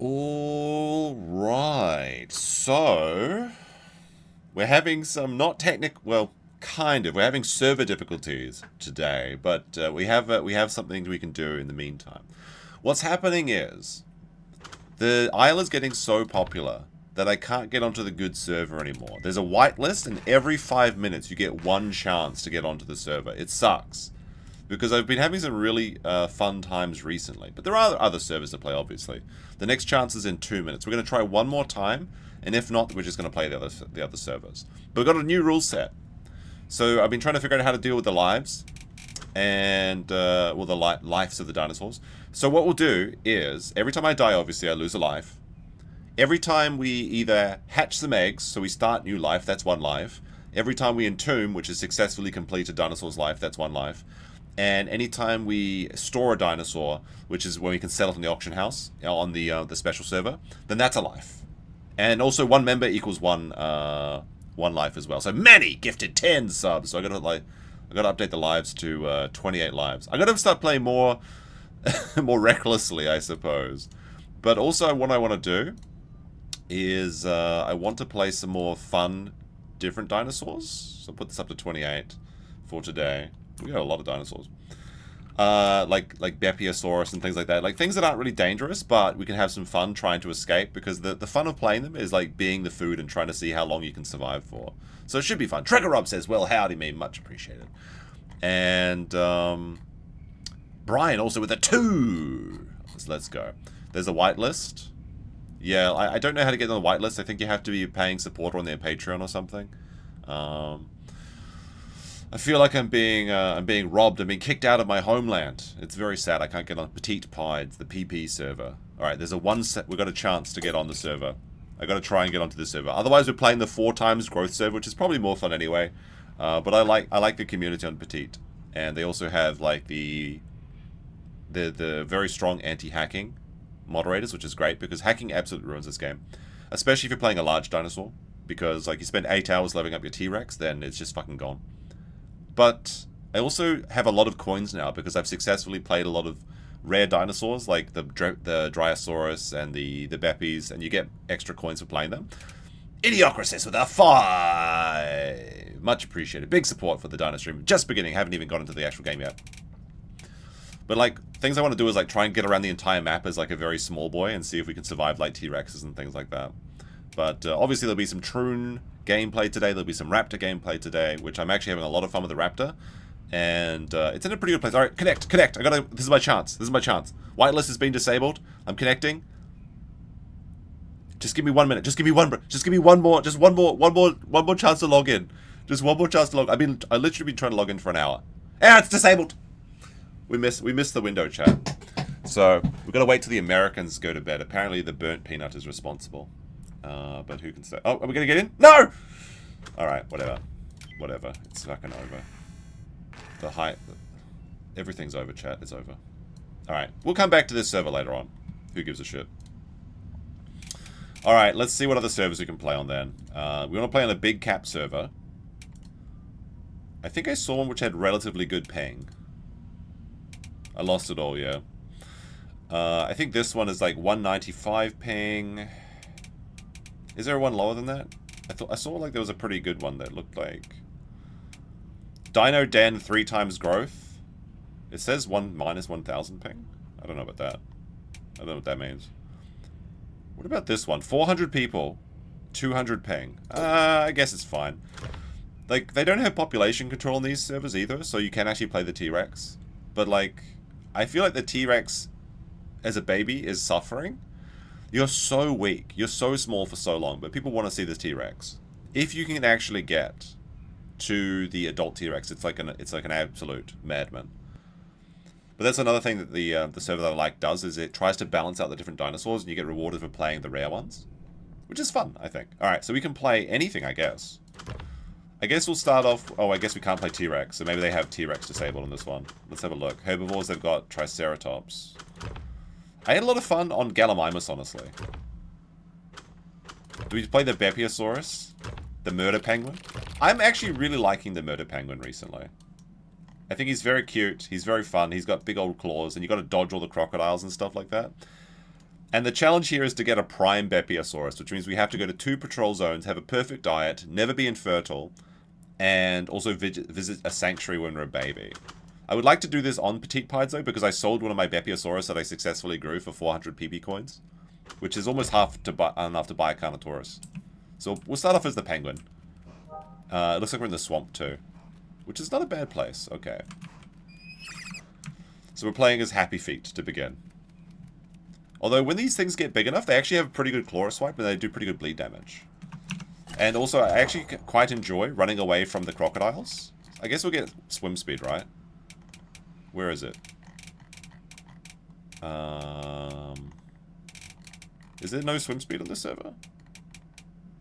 All right. So we're having some not technical, well, kind of. We're having server difficulties today, but we have something we can do in the meantime. What's happening is the isle is getting so popular that I can't get onto the good server anymore. There's a whitelist, and every 5 minutes you get one chance to get onto the server. It sucks. Because I've been having some really fun times recently. But there are other servers to play, obviously. The next chance is in 2 minutes. We're going to try one more time, and if not, we're just going to play the other servers. But we've got a new rule set. So I've been trying to figure out how to deal with the lives, and, well, the lives of the dinosaurs. So what we'll do is, every time I die, obviously, I lose a life. Every time we either hatch some eggs, so we start new life, that's one life. Every time we entomb, which is successfully complete a dinosaur's life, that's one life. And anytime we store a dinosaur, which is when we can sell it in the auction house on the special server, then that's a life. And also one member equals one life as well. So many gifted 10 subs. So I gotta update the lives to 28 lives. I gotta start playing more more recklessly, I suppose. But also what I want to do is I want to play some more fun, different dinosaurs. So I'll put this up to 28 for today. We got a lot of dinosaurs. Like Beiosaurus and things like that. Like things that aren't really dangerous, but we can have some fun trying to escape, because the fun of playing them is like being the food and trying to see how long you can survive for. So it should be fun. Trekker Rob says, well, howdy me, much appreciated. And Brian also with a 2. So let's go. There's a whitelist. Yeah, I don't know how to get on the whitelist. I think you have to be paying support on their Patreon or something. I feel like I'm being robbed. I'm being kicked out of my homeland. It's very sad. I can't get on Petite Pides, the PP server. All right, there's we've got a chance to get on the server. I got to try and get onto the server. Otherwise, we're playing the 4 times growth server, which is probably more fun anyway. But I like the community on Petite, and they also have like the very strong anti-hacking moderators, which is great because hacking absolutely ruins this game, especially if you're playing a large dinosaur. Because like you spend 8 hours leveling up your T-Rex, then it's just fucking gone. But I also have a lot of coins now because I've successfully played a lot of rare dinosaurs like the Dryosaurus and the Beppies, and you get extra coins for playing them. Idiocracy with a 5! Much appreciated. Big support for the Dino Stream. Just beginning. Haven't even got into the actual game yet. But like, things I want to do is like try and get around the entire map as like a very small boy and see if we can survive like T-Rexes and things like that. But obviously there'll be some Trudeon gameplay today. There'll be some Raptor gameplay today, which I'm actually having a lot of fun with the Raptor. And it's in a pretty good place. Alright, connect. This is my chance. Whitelist has been disabled. I'm connecting. Just give me 1 minute. Just give me one more chance to log in. Just one more chance to log. I literally been trying to log in for an hour. Ah, it's disabled. We missed the window, chat. So we've got to wait till the Americans go to bed. Apparently the burnt peanut is responsible. But who can say? Oh, are we gonna get in? No! Alright, whatever. It's fucking over. The hype. Everything's over, chat. It's over. Alright, we'll come back to this server later on. Who gives a shit? Alright, let's see what other servers we can play on then. We want to play on a big cap server. I think I saw one which had relatively good ping. I lost it all, yeah. I think this one is like 195 ping. Is there one lower than that? I saw like there was a pretty good one that looked like Dino Den 3 times growth. It says -1000 ping. I don't know about that. I don't know what that means. What about this one? 400 people, 200 ping. I guess it's fine. Like, they don't have population control on these servers either, so you can actually play the T-Rex. But like, I feel like the T-Rex as a baby is suffering. You're so weak. You're so small for so long, but people want to see this T-Rex. If you can actually get to the adult T-Rex, it's like an absolute madman. But that's another thing that the server that I like does, is it tries to balance out the different dinosaurs, and you get rewarded for playing the rare ones, which is fun, I think. All right, so we can play anything, I guess. I guess we'll start off. Oh, I guess we can't play T-Rex, so maybe they have T-Rex disabled on this one. Let's have a look. Herbivores, they've got Triceratops. I had a lot of fun on Gallimimus, honestly. Do we play the Beiosaurus? The murder penguin? I'm actually really liking the murder penguin recently. I think he's very cute. He's very fun. He's got big old claws, and you got to dodge all the crocodiles and stuff like that. And the challenge here is to get a prime Beiosaurus, which means we have to go to 2 patrol zones, have a perfect diet, never be infertile, and also visit a sanctuary when we're a baby. I would like to do this on petite pieds though, because I sold one of my Beiosaurus that I successfully grew for 400 PB coins, which is almost half to buy, enough to buy a Carnotaurus. So we'll start off as the penguin. It looks like we're in the swamp too, which is not a bad place. Okay. So we're playing as Happy Feet to begin. Although when these things get big enough, they actually have a pretty good claw swipe and they do pretty good bleed damage. And also, I actually quite enjoy running away from the crocodiles. I guess we'll get swim speed, right? Where is it? Is there no swim speed on this server?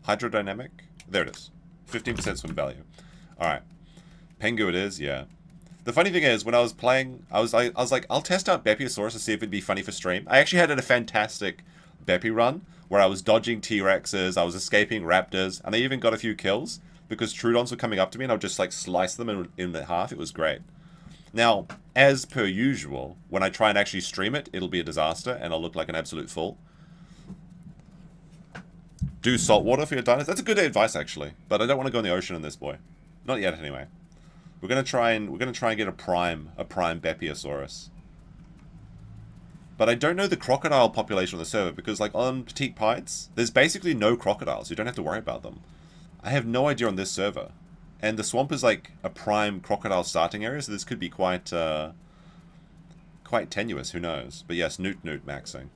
Hydrodynamic? There it is. 15% swim value. Alright. Pengu it is, yeah. The funny thing is, when I was playing, I was like, I'll test out Beiosaurus to see if it'd be funny for stream. I actually had a fantastic Bepi run, where I was dodging T-Rexes, I was escaping Raptors, and I even got a few kills, because Trudons were coming up to me, and I would just, like, slice them in half. It was great. Now, as per usual, when I try and actually stream it, it'll be a disaster, and I'll look like an absolute fool. Do saltwater for your dinos. That's a good advice, actually. But I don't want to go in the ocean in this boy. Not yet, anyway. We're gonna try and get a prime Beiosaurus. But I don't know the crocodile population on the server, because like on petite pieds, there's basically no crocodiles. You don't have to worry about them. I have no idea on this server. And the swamp is like a prime crocodile starting area, so this could be quite quite tenuous, who knows. But yes, Newt maxing.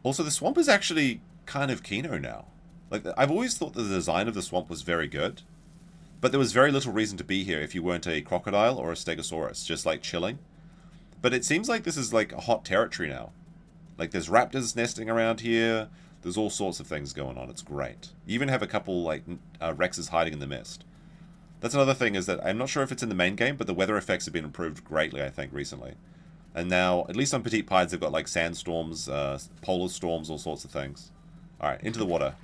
Also, the swamp is actually kind of Kino now. Like, I've always thought the design of the swamp was very good. But there was very little reason to be here if you weren't a crocodile or a stegosaurus, just like chilling. But it seems like this is like a hot territory now. Like there's raptors nesting around here, there's all sorts of things going on, it's great. You even have a couple like Rexes hiding in the mist. That's another thing, is that I'm not sure if it's in the main game, but the weather effects have been improved greatly, I think, recently. And now, at least on petite pieds, they've got like sandstorms, polar storms, all sorts of things. Alright, into the water.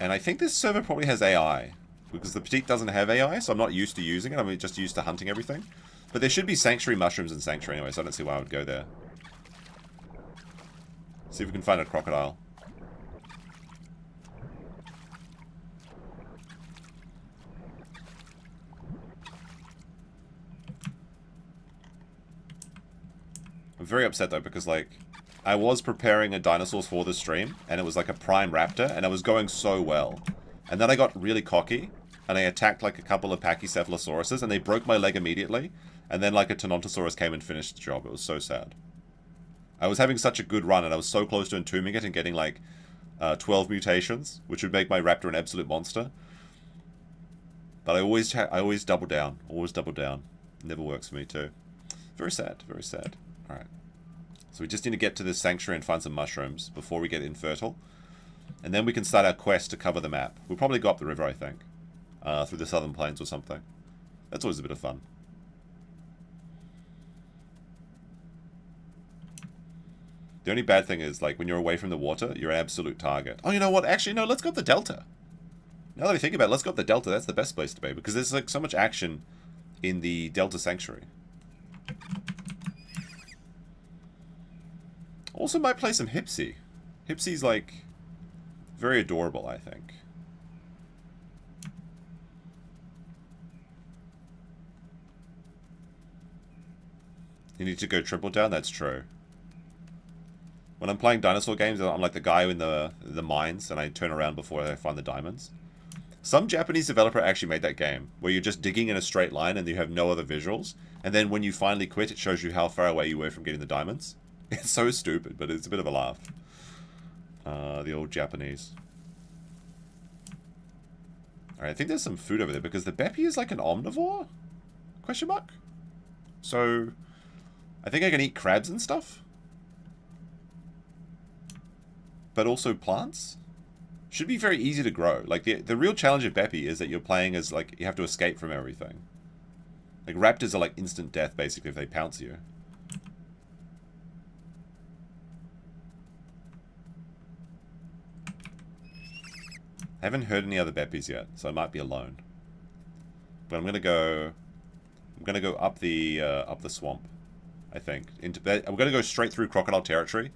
And I think this server probably has AI, because the petite doesn't have AI, so I'm not used to using it. I'm just used to hunting everything. But there should be sanctuary mushrooms in sanctuary anyway, so I don't see why I would go there. See if we can find a crocodile. I'm very upset though, because like, I was preparing a dinosaurs for the stream, and it was like a prime raptor, and it was going so well. And then I got really cocky, and I attacked like a couple of Pachycephalosauruses, and they broke my leg immediately, and then like a Carnotaurus came and finished the job. It was so sad. I was having such a good run, and I was so close to entombing it and getting like 12 mutations, which would make my raptor an absolute monster. But I always double down. Always double down. Never works for me too. Very sad, very sad. Alright. So we just need to get to this sanctuary and find some mushrooms before we get infertile. And then we can start our quest to cover the map. We'll probably go up the river, I think. Through the southern plains or something. That's always a bit of fun. The only bad thing is, like, when you're away from the water, you're an absolute target. Oh, you know what? Actually, no, let's go up the delta. Now that I think about it, let's go up the delta. That's the best place to be, because there's, like, so much action in the Delta Sanctuary. Also might play some Hipsy. Hipsy's, like, very adorable, I think. You need to go triple down? That's true. When I'm playing dinosaur games, I'm like the guy in the mines, and I turn around before I find the diamonds. Some Japanese developer actually made that game, where you're just digging in a straight line and you have no other visuals, and then when you finally quit, it shows you how far away you were from getting the diamonds. It's so stupid, but it's a bit of a laugh. The old Japanese. Alright, I think there's some food over there, because the Bepi is like an omnivore? Question mark? So, I think I can eat crabs and stuff? But also plants? Should be very easy to grow. Like, the real challenge of Bepi is that you're playing as, like, you have to escape from everything. Like, raptors are like instant death, basically, if they pounce you. I haven't heard any other Beppies yet, so I might be alone. But I'm gonna go I'm gonna go up the swamp, I think. I'm gonna go straight through crocodile territory.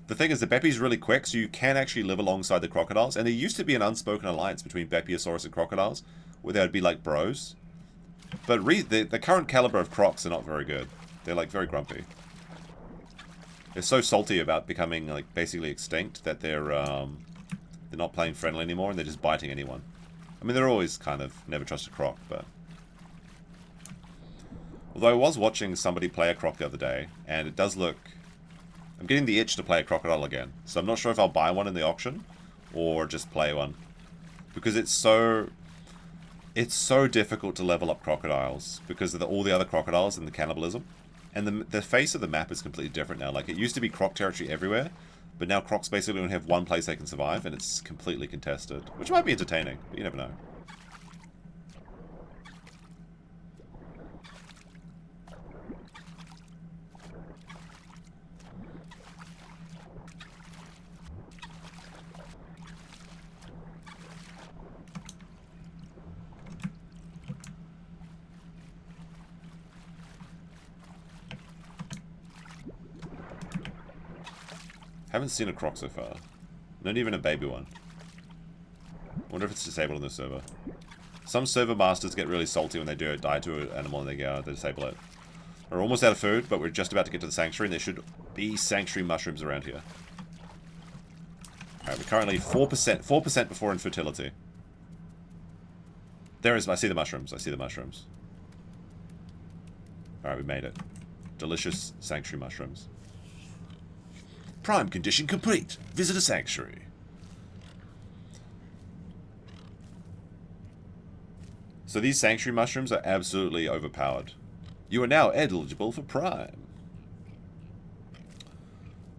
The thing is, the Beppy's really quick, so you can actually live alongside the crocodiles. And there used to be an unspoken alliance between Beiosaurus and crocodiles, where they would be like bros. But the current caliber of Crocs are not very good. They're like very grumpy. They're so salty about becoming like basically extinct that they're not playing friendly anymore, and they're just biting anyone. I mean, they're always kind of never trust a Croc, but... Although I was watching somebody play a Croc the other day, and it does look... I'm getting the itch to play a crocodile again, so I'm not sure if I'll buy one in the auction, or just play one. Because it's so difficult to level up crocodiles, because of all the other crocodiles and the cannibalism. And the face of the map is completely different now. Like, it used to be Croc territory everywhere, but now Crocs basically only have one place they can survive, and it's completely contested. Which might be entertaining, but you never know. Haven't seen a Croc so far. Not even a baby one. Wonder if it's disabled on this server. Some server masters get really salty when they die to an animal and they disable it. We're almost out of food, but we're just about to get to the sanctuary, and there should be sanctuary mushrooms around here. Alright, we're currently 4% before infertility. There is, I see the mushrooms, I see the mushrooms. Alright, we made it. Delicious sanctuary mushrooms. Prime condition complete. Visit a sanctuary. So these sanctuary mushrooms are absolutely overpowered. You are now eligible for Prime.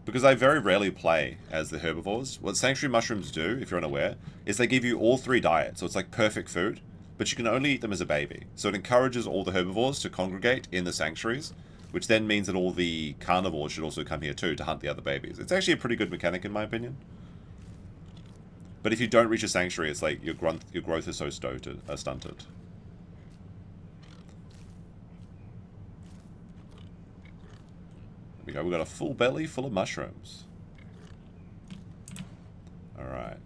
Because I very rarely play as the herbivores, what sanctuary mushrooms do, if you're unaware, is they give you all three diets. So it's like perfect food, but you can only eat them as a baby. So it encourages all the herbivores to congregate in the sanctuaries, which then means that all the carnivores should also come here too to hunt the other babies. It's actually a pretty good mechanic in my opinion. But if you don't reach a sanctuary, it's like your growth is so stunted. There we go, we've got a full belly full of mushrooms. Alright.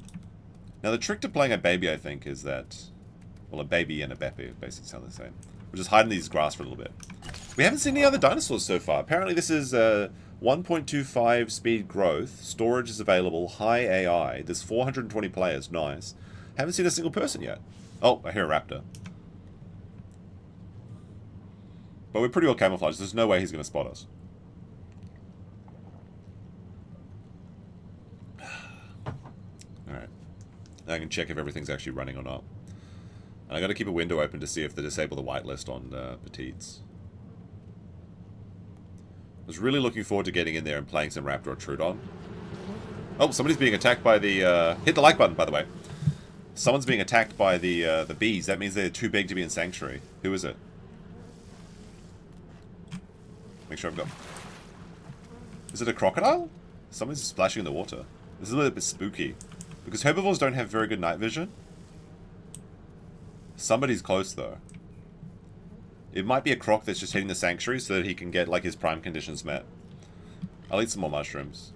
Now the trick to playing a baby, I think, is that... Well, a baby and a beppy basically sound the same. We'll just hide in these grass for a little bit. We haven't seen any other dinosaurs so far. Apparently this is 1.25 speed growth. Storage is available. High AI. There's 420 players. Nice. Haven't seen a single person yet. Oh, I hear a raptor. But we're pretty well camouflaged. There's no way he's going to spot us. Alright. Now I can check if everything's actually running or not. And I got to keep a window open to see if they disable the whitelist on petites. I was really looking forward to getting in there and playing some Raptor or Trudeon. Oh, somebody's being attacked by the... hit the like button, by the way. Someone's being attacked by the bees. That means they're too big to be in Sanctuary. Who is it? Make sure I've got... Is it a crocodile? Someone's splashing in the water. This is a little bit spooky. Because herbivores don't have very good night vision. Somebody's close, though. It might be a croc that's just hitting the sanctuary so that he can get, like, his prime conditions met. I'll eat some more mushrooms.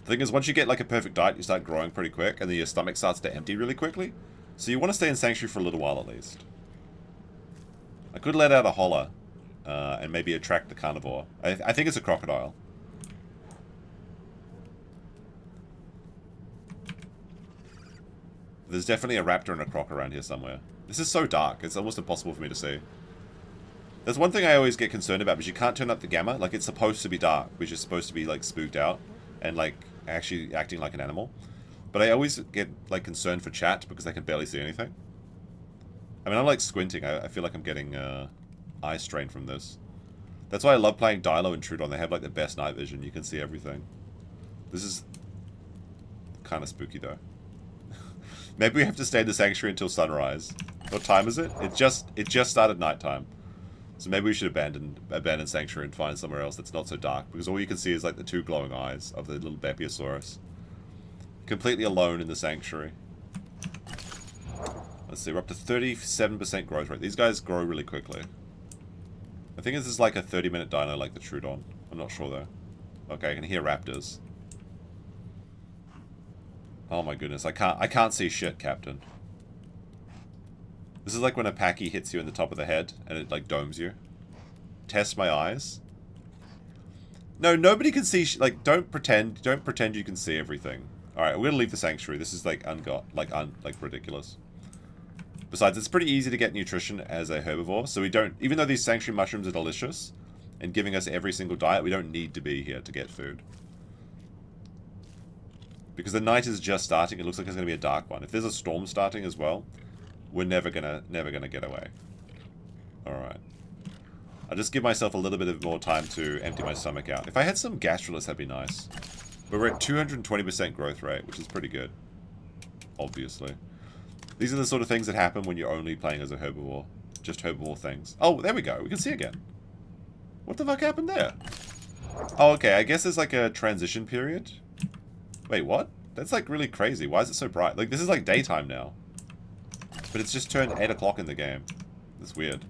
The thing is, once you get, like, a perfect diet, you start growing pretty quick, and then your stomach starts to empty really quickly. So you want to stay in sanctuary for a little while, at least. I could let out a holler, and maybe attract the carnivore. I think it's a crocodile. There's definitely a raptor and a croc around here somewhere. This is so dark, it's almost impossible for me to see. There's one thing I always get concerned about, because you can't turn up the gamma. Like, it's supposed to be dark, which is supposed to be, like, spooked out, and, like, actually acting like an animal. But I always get, like, concerned for chat, because I can barely see anything. I mean, I'm, like, squinting. I feel like I'm getting, eye strain from this. That's why I love playing Dilo and Trudeon. They have, like, the best night vision. You can see everything. This is kind of spooky, though. Maybe we have to stay in the sanctuary until sunrise. What time is it? It just started nighttime. So maybe we should abandon sanctuary and find somewhere else that's not so dark, because all you can see is like the two glowing eyes of the little Beiosaurus. Completely alone in the sanctuary. Let's see, we're up to 37% growth rate. These guys grow really quickly. I think this is like a 30-minute dino like the Trudeon. I'm not sure though. Okay, I can hear raptors. Oh my goodness, I can't see shit, Captain. This is like when a Packy hits you in the top of the head and it like domes you. Test my eyes. No, nobody can see like don't pretend you can see everything. All right, we're going to leave the sanctuary. This is like ridiculous. Besides, it's pretty easy to get nutrition as a herbivore, so we don't, even though these sanctuary mushrooms are delicious and giving us every single diet, we don't need to be here to get food. Because the night is just starting, it looks like it's going to be a dark one. If there's a storm starting as well, we're never gonna get away. Alright. I'll just give myself a little bit of more time to empty my stomach out. If I had some gastroliths, that'd be nice. But we're at 220% growth rate, which is pretty good. Obviously. These are the sort of things that happen when you're only playing as a herbivore. Just herbivore things. Oh, there we go. We can see again. What the fuck happened there? Oh, okay. I guess there's like a transition period. Wait, what? That's like really crazy. Why is it so bright? Like, this is like daytime now. But it's just turned 8 o'clock in the game. That's weird.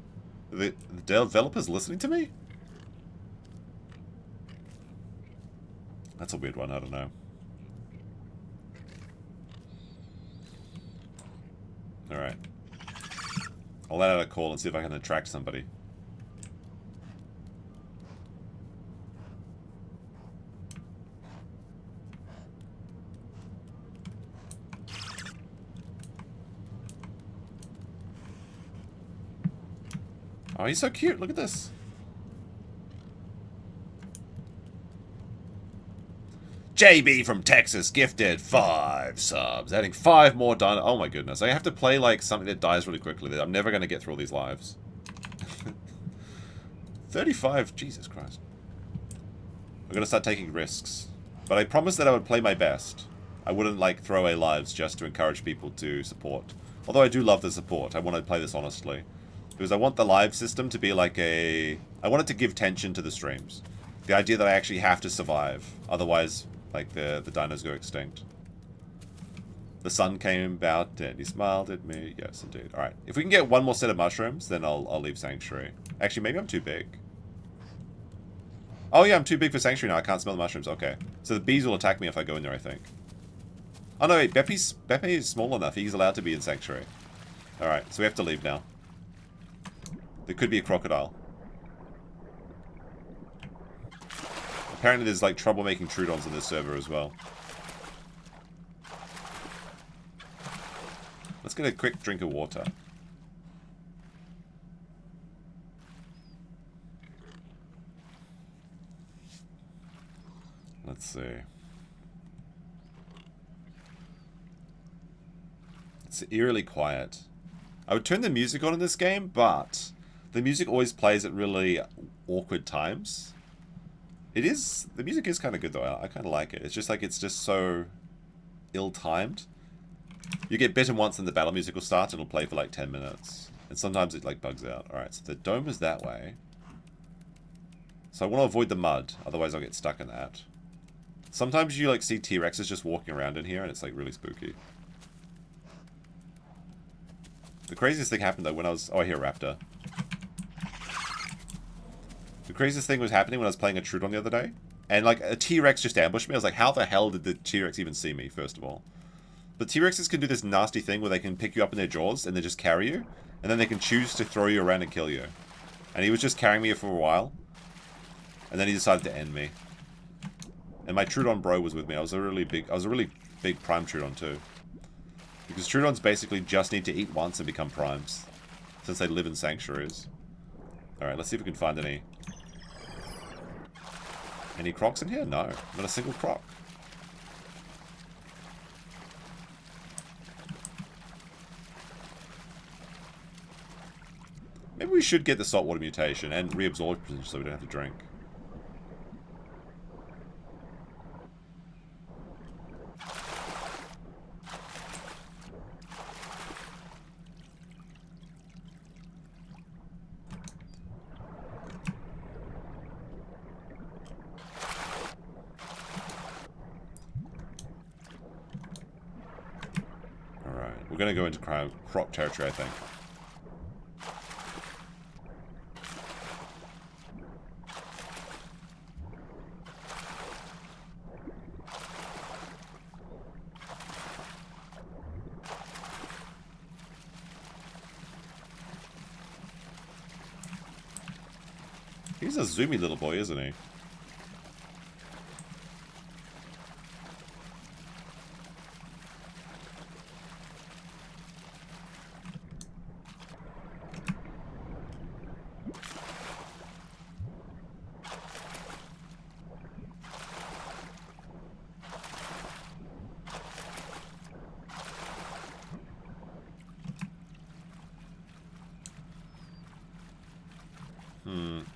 The developer's listening to me? That's a weird one. I don't know. Alright. I'll let out a call and see if I can attract somebody. Oh, he's so cute. Look at this. JB from Texas gifted 5 subs. Adding 5 more dino. Oh my goodness. I have to play like something that dies really quickly. I'm never going to get through all these lives. 35. Jesus Christ. I'm going to start taking risks. But I promised that I would play my best. I wouldn't like throw away lives just to encourage people to support. Although I do love the support. I want to play this honestly. Because I want the live system to be like a... I want it to give tension to the streams. The idea that I actually have to survive. Otherwise, like, the dinos go extinct. The sun came about and he smiled at me. Yes, indeed. Alright. If we can get one more set of mushrooms, then I'll leave Sanctuary. Actually, maybe I'm too big. Oh yeah, I'm too big for Sanctuary now. I can't smell the mushrooms. Okay. So the bees will attack me if I go in there, I think. Oh no, wait. Beppe is small enough. He's allowed to be in Sanctuary. Alright, so we have to leave now. There could be a crocodile. Apparently there's like trouble making Trudeons in this server as well. Let's get a quick drink of water. Let's see. It's eerily quiet. I would turn the music on in this game, but the music always plays at really awkward times. It is... The music is kind of good, though. I kind of like it. It's just like, it's just so ill-timed. You get bitten once and the battle music will start and it'll play for like 10 minutes. And sometimes it like bugs out. Alright, so the dome is that way. So I want to avoid the mud, otherwise I'll get stuck in that. Sometimes you like see T-Rexes just walking around in here and it's like really spooky. The craziest thing happened though when I was... Oh, I hear a raptor. The craziest thing was happening when I was playing a Trudeon the other day. And like a T-Rex just ambushed me. I was like, how the hell did the T-Rex even see me, first of all? But T-Rexes can do this nasty thing where they can pick you up in their jaws and they just carry you. And then they can choose to throw you around and kill you. And he was just carrying me for a while. And then he decided to end me. And my Trudeon bro was with me. I was a really big prime Trudeon too. Because Trudeons basically just need to eat once and become primes. Since they live in sanctuaries. Alright, let's see if we can find any... Any Crocs in here? No. Not a single Croc. Maybe we should get the saltwater mutation and reabsorption so we don't have to drink. Alright. We're going to go into Croc territory, I think. He's a zoomy little boy, isn't he?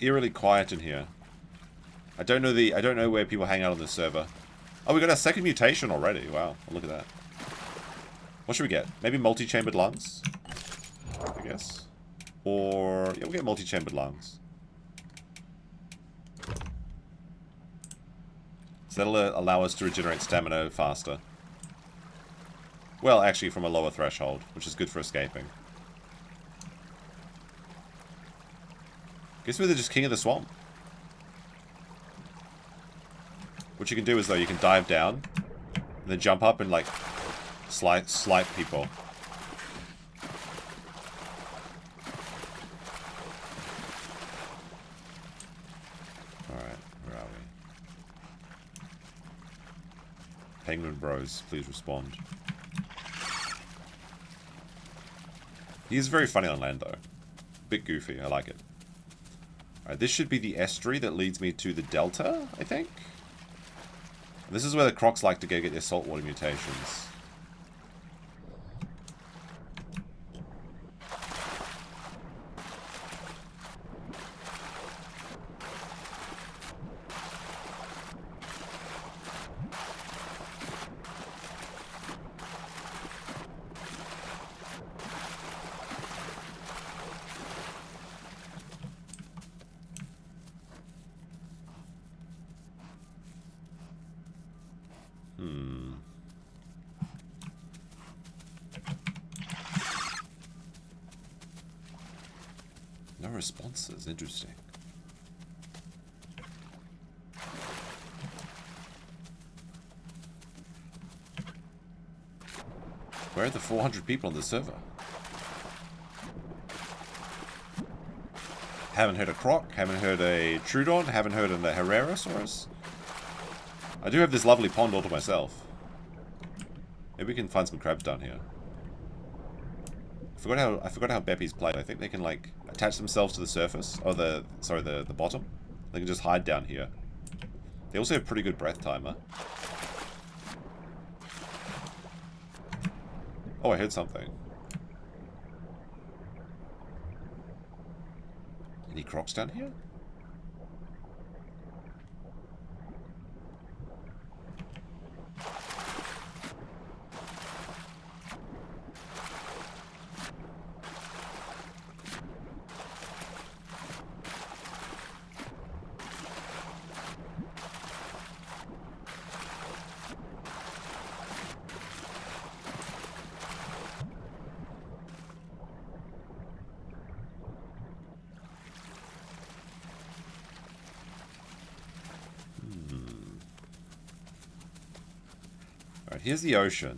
Eerily quiet in here. I don't know where people hang out on this server. Oh, we got our second mutation already. Wow, look at that. What should we get? Maybe multi-chambered lungs? I guess. Or yeah, we'll get multi-chambered lungs. So that'll allow us to regenerate stamina faster. Well, actually from a lower threshold, which is good for escaping. Guess we're just king of the swamp. What you can do is, though, you can dive down, and then jump up and, like, slipe people. Alright, where are we? Penguin Bros, please respond. He's very funny on land, though. Bit goofy, I like it. Alright, this should be the estuary that leads me to the delta, I think? This is where the Crocs like to go get their saltwater mutations. No responses. Interesting. Where are the 400 people on the server? Haven't heard a Croc, haven't heard a Trudeon, haven't heard a Herrasaurus. I do have this lovely pond all to myself. Maybe we can find some crabs down here. I forgot how Beppies play. I think they can like attach themselves to the surface, or the bottom. They can just hide down here. They also have pretty good breath timer. Oh, I heard something. Any Crocs down here? Here's the ocean.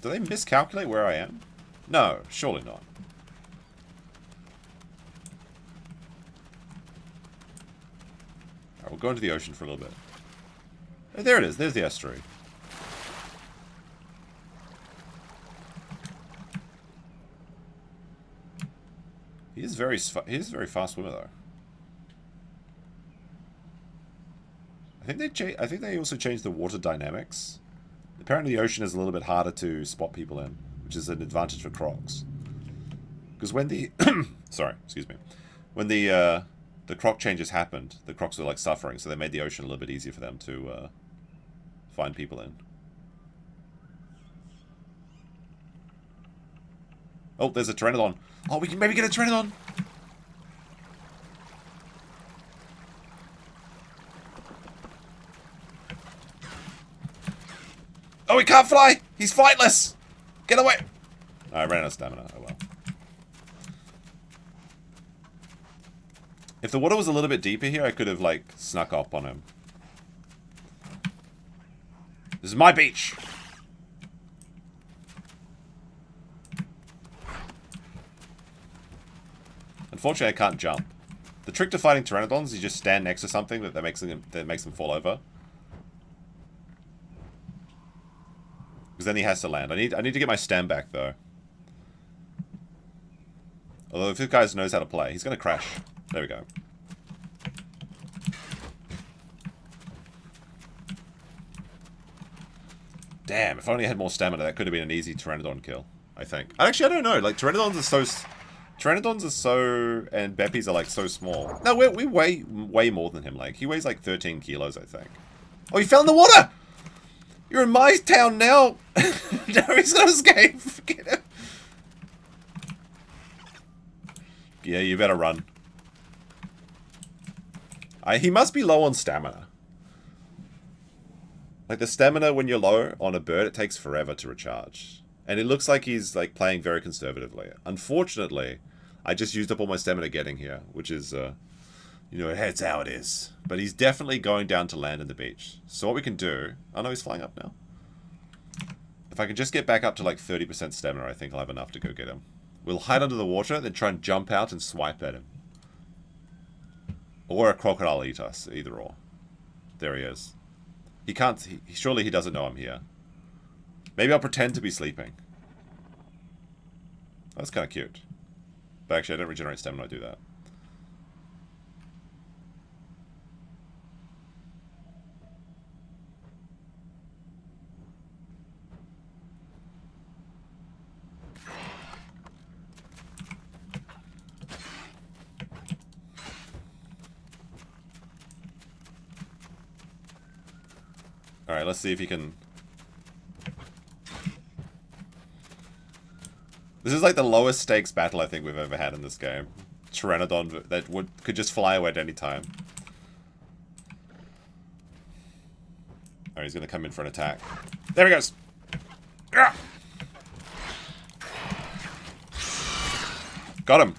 Do they miscalculate where I am? No, surely not. Alright, we'll go into the ocean for a little bit. Oh, there it is. There's the estuary. He is very fast swimmer though. I think they also changed the water dynamics. Apparently the ocean is a little bit harder to spot people in, which is an advantage for Crocs. Because when the sorry, excuse me. When the Croc changes happened, the Crocs were like suffering, so they made the ocean a little bit easier for them to find people in. Oh, there's a Pteranodon. Oh, we can maybe get a Pteranodon. Oh, he can't fly! He's fightless! Get away! I ran out of stamina. Oh well. If the water was a little bit deeper here, I could have, like, snuck up on him. This is my beach! Unfortunately, I can't jump. The trick to fighting pteranodons is you just stand next to something that makes them fall over. Because then he has to land. I need to get my stem back, though. Although if this guy knows how to play, he's going to crash. There we go. Damn, if I only had more stamina, that could have been an easy pteranodon kill, I think. Actually, I don't know. Like, pteranodons are so... And Beppies are, like, so small. No, we weigh way more than him. Like, he weighs, like, 13 kilos, I think. Oh, he fell in the water! You're in my town now! No, he's gonna escape! Get him! Yeah, you better run. He must be low on stamina. Like, the stamina when you're low on a bird, it takes forever to recharge. And it looks like he's, like, playing very conservatively. Unfortunately, I just used up all my stamina getting here, which is, you know, that's how it is. But he's definitely going down to land in the beach. So what we can do... Oh, no, he's flying up now. If I can just get back up to, like, 30% stamina, I think I'll have enough to go get him. We'll hide under the water, then try and jump out and swipe at him. Or a crocodile eat us, either or. There he is. He can't... surely he doesn't know I'm here. Maybe I'll pretend to be sleeping. That's kind of cute. But actually, I don't regenerate stamina when I do that. Alright, let's see if he can... This is like the lowest stakes battle I think we've ever had in this game. Pteranodon that could just fly away at any time. Alright, he's gonna come in for an attack. There he goes! Ah! Got him!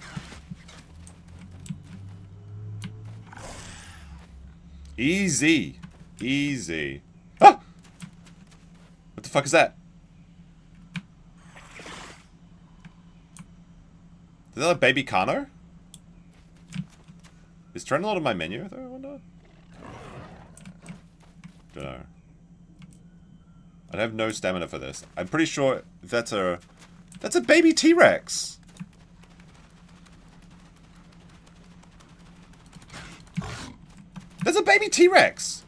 Easy! Easy. Ah! What the fuck is that? Is that a baby Carno? Is Pteranodon on my menu, though, I wonder? Don't know. I have no stamina for this. I'm pretty sure that's a... That's a baby T-Rex! There's a baby T-Rex!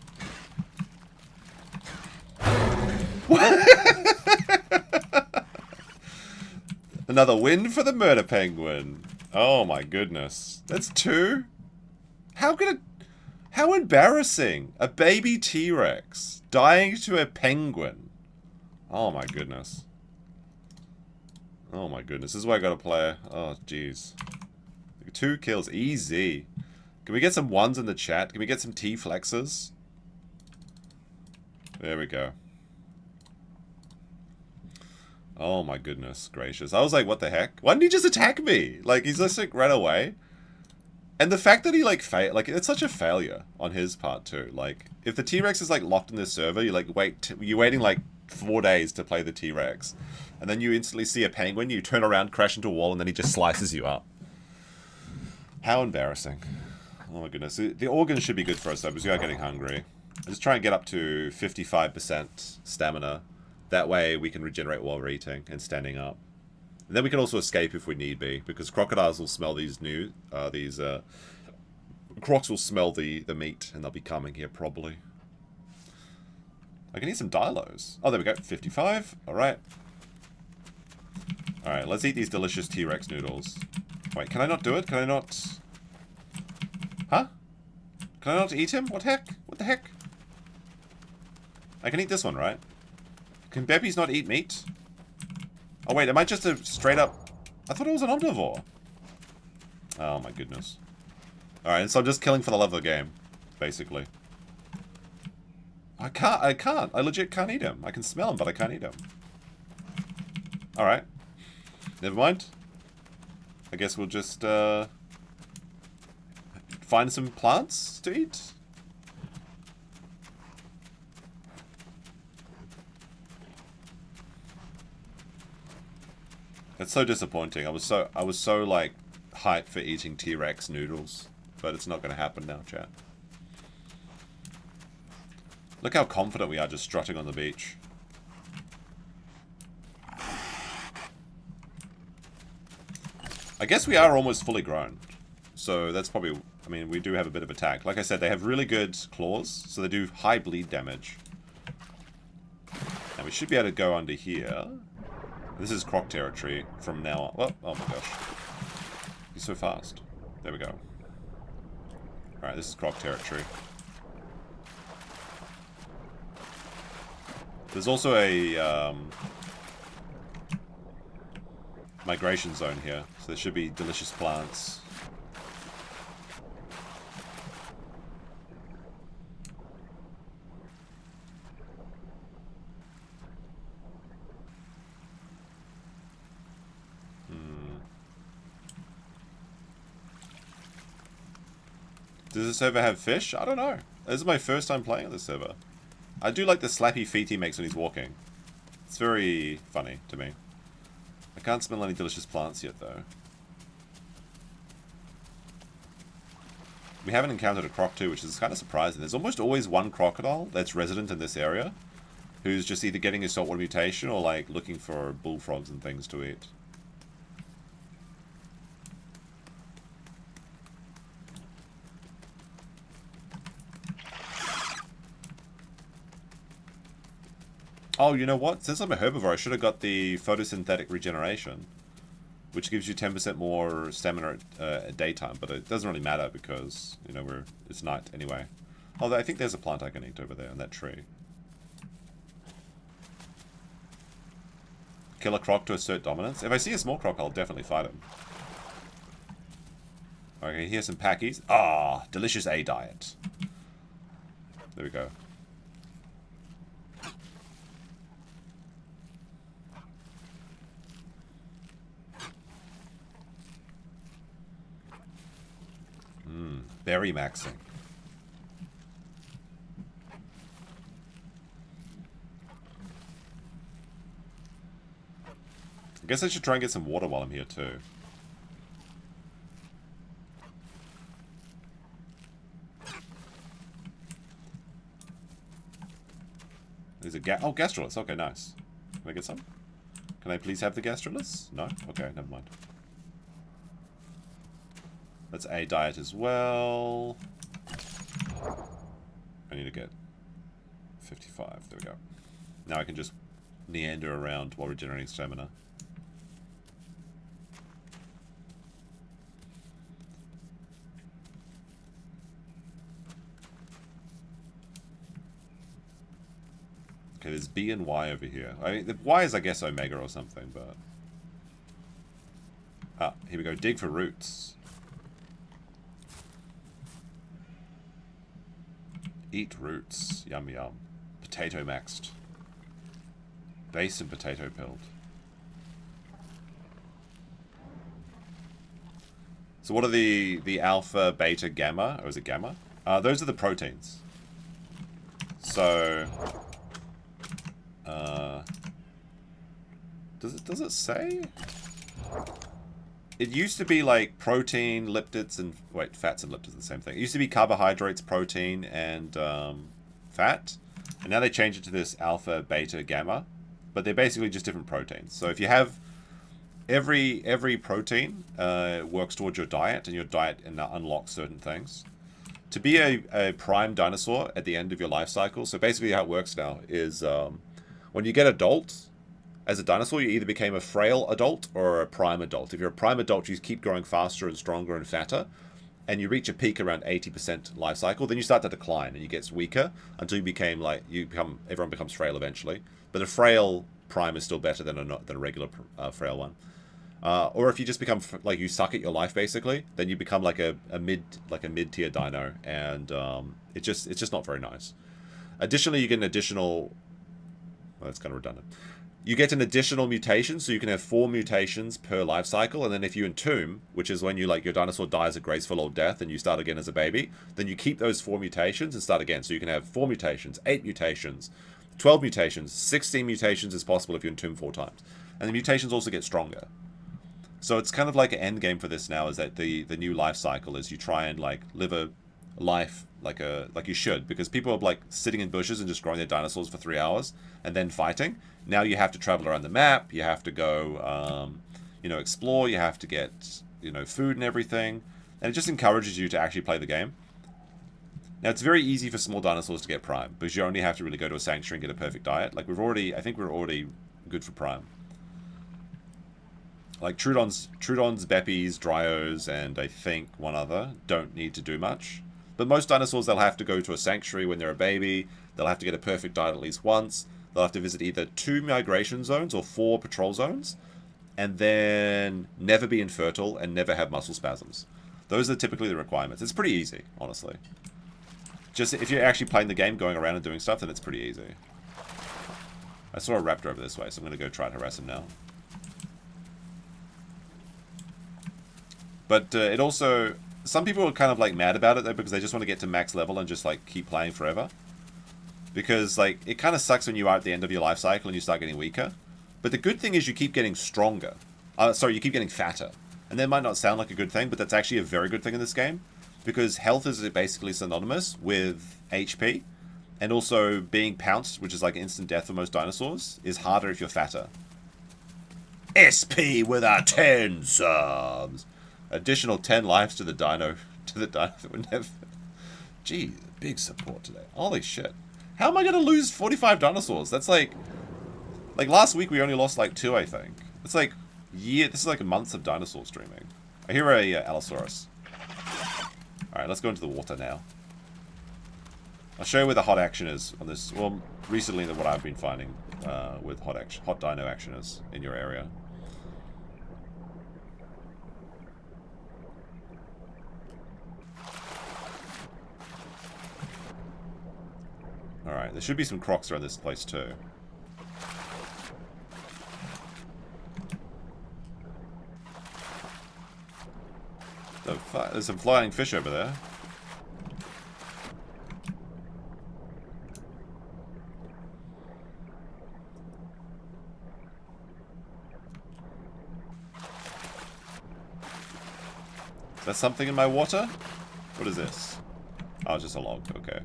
Another win for the murder penguin. Oh my goodness. That's two? How could it... How embarrassing. A baby T-Rex dying to a penguin. Oh my goodness. Oh my goodness. This is why I gotta play. Oh jeez. 2 kills. Easy. Can we get some ones in the chat? Can we get some T-flexes? There we go. Oh my goodness gracious. I was like, what the heck? Why didn't he just attack me? Like, he's just like, ran away. And the fact that he like, it's such a failure on his part too. Like, if the T-Rex is like locked in this server, you like, you're waiting like 4 days to play the T-Rex. And then you instantly see a penguin, you turn around, crash into a wall, and then he just slices you up. How embarrassing. Oh my goodness. The organs should be good for us though, because we are getting hungry. I just try and get up to 55% stamina. That way we can regenerate while we're eating and standing up. And then we can also escape if we need be, because crocodiles will smell these crocs will smell the meat, and they'll be coming here probably. I can eat some dilos. Oh, there we go. 55. Alright. Alright, let's eat these delicious T-Rex noodles. Wait, can I not do it? Can I not... Huh? Can I not eat him? What heck? What the heck? I can eat this one, right? Can Beppies not eat meat? Oh wait, am I just a straight up... I thought it was an omnivore. Oh my goodness. Alright, so I'm just killing for the love of the game, basically. I can't. I legit can't eat him. I can smell him, but I can't eat him. Alright. Never mind. I guess we'll just find some plants to eat. It's so disappointing. I was so like hyped for eating T-Rex noodles, but it's not going to happen now, chat. Look how confident we are just strutting on the beach. I guess we are almost fully grown. So that's probably, I mean, we do have a bit of attack. Like I said, they have really good claws, so they do high bleed damage. And we should be able to go under here. This is Croc territory from now on. Well, oh my gosh. He's so fast. There we go. Alright, this is Croc territory. There's also a migration zone here, so there should be delicious plants. Does this server have fish? I don't know. This is my first time playing on this server. I do like the slappy feet he makes when he's walking. It's very funny to me. I can't smell any delicious plants yet, though. We haven't encountered a croc too, which is kind of surprising. There's almost always one crocodile that's resident in this area, who's just either getting a saltwater mutation or like looking for bullfrogs and things to eat. Oh, you know what? Since I'm a herbivore, I should have got the photosynthetic regeneration, which gives you 10% more stamina at daytime, but it doesn't really matter because, you know, it's night anyway. Although I think there's a plant I can eat over there in that tree. Kill a croc to assert dominance. If I see a small croc, I'll definitely fight him. Okay, here's some packies. Ah, delicious A diet. There we go. Berry maxing. I guess I should try and get some water while I'm here too. There's a gastrolus. Okay, nice. Can I get some? Can I please have the gastrolus? No? Okay, never mind. Let's A diet as well. I need to get 55. There we go. Now I can just meander around while regenerating stamina. Okay, there's B and Y over here. I mean, the Y is, I guess, Omega or something, but... Ah, here we go. Dig for roots. Eat roots. Yum yum. Potato maxed. Base and potato pilled. So what are the alpha, beta, gamma? Or is it gamma? Those are the proteins. So... Does it say? It used to be like protein, lipids, and... Wait, fats and lipids are the same thing. It used to be carbohydrates, protein, and fat. And now they changed it to this alpha, beta, gamma. But they're basically just different proteins. So if you have... Every protein works towards your diet, and your diet unlocks certain things. To be a prime dinosaur at the end of your life cycle, so basically how it works now is when you get adult, as a dinosaur, you either became a frail adult or a prime adult. If you're a prime adult, you keep growing faster and stronger and fatter, and you reach a peak around 80% life cycle. Then you start to decline, and you get weaker until everyone becomes frail eventually. But a frail prime is still better than a regular frail one. Or if you just become like you suck at your life basically, then you become like a mid-tier dino, and it's just not very nice. Additionally, you get an additional. Well, that's kind of redundant. you get an additional mutation, so you can have 4 mutations per life cycle, and then if you entomb, which is when you like your dinosaur dies a graceful old death and you start again as a baby, then you keep those 4 mutations and start again. So you can have 4 mutations, 8 mutations, 12 mutations, 16 mutations is possible if you entomb 4 times. And the mutations also get stronger. So it's kind of like an end game for this now, is that the new life cycle is you try and like live a life like you should, because people are like sitting in bushes and just growing their dinosaurs for 3 hours and then fighting. Now you have to travel around the map, you have to go you know, explore, you have to get, you know, food and everything, and it just encourages you to actually play the game. Now it's very easy for small dinosaurs to get prime, because you only have to really go to a sanctuary and get a perfect diet. Like I think we're already good for prime. Like Trudeon's, Beppies, Dryos, and I think one other don't need to do much. But most dinosaurs, they'll have to go to a sanctuary when they're a baby. They'll have to get a perfect diet at least once. They'll have to visit either 2 migration zones or 4 patrol zones. And then never be infertile and never have muscle spasms. Those are typically the requirements. It's pretty easy, honestly. Just if you're actually playing the game, going around and doing stuff, then it's pretty easy. I saw a raptor over this way, so I'm going to go try and harass him now. But it also... Some people are kind of like mad about it though, because they just want to get to max level and just like keep playing forever. Because like it kind of sucks when you are at the end of your life cycle and you start getting weaker. But the good thing is you keep getting stronger. Sorry, you keep getting fatter. And that might not sound like a good thing, but that's actually a very good thing in this game. Because health is basically synonymous with HP. And also being pounced, which is like instant death for most dinosaurs, is harder if you're fatter. SP with our 10 subs. Additional 10 lives to the dino. That would never... Gee, big support today. Holy shit. How am I going to lose 45 dinosaurs? That's like... Like last week we only lost like 2, I think. It's like... Yeah, this is like a month of dinosaur streaming. I hear a Allosaurus. Alright, let's go into the water now. I'll show you where the hot action is on this. Well, recently what I've been finding with hot dino action is in your area. Alright, there should be some Crocs around this place too. There's some flying fish over there. Is that something in my water? What is this? Oh, it's just a log, okay.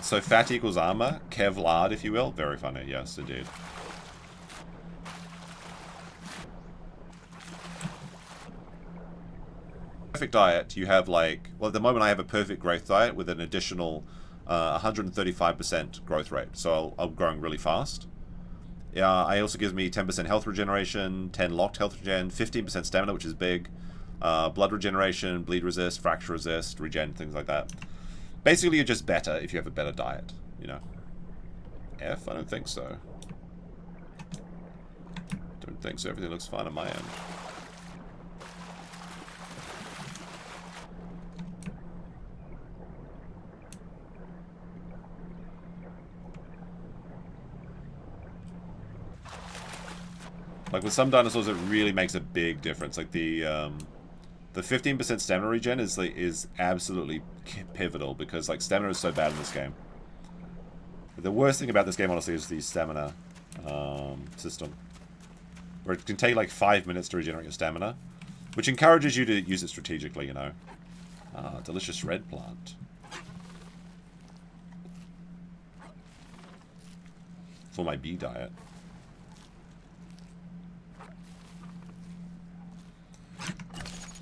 So fat equals armor, Kevlard, if you will. Very funny, yes, indeed. Perfect diet, you have like... Well, at the moment I have a perfect growth diet with an additional 135% growth rate. So I'm growing really fast. It also gives me 10% health regeneration, 10 locked health regen, 15% stamina, which is big. Blood regeneration, bleed resist, fracture resist, regen, things like that. Basically, you're just better if you have a better diet, you know. F? I don't think so. Don't think so. Everything looks fine on my end. Like with some dinosaurs, it really makes a big difference. Like the 15% stamina regen is absolutely pivotal, because like stamina is so bad in this game. The worst thing about this game, honestly, is the stamina system, where it can take like 5 minutes to regenerate your stamina, which encourages you to use it strategically, you know. Ah, delicious red plant. For my bee diet.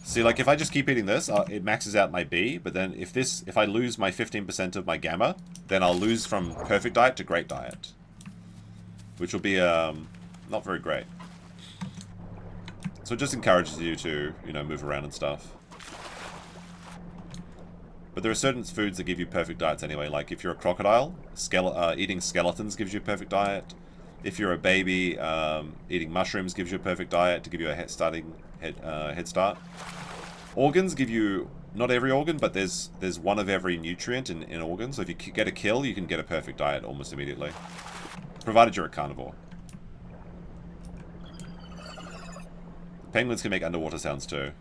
See, like, if I just keep eating this, it maxes out my B, but then if I lose my 15% of my gamma, then I'll lose from perfect diet to great diet. Which will be, not very great. So it just encourages you to, you know, move around and stuff. But there are certain foods that give you perfect diets anyway, like if you're a crocodile, eating skeletons gives you a perfect diet. If you're a baby, eating mushrooms gives you a perfect diet to give you a head start. Organs give you, not every organ, but there's one of every nutrient in organs. So if you get a kill, you can get a perfect diet almost immediately. Provided you're a carnivore. Penguins can make underwater sounds too.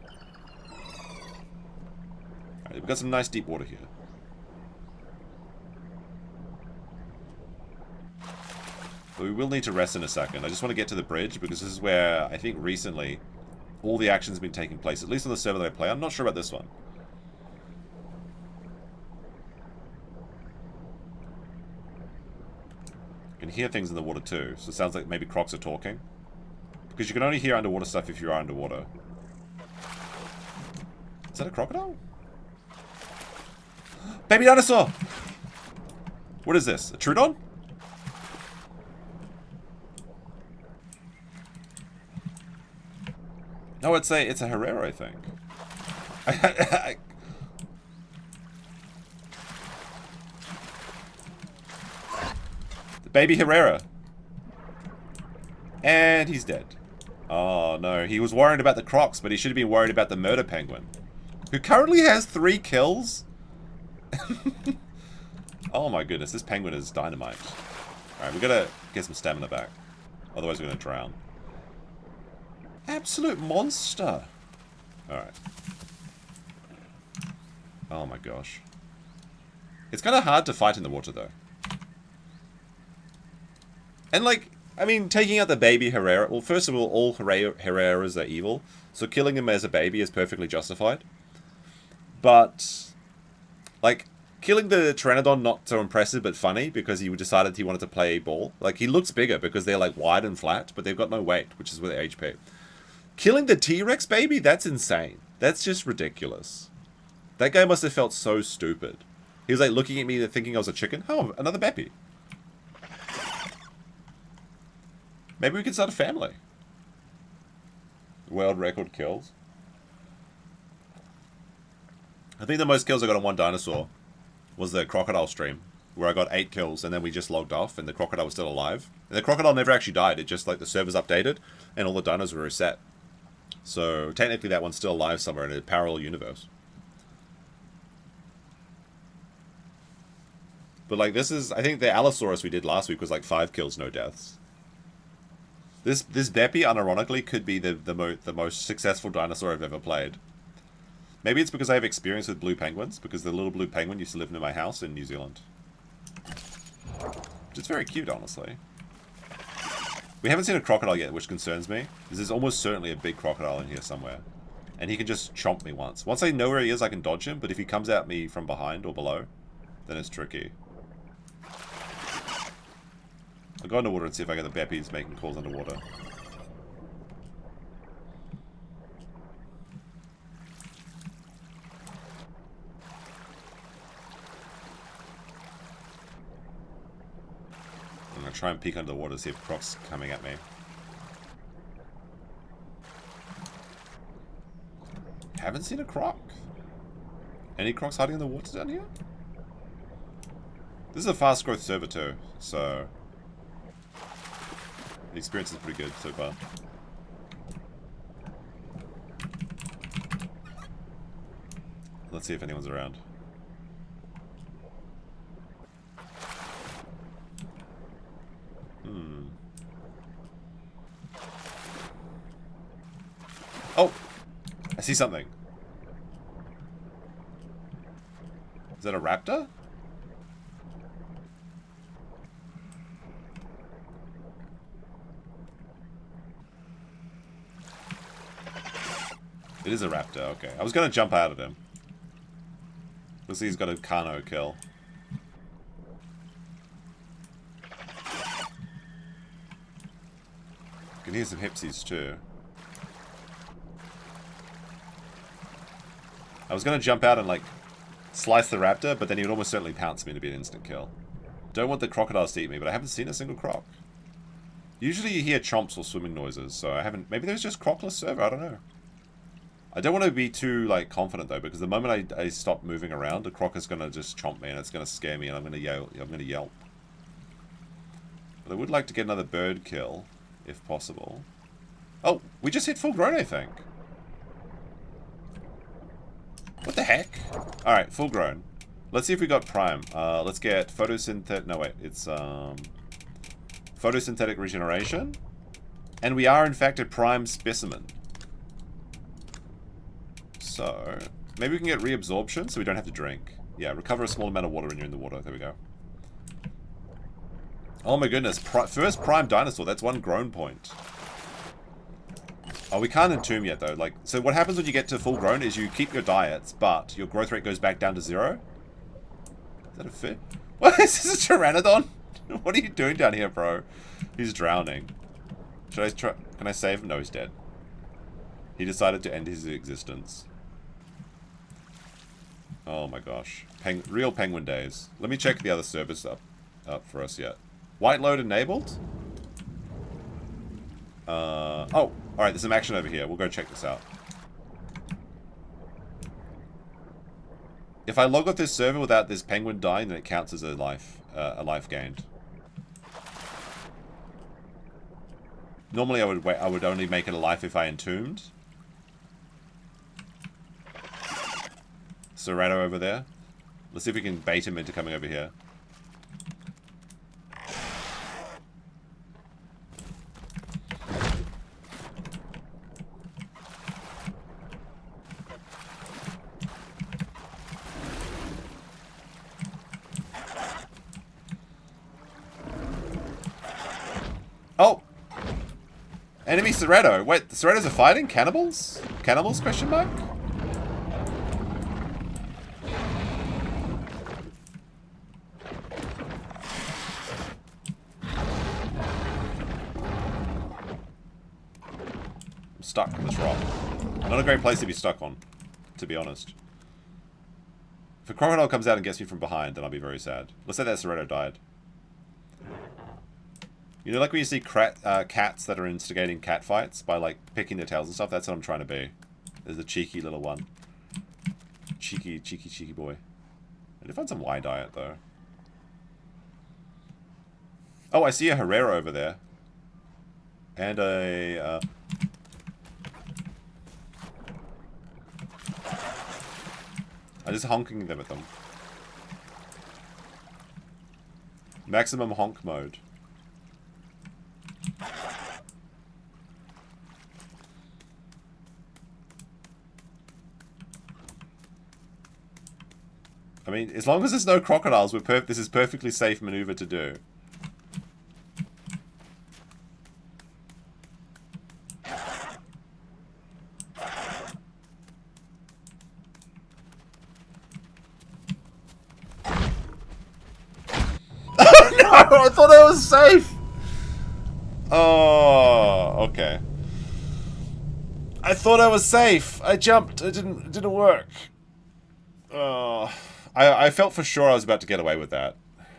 Alright, we've got some nice deep water here. But we will need to rest in a second. I just want to get to the bridge because this is where I think recently all the action's been taking place, at least on the server that I play. I'm not sure about this one. You can hear things in the water too, so it sounds like maybe Crocs are talking. Because you can only hear underwater stuff if you are underwater. Is that a crocodile? Baby dinosaur! What is this? A Trudeon? No, it's a Herrera, I think. The baby Herrera. And he's dead. Oh no, he was worried about the Crocs, but he should have been worried about the murder penguin. Who currently has 3 kills? Oh my goodness, this penguin is dynamite. Alright, we gotta get some stamina back. Otherwise we're gonna drown. Absolute monster. Alright. Oh my gosh. It's kind of hard to fight in the water though. And like, I mean, taking out the baby Herrera... Well, first of all Herreras are evil. So killing him as a baby is perfectly justified. But, like, killing the Pteranodon not so impressive but funny because he decided he wanted to play ball. Like, he looks bigger because they're, like, wide and flat, but they've got no weight, which is with their HP. Killing the T-Rex baby? That's insane. That's just ridiculous. That guy must have felt so stupid. He was, like, looking at me thinking I was a chicken. Oh, another baby. Maybe we can start a family. World record kills. I think the most kills I got on one dinosaur was the crocodile stream, where I got 8 kills and then we just logged off and the crocodile was still alive. And the crocodile never actually died, it just like the servers updated and all the dinos were reset. So technically that one's still alive somewhere in a parallel universe. But like this is, I think the Allosaurus we did last week was like 5 kills, no deaths. This Beppy, unironically, could be the most successful dinosaur I've ever played. Maybe it's because I have experience with blue penguins, because the little blue penguin used to live near my house in New Zealand. Which is very cute, honestly. We haven't seen a crocodile yet, which concerns me. There's almost certainly a big crocodile in here somewhere. And he can just chomp me once. Once I know where he is, I can dodge him, but if he comes at me from behind or below, then it's tricky. I'll go underwater and see if I get the Beppies making calls underwater. I'm going to try and peek under the water to see if Crocs coming at me. Haven't seen a Croc. Any Crocs hiding in the water down here? This is a fast growth server too, so... the experience is pretty good so far. Let's see if anyone's around. Oh! I see something. Is that a raptor? It is a raptor, okay. I was gonna jump out at him. Looks like he's got a Carno kill. Can hear some hipsies too. I was gonna jump out and like slice the raptor, but then he would almost certainly pounce me to be an instant kill. Don't want the crocodiles to eat me, but I haven't seen a single croc. Usually you hear chomps or swimming noises, so I haven't... maybe there's just crocless server, I don't know. I don't want to be too like confident though, because the moment I stop moving around, the croc is gonna just chomp me and it's gonna scare me and I'm gonna yelp. But I would like to get another bird kill, if possible. Oh, we just hit full grown, I think. What the heck? Alright, full grown. Let's see if we got prime. Let's get photosynthetic... No, wait. It's, photosynthetic regeneration. And we are, in fact, a prime specimen. So, maybe we can get reabsorption so we don't have to drink. Yeah, recover a small amount of water when you're in the water. There we go. Oh my goodness. First prime dinosaur. That's 1 grown point. Oh, we can't entomb yet, though. Like, so what happens when you get to full grown is you keep your diets, but your growth rate goes back down to 0. Is that a fit? What? Is this a pteranodon? What are you doing down here, bro? He's drowning. Should I try? Can I save him? No, he's dead. He decided to end his existence. Oh my gosh. Real penguin days. Let me check the other service up for us yet. White load enabled? Oh, alright, there's some action over here. We'll go check this out. If I log off this server without this penguin dying, then it counts as a life gained. Normally I would only make it a life if I entombed. Serrato over there. Let's see if we can bait him into coming over here. Oh! Enemy Serrato. Wait, the Serratos are fighting? Cannibals? Cannibals, question mark? I'm stuck on this rock. Not a great place to be stuck on, to be honest. If a crocodile comes out and gets me from behind, then I'll be very sad. Let's say that Serrato died. You know, like when you see cats that are instigating cat fights by, like, picking their tails and stuff? That's what I'm trying to be. There's a cheeky little one. Cheeky boy. I need to find some Y diet, though. Oh, I see a Herrera over there. And a, I'm just honking them at them. Maximum honk mode. I mean, as long as there's no crocodiles, this is perfectly safe maneuver to do. I thought I was safe! Oh, okay. I thought I was safe. I jumped. It didn't work. Oh, I felt for sure I was about to get away with that,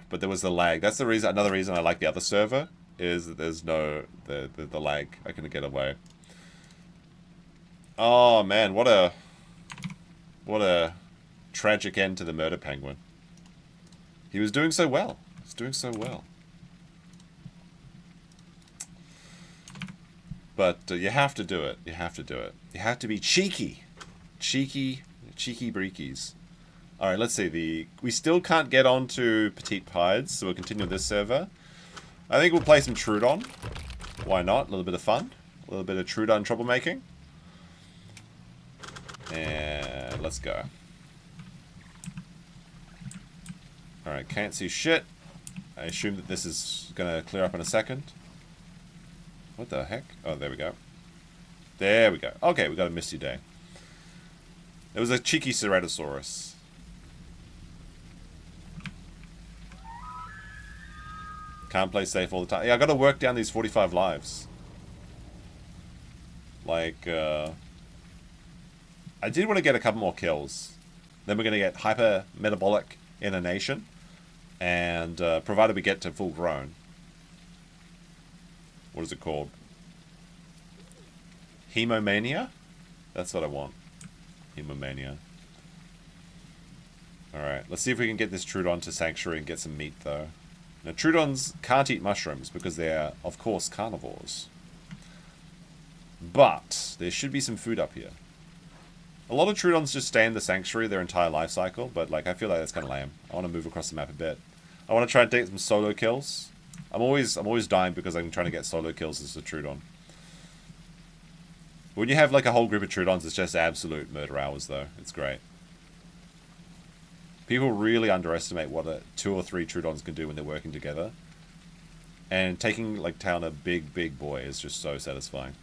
but there was the lag. That's the reason. Another reason I like the other server is that there's no the lag. I can get away. Oh man, what a tragic end to the murder penguin. He was doing so well. He was doing so well. But you have to do it. You have to do it. You have to be cheeky. Cheeky breekies. Alright, let's see. We still can't get onto Petite Pieds, so we'll continue with this server. I think we'll play some Trudeon. Why not? A little bit of fun. A little bit of Trudeon troublemaking. And let's go. Alright, can't see shit. I assume that this is going to clear up in a second. What the heck? Oh, there we go. There we go. Okay, we got a misty day. It was a cheeky Ceratosaurus. Can't play safe all the time. Yeah, I got to work down these 45 lives. Like, I did want to get a couple more kills. Then we're going to get hyper metabolic inundation. And provided we get to full grown. What is it called? Hemomania? That's what I want. Hemomania. Alright, let's see if we can get this Trudeon to Sanctuary and get some meat, though. Now, Trudons can't eat mushrooms because they are, of course, carnivores. But there should be some food up here. A lot of Trudons just stay in the sanctuary their entire life cycle, but like I feel like that's kind of lame. I want to move across the map a bit. I want to try and take some solo kills. I'm always dying because I'm trying to get solo kills as a Trudon. When you have like a whole group of Trudons, it's just absolute murder hours though. It's great. People really underestimate what 2 or 3 Trudons can do when they're working together. And taking like down a big boy is just so satisfying.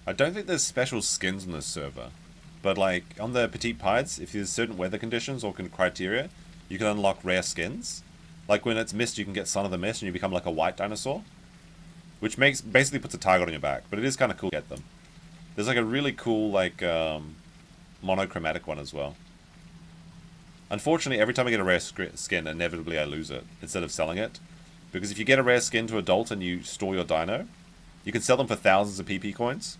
I don't think there's special skins on this server, but like on the Petite Pieds, if there's certain weather conditions or criteria, you can unlock rare skins. Like when it's mist, you can get Son of the Mist and you become like a white dinosaur, which basically puts a target on your back. But it is kind of cool to get them. There's like a really cool like monochromatic one as well. Unfortunately, every time I get a rare skin, inevitably I lose it instead of selling it, because if you get a rare skin to adult and you store your dino, you can sell them for thousands of PP coins.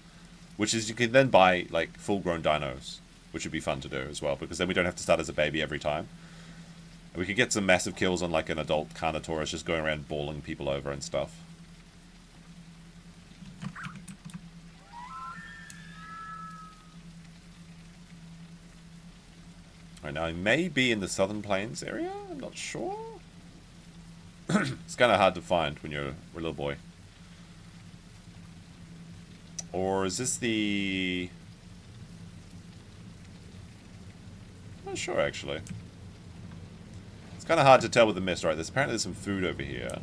Which is, you can then buy, like, full-grown dinos. Which would be fun to do as well, because then we don't have to start as a baby every time. And we could get some massive kills on, like, an adult Carnotaurus just going around bawling people over and stuff. Alright, now I may be in the Southern Plains area? I'm not sure. It's kind of hard to find when you're a little boy. Or is this the... I'm not sure, actually. It's kind of hard to tell with the mist. Right, apparently there's some food over here.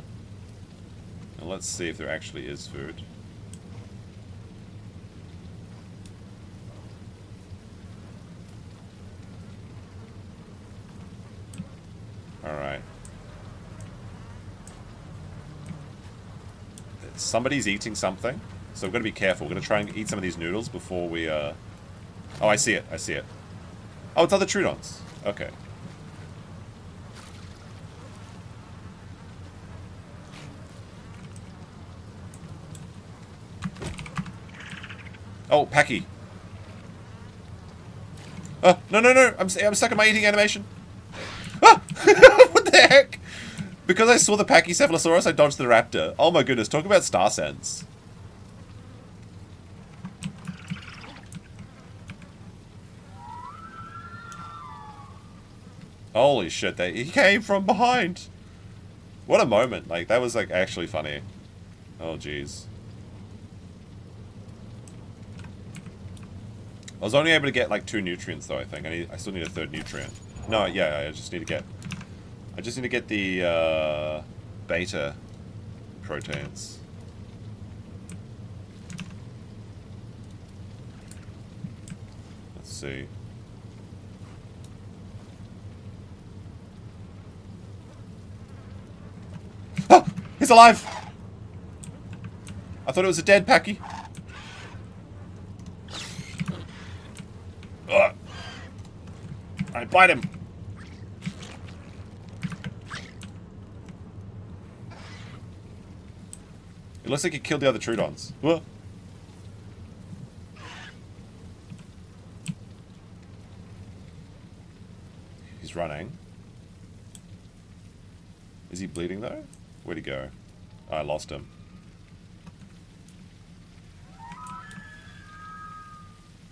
And let's see if there actually is food. Alright. Somebody's eating something. So we've got to be careful. We're going to try and eat some of these noodles before we, Oh, I see it. I see it. Oh, it's other Trudons. Okay. Oh, Packy. Oh, no. I'm stuck in my eating animation. Ah! What the heck? Because I saw the Pachycephalosaurus, I dodged the Raptor. Oh my goodness, talk about star sense. Holy shit, he came from behind! What a moment, like, that was, like, actually funny. Oh, jeez. I was only able to get, like, 2 nutrients, though, I think. I still need a 3rd nutrient. No, yeah, I just need to get the, beta proteins. Let's see. Oh! He's alive! I thought it was a dead Packy. Alright, bite him! It looks like he killed the other Trudons. Whoa. He's running. Is he bleeding though? Where'd he go? Oh, I lost him.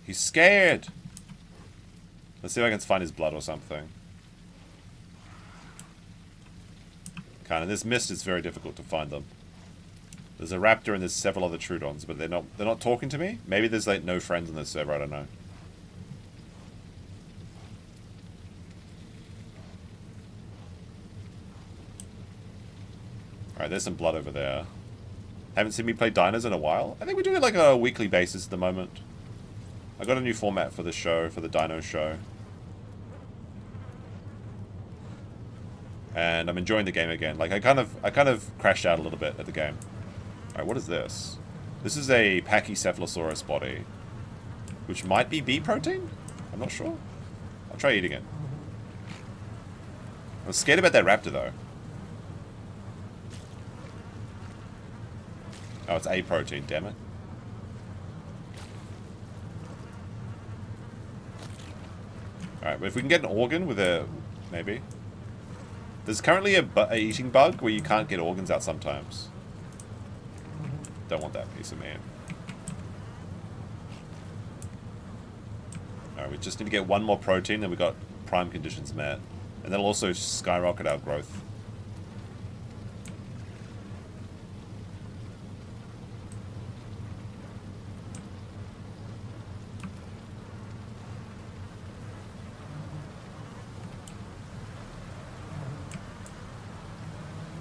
He's scared! Let's see if I can find his blood or something. Kind of, this mist is very difficult to find them. There's a Raptor and there's several other Trudons, but they're not talking to me? Maybe there's like no friends on this server, I don't know. Alright, there's some blood over there. Haven't seen me play dinos in a while. I think we're doing like a weekly basis at the moment. I got a new format for the show, for the Dino show. And I'm enjoying the game again. Like I kind of crashed out a little bit at the game. Alright, what is this? This is a Pachycephalosaurus body. Which might be bee protein? I'm not sure. I'll try eating it. I'm scared about that raptor, though. Oh, it's A protein, damn it. Alright, but if we can get an organ with a... maybe. There's currently a eating bug where you can't get organs out sometimes. Don't want that piece of man. Alright, we just need to get one more protein and we got prime conditions met. And that'll also skyrocket our growth.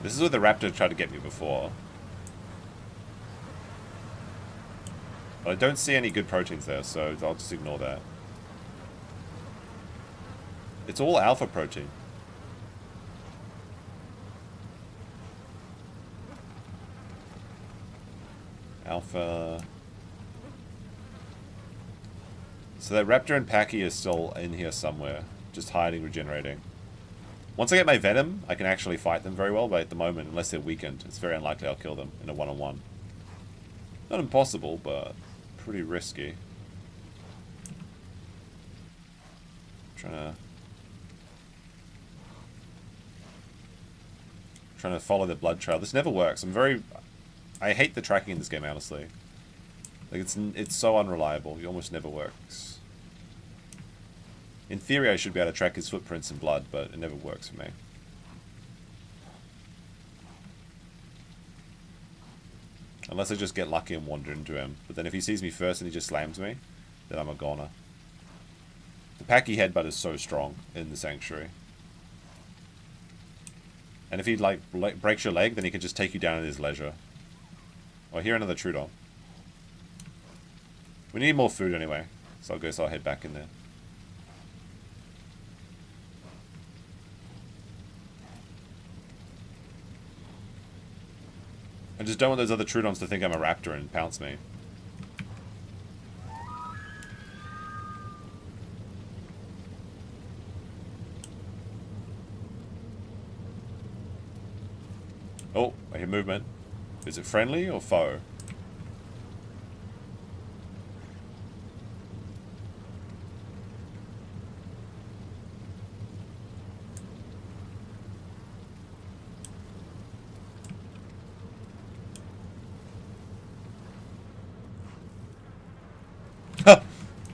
This is where the raptor tried to get me before. But I don't see any good proteins there, so I'll just ignore that. It's all alpha protein. Alpha... So that raptor and Packy is still in here somewhere. Just hiding, regenerating. Once I get my venom, I can actually fight them very well, but at the moment, unless they're weakened, it's very unlikely I'll kill them in a one-on-one. Not impossible, but pretty risky. Trying to follow the blood trail. This never works. I hate the tracking in this game, honestly. Like it's so unreliable. It almost never works. In theory, I should be able to track his footprints in blood, but it never works for me. Unless I just get lucky and wander into him. But then if he sees me first and he just slams me, then I'm a goner. The Packy headbutt is so strong in the Sanctuary. And if he, like, breaks your leg, then he can just take you down at his leisure. Oh, here another Trudeon. We need more food anyway, so I'll head back in there. I just don't want those other Trudons to think I'm a raptor and pounce me. Oh, I hear movement. Is it friendly or foe?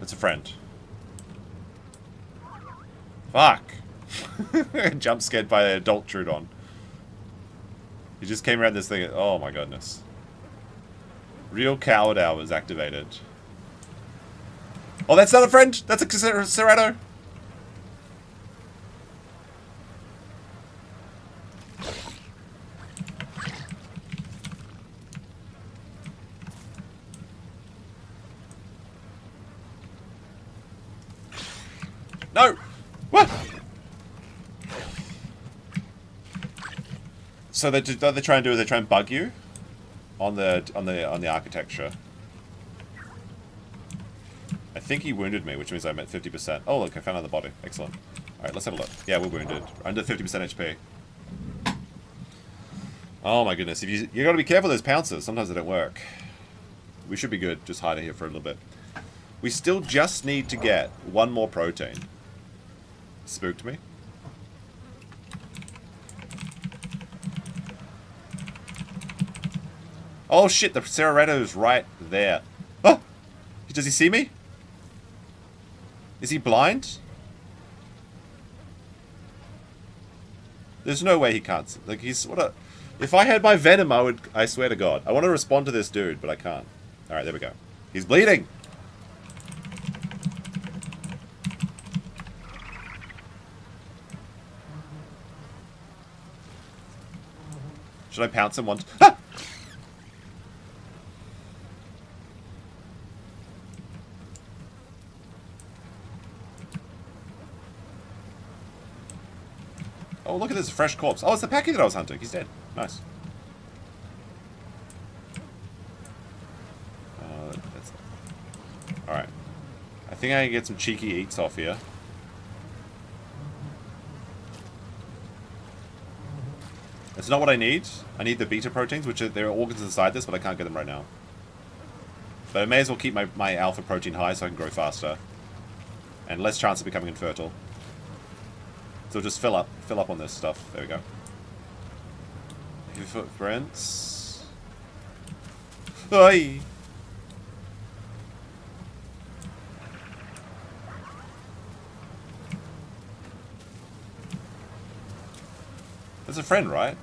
It's a friend. Fuck. Jump scared by an adult Trudeon. He just came around this thing. Oh my goodness. Real coward hour is activated. Oh, that's not a friend. That's a Cerrato. No! What? So what they try and do is they try and bug you on the architecture. I think he wounded me, which means I'm at 50%. Oh look, I found another body. Excellent. Alright, let's have a look. Yeah, we're wounded. Under 50% HP. Oh my goodness. You gotta be careful of those pouncers. Sometimes they don't work. We should be good. Just hiding here for a little bit. We still just need to get one more protein. Spooked me. Oh shit, the Cerrato's right there. Oh! Does he see me? Is he blind? There's no way he can't see. Like, he's what a... If I had my venom, I swear to God. I want to respond to this dude, but I can't. Alright, there we go. He's bleeding! Should I pounce him once? Ah! Oh, look at this fresh corpse. Oh, it's the Packy that I was hunting. He's dead. Nice. Alright. I think I can get some cheeky eats off here. It's not what I need. I need the beta proteins, which are, there are organs inside this, but I can't get them right now. But I may as well keep my alpha protein high so I can grow faster. And less chance of becoming infertile. So just fill up on this stuff. There we go. Footprints. Oi! That's a friend, right?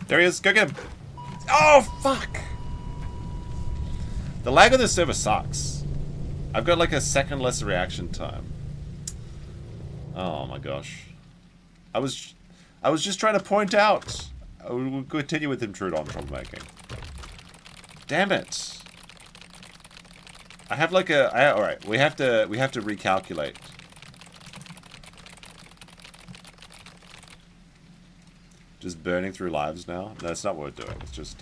There he is. Go get him. Oh, fuck. The lag on this server sucks. I've got like a second less reaction time. Oh my gosh. I was just trying to point out. We'll continue with him Trudeon troublemaking. Damn it. I have like a... Alright, we have to recalculate. Just burning through lives now? No, that's not what we're doing. It's just,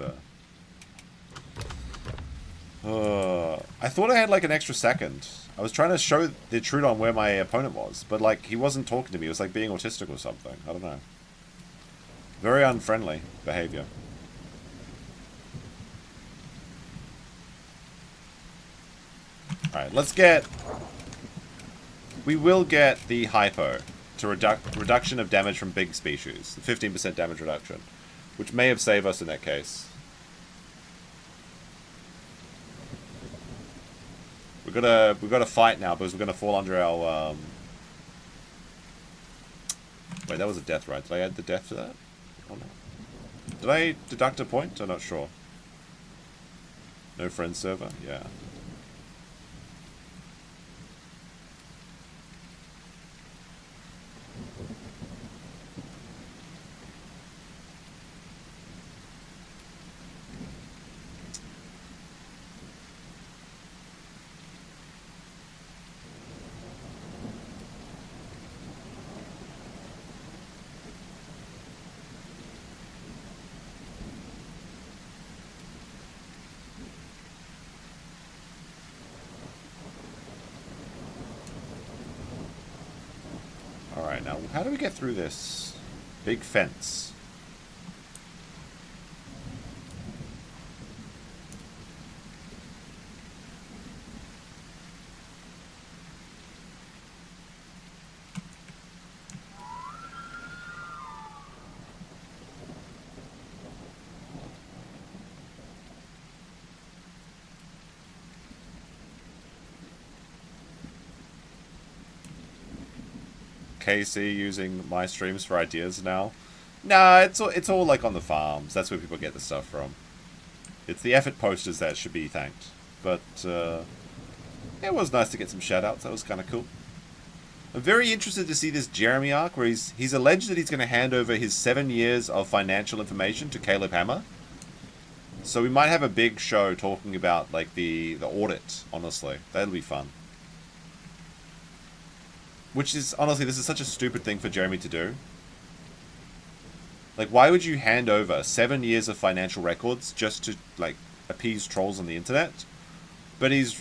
I thought I had like an extra second. I was trying to show the Trudeon where my opponent was, but like he wasn't talking to me. It was like being autistic or something. I don't know. Very unfriendly behavior. Alright, let's get... We will get the hypo. To reduction of damage from big species. 15% damage reduction. Which may have saved us in that case. We've got to fight now because we're going to fall under our... Wait, that was a death, right? Did I add the death to that? Oh, no. Did I deduct a point? I'm not sure. No friend server? Yeah. Alright, now how do we get through this big fence? KC using my streams for ideas now. Nah, it's all like on the farms. That's where people get the stuff from. It's the effort posters that should be thanked. But it was nice to get some shoutouts. That was kind of cool. I'm very interested to see this Jeremy arc where he's alleged that he's going to hand over his 7 years of financial information to Caleb Hammer. So we might have a big show talking about like the audit. Honestly, that'll be fun. Which is, honestly, this is such a stupid thing for Jeremy to do. Like, why would you hand over 7 years of financial records just to, like, appease trolls on the internet? But he's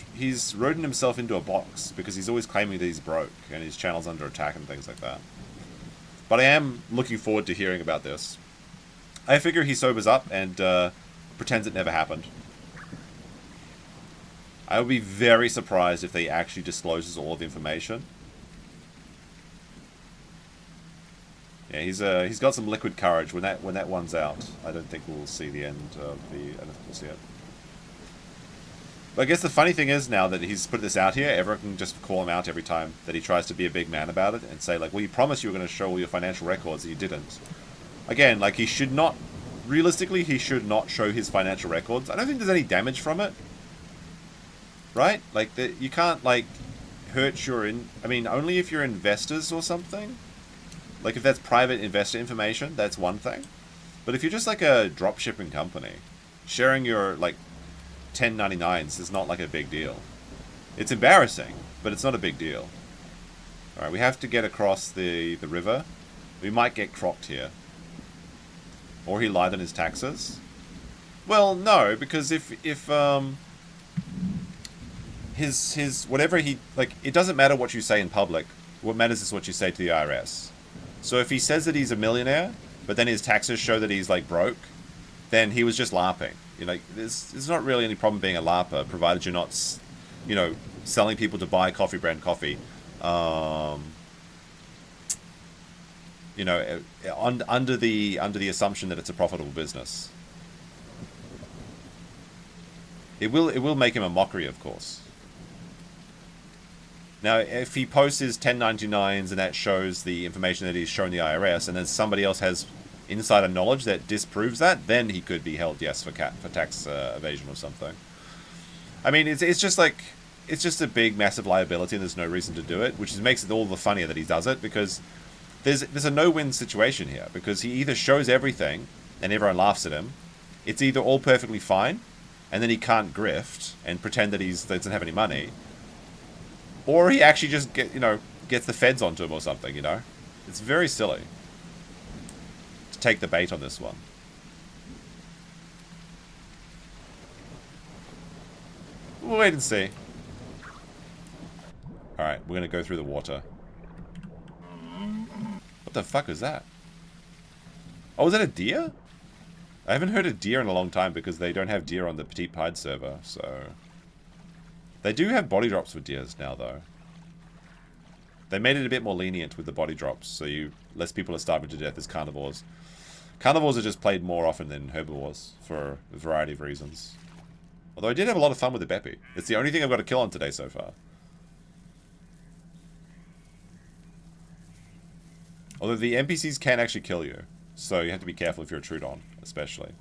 rodden himself into a box because he's always claiming that he's broke and his channel's under attack and things like that. But I am looking forward to hearing about this. I figure he sobers up and pretends it never happened. I would be very surprised if they actually discloses all of the information. Yeah, he's got some liquid courage. When that one's out, I don't think we'll see the end of the. I don't think we'll see it. But I guess the funny thing is now that he's put this out here, everyone can just call him out every time that he tries to be a big man about it and say like, "Well, you promised you were going to show all your financial records, and you didn't." Again, like he should not. Realistically, he should not show his financial records. I don't think there's any damage from it. Right? Like you can't like hurt your I mean, only if you're investors or something. Like, if that's private investor information, that's one thing. But if you're just, like, a dropshipping company, sharing your, like... 1099s is not like a big deal. It's embarrassing, but it's not a big deal. Alright, we have to get across the river. We might get crocked here. Or he lied on his taxes. Well, no, because if his whatever he, like, it doesn't matter what you say in public. What matters is what you say to the IRS. So if he says that he's a millionaire, but then his taxes show that he's, like, broke, then he was just LARPing. You know, there's not really any problem being a LARPer, provided you're not, you know, selling people to buy coffee brand coffee. You know, under the assumption that it's a profitable business. It will make him a mockery, of course. Now, if he posts his 1099s and that shows the information that he's shown the IRS, and then somebody else has insider knowledge that disproves that, then he could be held, yes, for tax evasion or something. I mean, it's just like, it's just a big, massive liability, and there's no reason to do it, which makes it all the funnier that he does it, because there's a no-win situation here, because he either shows everything and everyone laughs at him. It's either all perfectly fine, and then he can't grift and pretend that he doesn't have any money, or he actually just gets the feds onto him or something. You know, it's very silly to take the bait on this one. We'll wait and see. All right, we're gonna go through the water. What the fuck is that? Oh, is that a deer? I haven't heard of deer in a long time because they don't have deer on the Petite Pied server, so... They do have body drops for deers now, though. They made it a bit more lenient with the body drops, so less people are starving to death as carnivores. Carnivores are just played more often than herbivores, for a variety of reasons. Although I did have a lot of fun with the Beppy. It's the only thing I've got a kill on today so far. Although the NPCs can actually kill you, so you have to be careful if you're a Trudeon, especially.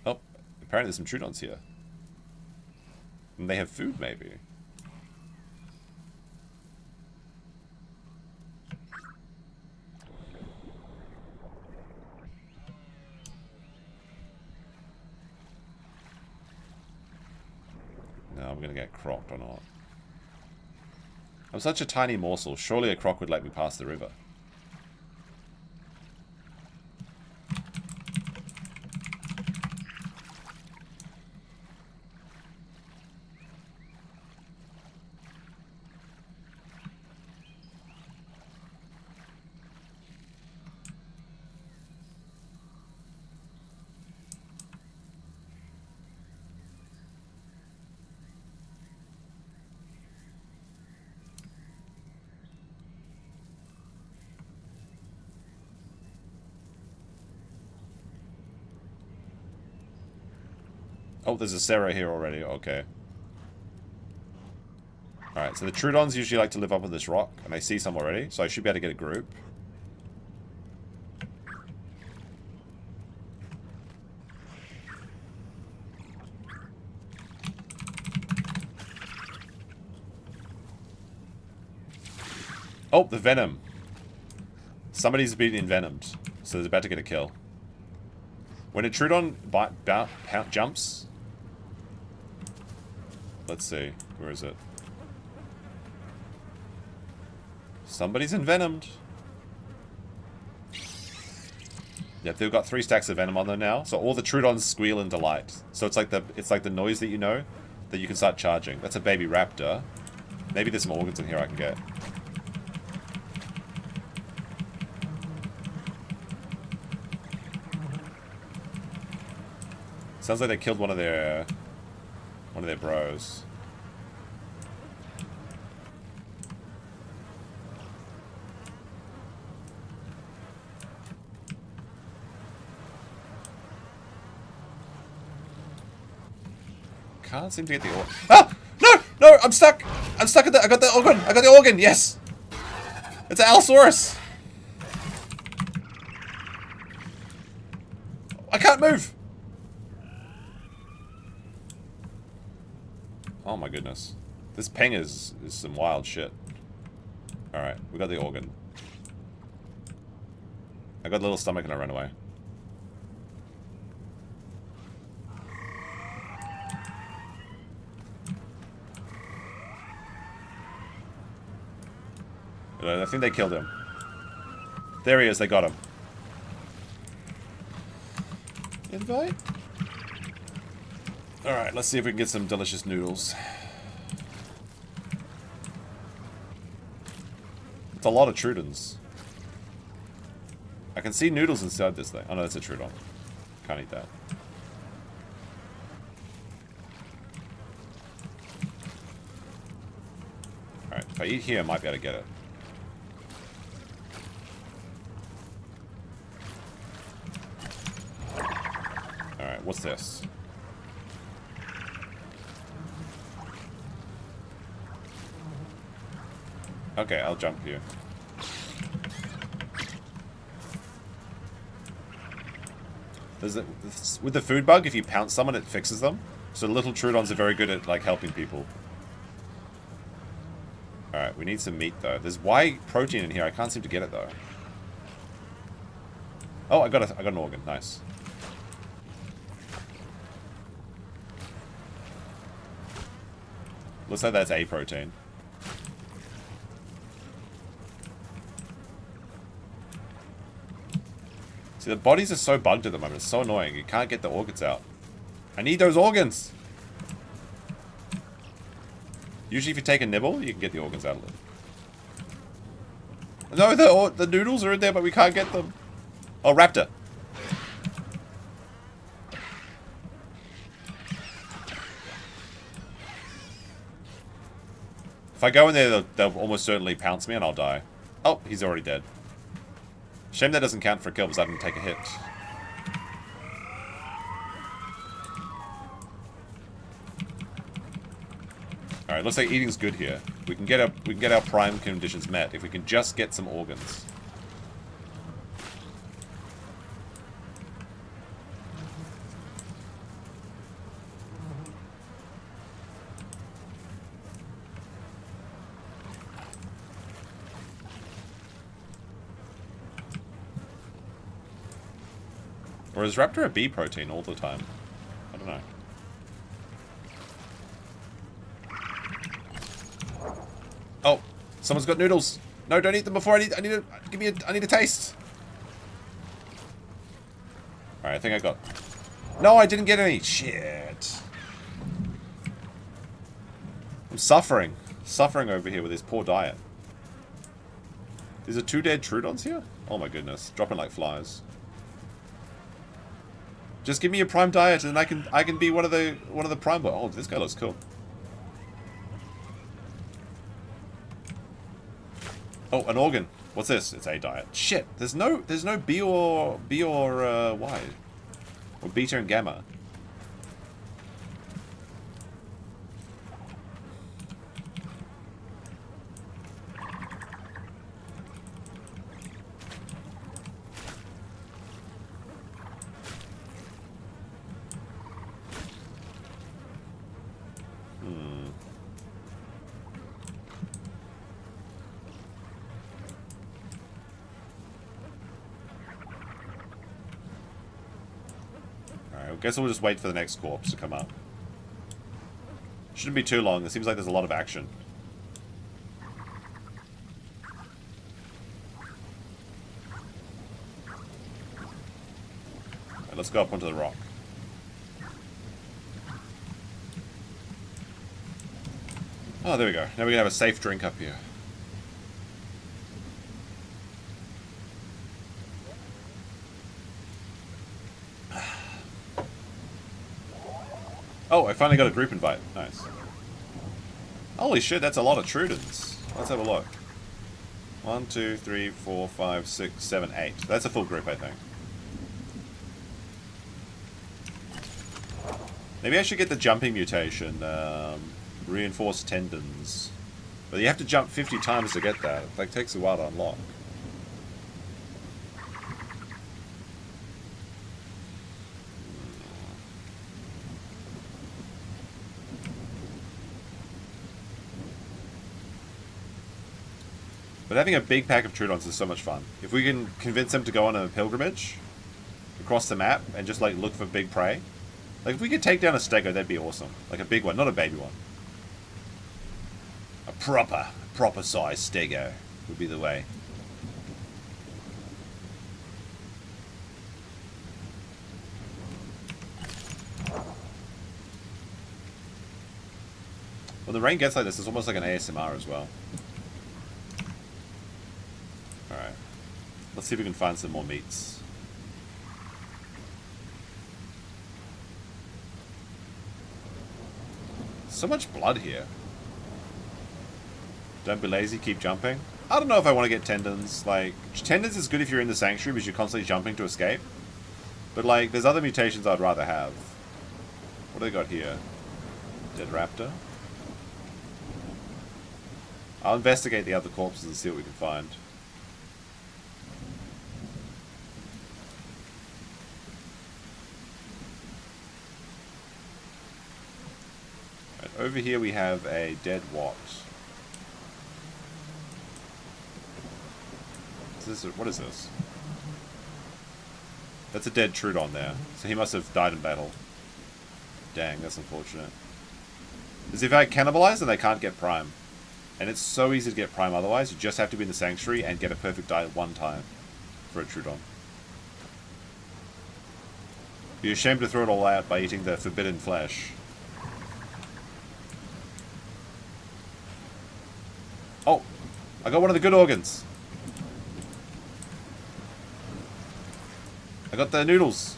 Oh, apparently there's some Trudons here. And they have food, maybe. No, I'm gonna get crocked or not. I'm such a tiny morsel. Surely a croc would let me pass the river. Oh, there's a Sarah here already. Okay. Alright, so the Trudons usually like to live up on this rock, and I see some already, so I should be able to get a group. Oh, the venom. Somebody's been envenomed, so they're about to get a kill. When a Trudeon jumps... Let's see. Where is it? Somebody's envenomed. Yep, they've got 3 stacks of venom on them now. So all the Trudons squeal in delight. So it's like the noise that you know that you can start charging. That's a baby raptor. Maybe there's some organs in here I can get. Sounds like they killed one of their bros. Can't seem to get the organ. Ah! No! No! I'm stuck! I'm stuck at the... I got the organ! I got the organ! Yes! It's an Allosaurus! I can't move! Oh my goodness. This ping is some wild shit. Alright, we got the organ. I got a little stomach and I ran away. I think they killed him. There he is, they got him. Invite? Alright, let's see if we can get some delicious noodles. It's a lot of Trudons. I can see noodles inside this thing. Oh no, that's a Trudon. Can't eat that. Alright, if I eat here, I might be able to get it. Alright, what's this? Okay, I'll jump here. With the food bug, if you pounce someone, it fixes them. So little Trudons are very good at, like, helping people. Alright, we need some meat, though. There's Y protein in here. I can't seem to get it, though. Oh, I got an organ. Nice. Looks like that's A protein. See, the bodies are so bugged at the moment. It's so annoying. You can't get the organs out. I need those organs! Usually if you take a nibble, you can get the organs out of it. No, the noodles are in there, but we can't get them. Oh, Raptor. If I go in there, they'll almost certainly pounce me and I'll die. Oh, he's already dead. Shame that doesn't count for a kill because I didn't take a hit. Alright, looks like eating's good here. We can get our prime conditions met if we can just get some organs. Or is Raptor a B protein all the time? I don't know. Oh, someone's got noodles. No, don't eat them before I need a taste. Alright, I think I got... No, I didn't get any. Shit. I'm suffering. Suffering over here with this poor diet. There's a 2 dead Trudons here? Oh my goodness. Dropping like flies. Just give me a prime diet and I can be one of the prime. Oh, this guy looks cool. Oh, an organ. What's this? It's A diet. Shit. There's no B or Y. Or beta and gamma. Guess we'll just wait for the next corpse to come up. Shouldn't be too long. It seems like there's a lot of action. Right, let's go up onto the rock. Oh, there we go. Now we can have a safe drink up here. Oh, I finally got a group invite. Nice. Holy shit, that's a lot of Trudons. Let's have a look. 1, 2, 3, 4, 5, 6, 7, 8. That's a full group, I think. Maybe I should get the jumping mutation. Reinforced tendons. But you have to jump 50 times to get that. It like, takes a while to unlock. But having a big pack of Trudons is so much fun. If we can convince them to go on a pilgrimage across the map and just like look for big prey. Like if we could take down a stego, that'd be awesome. Like a big one, not a baby one. A proper size stego. would be the way. When the rain gets like this, it's almost like an ASMR as well. Alright. Let's see if we can find some more meats. So much blood here. Don't be lazy, keep jumping. I don't know if I want to get tendons. Like, tendons is good if you're in the sanctuary because you're constantly jumping to escape. But like, there's other mutations I'd rather have. What do they got here? Dead raptor? I'll investigate the other corpses and see what we can find. Right, over here we have a dead what? What is this? That's a dead Trudeon there. So he must have died in battle. Dang, that's unfortunate. Because if I cannibalize, then they can't get Prime. And it's so easy to get Prime otherwise. You just have to be in the Sanctuary and get a perfect die one time for a Trudeon. Be ashamed to throw it all out by eating the forbidden flesh. Oh! I got one of the good organs! I got the noodles!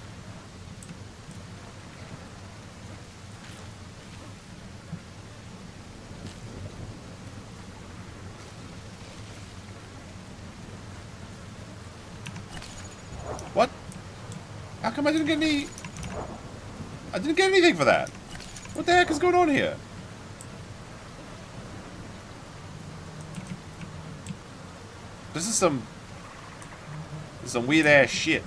What? How come I didn't get any... I didn't get anything for that. What the heck is going on here? This is some weird ass shit.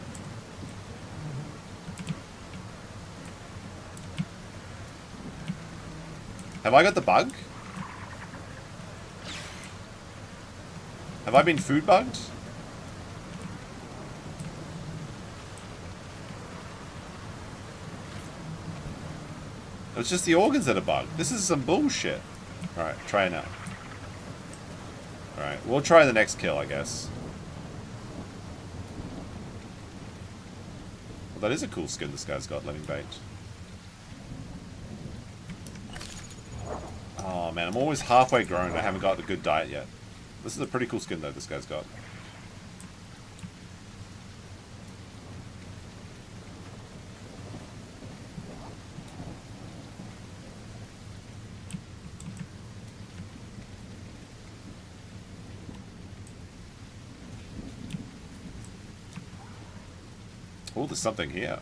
Have I got the bug? Have I been food bugged? It's just the organs that are bugged. This is some bullshit. Alright, try it now. Alright, we'll try the next kill, I guess. Well, that is a cool skin this guy's got, Living Bait. Oh man, I'm always halfway grown and I haven't got a good diet yet. This is a pretty cool skin though, this guy's got. Oh, there's something here.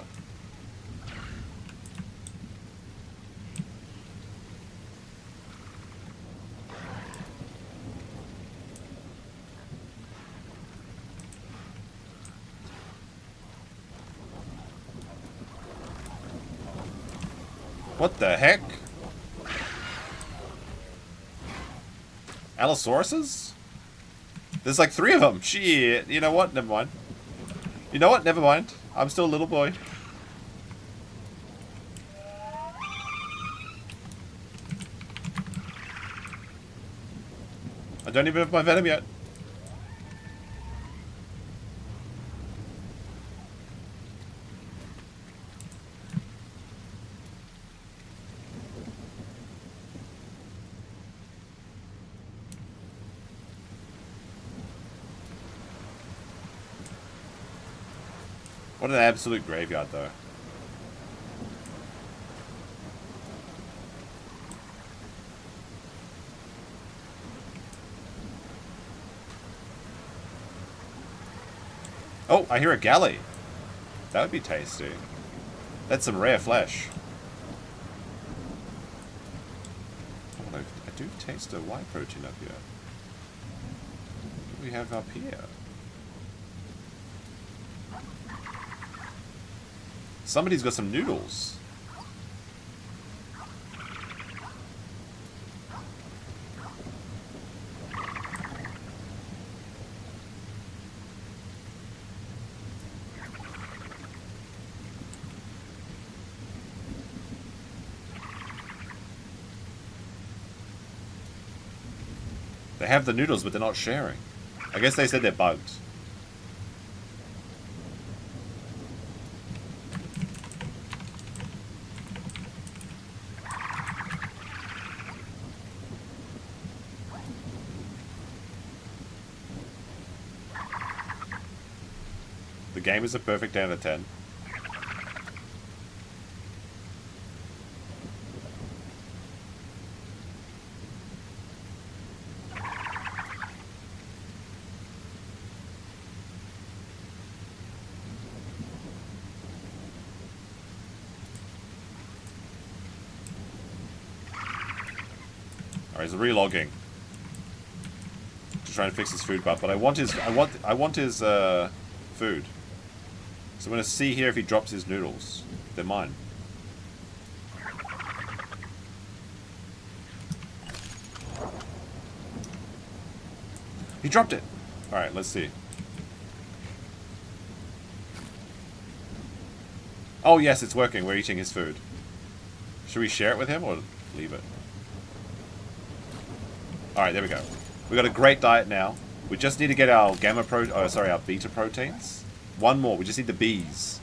What the heck? Allosauruses? There's like 3 of them. Shit. You know what? Never mind. You know what? Never mind. I'm still a little boy. I don't even have my venom yet. What an absolute graveyard, though. Oh, I hear a galley. That would be tasty. That's some rare flesh. Oh, I do taste a white protein up here. What do we have up here? Somebody's got some noodles. They have the noodles, but they're not sharing. I guess they said they're bugged. The game is a perfect 10 out of 10. Alright, he's relogging to try and fix his food buff, but I want his food. So I'm gonna see here if he drops his noodles. They're mine. He dropped it. Alright, let's see. Oh yes, it's working. We're eating his food. Should we share it with him or leave it? Alright, there we go. We got a great diet now. We just need to get our our beta proteins. One more. We just need the Bs.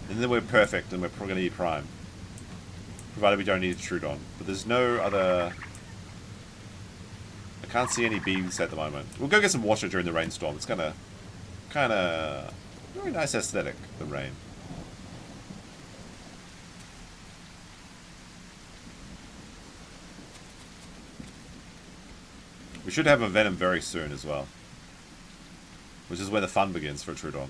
And then we're perfect and we're probably going to eat Prime. Provided we don't need a Trudeon. But there's no other... I can't see any Bs at the moment. We'll go get some water during the rainstorm. It's gonna... kinda... very nice aesthetic, the rain. We should have a Venom very soon as well. Which is where the fun begins for Trudeon.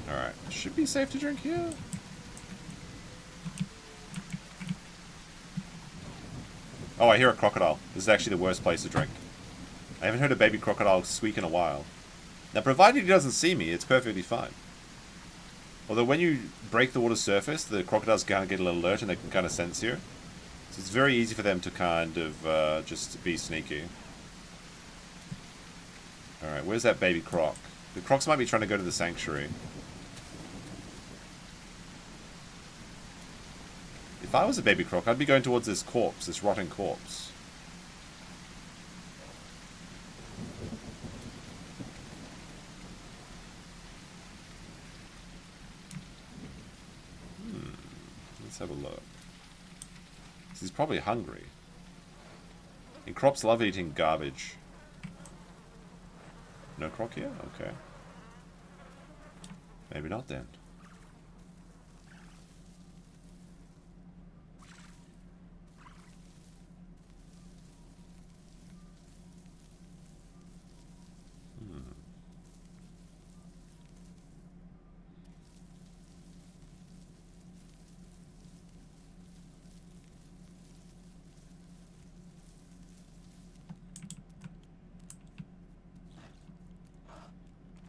Alright, should be safe to drink here. Oh, I hear a crocodile. This is actually the worst place to drink. I haven't heard a baby crocodile squeak in a while. Now, provided he doesn't see me, it's perfectly fine. Although when you break the water surface, the crocodiles kind of get a little alert and they can kind of sense you. So it's very easy for them to kind of just be sneaky. Alright, where's that baby croc? The crocs might be trying to go to the sanctuary. If I was a baby croc, I'd be going towards this corpse, this rotting corpse. Let's have a look. He's probably hungry. And crops love eating garbage. No croc here? Okay. Maybe not then.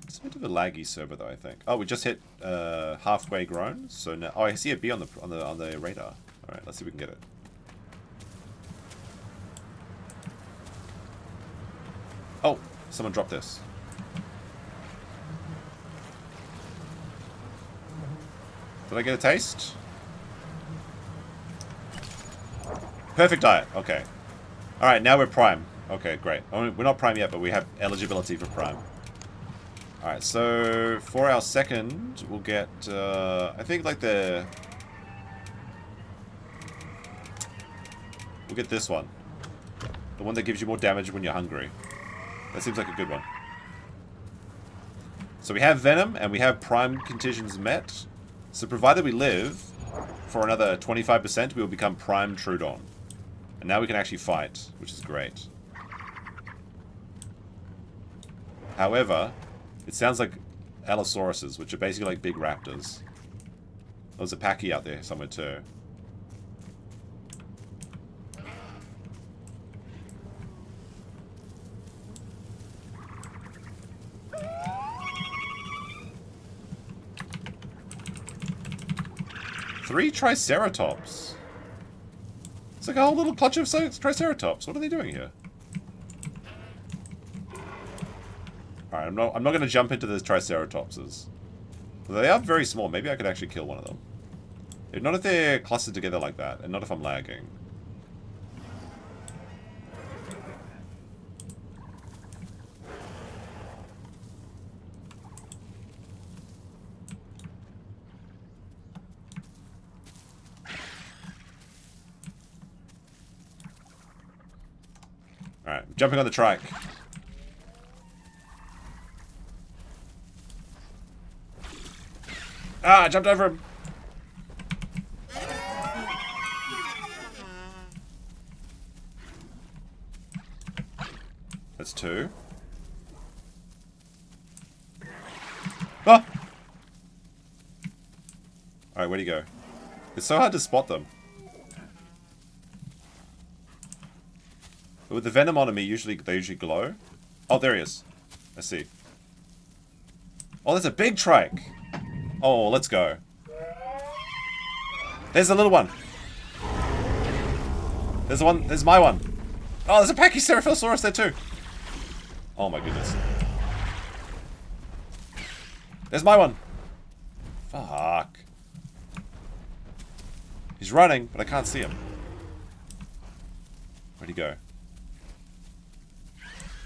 It's a bit of a laggy server though, I think. Oh, we just hit halfway grown, so now I see a bee on the radar. All right, let's see if we can get it. Oh, someone dropped this. Did I get a taste? Perfect diet. Okay. All right, now we're prime. Okay, great. We're not prime yet, but we have eligibility for prime. Alright, so for our second, we'll get, I think like we'll get this one. The one that gives you more damage when you're hungry. That seems like a good one. So we have Venom, and we have Prime conditions met. So provided we live for another 25%, we will become Prime Trudeon. And now we can actually fight, which is great. However... it sounds like Allosauruses, which are basically like big raptors. There's a Paki out there somewhere too. Three Triceratops. It's like a whole little clutch of Triceratops. What are they doing here? Alright, I'm not going to jump into the Triceratopses. They are very small. Maybe I could actually kill one of them. Not if they're clustered together like that, and not if I'm lagging. Alright, jumping on the trike. Ah, I jumped over him. That's 2. Ah! Alright, where'd he go? It's so hard to spot them. But with the venom on them, they usually glow. Oh, there he is. I see. Oh, there's a big trike. Oh, let's go. There's a little one. There's one. There's my one. Oh, there's a Pachycephalosaurus there too. Oh my goodness. There's my one. Fuck. He's running, but I can't see him. Where'd he go?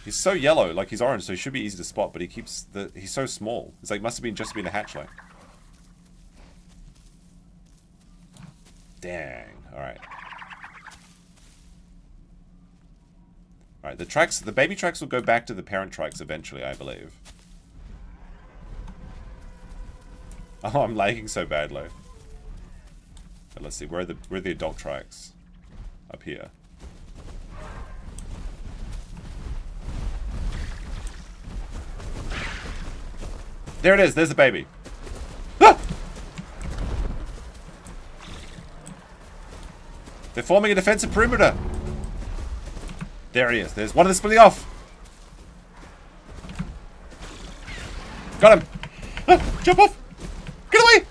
He's so yellow, like he's orange, so he should be easy to spot, but he's so small. It's like must have been just been a hatchling. Dang. Alright. Alright, the baby tracks will go back to the parent tracks eventually, I believe. Oh, I'm lagging so badly. But let's see, where are the adult tracks? Up here. There it is, there's the baby. Ah! They're forming a defensive perimeter. There he is. There's one of them splitting off. Got him. Ah, jump off. Get away.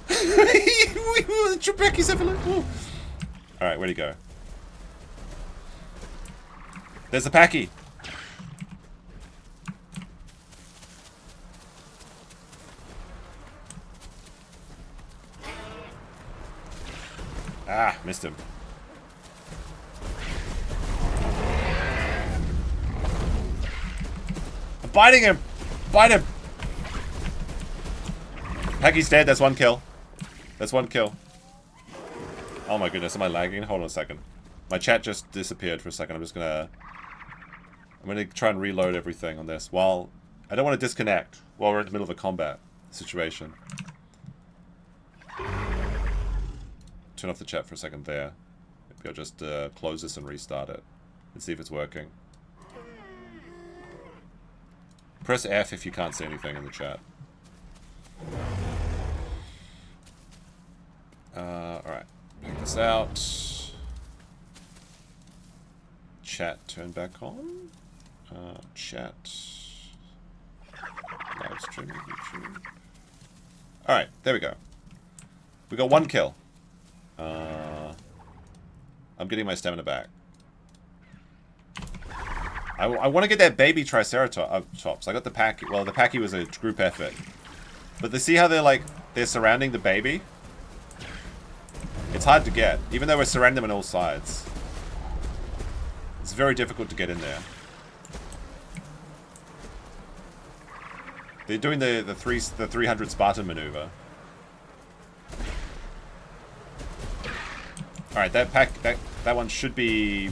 Alright, where'd he go? There's the Packy. Ah, missed him. I'm biting him! Bite him! Packy's dead, that's 1 kill. That's 1 kill. Oh my goodness, am I lagging? Hold on a second. My chat just disappeared for a second. I'm gonna try and reload everything on this while I don't want to disconnect while we're in the middle of a combat situation. Turn off the chat for a second there. Maybe I'll just close this and restart it and see if it's working. Press F if you can't see anything in the chat. Alright. Pick this out. Chat turn back on. Chat. Live streaming YouTube. Alright, there we go. We got 1 kill. I'm getting my stamina back. I want to get that baby Triceratops. I got the Packy. Well, the Packy was a group effort. But see how they're surrounding the baby? It's hard to get, even though we're surrounding them on all sides. It's very difficult to get in there. They're doing the 300 Spartan maneuver. Alright, that one should be...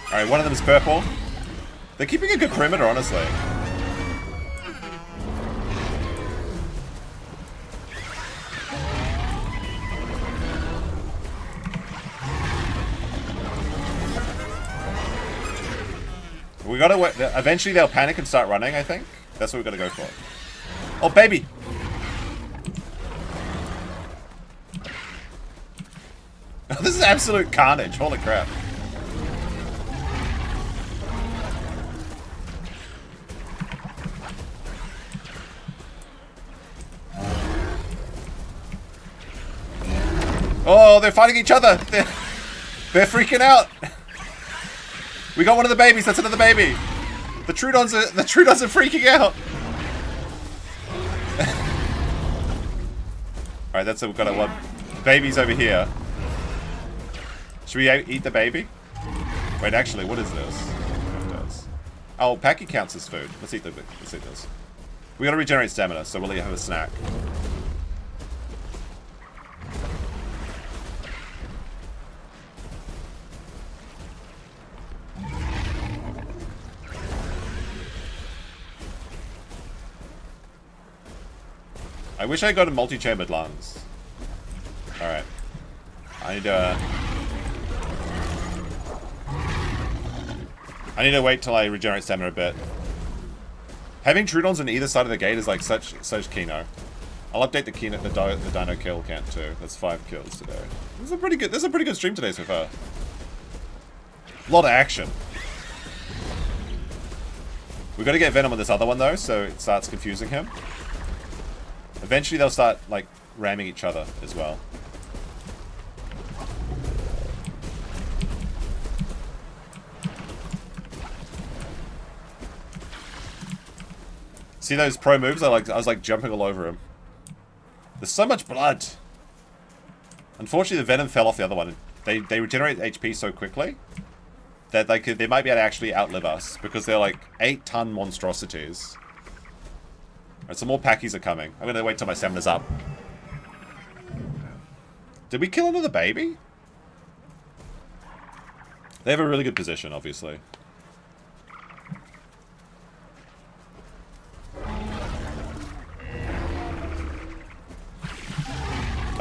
Alright, one of them is purple. They're keeping a good perimeter, honestly. We gotta wait. Eventually they'll panic and start running, I think. That's what we gotta go for. Oh, baby! This is absolute carnage. Holy crap. Oh, they're fighting each other. They're freaking out. We got one of the babies. That's another baby. The Trudons are freaking out. Alright, that's it. We've got our one. Baby's over here. Should we eat the baby? Wait, actually, what is this? Oh, Packy counts as food. Let's eat this. We gotta regenerate stamina, so we'll have a snack. I wish I got a multi-chambered lungs. Alright. I need to wait till I regenerate stamina a bit. Having Trudons on either side of the gate is like such kino. I'll update the dino kill count too. That's 5 kills today. This is a pretty good stream today so far. A lot of action. We've got to get Venom on this other one though, so it starts confusing him. Eventually they'll start like ramming each other as well. See those pro moves? I was like jumping all over him. There's so much blood. Unfortunately, the venom fell off the other one. They regenerate HP so quickly that they might be able to actually outlive us because they're like 8-ton monstrosities. Alright, some more Packies are coming. I'm gonna wait till my stamina's up. Did we kill another baby? They have a really good position, obviously.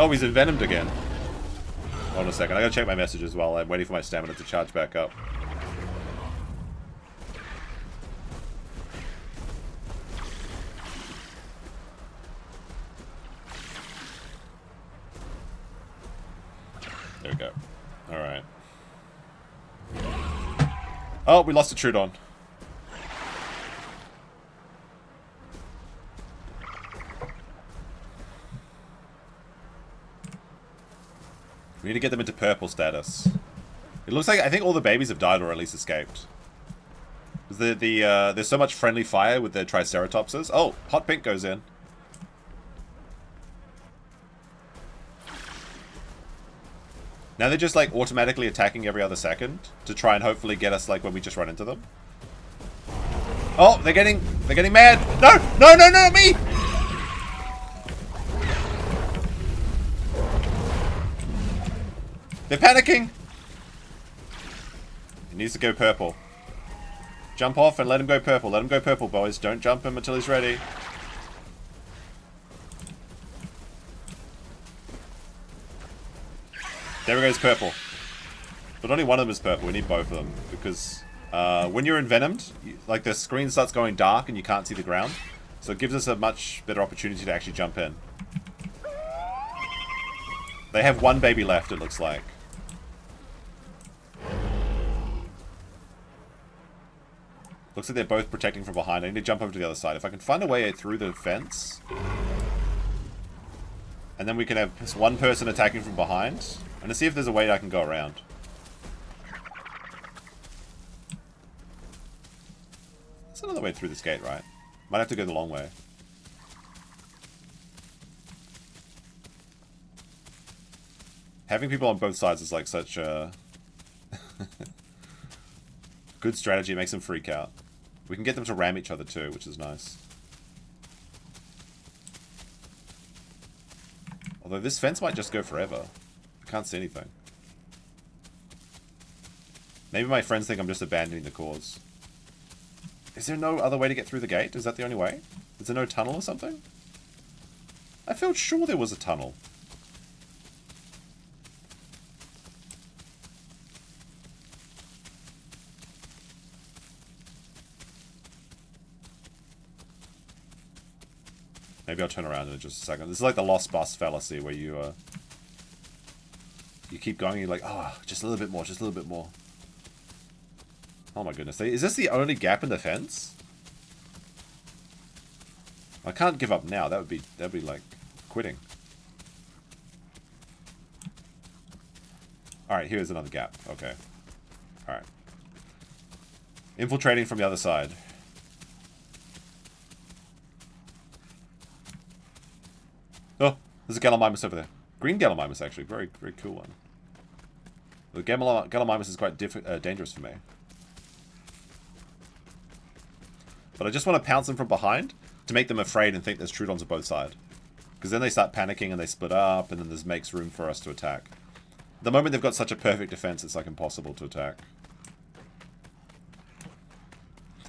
Oh, he's envenomed again. Hold on a second. I gotta check my messages while I'm waiting for my stamina to charge back up. There we go. Alright. Oh, we lost a Trudeon. We need to get them into purple status. It looks like I think all the babies have died or at least escaped. There's so much friendly fire with the Triceratopses. Oh, hot pink goes in. Now they're just like automatically attacking every other second to try and hopefully get us like when we just run into them. Oh, they're getting mad. No, no, no, no, me! They're panicking! He needs to go purple. Jump off and let him go purple. Let him go purple, boys. Don't jump him until he's ready. There he goes purple. But only one of them is purple. We need both of them. Because when you're envenomed, like the screen starts going dark and you can't see the ground. So it gives us a much better opportunity to actually jump in. They have one baby left, it looks like. Looks like they're both protecting from behind. I need to jump over to the other side. If I can find a way through the fence. And then we can have just one person attacking from behind. And to see if there's a way I can go around. There's another way through this gate, right? Might have to go the long way. Having people on both sides is like such a good strategy. It makes them freak out. We can get them to ram each other too, which is nice. Although this fence might just go forever. I can't see anything. Maybe my friends think I'm just abandoning the cause. Is there no other way to get through the gate? Is that the only way? Is there no tunnel or something? I felt sure there was a tunnel. Maybe I'll turn around in just a second. This is like the lost bus fallacy where you keep going, you're like, oh, just a little bit more, just a little bit more. Oh my goodness. Is this the only gap in the fence? I can't give up now. That'd be like quitting. Alright, here's another gap. Okay. Alright. Infiltrating from the other side. Oh, there's a Gallimimus over there. Green Gallimimus, actually. Very, very cool one. The Gallimimus is quite dangerous for me. But I just want to pounce them from behind to make them afraid and think there's Trudons on both sides. Because then they start panicking and they split up, and then this makes room for us to attack. The moment they've got such a perfect defense, it's like impossible to attack.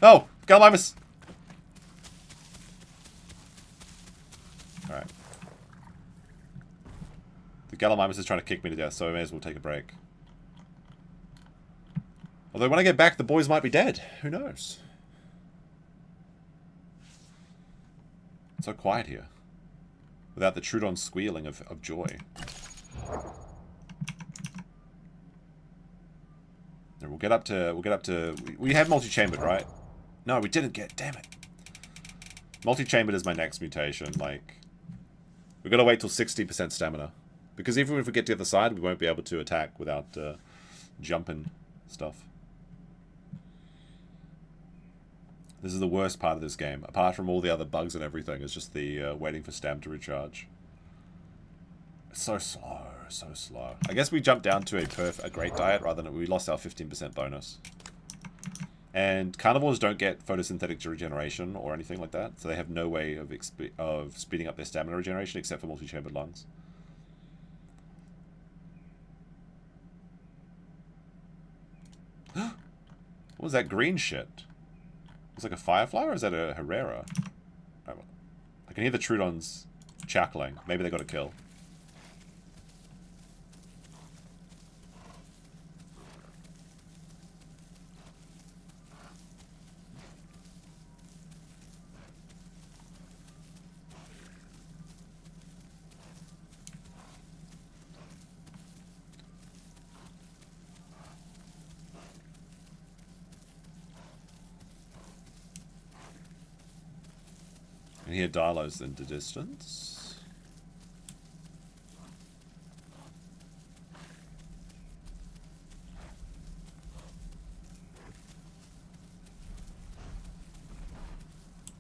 Oh! Gallimimus! Alright. The Gallimimus is trying to kick me to death, so I may as well take a break. Although when I get back, the boys might be dead. Who knows? It's so quiet here. Without the Trudon squealing of joy. We'll get up to... We have multi-chambered, right? No, we didn't get... Damn it. Multi-chambered is my next mutation. Like, we've got to wait till 60% stamina. Because even if we get to the other side, we won't be able to attack without jumping stuff. This is the worst part of this game. Apart from all the other bugs and everything, it's just the waiting for stam to recharge. It's so slow, so slow. I guess we jumped down to a great diet rather than... We lost our 15% bonus. And carnivores don't get photosynthetic regeneration or anything like that, so they have no way of speeding up their stamina regeneration except for multi-chambered lungs. What was that green shit? It's like a firefly, or is that a Herrera? Oh, I can hear the Trudons chuckling. Maybe they got a kill. I can hear dilos in the distance.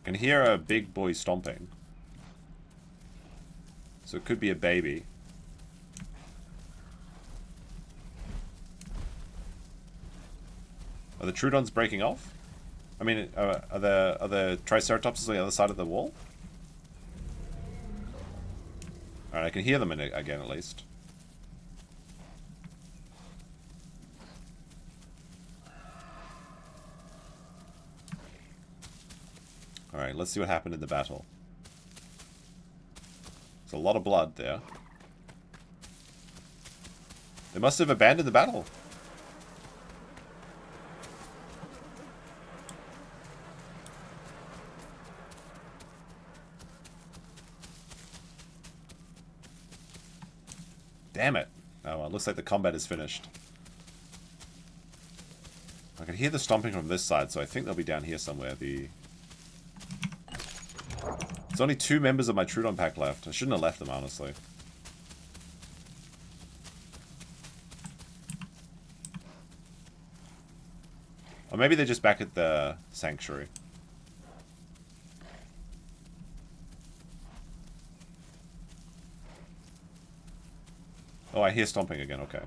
I can hear a big boy stomping. So it could be a baby. Are the Trudons breaking off? I mean, are the Triceratopses on the other side of the wall? Alright, I can hear them again at least. Alright, let's see what happened in the battle. There's a lot of blood there. They must have abandoned the battle. Damn it. Oh well, looks like the combat is finished. I can hear the stomping from this side, so I think they'll be down here somewhere. There's only 2 members of my Trudon pack left. I shouldn't have left them, honestly. Or maybe they're just back at the sanctuary. Oh, I hear stomping again, okay.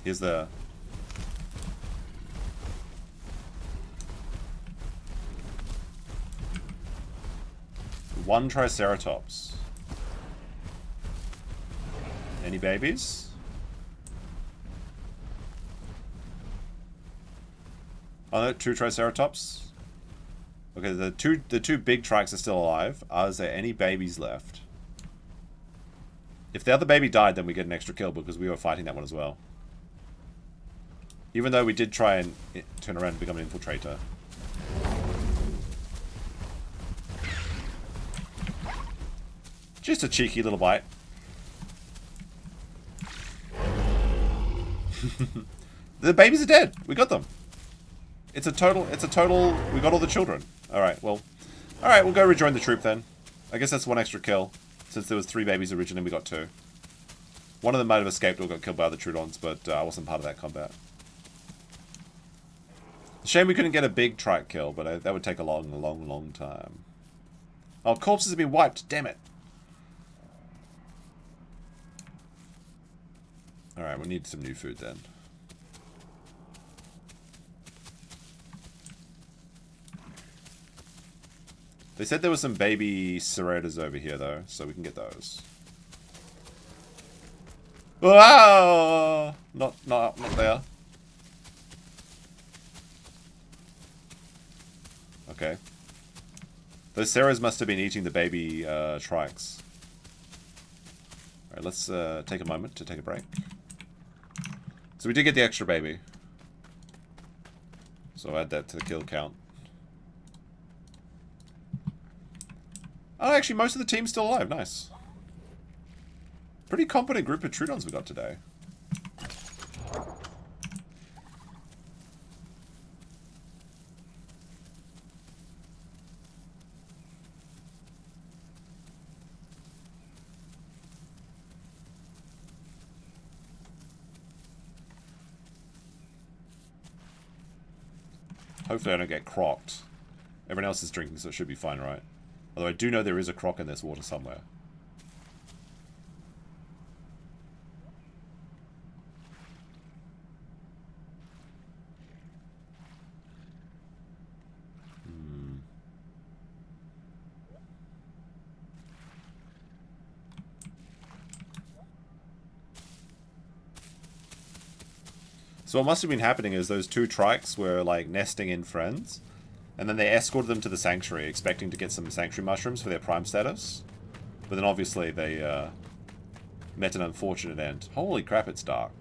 Here's the... One Triceratops. Any babies? Oh, no, 2 Triceratops? Okay, the two big trikes are still alive. Is there any babies left? If the other baby died, then we get an extra kill because we were fighting that one as well. Even though we did try and turn around and become an infiltrator. Just a cheeky little bite. The babies are dead. We got them. It's a total, we got all the children. Alright, well. Alright, we'll go rejoin the troop then. I guess that's 1 extra kill. Since there was 3 babies originally, we got 2. One of them might have escaped or got killed by other Trudons, but I wasn't part of that combat. Shame we couldn't get a big trike kill, but that would take a long time. Oh, corpses have been wiped. Damn it. Alright, we need some new food then. They said there were some baby serrators over here, though, so we can get those. Wow! Not there. Okay. Those serras must have been eating the baby trikes. Alright, let's take a moment to take a break. So we did get the extra baby. So I'll add that to the kill count. Oh, actually, most of the team's still alive. Nice. Pretty competent group of Trudeons we got today. Hopefully I don't get crocked. Everyone else is drinking, so it should be fine, right? Although I do know there is a croc in this water somewhere. So what must have been happening is those two trikes were like nesting in friends, and then they escorted them to the sanctuary, expecting to get some sanctuary mushrooms for their prime status. But then obviously they met an unfortunate end. Holy crap, it's dark.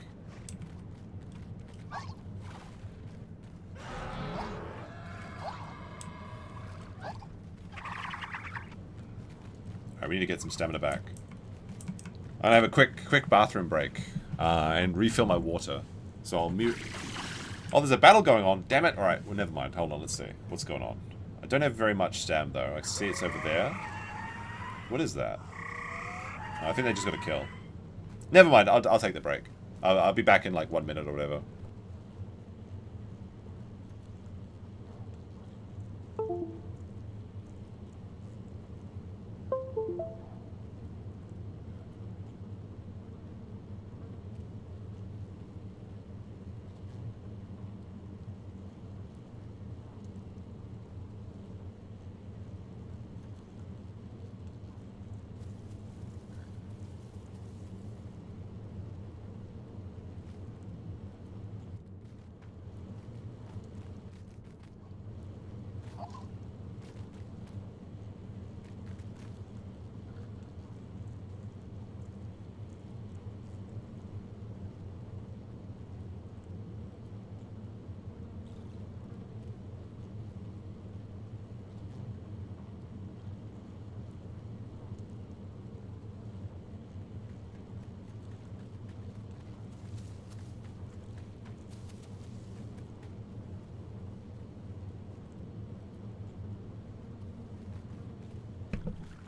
Alright, we need to get some stamina back. I'm gonna have a quick bathroom break and refill my water. So I'll mute. Oh, there's a battle going on. Damn it. Alright, well, never mind. Hold on, let's see. What's going on? I don't have very much stam, though. I see it's over there. What is that? Oh, I think they just got a kill. Never mind. I'll take the break. I'll be back in like 1 minute or whatever.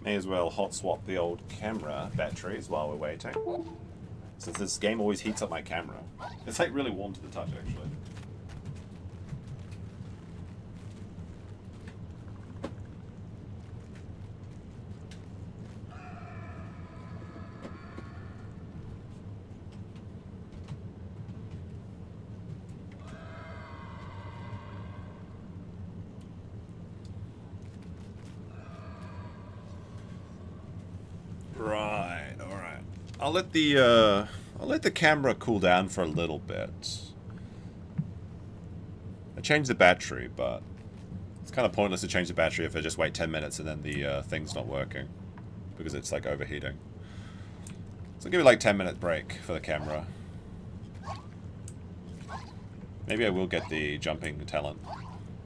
May as well hot swap the old camera batteries while we're waiting. Since this game always heats up my camera. It's like really warm to the touch, actually. I'll let the camera cool down for a little bit. I changed the battery, but it's kind of pointless to change the battery if I just wait 10 minutes and then the thing's not working because it's like overheating. So I'll give it like 10-minute break for the camera. Maybe I will get the jumping talent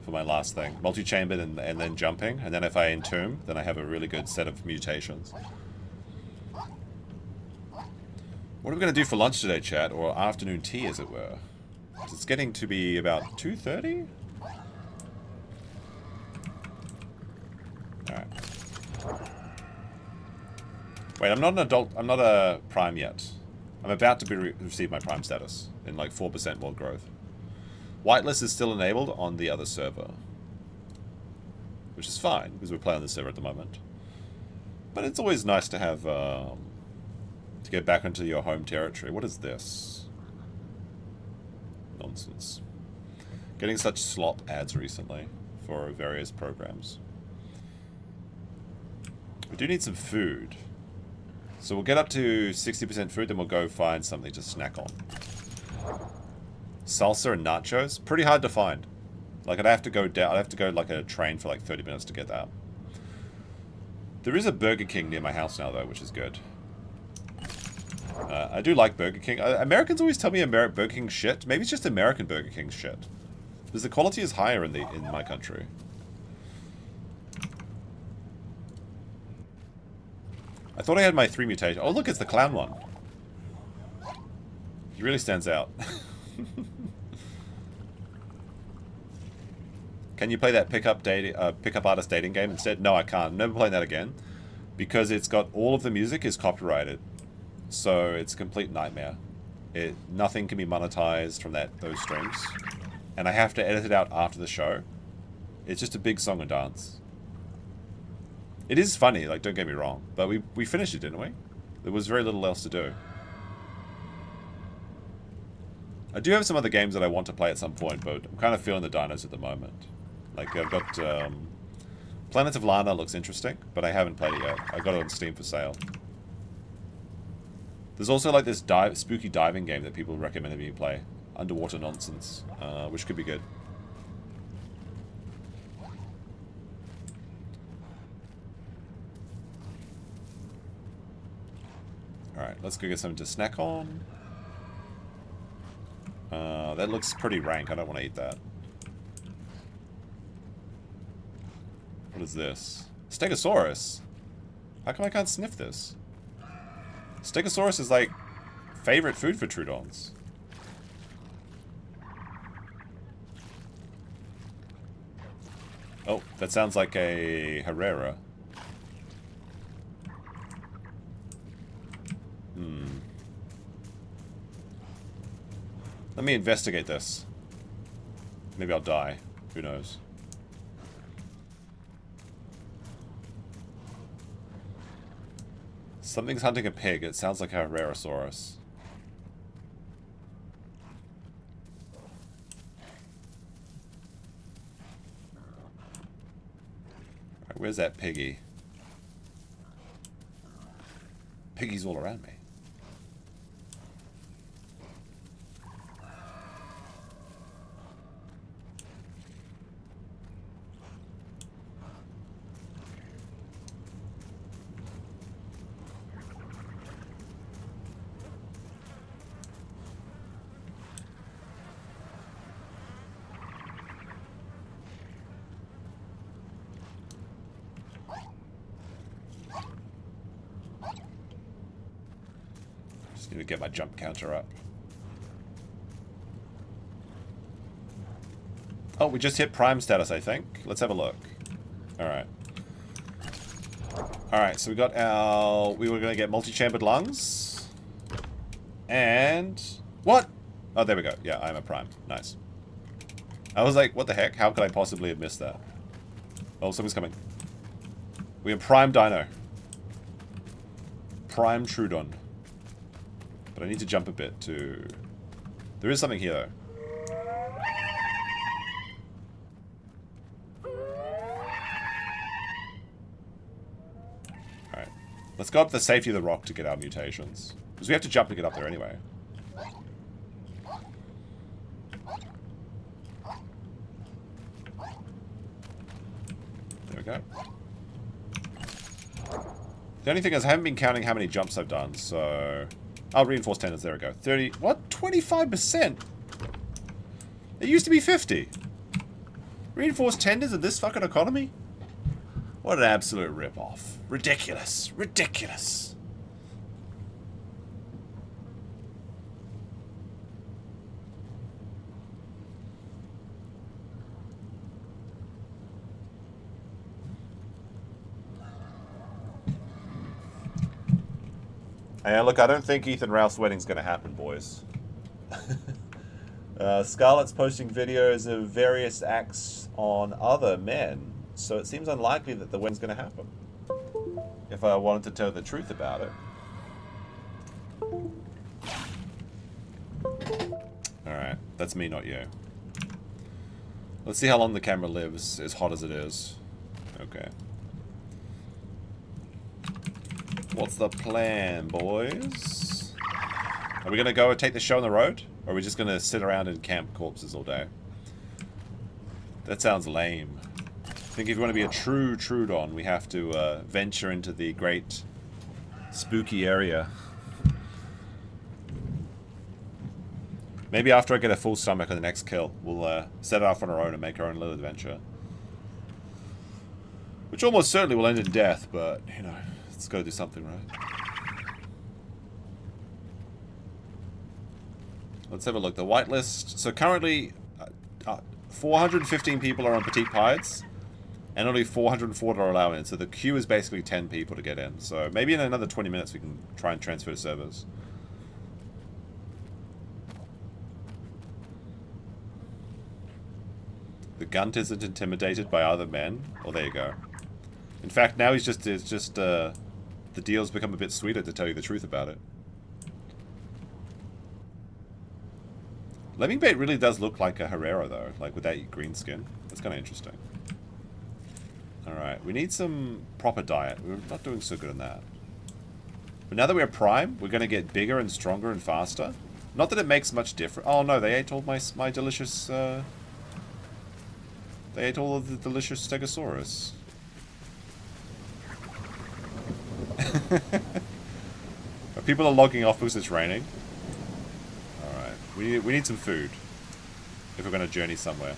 for my last thing. Multi-chambered and then jumping, and then if I entomb, then I have a really good set of mutations. What are we going to do for lunch today, chat? Or afternoon tea, as it were? It's getting to be about 2:30? Alright. Wait, I'm not an adult. I'm not a prime yet. I'm about to receive my prime status in like 4% world growth. Whitelist is still enabled on the other server. Which is fine, because we're playing on the server at the moment. But it's always nice to have, to get back into your home territory. What is this? Nonsense. Getting such slot ads recently for various programs. We do need some food. So we'll get up to 60% food, then we'll go find something to snack on. Salsa and nachos? Pretty hard to find. Like, I'd have to go down, I'd have to go like a train for like 30 minutes to get that. There is a Burger King near my house now, though, which is good. I do like Burger King. Americans always tell me Burger King shit. Maybe it's just American Burger King shit. Because the quality is higher in my country. I thought I had my 3 mutation. Oh, look, it's the clown one. He really stands out. Can you play that pickup artist dating game instead? No, I can't. I'm never playing that again. Because it's got all of the music is copyrighted. So it's a complete nightmare. Nothing can be monetized from those streams. And I have to edit it out after the show. It's just a big song and dance. It is funny, like, don't get me wrong. But we finished it, didn't we? There was very little else to do. I do have some other games that I want to play at some point, but I'm kind of feeling the dinos at the moment. Like, I've got, Planet of Lana looks interesting, but I haven't played it yet. I got it on Steam for sale. There's also, like, this spooky diving game that people recommended me play. Underwater nonsense, which could be good. Alright, let's go get something to snack on. That looks pretty rank. I don't want to eat that. What is this? Stegosaurus? How come I can't sniff this? Stegosaurus is like favorite food for Trudeons. Oh, that sounds like a Herrera. Let me investigate this. Maybe I'll die. Who knows? Something's hunting a pig. It sounds like a Herrasaurus. Alright, where's that piggy? Piggies all around me. Need to get my jump counter up. Oh, we just hit prime status, I think. Let's have a look. Alright. Alright, so we got our... We were going to get multi-chambered lungs. And... What? Oh, there we go. Yeah, I'm a prime. Nice. I was like, what the heck? How could I possibly have missed that? Oh, something's coming. We have prime dino. Prime Trudeon. But I need to jump a bit to... There is something here, though. Alright. Let's go up the safety of the rock to get our mutations. Because we have to jump to get up there anyway. There we go. The only thing is I haven't been counting how many jumps I've done, so... Oh, reinforced tendons, there we go. 30... What? 25%? It used to be 50. Reinforced tendons in this fucking economy? What an absolute rip-off. Ridiculous. Ridiculous. Hey, look, I don't think Ethan Ralph's wedding's going to happen, boys. Scarlett's posting videos of various acts on other men, so it seems unlikely that the wedding's going to happen. If I wanted to tell the truth about it. Alright, that's me, not you. Let's see how long the camera lives, as hot as it is. Okay. What's the plan, boys? Are we going to go and take the show on the road? Or are we just going to sit around and camp corpses all day? That sounds lame. I think if you want to be a true Trudeon, we have to venture into the great spooky area. Maybe after I get a full stomach on the next kill, we'll set it off on our own and make our own little adventure. Which almost certainly will end in death, but, you know, it's got to do something, right? Let's have a look. The whitelist. So currently, 415 people are on Petite Pieds, and only 404 are allowed in. So the queue is basically 10 people to get in. So maybe in another 20 minutes we can try and transfer to servers. The Gunt isn't intimidated by other men. Oh, there you go. In fact, now he's just, the deal's become a bit sweeter, to tell you the truth about it. Lemming really does look like a Herrera, though, like with that green skin. That's kind of interesting. Alright, we need some proper diet. We're not doing so good on that. But now that we're prime, we're going to get bigger and stronger and faster. Not that it makes much difference. Oh no, they ate all my delicious... They ate all of the delicious Stegosaurus. People are logging off because it's raining. Alright, we need some food if we're going to journey somewhere.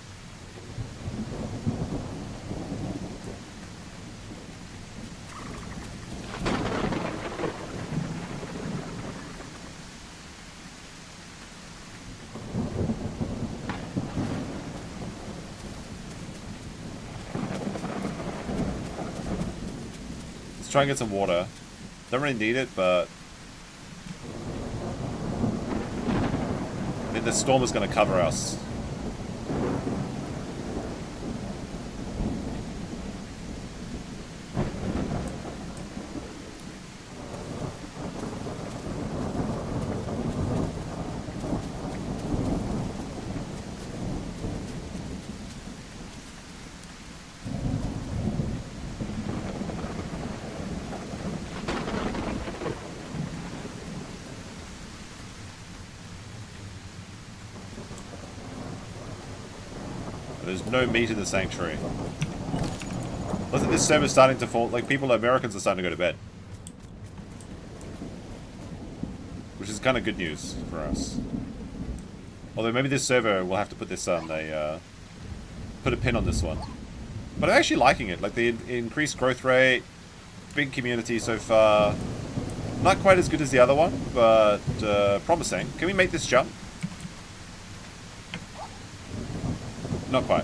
Let's try and get some water. Don't really need it, but I think the storm is going to cover us. There's no meat in the sanctuary. Looks like this server's starting to fall. Like, Americans are starting to go to bed. Which is kind of good news for us. Although maybe this server will have to put this on. They put a pin on this one. But I'm actually liking it. Like, the increased growth rate, big community so far. Not quite as good as the other one, but promising. Can we make this jump? Not quite.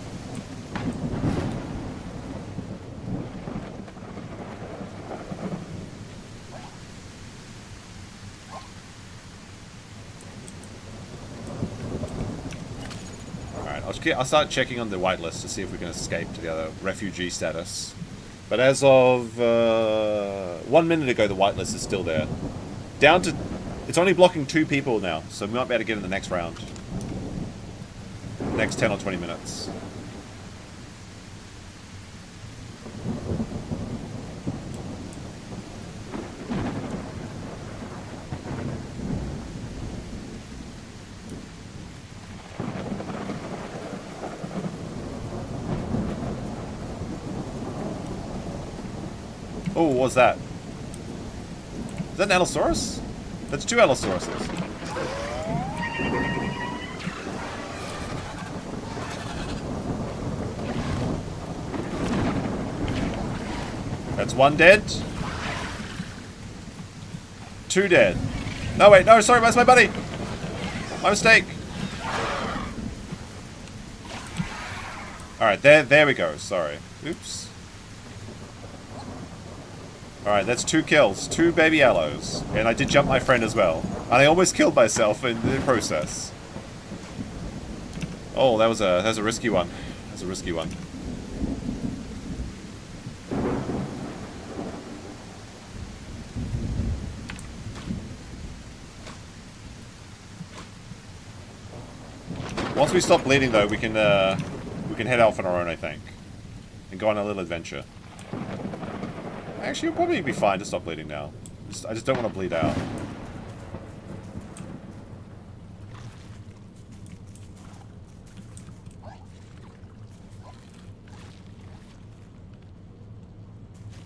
Alright, I'll start checking on the whitelist to see if we can escape to the other refugee status. But as of 1 minute ago, the whitelist is still there. Down to... It's only blocking 2 people now, so we might be able to get in the next round. Next 10 or 20 minutes. Oh, what's that? Is that an Allosaurus? That's 2 Allosauruses. That's 1 dead. 2 dead. No, wait, no, sorry, that's my buddy. My mistake. Alright, there we go, sorry. Oops. Alright, that's 2 kills. 2 baby allos. And I did jump my friend as well. And I almost killed myself in the process. Oh, that was a risky one. That's a risky one. Once we stop bleeding, though, we can head off on our own, I think, and go on a little adventure. Actually, we'll probably be fine to stop bleeding now. I just don't want to bleed out.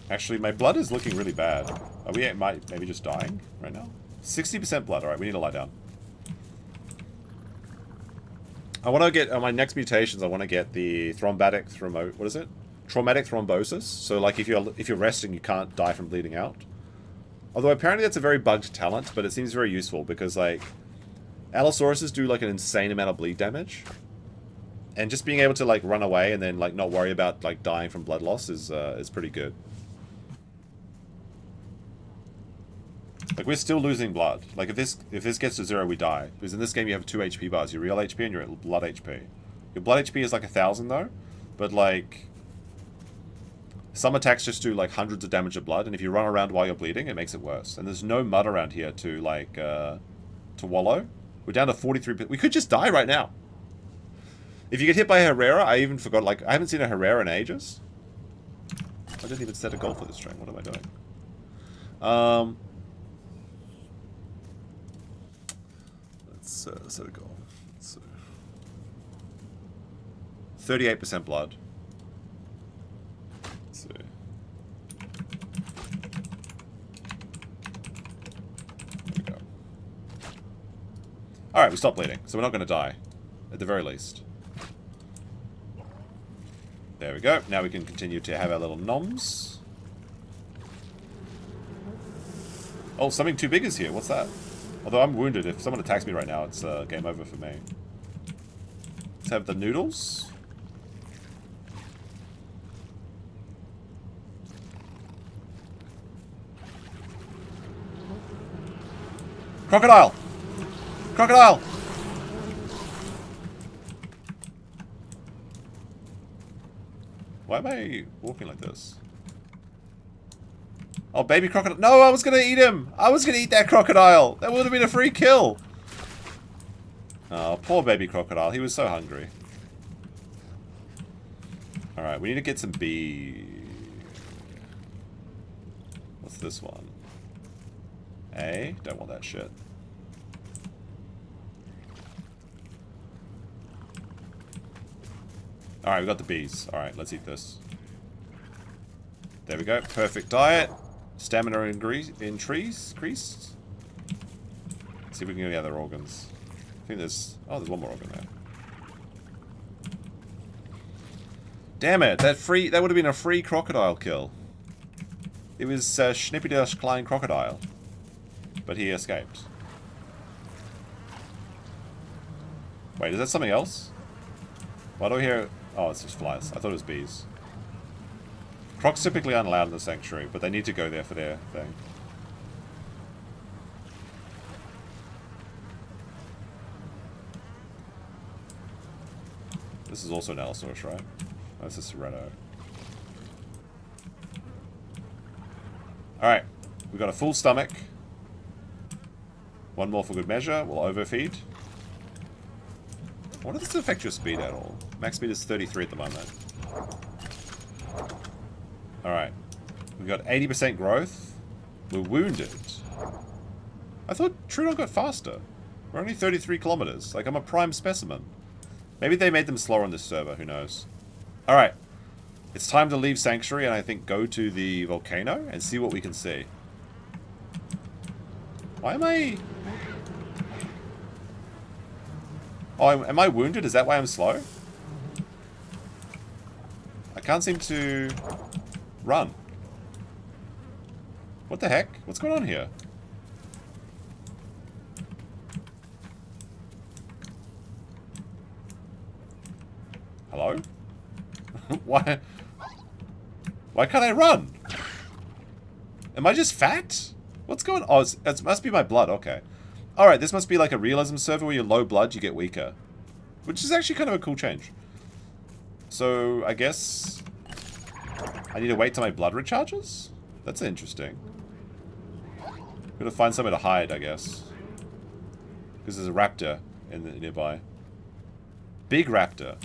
Actually, my blood is looking really bad. Are we maybe just dying right now? 60% blood. Alright, we need to lie down. I want to get, on my next mutations, I want to get the traumatic thrombosis. So, like, if you're resting, you can't die from bleeding out. Although, apparently that's a very bugged talent, but it seems very useful, because, like, Allosauruses do, like, an insane amount of bleed damage. And just being able to, like, run away and then, like, not worry about, like, dying from blood loss is pretty good. Like, we're still losing blood. Like, if this gets to 0, we die. Because in this game, you have 2 HP bars. Your real HP and your blood HP. Your blood HP is like 1,000, though. But, like, some attacks just do, like, hundreds of damage of blood. And if you run around while you're bleeding, it makes it worse. And there's no mud around here to, like, to wallow. We're down to 43%. We could just die right now. If you get hit by a Herrera, I even forgot, like, I haven't seen a Herrera in ages. I didn't even set a goal for this stream. What am I doing? Let's set a goal. Let's see. 38% blood. Let's see. There we go. Alright, we stopped bleeding, so we're not going to die. At the very least. There we go. Now we can continue to have our little noms. Oh, something too big is here. What's that? Although I'm wounded, if someone attacks me right now, it's game over for me. Let's have the noodles. Crocodile! Crocodile! Why am I walking like this? Oh, baby crocodile. No, I was going to eat him. I was going to eat that crocodile. That would have been a free kill. Oh, poor baby crocodile. He was so hungry. Alright, we need to get some B. What's this one? A? Don't want that shit. Alright, we got the B's. Alright, let's eat this. There we go. Perfect diet. Stamina increased. Let's see if we can get the other organs. I think there's... Oh, there's one more organ there. Damn it! That would have been a free crocodile kill. It was Schnippy Klein Crocodile. But he escaped. Wait, is that something else? Why do I hear... Oh, it's just flies. I thought it was bees. Crocs typically aren't allowed in the sanctuary, but they need to go there for their thing. This is also an Allosaurus, right? Oh, this is Sereno. Alright, we've got a full stomach. One more for good measure. We'll overfeed. I wonder if this affect your speed at all. Max speed is 33 at the moment. Alright. We've got 80% growth. We're wounded. I thought Trudeon got faster. We're only 33 kilometers. Like, I'm a prime specimen. Maybe they made them slower on this server. Who knows? Alright. It's time to leave Sanctuary and I think go to the volcano and see what we can see. Why am I... Oh, am I wounded? Is that why I'm slow? I can't seem to run. What the heck? What's going on here? Hello? Why can't I run? Am I just fat? What's going on? Oh, it must be my blood. Okay. Alright, this must be like a realism server where you're low blood, you get weaker. Which is actually kind of a cool change. So, I guess I need to wait till my blood recharges? That's interesting. Gotta find somewhere to hide, I guess. Because there's a raptor in the nearby. Big raptor.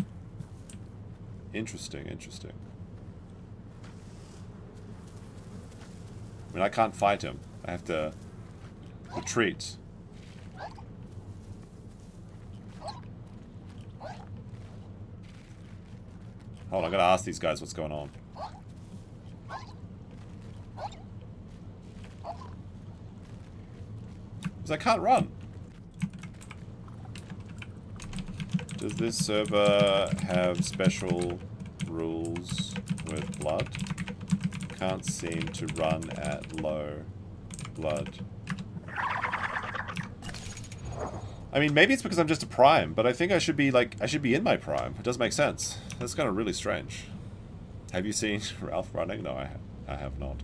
Interesting, interesting. I mean, I can't fight him. I have to retreat. Hold on, I gotta ask these guys what's going on. Because I can't run. Does this server have special rules with blood? Can't seem to run at low blood. I mean, maybe it's because I'm just a prime, but I think I should be like, I should be in my prime. It does make sense. That's kind of really strange. Have you seen Ralph running? No, I have not.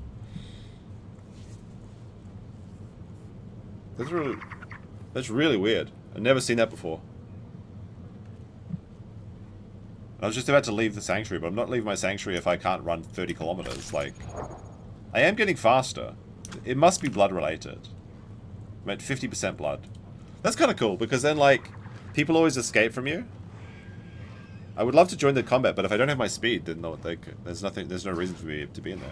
That's really weird. I've never seen that before. I was just about to leave the sanctuary, but I'm not leaving my sanctuary if I can't run 30 kilometers. Like, I am getting faster. It must be blood related. I'm at 50% blood. That's kind of cool, because then, like, people always escape from you. I would love to join the combat, but if I don't have my speed, then no, there's no reason for me to be in there.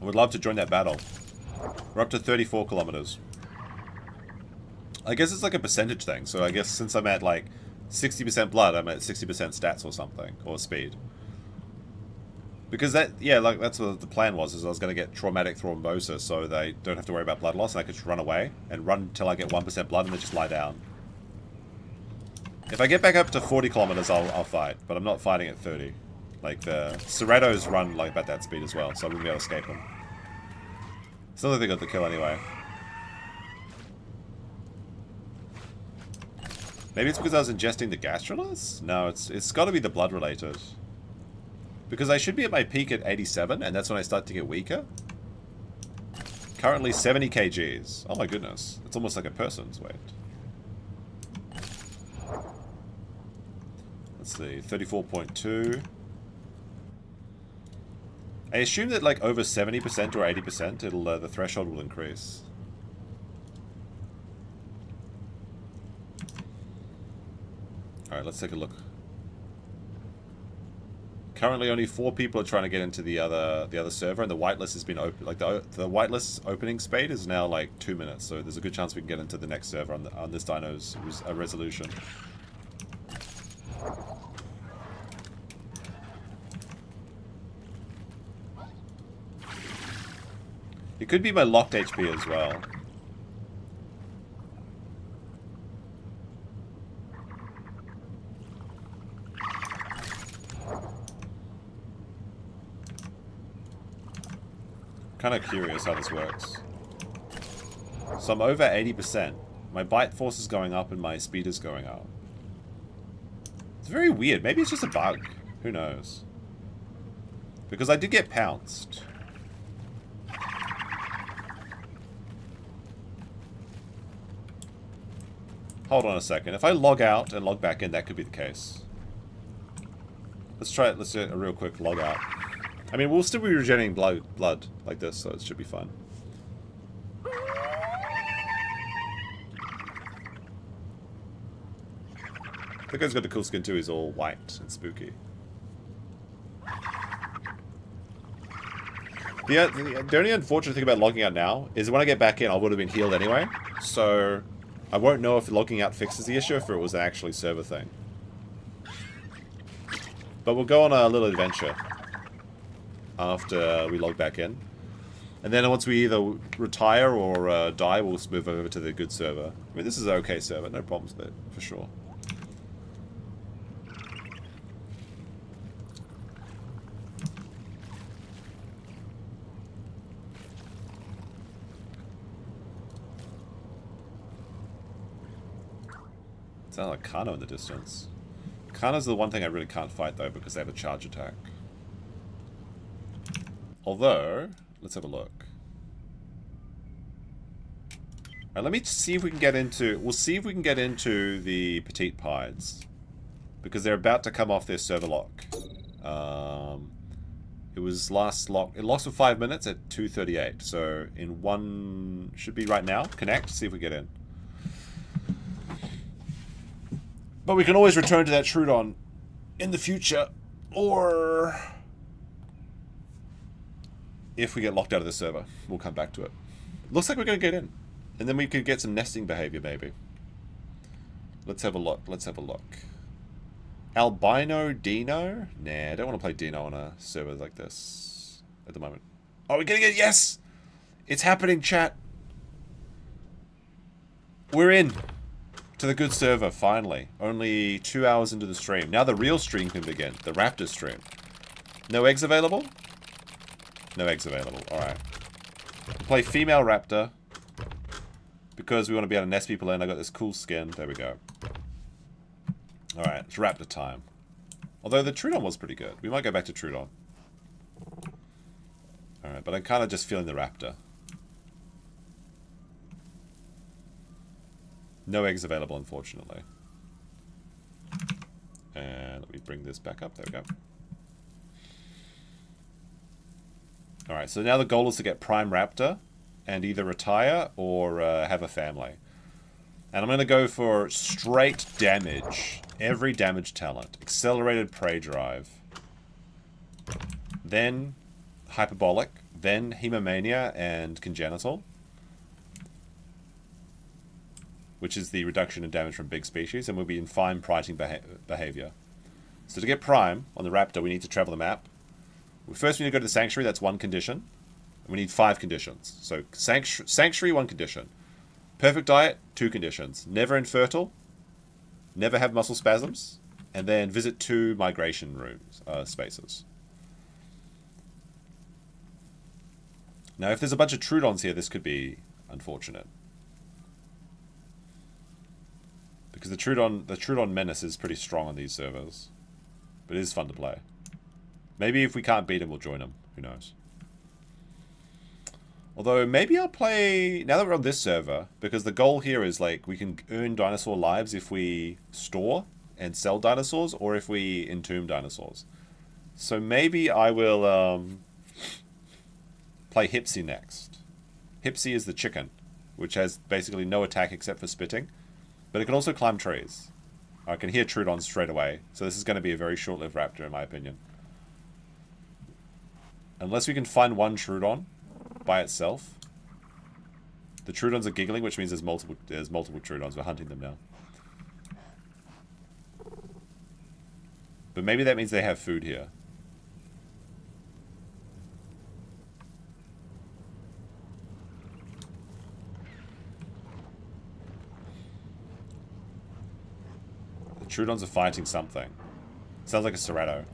I would love to join that battle. We're up to 34 kilometers. I guess it's like a percentage thing, so I guess since I'm at like 60% blood, I'm at 60% stats or something, or speed. Because that, yeah, like that's what the plan was, is I was going to get traumatic thrombosis so they don't have to worry about blood loss and I could just run away and run until I get 1% blood and then just lie down. If I get back up to 40 kilometers, I'll fight, but I'm not fighting at 30. Like, the Cerratos run like about that speed as well, so I wouldn't be able to escape them. It's not that they got the kill anyway. Maybe it's because I was ingesting the gastrolus? No, it's got to be the blood related. Because I should be at my peak at 87, and that's when I start to get weaker. Currently 70 kgs. Oh my goodness. It's almost like a person's weight. Let's see, 34.2. I assume that like over 70% or 80%, it'll the threshold will increase. All right, let's take a look. Currently, only 4 people are trying to get into the other server, and the whitelist has been open. Like the whitelist opening speed is now like 2 minutes, so there's a good chance we can get into the next server on this dino's resolution. It could be my locked HP as well. Kind of curious how this works. So I'm over 80%. My bite force is going up and my speed is going up. It's very weird. Maybe it's just a bug. Who knows? Because I did get pounced. Hold on a second. If I log out and log back in, that could be the case. Let's try it. Let's do a real quick log out. I mean, we'll still be regenerating blood like this, so it should be fun. The guy's got the cool skin too. He's all white and spooky. The only unfortunate thing about logging out now is when I get back in, I would have been healed anyway. So I won't know if logging out fixes the issue, if it was an actually server thing. But we'll go on a little adventure after we log back in. And then once we either retire or die, we'll move over to the good server. I mean, this is an okay server, no problems there, for sure. Sounds like Carno in the distance. Carnotaurus is the one thing I really can't fight, though, because they have a charge attack. Although, let's have a look. Alright, let me see if we can get into... We'll see if we can get into the petite pieds. Because they're about to come off their server lock. It was last lock... It locks for 5 minutes at 2:38. So, in one... Should be right now. Connect, see if we get in. But we can always return to that Trudeon in the future. Or... if we get locked out of the server, we'll come back to it. Looks like we're going to get in. And then we could get some nesting behavior, maybe. Let's have a look. Let's have a look. Albino Dino? Nah, I don't want to play Dino on a server like this at the moment. Oh, we're getting it! Yes! It's happening, chat! We're in to the good server, finally. Only 2 hours into the stream. Now the real stream can begin. The Raptor stream. No eggs available? No eggs available. Alright. Play female Raptor. Because we want to be able to nest people in. I got this cool skin. There we go. Alright, it's Raptor time. Although the Trudeon was pretty good. We might go back to Trudeon. Alright, but I'm kind of just feeling the Raptor. No eggs available, unfortunately. And let me bring this back up. There we go. Alright, so now the goal is to get Prime Raptor and either retire or have a family. And I'm going to go for straight damage. Every damage talent. Accelerated prey drive. Then hyperbolic. Then hemomania and congenital. Which is the reduction in damage from big species. And we'll be in fine priting behavior. So to get Prime on the Raptor, we need to travel the map. First we need to go to the Sanctuary. That's one condition. And we need 5 conditions. So Sanctuary, 1 condition. Perfect diet, 2 conditions. Never infertile, never have muscle spasms, and then visit 2 migration rooms, spaces. Now, if there's a bunch of Trudons here, this could be unfortunate. Because the Trudeon menace is pretty strong on these servers. But it is fun to play. Maybe if we can't beat him, we'll join him. Who knows? Although, maybe I'll play... Now that we're on this server, because the goal here is, like, we can earn dinosaur lives if we store and sell dinosaurs, or if we entomb dinosaurs. So maybe I will, play Hipsy next. Hipsy is the chicken, which has basically no attack except for spitting. But it can also climb trees. I can hear Trudon straight away, so this is going to be a very short-lived Raptor, in my opinion. Unless we can find one Trudon by itself. The Trudons are giggling, which means there's multiple Trudons. We're hunting them now. But maybe that means they have food here. The Trudons are fighting something. Sounds like a Cerato.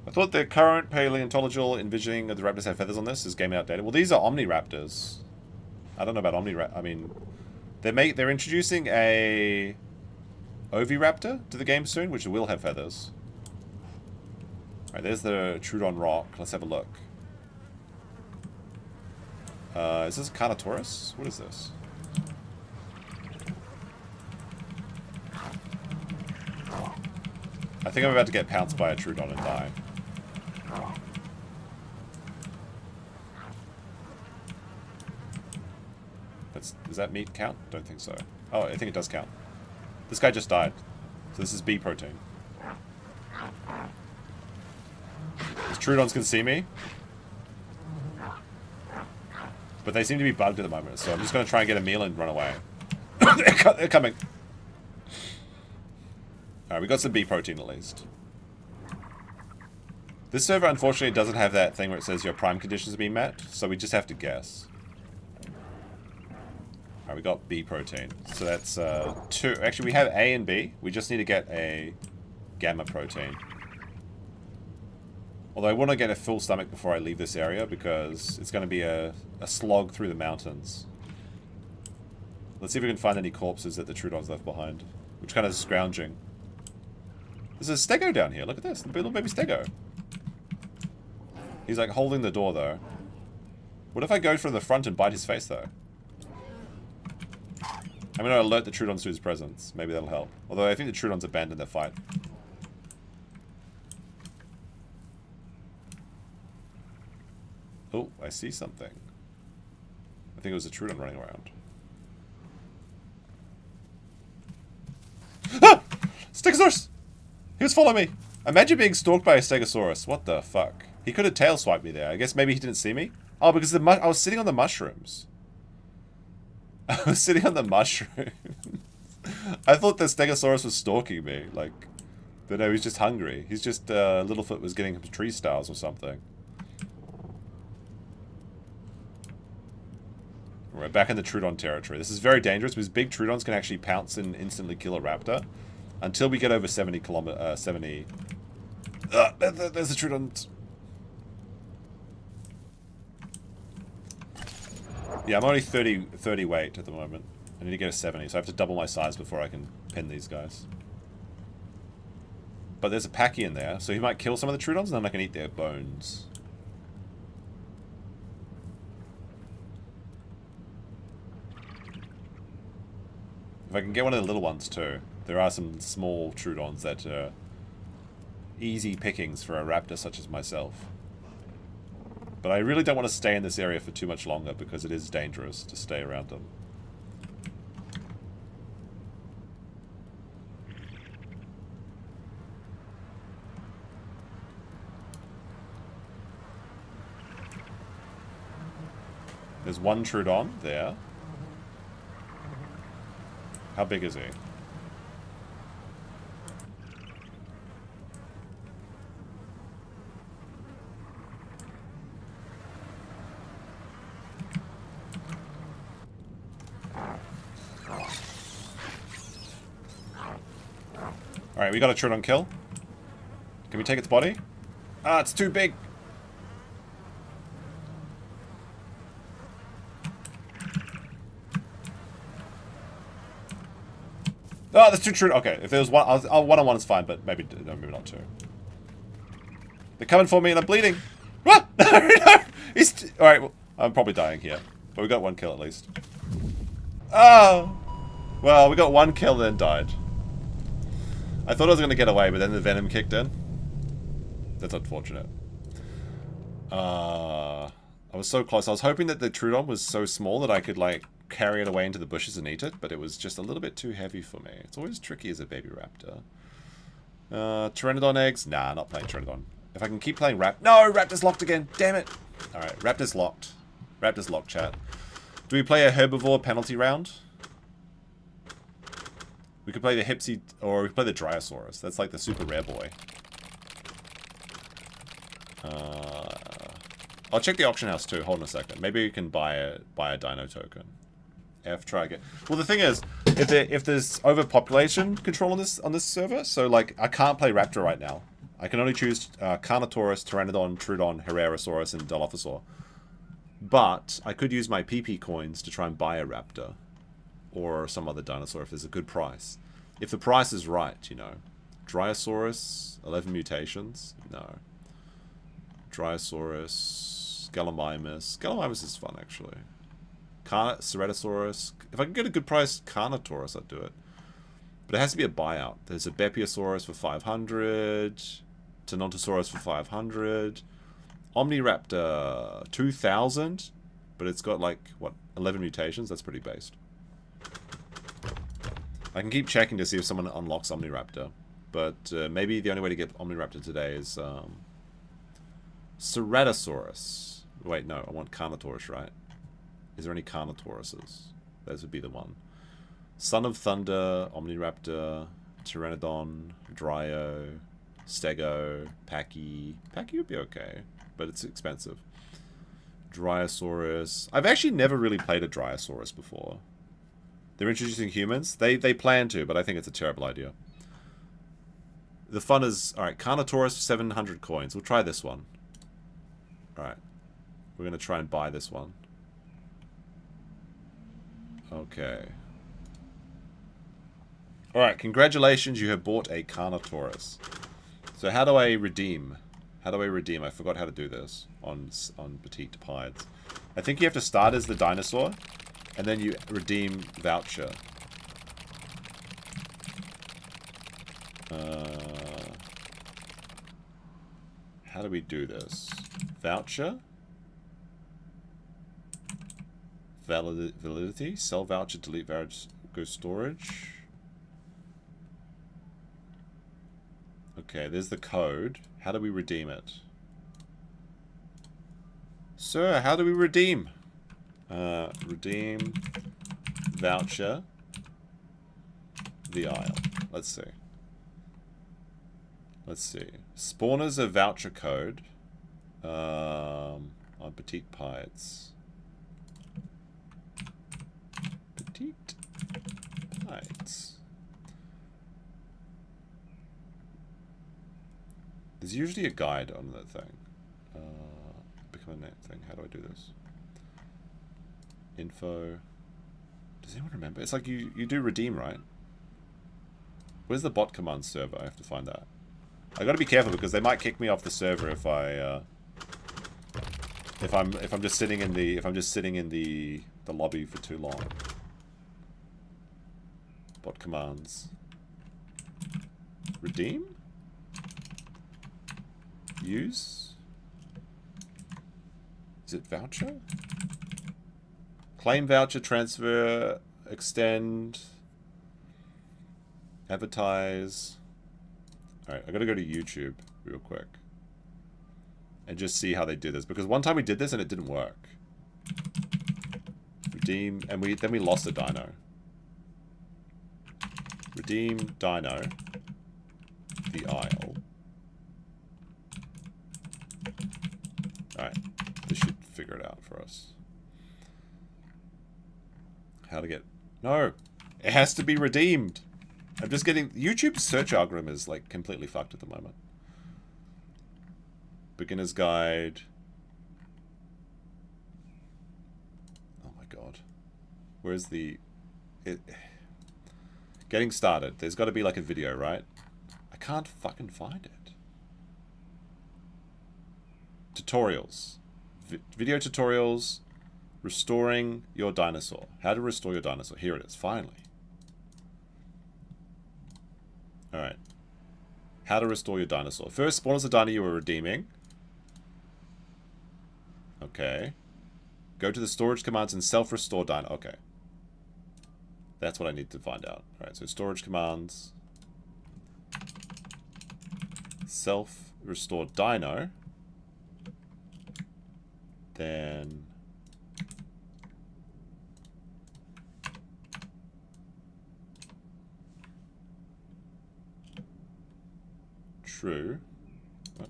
I thought the current paleontological envisioning of the raptors have feathers on this is game outdated. Well, these are Omniraptors. I don't know about Omniraptor. I mean, they're introducing a Oviraptor to the game soon, which will have feathers. Alright, there's the Trudeon rock. Let's have a look. Is this a Carnotaurus? What is this? I think I'm about to get pounced by a Trudeon and die. Does that meat count? Don't think so. Oh, I think it does count. This guy just died. So this is B protein. These Trudons can see me. But they seem to be bugged at the moment, so I'm just going to try and get a meal and run away. They're coming. Alright, we got some B protein at least. This server, unfortunately, doesn't have that thing where it says your prime conditions have been met, so we just have to guess. Alright, we got B protein. So that's 2. Actually, we have A and B. We just need to get a gamma protein. Although I want to get a full stomach before I leave this area, because it's going to be a slog through the mountains. Let's see if we can find any corpses that the Trudeon's left behind. Which kind of scrounging. There's a Stego down here. Look at this. Little baby Stego. He's like holding the door though. What if I go from the front and bite his face though? I'm going to alert the Trudeons to his presence. Maybe that'll help. Although I think the Trudeons abandoned their fight. Oh, I see something. I think it was a Trudeon running around. Ah! Stegosaurus! He was following me! Imagine being stalked by a Stegosaurus. What the fuck? He could have tail swiped me there. I guess maybe he didn't see me? Oh, because I was sitting on the mushrooms. I was sitting on the mushrooms. I thought the Stegosaurus was stalking me. Like, but no, he's just hungry. He's just, Littlefoot was getting him tree stars or something. We're back in the Trudeon territory. This is very dangerous because big Trudeons can actually pounce and instantly kill a raptor. Until we get over 70 kilometers, 70... there's the Trudeons. Yeah, I'm only 30 weight at the moment. I need to get a 70, so I have to double my size before I can pin these guys. But there's a Packy in there, so he might kill some of the Trudeons and then I can eat their bones. If I can get one of the little ones too. There are some small Trudeons that are easy pickings for a raptor such as myself. But I really don't want to stay in this area for too much longer because it is dangerous to stay around them. There's one Trudeon there. How big is he? Alright, we got a Trudeon kill. Can we take its body? Ah, it's too big! Oh, there's two Trudeon. Okay, if there was one, one-on-one is fine, but maybe not two. They're coming for me and I'm bleeding. What? No, no! Alright, well, I'm probably dying here. But we got one kill at least. Oh! Well, we got one kill and then died. I thought I was going to get away, but then the venom kicked in. That's unfortunate. I was so close. I was hoping that the Trudeon was so small that I could, like, carry it away into the bushes and eat it, but it was just a little bit too heavy for me. It's always tricky as a baby raptor. Pteranodon eggs? Nah, not playing Pteranodon. If I can keep playing No! Raptor's locked again! Damn it! Alright, Raptor's locked. Raptor's locked, chat. Do we play a herbivore penalty round? We could play the Hipsy, or we could play the Dryosaurus. That's like the super rare boy. I'll check the auction house too. Hold on a second. Maybe we can buy a dino token. Try again. Well, the thing is, if there's overpopulation control on this server, so like I can't play Raptor right now. I can only choose Carnotaurus, Pteranodon, Trudeon, Herrasaurus, and Dilophosaur. But I could use my PP coins to try and buy a Raptor. Or some other dinosaur if there's a good price. If the price is right, you know. Dryosaurus, 11 mutations? No. Dryosaurus, Gallimimus. Gallimimus is fun, actually. Ceratosaurus. If I can get a good price, Carnotaurus, I'd do it. But it has to be a buyout. There's a Beiosaurus for 500. Carnotaurus for 500. Omniraptor, 2,000. But it's got, like, what, 11 mutations? That's pretty based. I can keep checking to see if someone unlocks Omniraptor, but maybe the only way to get Omniraptor today is Ceratosaurus. Wait, no, I want Carnotaurus, right? Is there any Carnotauruses? Those would be the one. Son of Thunder, Omniraptor, Pteranodon, Dryo, Stego, Packy. Packy would be okay, but it's expensive. Dryosaurus. I've actually never really played a Dryosaurus before. They're introducing humans. They plan to, but I think it's a terrible idea. The fun is... Alright, Carnotaurus, 700 coins. We'll try this one. Alright. We're going to try and buy this one. Okay. Alright, congratulations, you have bought a Carnotaurus. So how do I redeem? How do I redeem? I forgot how to do this on Petite Pieds. I think you have to start as the dinosaur, and then you redeem voucher. How do we do this? Voucher? Validity? Sell voucher, delete voucher, go storage. Okay, there's the code. How do we redeem it? Sir, how do we redeem? Redeem voucher the aisle. Let's see. Let's see. Spawners of voucher code on Petite Pieds. Petite Pieds. There's usually a guide on that thing. Become a net thing. How do I do this? Info. Does anyone remember? It's like you do redeem, right? Where's the bot command server? I have to find that. I gotta be careful because they might kick me off the server if I'm just sitting in the lobby for too long. Bot commands. Redeem? Use? Is it voucher? Claim voucher, transfer, extend, advertise. Alright, I gotta go to YouTube real quick. And just see how they do this. Because one time we did this and it didn't work. Redeem, and then we lost a dino. Redeem dino. The aisle. Alright, this should figure it out for us. How to get... No! It has to be redeemed! I'm just getting... YouTube's search algorithm is, like, completely fucked at the moment. Beginner's guide. Oh my god. Where's the... Getting started. There's got to be, like, a video, right? I can't fucking find it. Tutorials. Video tutorials. Restoring your dinosaur. How to restore your dinosaur. Here it is, finally. Alright. How to restore your dinosaur. First, spawn as a dino you were redeeming. Okay. Go to the storage commands and self-restore dino. Okay. That's what I need to find out. Alright, so storage commands. Self-restore dino. Then... True. What?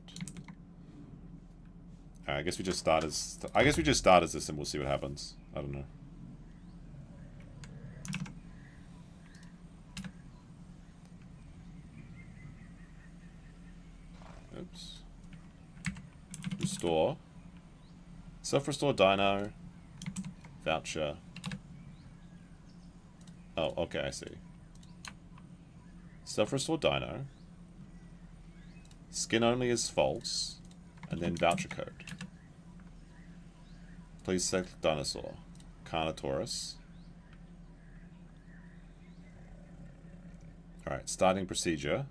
I guess we just start as... this and we'll see what happens. I don't know. Oops. Restore. Self-restore dino. Voucher. Oh, okay, I see. Self-restore dino. Skin only is false. And then voucher code. Please select dinosaur. Carnotaurus. Alright, starting procedure.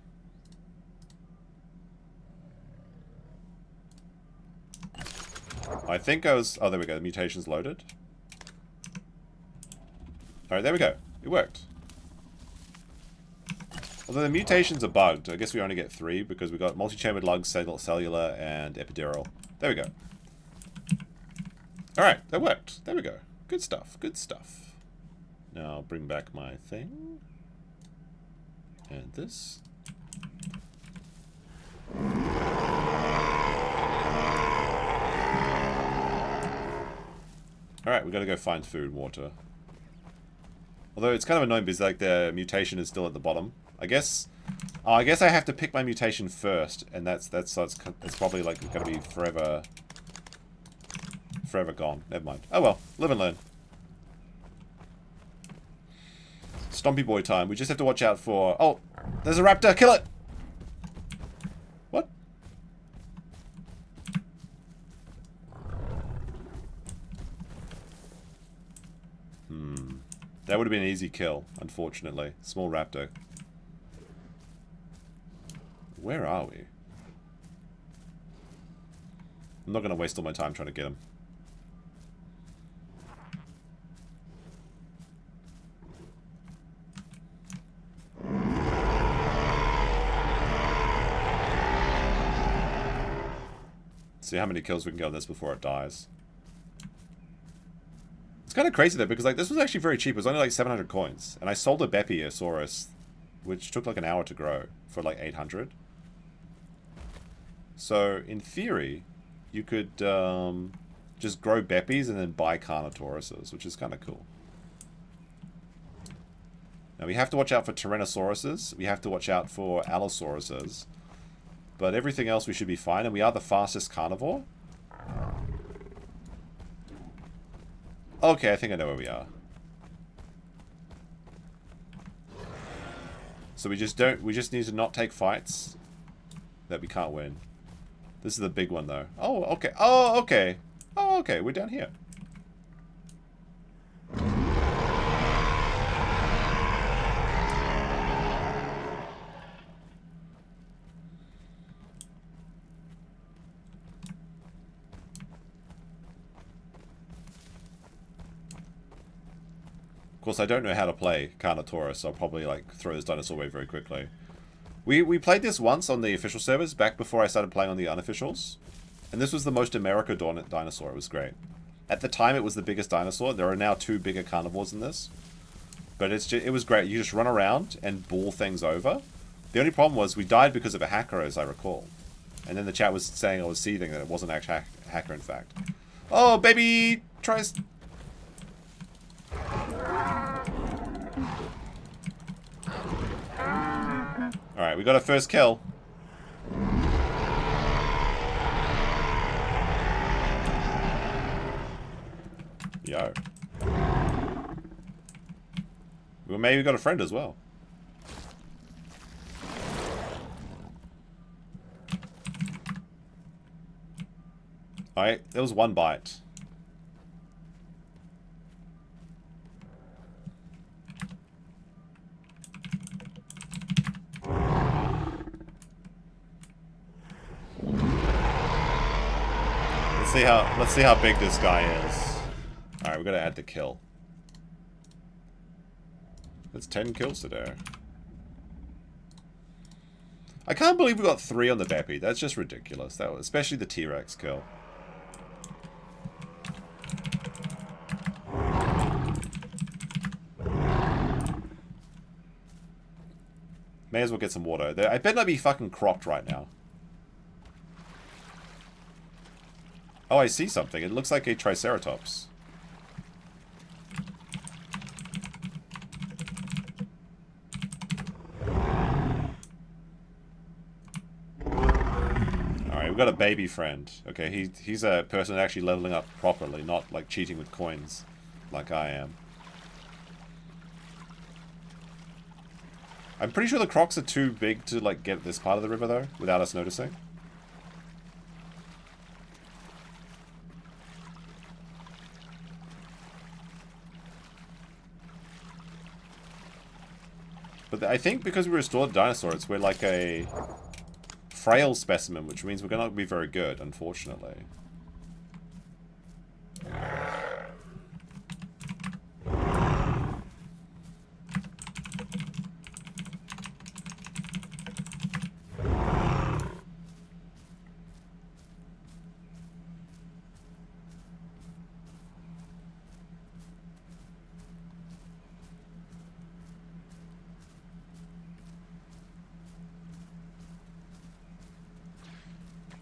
I think I was... Oh, there we go. The mutation's loaded. Alright, there we go. It worked. Although the mutations are bugged. I guess we only get 3 because we got multi-chambered lung, cellular, and epidural. There we go. Alright, that worked. There we go. Good stuff. Good stuff. Now I'll bring back my thing. And this. Alright, we gotta go find food and water. Although it's kind of annoying because like the mutation is still at the bottom. I guess I have to pick my mutation first, and that's so it's probably like gonna be forever gone. Never mind. Oh well, live and learn. Stompy boy time. We just have to watch out for... Oh, there's a raptor. Kill it. What? That would have been an easy kill, unfortunately. Small raptor. Where are we? I'm not going to waste all my time trying to get him. See how many kills we can get on this before it dies. It's kind of crazy though, because like this was actually very cheap. It was only like 700 coins. And I sold a Beiosaurus, which took like an hour to grow, for like 800. So, in theory, you could just grow Beppies and then buy Carnotauruses, which is kind of cool. Now, we have to watch out for Tyrannosauruses. We have to watch out for Allosauruses. But everything else we should be fine, and we are the fastest carnivore. Okay, I think I know where we are. So we just need to not take fights that we can't win. This is the big one though. Oh, okay. Oh, okay. Oh, okay. We're down here. Of course, I don't know how to play Carnotaurus, so I'll probably like throw this dinosaur away very quickly. We played this once on the official servers, back before I started playing on the unofficials. And this was the most America dinosaur. It was great. At the time, it was the biggest dinosaur. There are now 2 bigger carnivores in this. But it was great. You just run around and ball things over. The only problem was we died because of a hacker, as I recall. And then the chat was saying I was seething that it wasn't actually a hacker, in fact. Oh, baby! Tries... Alright, we got our first kill. Yo. Well, maybe we got a friend as well. Alright, there was one bite. Let's see how big this guy is. Alright, we're gonna add the kill. That's 10 kills today. I can't believe we got 3 on the Beppy. That's just ridiculous. That was, especially the T-Rex kill. May as well get some water. I better not be fucking cropped right now. Oh, I see something. It looks like a Triceratops. Alright, we've got a baby friend. Okay, he's a person actually leveling up properly, not like cheating with coins like I am. I'm pretty sure the Crocs are too big to like get this part of the river though, without us noticing. But I think because we restored dinosaurs, we're like a frail specimen, which means we're gonna be very good, unfortunately.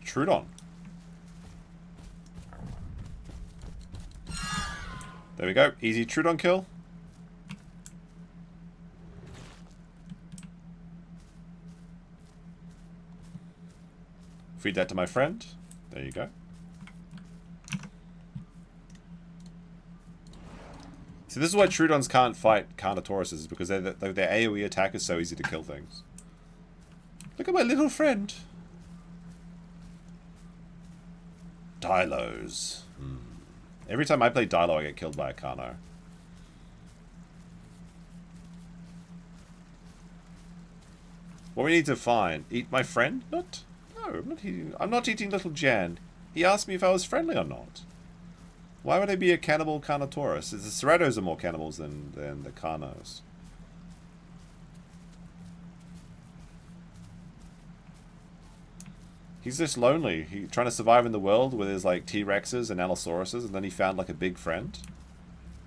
Trudeon. There we go. Easy Trudeon kill. Feed that to my friend. There you go. So this is why Trudeons can't fight Carnotaurus, is because their AoE attack is so easy to kill things. Look at my little friend. Dilos. Every time I play Dilo, I get killed by a Carno. What we need to find? Eat my friend? Not? No, I'm not eating little Jan. He asked me if I was friendly or not. Why would I be a cannibal Carnotaurus? The Ceratops are more cannibals than the Carnos. He's just lonely. He's trying to survive in the world where there's like T-Rexes and Allosauruses, and then he found like a big friend.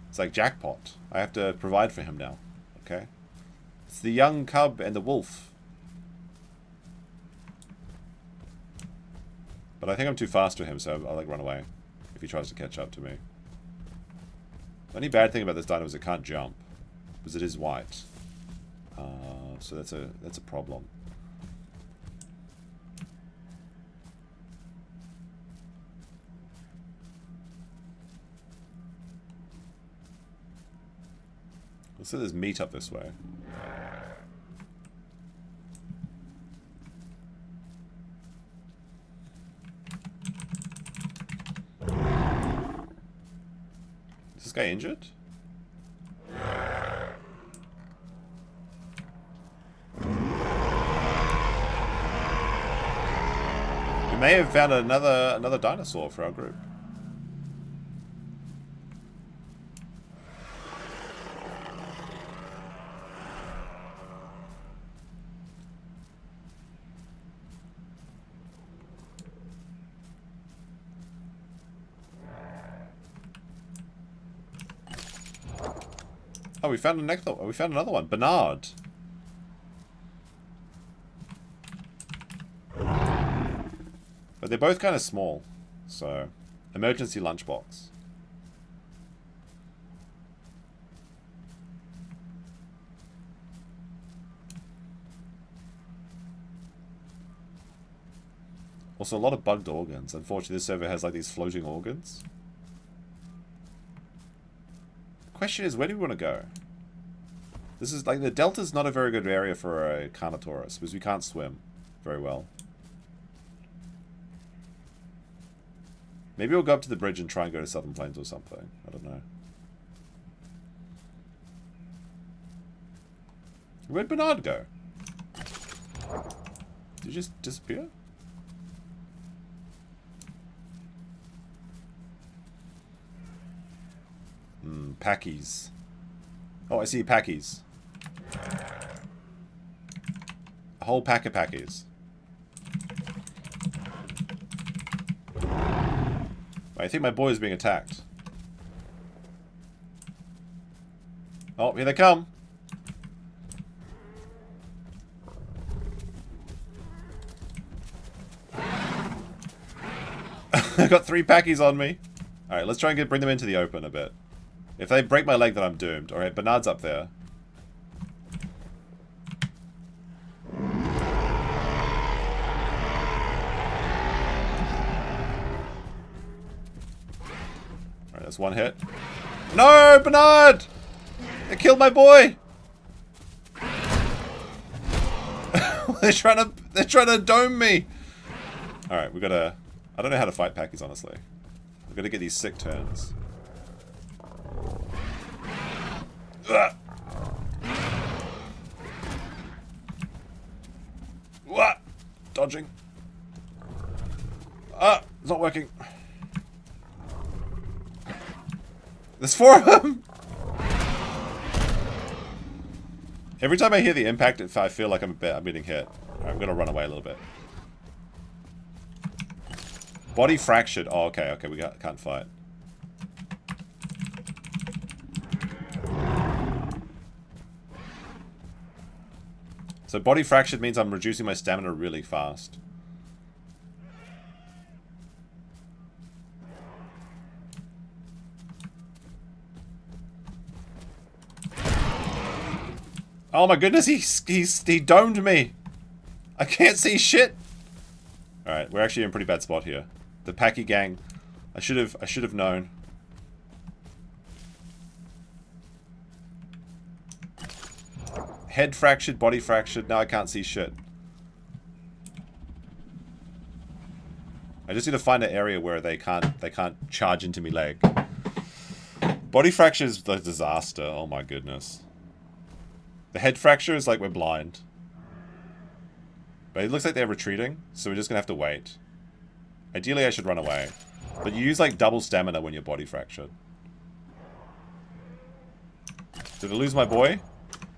It's like jackpot. I have to provide for him now. Okay? It's the young cub and the wolf. But I think I'm too fast for him, so I'll like run away if he tries to catch up to me. The only bad thing about this dino is it can't jump, because it is white. So that's a problem. Let's say there's meat up this way. Is this guy injured? We may have found another dinosaur for our group. Oh, we found another one. Bernard. But they're both kind of small. So, emergency lunchbox. Also, a lot of bugged organs. Unfortunately, this server has like these floating organs. Question is, where do we want to go? This is like the delta's not a very good area for a Carnotaurus because we can't swim very well. Maybe we'll go up to the bridge and try and go to Southern Plains or something. I don't know. Where'd Bernard go? Did he just disappear? Packies. Oh, I see packies. A whole pack of packies. I think my boy is being attacked. Oh, here they come. I've got 3 packies on me. Alright, let's try and bring them into the open a bit. If they break my leg, then I'm doomed. Alright, Bernard's up there. Alright, that's one hit. No, Bernard! They killed my boy! They're trying to dome me! Alright, we gotta... I don't know how to fight packies, honestly. We've got to get these sick turns. What? Dodging. It's not working. There's 4 of them! Every time I hear the impact, I feel like I'm getting hit. Right, I'm gonna run away a little bit. Body fractured. Oh, okay, we can't fight. So body fractured means I'm reducing my stamina really fast. Oh my goodness, he domed me. I can't see shit. All right, we're actually in a pretty bad spot here. The Packy gang. I should have known. Head fractured, body fractured. Now I can't see shit. I just need to find an area where they can't charge into me leg. Body fracture is a disaster. Oh my goodness. The head fracture is like we're blind. But it looks like they're retreating, so we're just gonna have to wait. Ideally, I should run away. But you use like double stamina when you're body fractured. Did I lose my boy?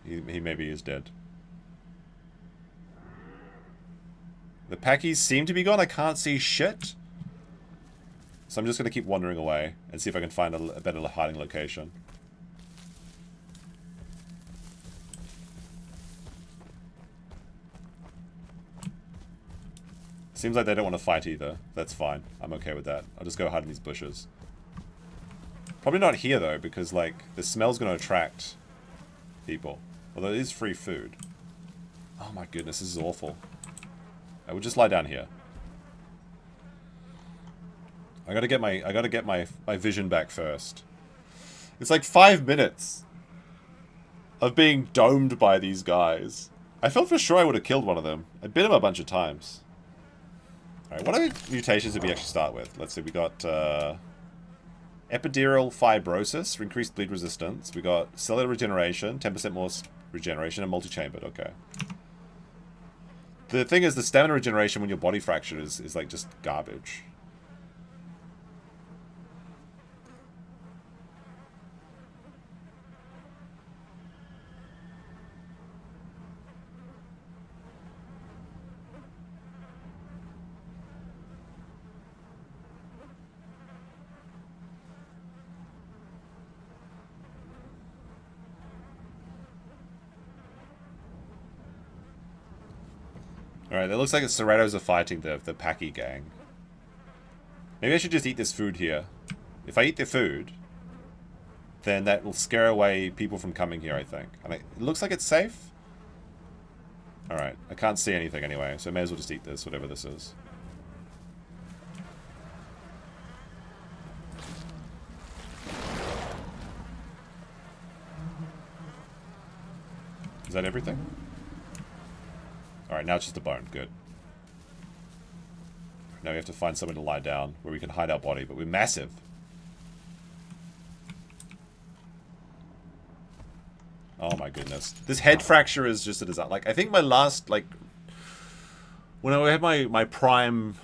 He maybe is dead. The packies seem to be gone. I can't see shit. So I'm just going to keep wandering away and see if I can find a better hiding location. Seems like they don't want to fight either. That's fine. I'm okay with that. I'll just go hide in these bushes. Probably not here though, because like the smell's going to attract people. Although it is free food. Oh my goodness, this is awful. I would just lie down here. I gotta get my vision back first. It's like 5 minutes of being domed by these guys. I felt for sure I would have killed one of them. I bit him a bunch of times. Alright, what mutations did we actually start with? Let's see, we got epidural fibrosis, increased bleed resistance. We got cellular regeneration, 10% more regeneration, and multi-chambered. Okay. The thing is, the stamina regeneration when you're body fractured is like just garbage. Alright, it looks like the Cerratos are fighting the Packy gang. Maybe I should just eat this food here. If I eat the food, then that will scare away people from coming here, I think. And it looks like it's safe. Alright, I can't see anything anyway, so I may as well just eat this, whatever this is. Is that everything? Alright, now it's just a bone. Good. Now we have to find somewhere to lie down where we can hide our body, but we're massive. Oh my goodness. This head fracture is just a disaster. Like, I think my last, like... When I had my prime...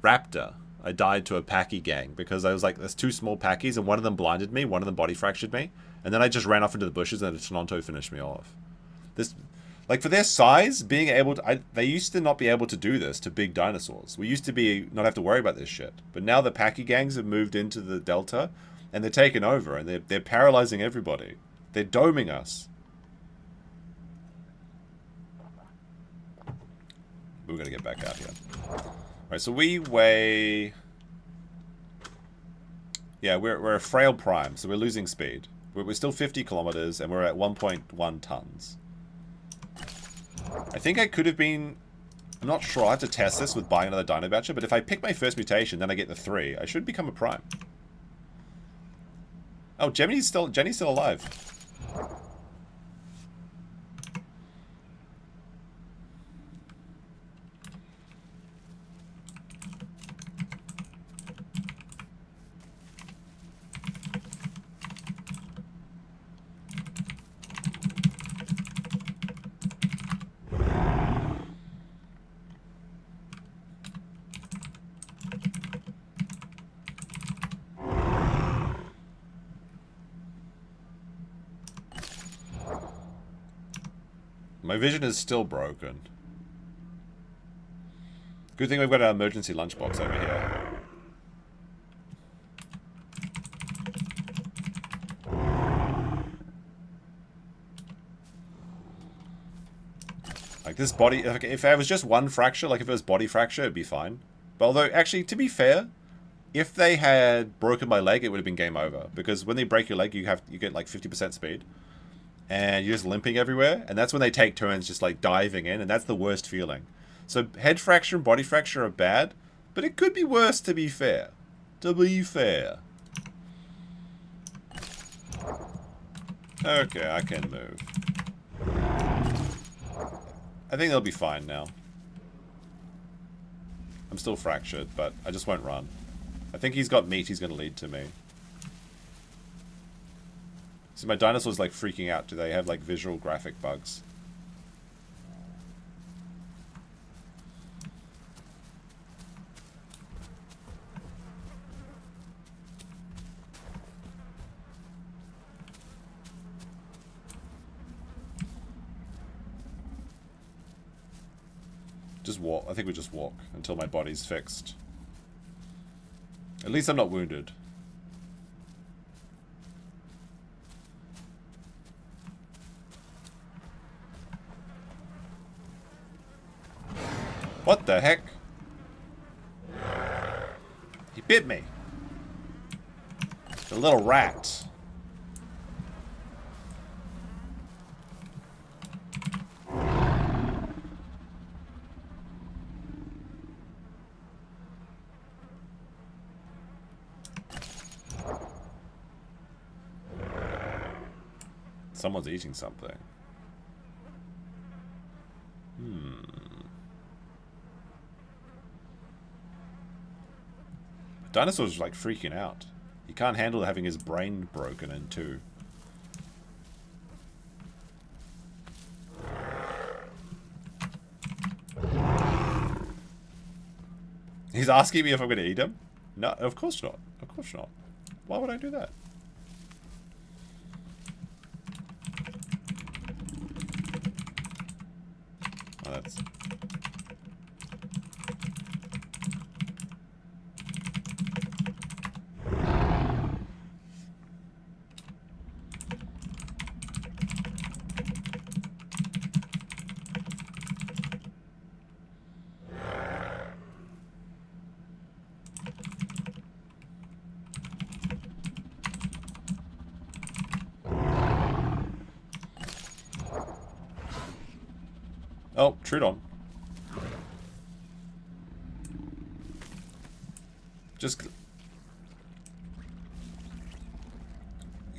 Raptor, I died to a Packy gang because I was like, there's two small Packies and one of them blinded me, one of them body fractured me, and then I just ran off into the bushes and the Toronto finished me off. This, like, for their size, being able to... they used to not be able to do this to big dinosaurs. We used to not have to worry about this shit. But now the Packy gangs have moved into the Delta, and they're taking over, and they're paralyzing everybody. They're doming us. We're gonna get back out here. Alright, so we weigh... Yeah, we're a frail prime, so we're losing speed. We're still 50 kilometers, and we're at 1.1 tons. I think I could have been... I'm not sure. I have to test this with buying another Dino Batcher, but if I pick my first mutation, then I get the 3, I should become a prime. Oh, Jenny's still alive. My vision is still broken. Good thing we've got our emergency lunchbox over here. Like this body, if I was just one fracture, like if it was body fracture, it'd be fine. But although, actually, to be fair, if they had broken my leg, it would have been game over. Because when they break your leg, you get like 50% speed. And you're just limping everywhere, and that's when they take turns just like diving in, and that's the worst feeling. So head fracture and body fracture are bad, but it could be worse, to be fair. To be fair. Okay, I can move. I think they'll be fine now. I'm still fractured, but I just won't run. I think he's got meat he's going to lead to me. See, my dinosaur's like freaking out. Do they have like visual graphic bugs? Just walk. I think we just walk until my body's fixed. At least I'm not wounded. What the heck? He bit me. The little rat. Someone's eating something. Dinosaur's like freaking out. He can't handle having his brain broken in two. He's asking me if I'm going to eat him? No, of course not. Of course not. Why would I do that? Oh, that's... Oh, Trudeon. Just... You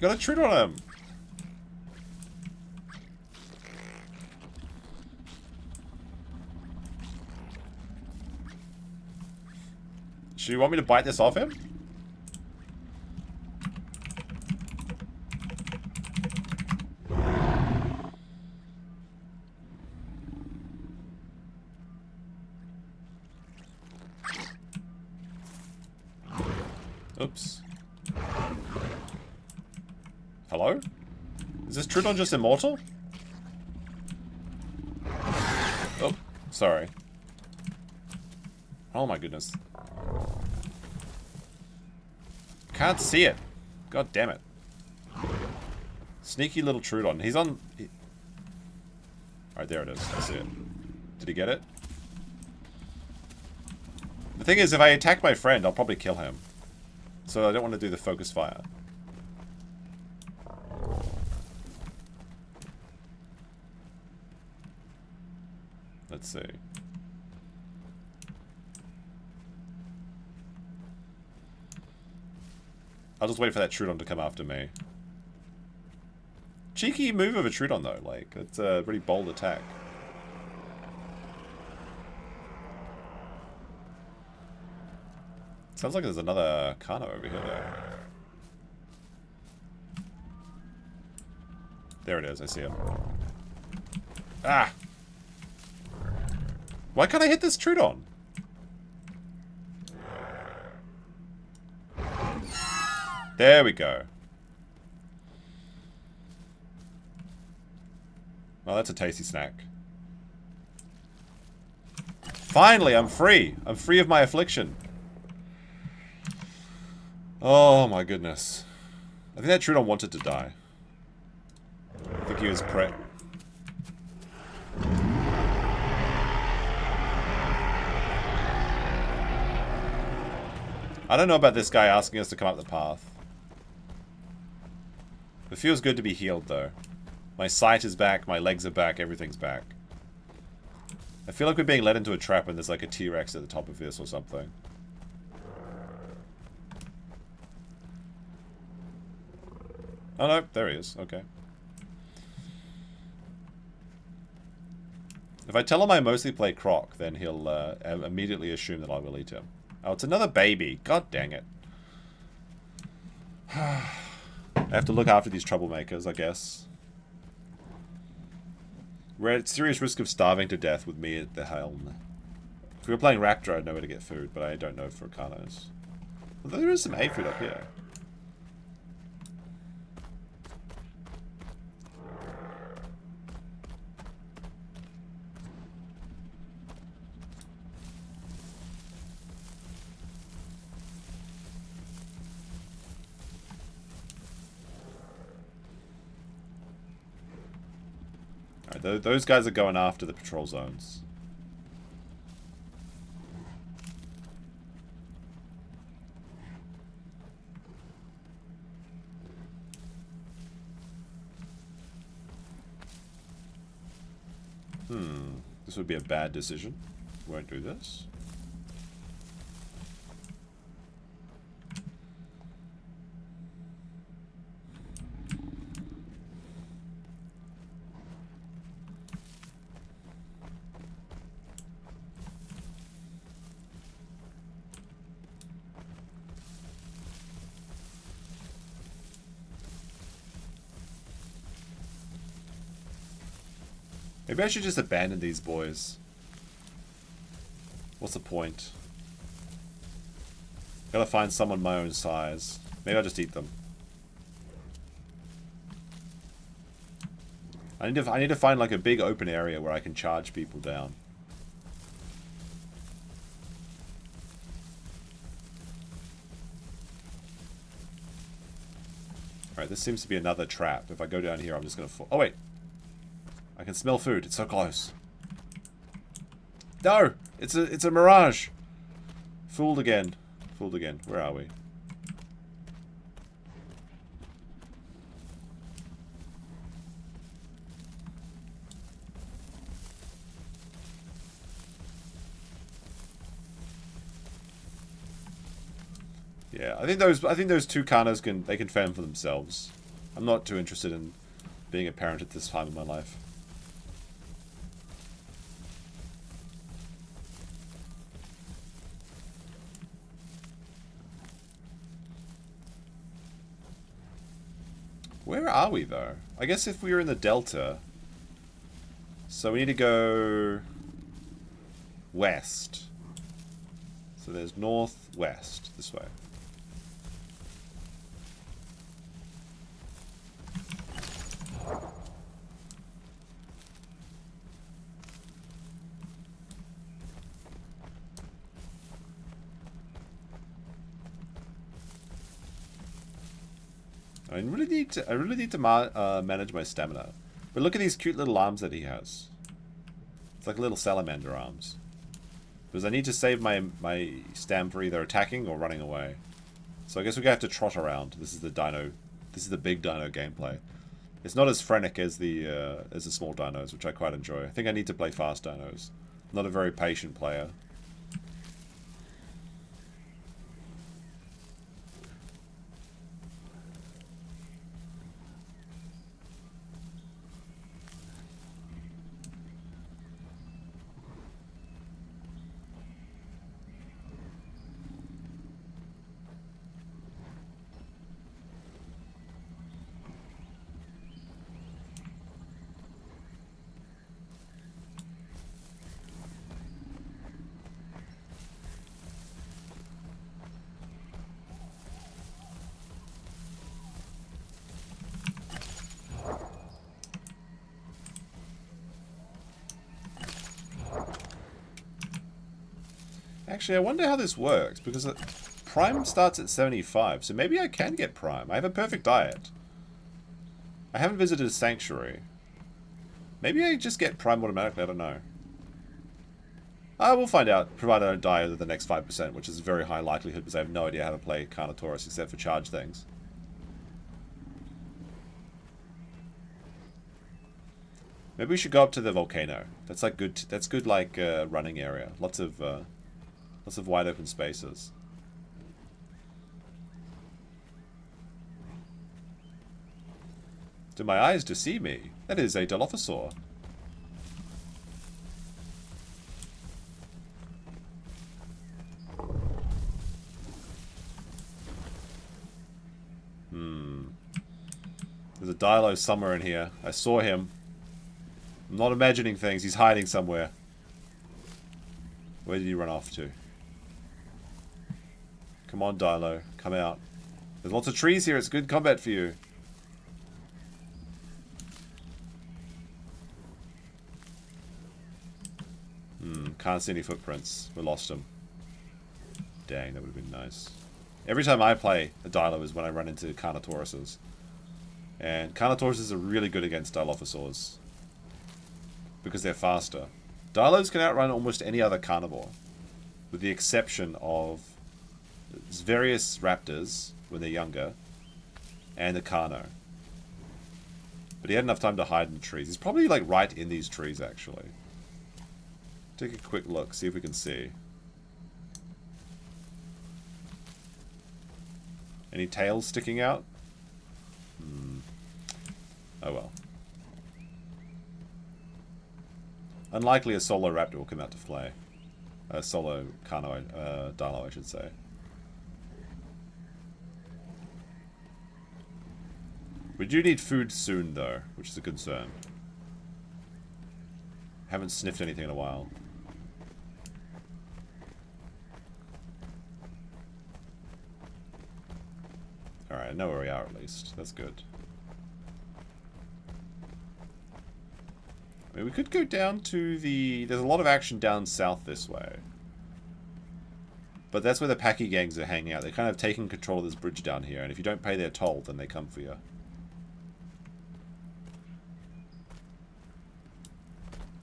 got a Trudeon on him. Do you want me to bite this off him? Oops. Hello? Is this Trudeon just immortal? Oh, sorry. Oh my goodness. Can't see it. God damn it. Sneaky little Trudeon. He's on... Alright, there it is. I see it. Did he get it? The thing is, if I attack my friend, I'll probably kill him. So I don't want to do the focus fire. Let's see. I'll just wait for that Trudeon to come after me. Cheeky move of a Trudeon though, like, it's a pretty bold attack. Sounds like there's another Carno over here though. There it is, I see him. Ah! Why can't I hit this Trudeon? There we go. Well, that's a tasty snack. Finally, I'm free. I'm free of my affliction. Oh my goodness. I think that Trudeon wanted to die. I think he was I don't know about this guy asking us to come up the path. It feels good to be healed though. My sight is back, my legs are back, everything's back. I feel like we're being led into a trap and there's like a T-Rex at the top of this or something. Oh no, there he is. Okay. I tell him I mostly play Croc, then he'll immediately assume that I will eat him. Oh, it's another baby. God dang it. I have to look after these troublemakers, I guess. We're at serious risk of starving to death with me at the helm. If we were playing Raptor, I'd know where to get food, but I don't know for Carnos. Although there is some A food up here. Alright, those guys are going after the patrol zones. This would be a bad decision. Won't do this. Maybe I should just abandon these boys. What's the point? Gotta find someone my own size. Maybe I'll just eat them. I need to find like a big open area where I can charge people down. Alright, this seems to be another trap. If I go down here, I'm just gonna fall. Oh wait! I can smell food. It's so close. No! It's a mirage! Fooled again. Fooled again. Where are we? Yeah, I think those two Carnos can fend for themselves. I'm not too interested in being a parent at this time in my life. Where are we, though? I guess if we were in the Delta... So we need to go... west. So there's northwest, this way. I really need to manage my stamina. But look at these cute little arms that he has. It's like little salamander arms. Because I need to save my stam for either attacking or running away. So I guess we're gonna have to trot around. This is the dino. This is the big dino gameplay. It's not as frenetic as the small dinos, which I quite enjoy. I think I need to play fast dinos. I'm not a very patient player. Actually, I wonder how this works, because Prime starts at 75, so maybe I can get Prime. I have a perfect diet. I haven't visited a sanctuary. Maybe I just get Prime automatically, I don't know. I will find out, provided I don't die over the next 5%, which is a very high likelihood, because I have no idea how to play Carnotaurus except for charge things. Maybe we should go up to the volcano. That's like good. That's good, like running area. Lots of wide open spaces. Do my eyes deceive me? That is a Dilophosaur. There's a dilo somewhere in here. I saw him. I'm not imagining things. He's hiding somewhere. Where did he run off to? Come on, dilo. Come out. There's lots of trees here. It's good combat for you. Can't see any footprints. We lost him. Dang, that would have been nice. Every time I play a dilo is when I run into Carnotauruses. And Carnotauruses are really good against Dilophosaurs. Because they're faster. Dilos can outrun almost any other carnivore. With the exception of various raptors when they're younger. And the Carno. But he had enough time to hide in the trees. He's probably like right in these trees actually. Take a quick look, see if we can see. Any tails sticking out? Oh well. Unlikely a solo raptor will come out to play. A solo Carno, Dilo, I should say. We do need food soon, though, which is a concern. Haven't sniffed anything in a while. Alright, I know where we are at least. That's good. I mean, we could go down to the... There's a lot of action down south this way. But that's where the Packy gangs are hanging out. They're kind of taking control of this bridge down here. And if you don't pay their toll, then they come for you.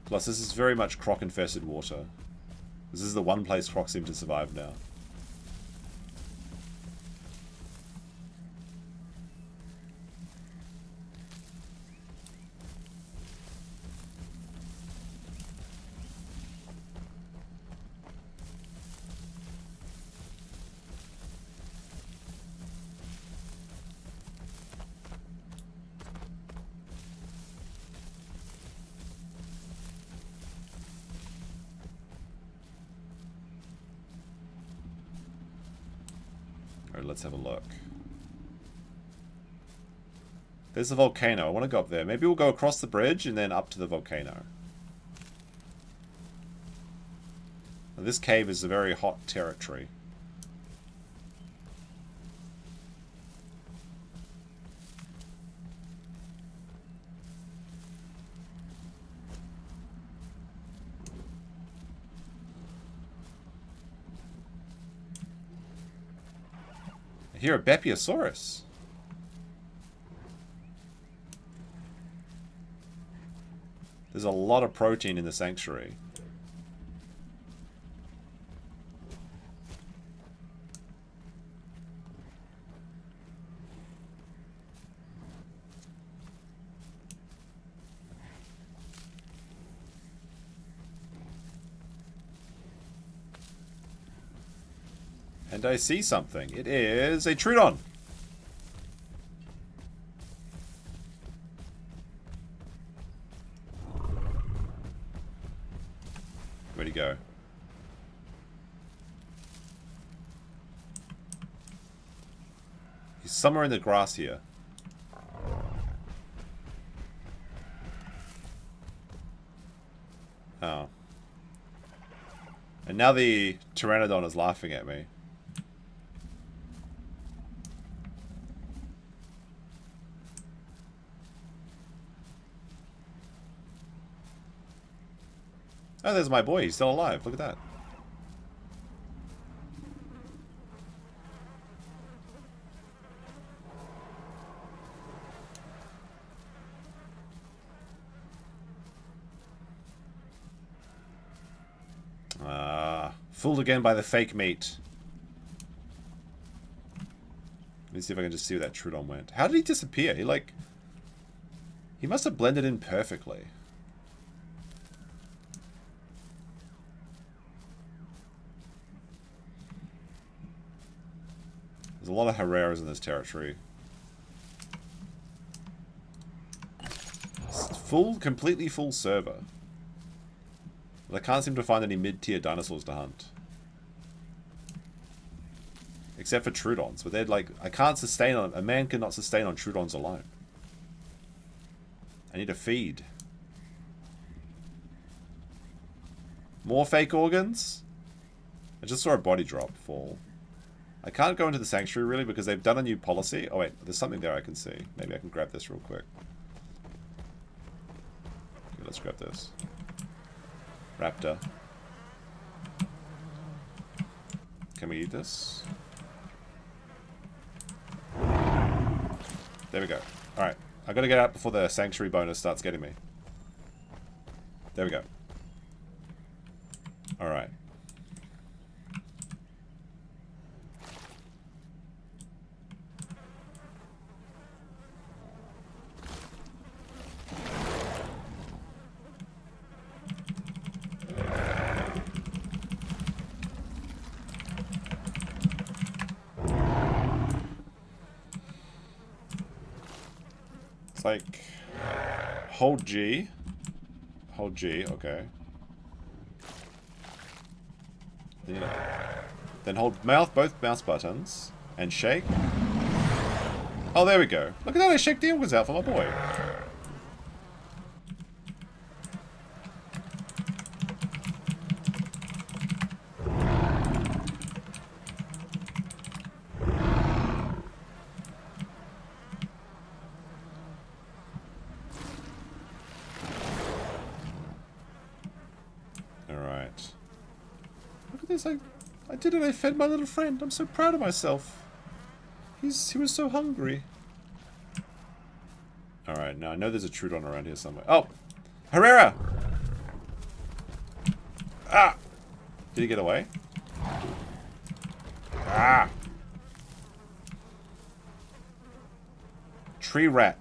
Plus, this is very much croc-infested water. This is the one place crocs seem to survive now. Let's have a look. There's the volcano. I want to go up there. Maybe we'll go across the bridge and then up to the volcano. Now, this cave is a very hot territory. I hear a Beiosaurus. There's a lot of protein in the sanctuary. And I see something. It is a Trudeon. Where'd he go? He's somewhere in the grass here. Oh. And now the Pteranodon is laughing at me. Oh, there's my boy. He's still alive. Look at that. Fooled again by the fake meat. Let me see if I can just see where that Trudeon went. How did he disappear? He must have blended in perfectly. There's a lot of Herras in this territory. It's completely full server. But I can't seem to find any mid-tier dinosaurs to hunt. Except for Trudons, but they're like, I can't sustain on, a man cannot sustain on Trudons alone. I need a feed. More fake organs? I just saw a body drop fall. I can't go into the sanctuary really because they've done a new policy. Oh wait, there's something there I can see. Maybe I can grab this real quick. Okay, let's grab this. Raptor. Can we eat this? There we go. Alright. I gotta get out before the sanctuary bonus starts getting me. There we go. Alright. It's like hold G. Hold G, okay. Then hold both mouse buttons and shake. Oh, there we go. Look at that, I shake the organs out for my boy. Alright. Look at this, I did it, I fed my little friend. I'm so proud of myself. He was so hungry. Alright, now I know there's a Trudeon around here somewhere. Oh! Herrera! Ah! Did he get away? Ah! Tree rat.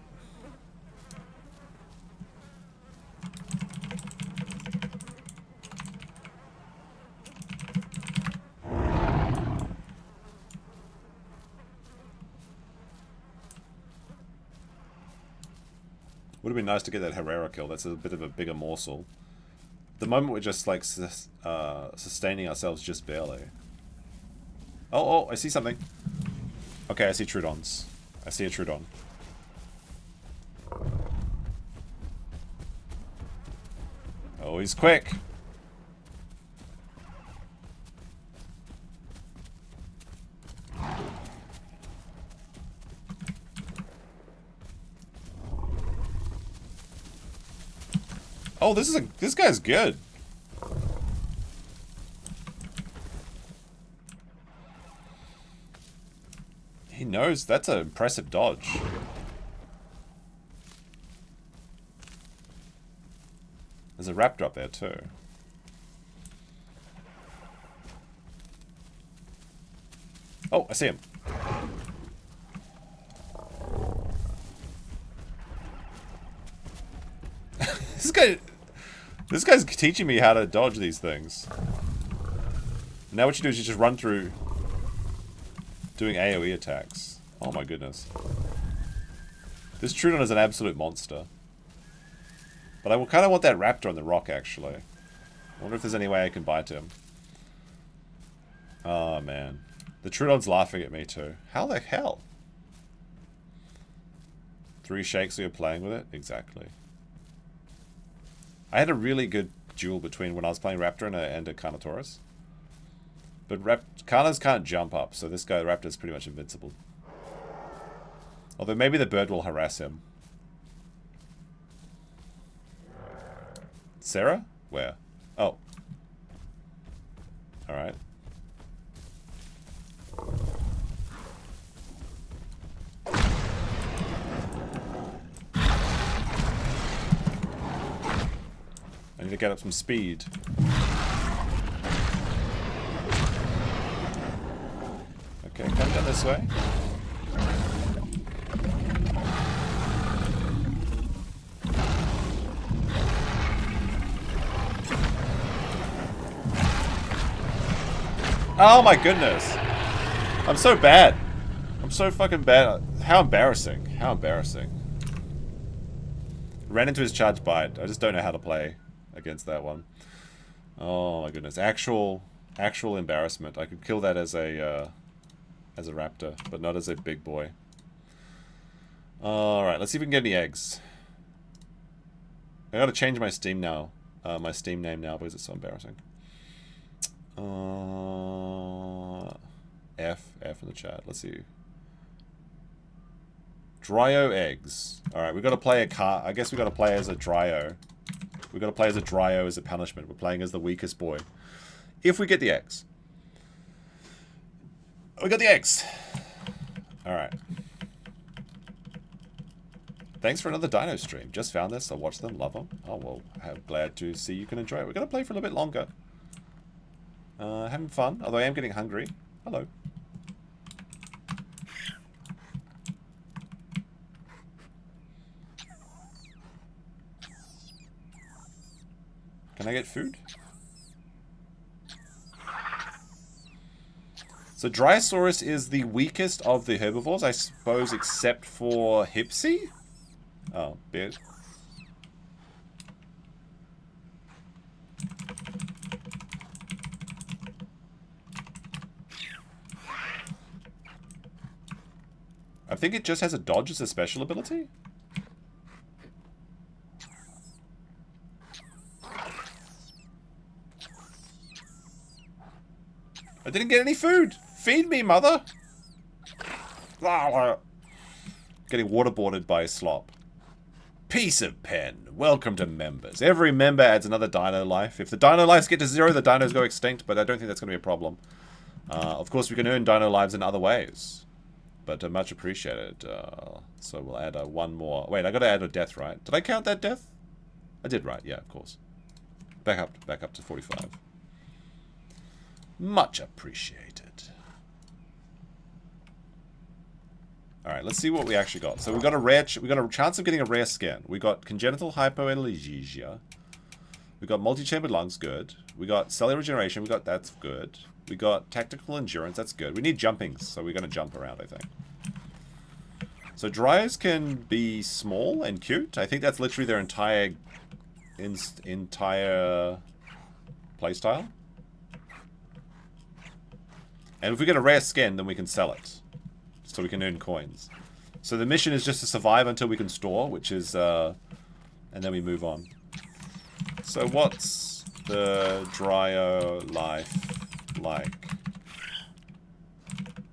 Would have been nice to get that Herrera kill. That's a bit of a bigger morsel. At the moment, we're just like sustaining ourselves just barely. Oh, I see something. Okay, I see Trudeons. I see a Trudeon. Oh, he's quick. Oh, this guy's good. He knows. That's an impressive dodge. There's a Raptor up there too. Oh, I see him. This guy's teaching me how to dodge these things. Now what you do is you just run through doing AoE attacks. Oh my goodness. This Trudeon is an absolute monster. But I kind of want that Raptor on the rock, actually. I wonder if there's any way I can bite him. Oh, man. The Trudeon's laughing at me, too. How the hell? 3 shakes so you're playing with it? Exactly. I had a really good duel between when I was playing Raptor and a Carnotaurus. But Carnos can't jump up, so this guy, Raptor's pretty much invincible. Although maybe the bird will harass him. Sarah? Where? Oh. Alright. I need to get up some speed. Okay, come down this way. Oh my goodness. I'm so bad. I'm so fucking bad. How embarrassing. How embarrassing. Ran into his charge bite. I just don't know how to play against that one. Oh my goodness. Actual embarrassment. I could kill that as a Raptor, but not as a big boy. Alright, let's see if we can get any eggs. I gotta change my Steam now. My Steam name now because it's so embarrassing. F in the chat. Let's see. Dryo eggs. Alright, we've got to play a car. I guess we've got to play as a Dryo. We've got to play as a Dryo as a punishment. We're playing as the weakest boy. If we get the eggs. We got the eggs. Alright. Thanks for another dino stream. Just found this. I watched them. Love them. Oh, well. I'm glad to see you can enjoy it. We're going to play for a little bit longer. Having fun. Although I am getting hungry. Hello. Can I get food? So Dryosaurus is the weakest of the herbivores, I suppose, except for Hipsy? Oh, beard. I think it just has a dodge as a special ability? I didn't get any food! Feed me, mother! Getting waterboarded by slop. Piece of pen. Welcome to members. Every member adds another dino life. If the dino lives get to 0, the dinos go extinct, but I don't think that's going to be a problem. Of course, we can earn dino lives in other ways. But much appreciated. So we'll add one more. Wait, I got to add a death, right? Did I count that death? I did, right? Yeah, of course. Back up to 45. Much appreciated. Alright, let's see what we actually got. So we got a chance of getting a rare skin. We got congenital hypoallergia. We got multi-chambered lungs, good. We got cellular regeneration, that's good. We got tactical endurance, that's good. We need jumpings, so we're gonna jump around, I think. So Dryos can be small and cute. I think that's literally their entire playstyle. And if we get a rare skin, then we can sell it. So we can earn coins. So the mission is just to survive until we can store, which is, and then we move on. So what's the Dryo life like?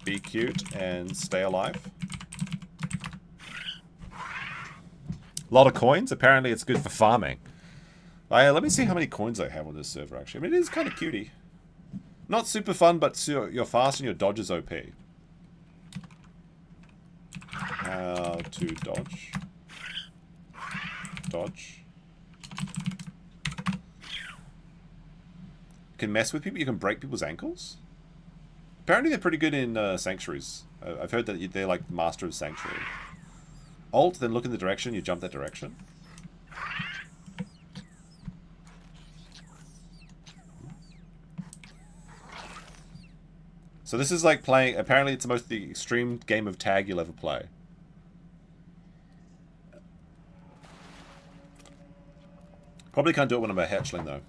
Be cute and stay alive. A lot of coins. Apparently it's good for farming. Let me see how many coins I have on this server, actually. I mean, it is kind of cutie. Not super fun, but you're fast and your dodge is OP. How to dodge. Dodge. You can mess with people, you can break people's ankles? Apparently they're pretty good in sanctuaries. I've heard that they're like master of sanctuary. Alt, then look in the direction, you jump that direction. So this is like playing, apparently it's the most extreme game of tag you'll ever play. Probably can't do it when I'm a hatchling though.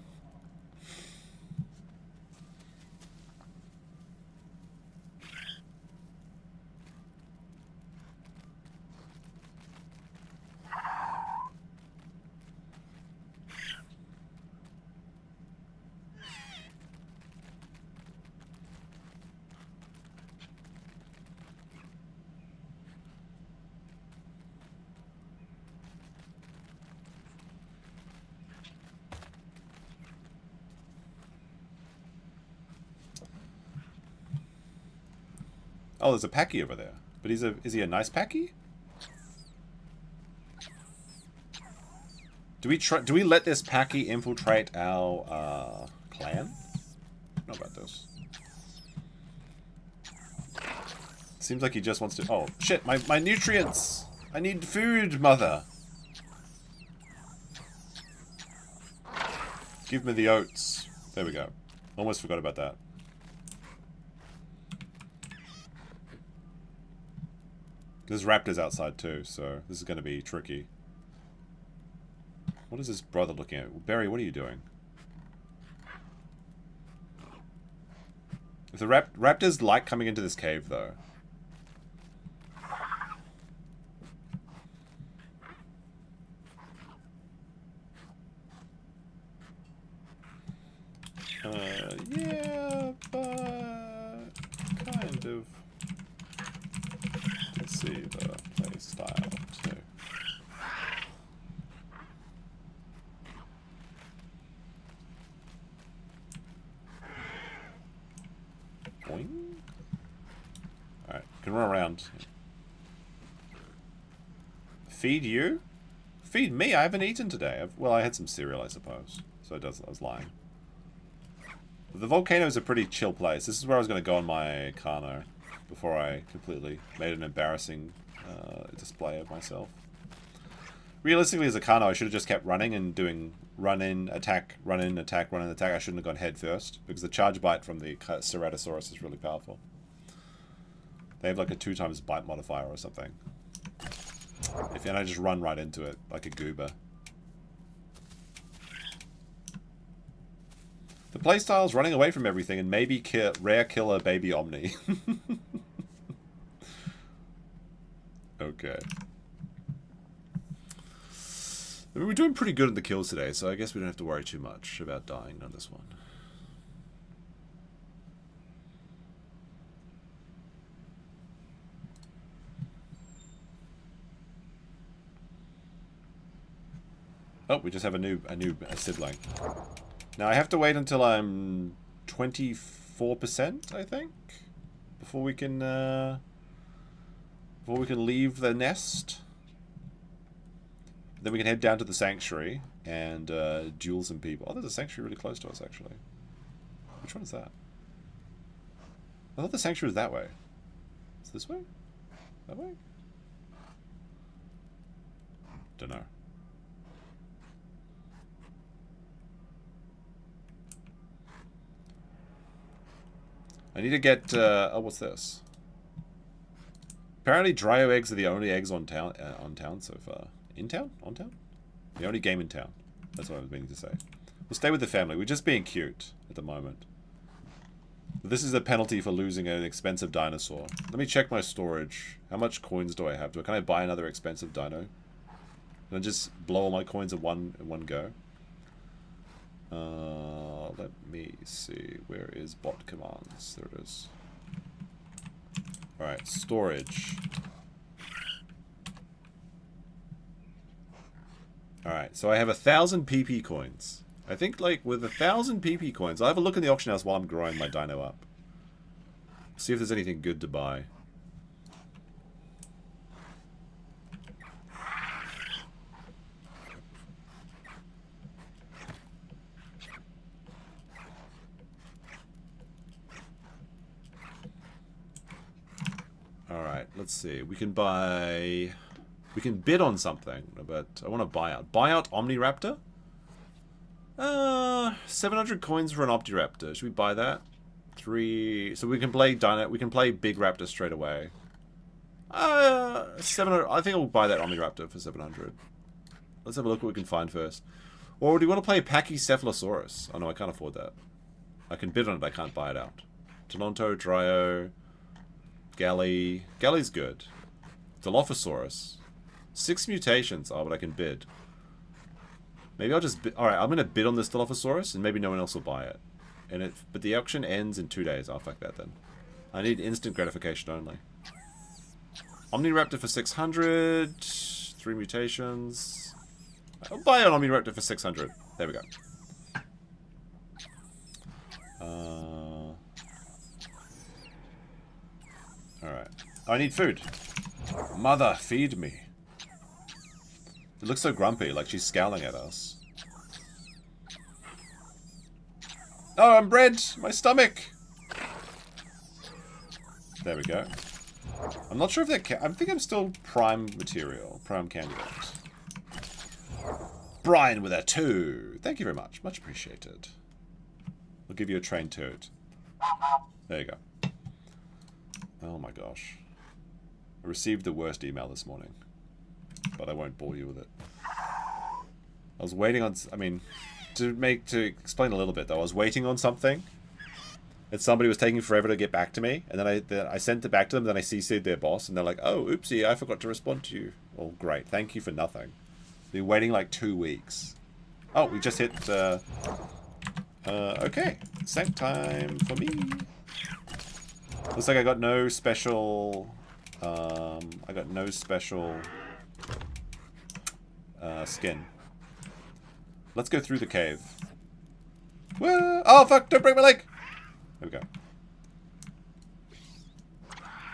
Oh, there's a Packy over there. But is he a nice Packy? Do we let this Packy infiltrate our clan? Not about this. Seems like he just wants to. Oh shit! My nutrients. I need food, mother. Give me the oats. There we go. Almost forgot about that. There's raptors outside too, so this is going to be tricky. What is his brother looking at? Barry, what are you doing? If the raptors like coming into this cave, though. Yeah, but kind of. Let's see the play style too. Boing. Alright, can run around. Feed you? Feed me? I haven't eaten today. Well, I had some cereal, I suppose. So I was lying. The volcano is a pretty chill place. This is where I was going to go on my Carno before I completely made an embarrassing display of myself. Realistically, as a Carno, I should have just kept running and doing run in, attack, run in, attack, run in, attack. I shouldn't have gone head first because the charge bite from the Ceratosaurus is really powerful. They have like a 2x bite modifier or something. If you don't just run right into it like a goober. The playstyle is running away from everything and maybe rare killer baby Omni. Okay. I mean, we're doing pretty good in the kills today, so I guess we don't have to worry too much about dying on this one. Oh, we just have a new sibling. Now I have to wait until I'm 24%, I think, before we can leave the nest. Then we can head down to the sanctuary and duel some people. Oh, there's a sanctuary really close to us, actually. Which one is that? I thought the sanctuary was that way. Is it this way? That way? Don't know. I need to get, oh, what's this? Apparently Dryo eggs are the only eggs on town so far. In town? On town? The only game in town. That's what I was meaning to say. We'll stay with the family. We're just being cute at the moment. But this is a penalty for losing an expensive dinosaur. Let me check my storage. How much coins do I have? Can I buy another expensive dino? Can I just blow all my coins in one go? Let me see. Where is bot commands? There it is. Alright, storage. Alright, so I have 1,000 PP coins. I think, like, with 1,000 PP coins, I'll have a look in the auction house while I'm growing my dino up. See if there's anything good to buy. Alright, let's see. We can buy... We can bid on something, but I want to buy out. Buy out Omniraptor? 700 coins for an Optiraptor. Should we buy that? 3... So we can play Dino... We can play Big Raptor straight away. 700... I think I'll buy that Omniraptor for 700. Let's have a look what we can find first. Or do you want to play Pachycephalosaurus? Oh no, I can't afford that. I can bid on it, I can't buy it out. Toronto, Dryo... Galley... Galley's good. Dilophosaurus. 6 mutations. Oh, but I can bid. Maybe I'll just bid. Alright, I'm going to bid on this Dilophosaurus, and maybe no one else will buy it. But the auction ends in 2 days. I'll fuck that then. I need instant gratification only. Omniraptor for 600. 3 mutations. I'll buy an Omniraptor for 600. There we go. Alright. I need food. Mother, feed me. It looks so grumpy, like she's scowling at us. Oh, I'm bread! My stomach! There we go. I'm not sure if that I think I'm still prime material. Prime candidate. Brian with a 2. Thank you very much. Much appreciated. I'll give you a trained toad. There you go. Oh my gosh. I received the worst email this morning. But I won't bore you with it. I was waiting on... I mean, to explain a little bit, though. I was waiting on something. And somebody was taking forever to get back to me. And then I sent it back to them. Then I CC'd their boss. And they're like, oh, oopsie, I forgot to respond to you. Well, great. Thank you for nothing. Been waiting like 2 weeks. Oh, we just hit Okay. Snack time for me. Looks like I got no special... skin. Let's go through the cave. Whoa! Oh, fuck! Don't break my leg! There we go.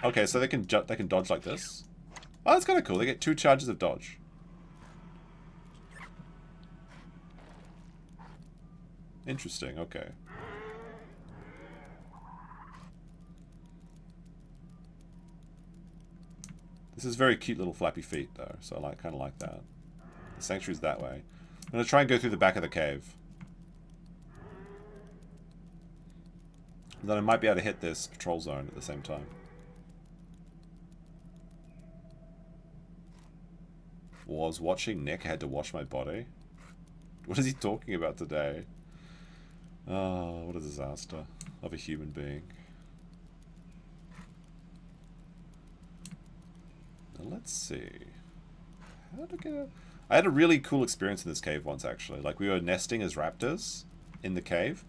Okay, so they can dodge like this. Oh, that's kind of cool. They get 2 charges of dodge. Interesting, okay. This is very cute little flappy feet, though, so I kind of like that. The sanctuary's that way. I'm going to try and go through the back of the cave. And then I might be able to hit this patrol zone at the same time. Was watching Nick, I had to wash my body. What is he talking about today? Oh, what a disaster of a human being. Now let's see. How to get... I had a really cool experience in this cave once, actually. Like, we were nesting as raptors in the cave.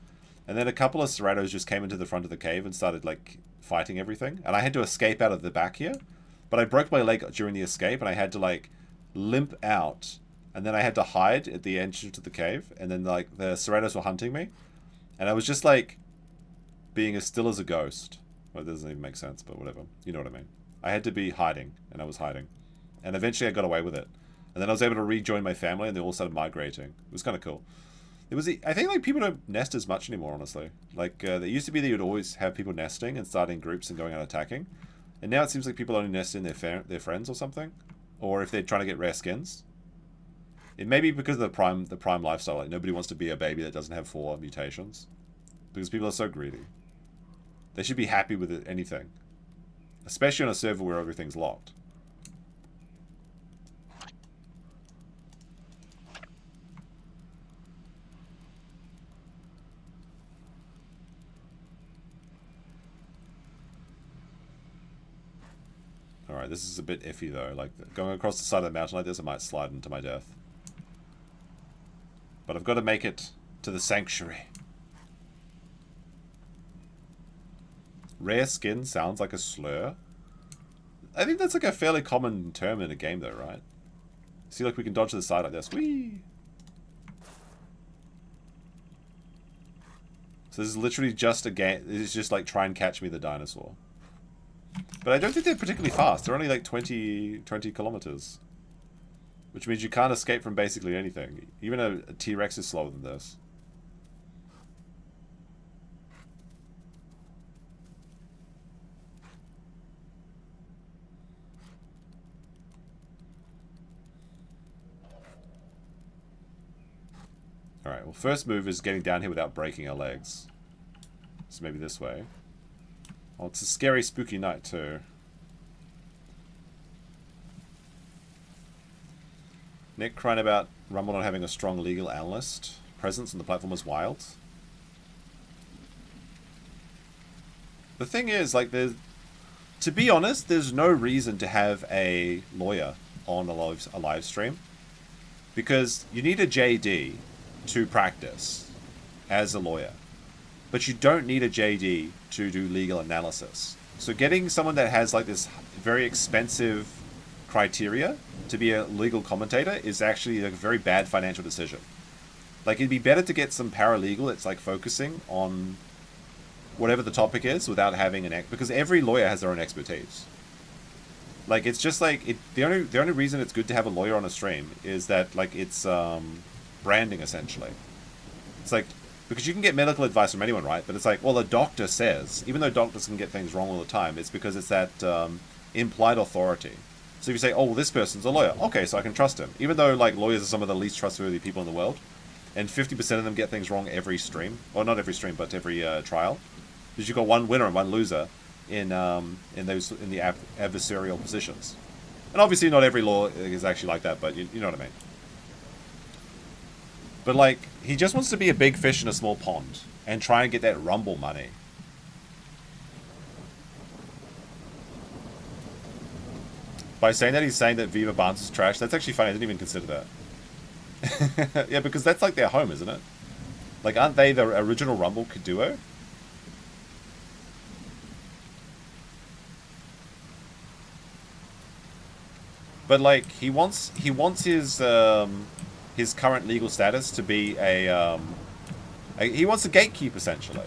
And then a couple of Ceratos just came into the front of the cave and started, like, fighting everything. And I had to escape out of the back here. But I broke my leg during the escape, and I had to, like, limp out. And then I had to hide at the entrance to the cave. And then, like, the Ceratos were hunting me. And I was just, like, being as still as a ghost. Well, it doesn't even make sense, but whatever. You know what I mean. I had to be hiding, and I was hiding. And eventually I got away with it. And then I was able to rejoin my family, and they all started migrating. It was kind of cool. It was, I think, like, people don't nest as much anymore, honestly. Like, there used to be that you'd always have people nesting and starting groups and going out attacking. And now it seems like people only nest in their friends or something. Or if they're trying to get rare skins. It may be because of the prime lifestyle. Like, nobody wants to be a baby that doesn't have 4 mutations. Because people are so greedy. They should be happy with anything. Especially on a server where everything's locked. Alright, this is a bit iffy though. Like, going across the side of the mountain like this, I might slide into my death. But I've got to make it to the sanctuary. Rare skin sounds like a slur. I think that's like a fairly common term in a game though, right? See, like, we can dodge to the side like this. Whee! So this is literally just a game. It's just like try and catch me the dinosaur. But I don't think they're particularly fast. They're only like 20 kilometers. Which means you can't escape from basically anything. Even a T-Rex is slower than this. Alright, well, first move is getting down here without breaking our legs. So maybe this way. Oh, it's a scary, spooky night, too. Nick crying about Rumble not having a strong legal analyst presence on the platform was wild. The thing is, like, to be honest, there's no reason to have a lawyer on a live stream. Because you need a JD to practice as a lawyer. But you don't need a JD to do legal analysis. So getting someone that has like this very expensive criteria to be a legal commentator is actually like a very bad financial decision. Like, it'd be better to get some paralegal that's like focusing on whatever the topic is without having because every lawyer has their own expertise. Like, it's just like the only reason it's good to have a lawyer on a stream is that, like, it's branding essentially. It's like, because you can get medical advice from anyone, right? But it's like, well, a doctor says, even though doctors can get things wrong all the time, it's because it's that implied authority. So if you say, oh, well, this person's a lawyer, okay, so I can trust him. Even though, like, lawyers are some of the least trustworthy people in the world, and 50% of them get things wrong every stream, or not every stream, but every trial, because you've got one winner and one loser in the adversarial positions. And obviously, not every law is actually like that, but you know what I mean. But, like, he just wants to be a big fish in a small pond and try and get that Rumble money. By saying that, he's saying that Viva Barnes is trash. That's actually funny. I didn't even consider that. Yeah, because that's like their home, isn't it? Like, aren't they the original Rumble duo? But like, he wants his current legal status to be he wants a gatekeep essentially.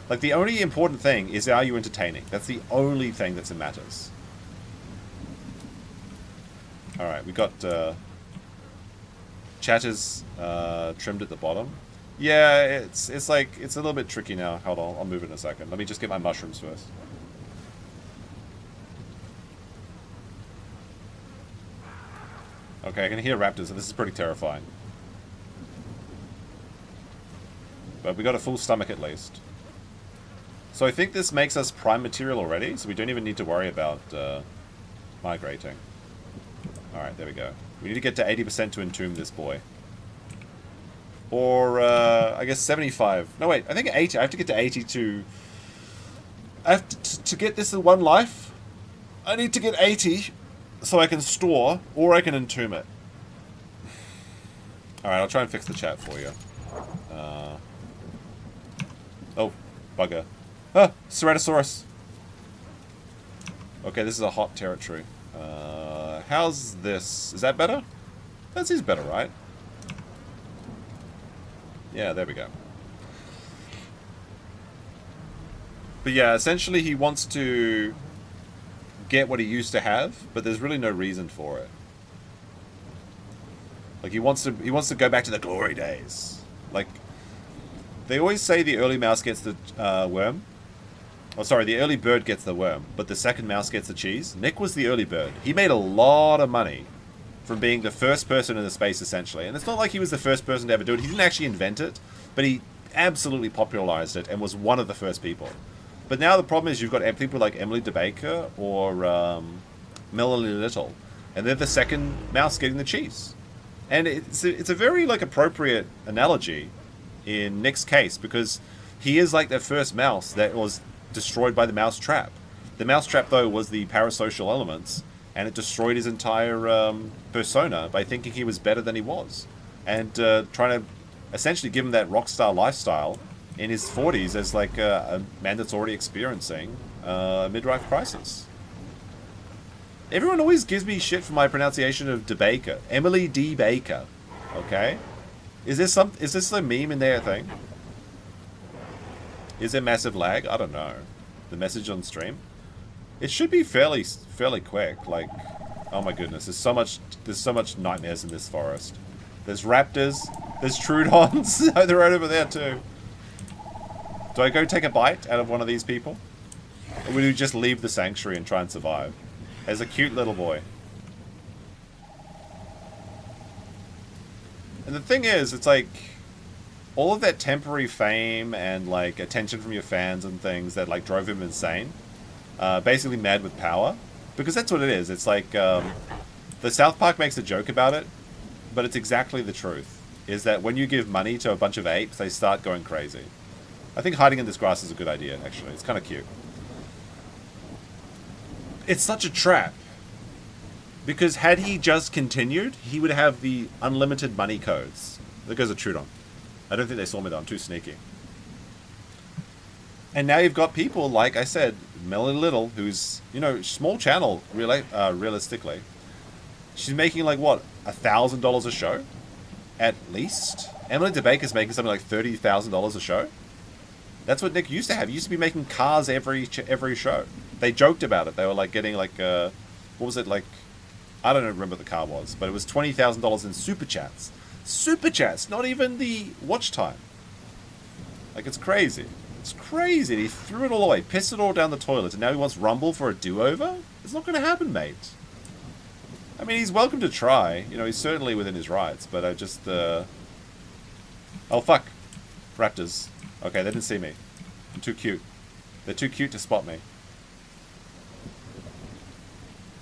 Like, the only important thing is, are you entertaining? That's the only thing that matters. All right, we got chatters trimmed at the bottom. Yeah, it's like, it's a little bit tricky now. Hold on, I'll move it in a second. Let me just get my mushrooms first. Okay, I can hear raptors, and this is pretty terrifying. But we got a full stomach at least. So I think this makes us prime material already, so we don't even need to worry about migrating. Alright, there we go. We need to get to 80% to entomb this boy. Or, I guess 75. No, wait, I think 80. I have to get to 80 to... I have to get this in one life. I need to get 80 so I can store, or I can entomb it. Alright, I'll try and fix the chat for you. Oh, bugger. Ah, Ceratosaurus. Okay, this is a hot territory. How's this? Is that better? That seems better, right? Yeah, there we go. But yeah, essentially he wants to get what he used to have, but there's really no reason for it. Like, he wants to go back to the glory days. Like, they always say the early mouse gets the worm. Oh, sorry, the early bird gets the worm, but the second mouse gets the cheese. Nick was the early bird. He made a lot of money from being the first person in the space, essentially. And it's not like he was the first person to ever do it. He didn't actually invent it, but he absolutely popularized it and was one of the first people. But now the problem is you've got people like Emily DeBaker or Melanie Little, and they're the second mouse getting the cheese. And it's a very, like, appropriate analogy in Nick's case, because he is like the first mouse that was destroyed by the mouse trap. The mouse trap, though, was the parasocial elements, and it destroyed his entire persona by thinking he was better than he was, and trying to essentially give him that rock star lifestyle in his 40s as like a man that's already experiencing a midlife crisis. Everyone always gives me shit for my pronunciation of DeBaker. Emily D. Baker. Okay? Is this a meme in their thing? Is there massive lag? I don't know. The message on stream? It should be fairly quick. Like, oh my goodness, there's so much nightmares in this forest. There's raptors, there's Trudons. They're right over there too. Do I go take a bite out of one of these people? Or will you just leave the sanctuary and try and survive? As a cute little boy. And the thing is, it's like, all of that temporary fame and like attention from your fans and things that like drove him insane, basically mad with power, because that's what it is. It's like the South Park makes a joke about it, but it's exactly the truth. Is that when you give money to a bunch of apes, they start going crazy. I think hiding in this grass is a good idea. Actually, it's kind of cute. It's such a trap, because had he just continued, he would have the unlimited money codes. There goes a Trudeon. I don't think they saw me though, I'm too sneaky. And now you've got people, like I said, Melanie Little, who's, you know, small channel, realistically. She's making like, what, $1,000 a show? At least? Emily DeBaker's making something like $30,000 a show? That's what Nick used to have. He used to be making cars every show. They joked about it. They were like getting like, what was it, like, I don't remember what the car was, but it was $20,000 in super chats. Super chats, not even the watch time. Like, it's crazy. It's crazy. He threw it all away, pissed it all down the toilet, and now he wants Rumble for a do-over? It's not going to happen, mate. I mean, he's welcome to try. You know, he's certainly within his rights, but I just, Oh, fuck. Raptors. Okay, they didn't see me. I'm too cute. They're too cute to spot me.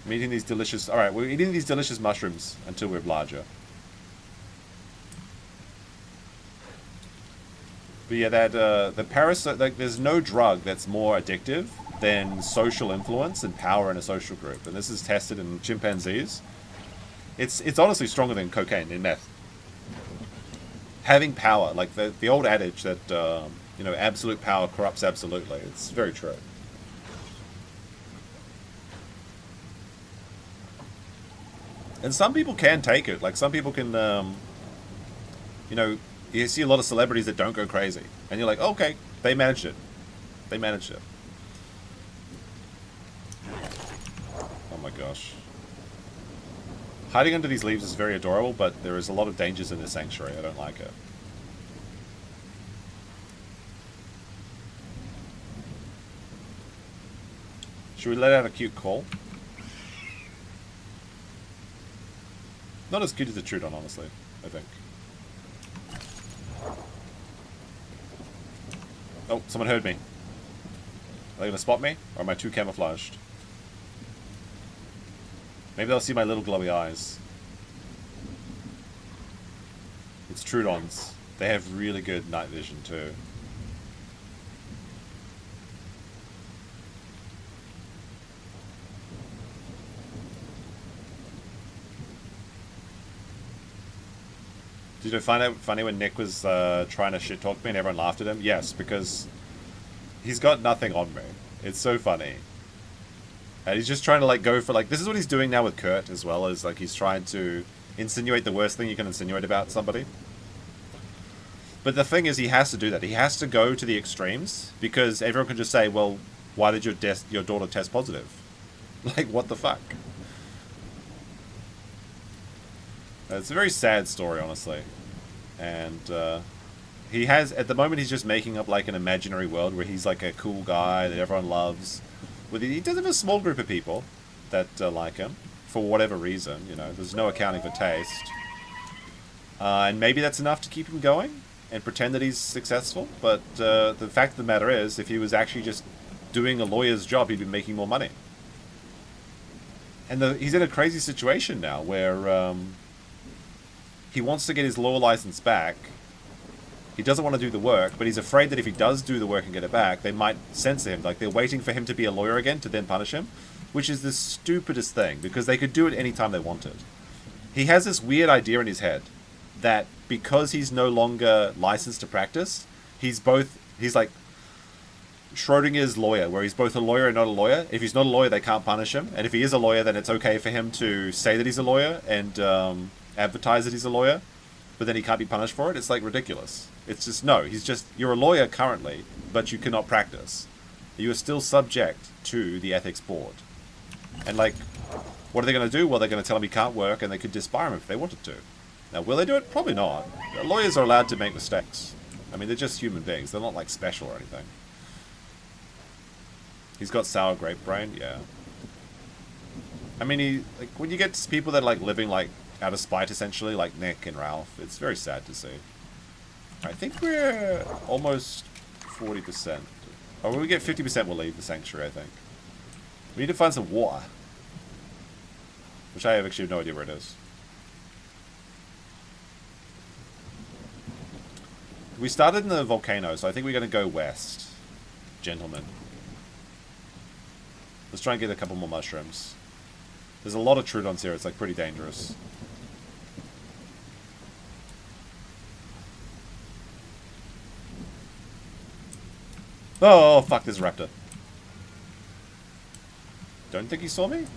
I'm eating these delicious... Alright, we're eating these delicious mushrooms until we're larger. But yeah, that the parasite, like, there's no drug that's more addictive than social influence and power in a social group, and this is tested in chimpanzees. It's honestly stronger than cocaine in meth. having power, like the old adage that you know, absolute power corrupts absolutely. It's very true. And some people can take it. Like some people can, you know, you see a lot of celebrities that don't go crazy, and you're like, okay, they managed it. They managed it. Oh my gosh. Hiding under these leaves is very adorable, but there is a lot of dangers in this sanctuary. I don't like it. Should we let out a cute call? Not as cute as the Trudeon, honestly, I think. Oh, someone heard me. Are they going to spot me? Or am I too camouflaged? Maybe they'll see my little glowy eyes. It's Trudeons. They have really good night vision too. Did you find it funny when Nick was trying to shit talk me and everyone laughed at him? Yes, because he's got nothing on me. It's so funny. And he's just trying to like go for like, this is what he's doing now with Kurt as well, as like he's trying to insinuate the worst thing you can insinuate about somebody. But the thing is, he has to do that. He has to go to the extremes because everyone can just say, well, why did your daughter test positive? Like, what the fuck? It's a very sad story, honestly. And he has, at the moment, he's just making up like an imaginary world where he's like a cool guy that everyone loves. He does have a small group of people that like him, for whatever reason, you know. There's no accounting for taste. And maybe that's enough to keep him going and pretend that he's successful. But the fact of the matter is, if he was actually just doing a lawyer's job, he'd be making more money. And he's in a crazy situation now where he wants to get his law license back. He doesn't want to do the work, but he's afraid that if he does do the work and get it back, they might censor him. Like, they're waiting for him to be a lawyer again to then punish him, which is the stupidest thing, because they could do it anytime they wanted. He has this weird idea in his head that because he's no longer licensed to practice, he's like Schrodinger's lawyer, where he's both a lawyer and not a lawyer. If he's not a lawyer, they can't punish him. And if he is a lawyer, then it's okay for him to say that he's a lawyer and advertise that he's a lawyer, but then he can't be punished for it. It's like ridiculous. It's just, no, you're a lawyer currently, but you cannot practice. You are still subject to the ethics board. And like, what are they going to do? Well, they're going to tell him he can't work, and they could disbar him if they wanted to. Now, will they do it? Probably not. Lawyers are allowed to make mistakes. I mean, they're just human beings. They're not like special or anything. He's got sour grape brain, yeah. I mean, when you get people that are like living like out of spite, essentially, like Nick and Ralph, it's very sad to see. I think we're almost 40%. Oh, when we get 50%, we'll leave the sanctuary, I think. We need to find some water. Which I have actually no idea where it is. We started in the volcano, so I think we're going to go west. Gentlemen. Let's try and get a couple more mushrooms. There's a lot of Trudeons here, it's like pretty dangerous. Oh, fuck, there's a raptor. Don't think he saw me?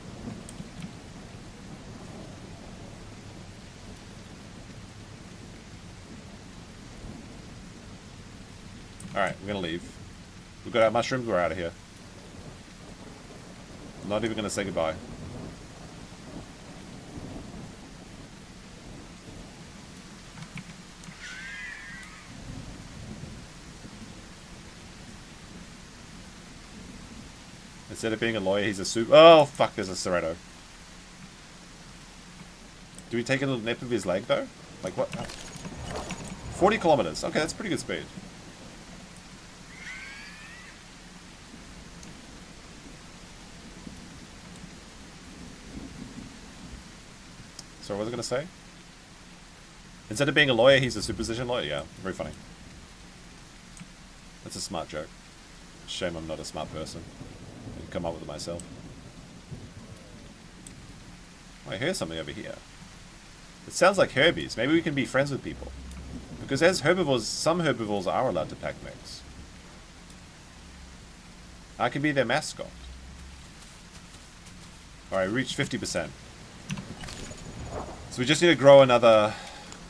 Alright, we're gonna leave. We've got our mushrooms, we're out of here. I'm not even gonna say goodbye. Instead of being a lawyer, he's a soup. Oh, fuck, there's a Serrato. Do we take a little nip of his leg, though? Like, what? 40 kilometers. Okay, that's pretty good speed. So what was I going to say? Instead of being a lawyer, he's a superstition lawyer. Yeah, very funny. That's a smart joke. Shame I'm not a smart person. I can come up with it myself. Oh, I hear something over here. It sounds like Herbies. Maybe we can be friends with people. Because as herbivores, some herbivores are allowed to pack mix. I can be their mascot. Alright, reached 50%. So we just need to grow another...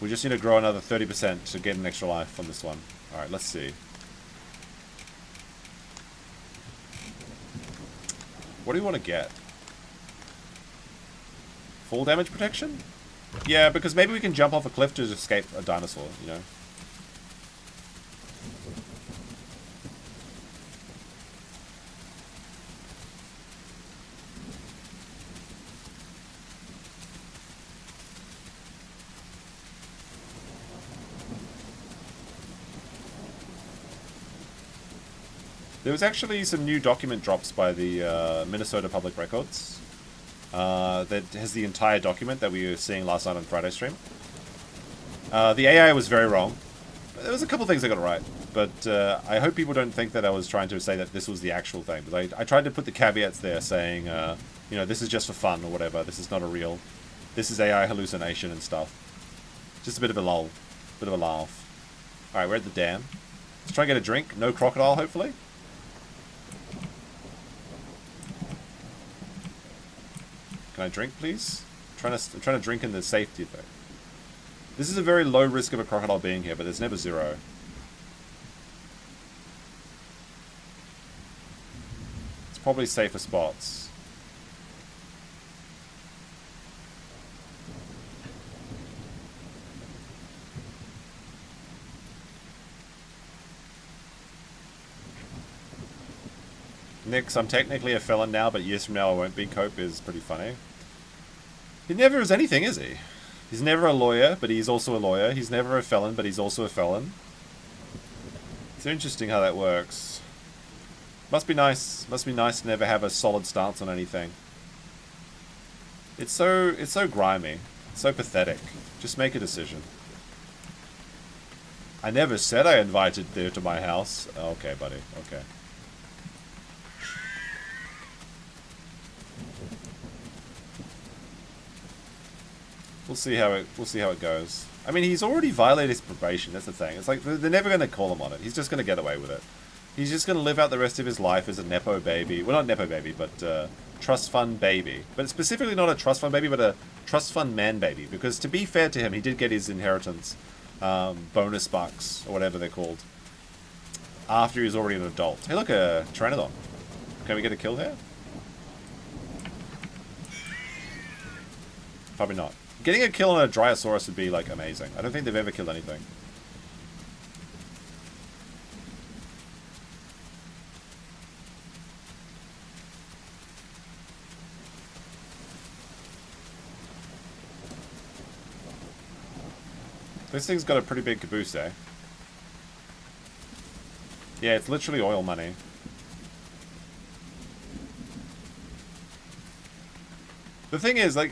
We just need to grow another 30% to get an extra life on this one. Alright, let's see. What do you want to get? Fall damage protection? Yeah, because maybe we can jump off a cliff to escape a dinosaur, you know? There was actually some new document drops by the Minnesota Public Records that has the entire document that we were seeing last night on Friday stream. The AI was very wrong. There was a couple things I got right, but I hope people don't think that I was trying to say that this was the actual thing. But I tried to put the caveats there saying, you know, this is just for fun or whatever. This is not a real... This is AI hallucination and stuff. Just a bit of a lull. Bit of a laugh. Alright, we're at the dam. Let's try and get a drink. No crocodile, hopefully. Can I drink, please? I'm trying to drink in the safety thing. This is a very low risk of a crocodile being here, but there's never zero. It's probably safer spots. Nix, I'm technically a felon now, but years from now I won't be. Cope is pretty funny. He never is anything, is he? He's never a lawyer, but he's also a lawyer. He's never a felon, but he's also a felon. It's interesting how that works. Must be nice. Must be nice to never have a solid stance on anything. It's so grimy. It's so pathetic. Just make a decision. I never said I invited you to my house. Okay, buddy. Okay. We'll see how it goes. I mean, he's already violated his probation. That's the thing. It's like they're never going to call him on it. He's just going to get away with it. He's just going to live out the rest of his life as a nepo baby. Well, not nepo baby, but trust fund baby. But specifically not a trust fund baby, but a trust fund man baby. Because to be fair to him, he did get his inheritance bonus bucks or whatever they're called after he was already an adult. Hey, look, a Pteranodon. Can we get a kill there? Probably not. Getting a kill on a Dryosaurus would be, like, amazing. I don't think they've ever killed anything. This thing's got a pretty big caboose, eh? Yeah, it's literally oil money. The thing is, like...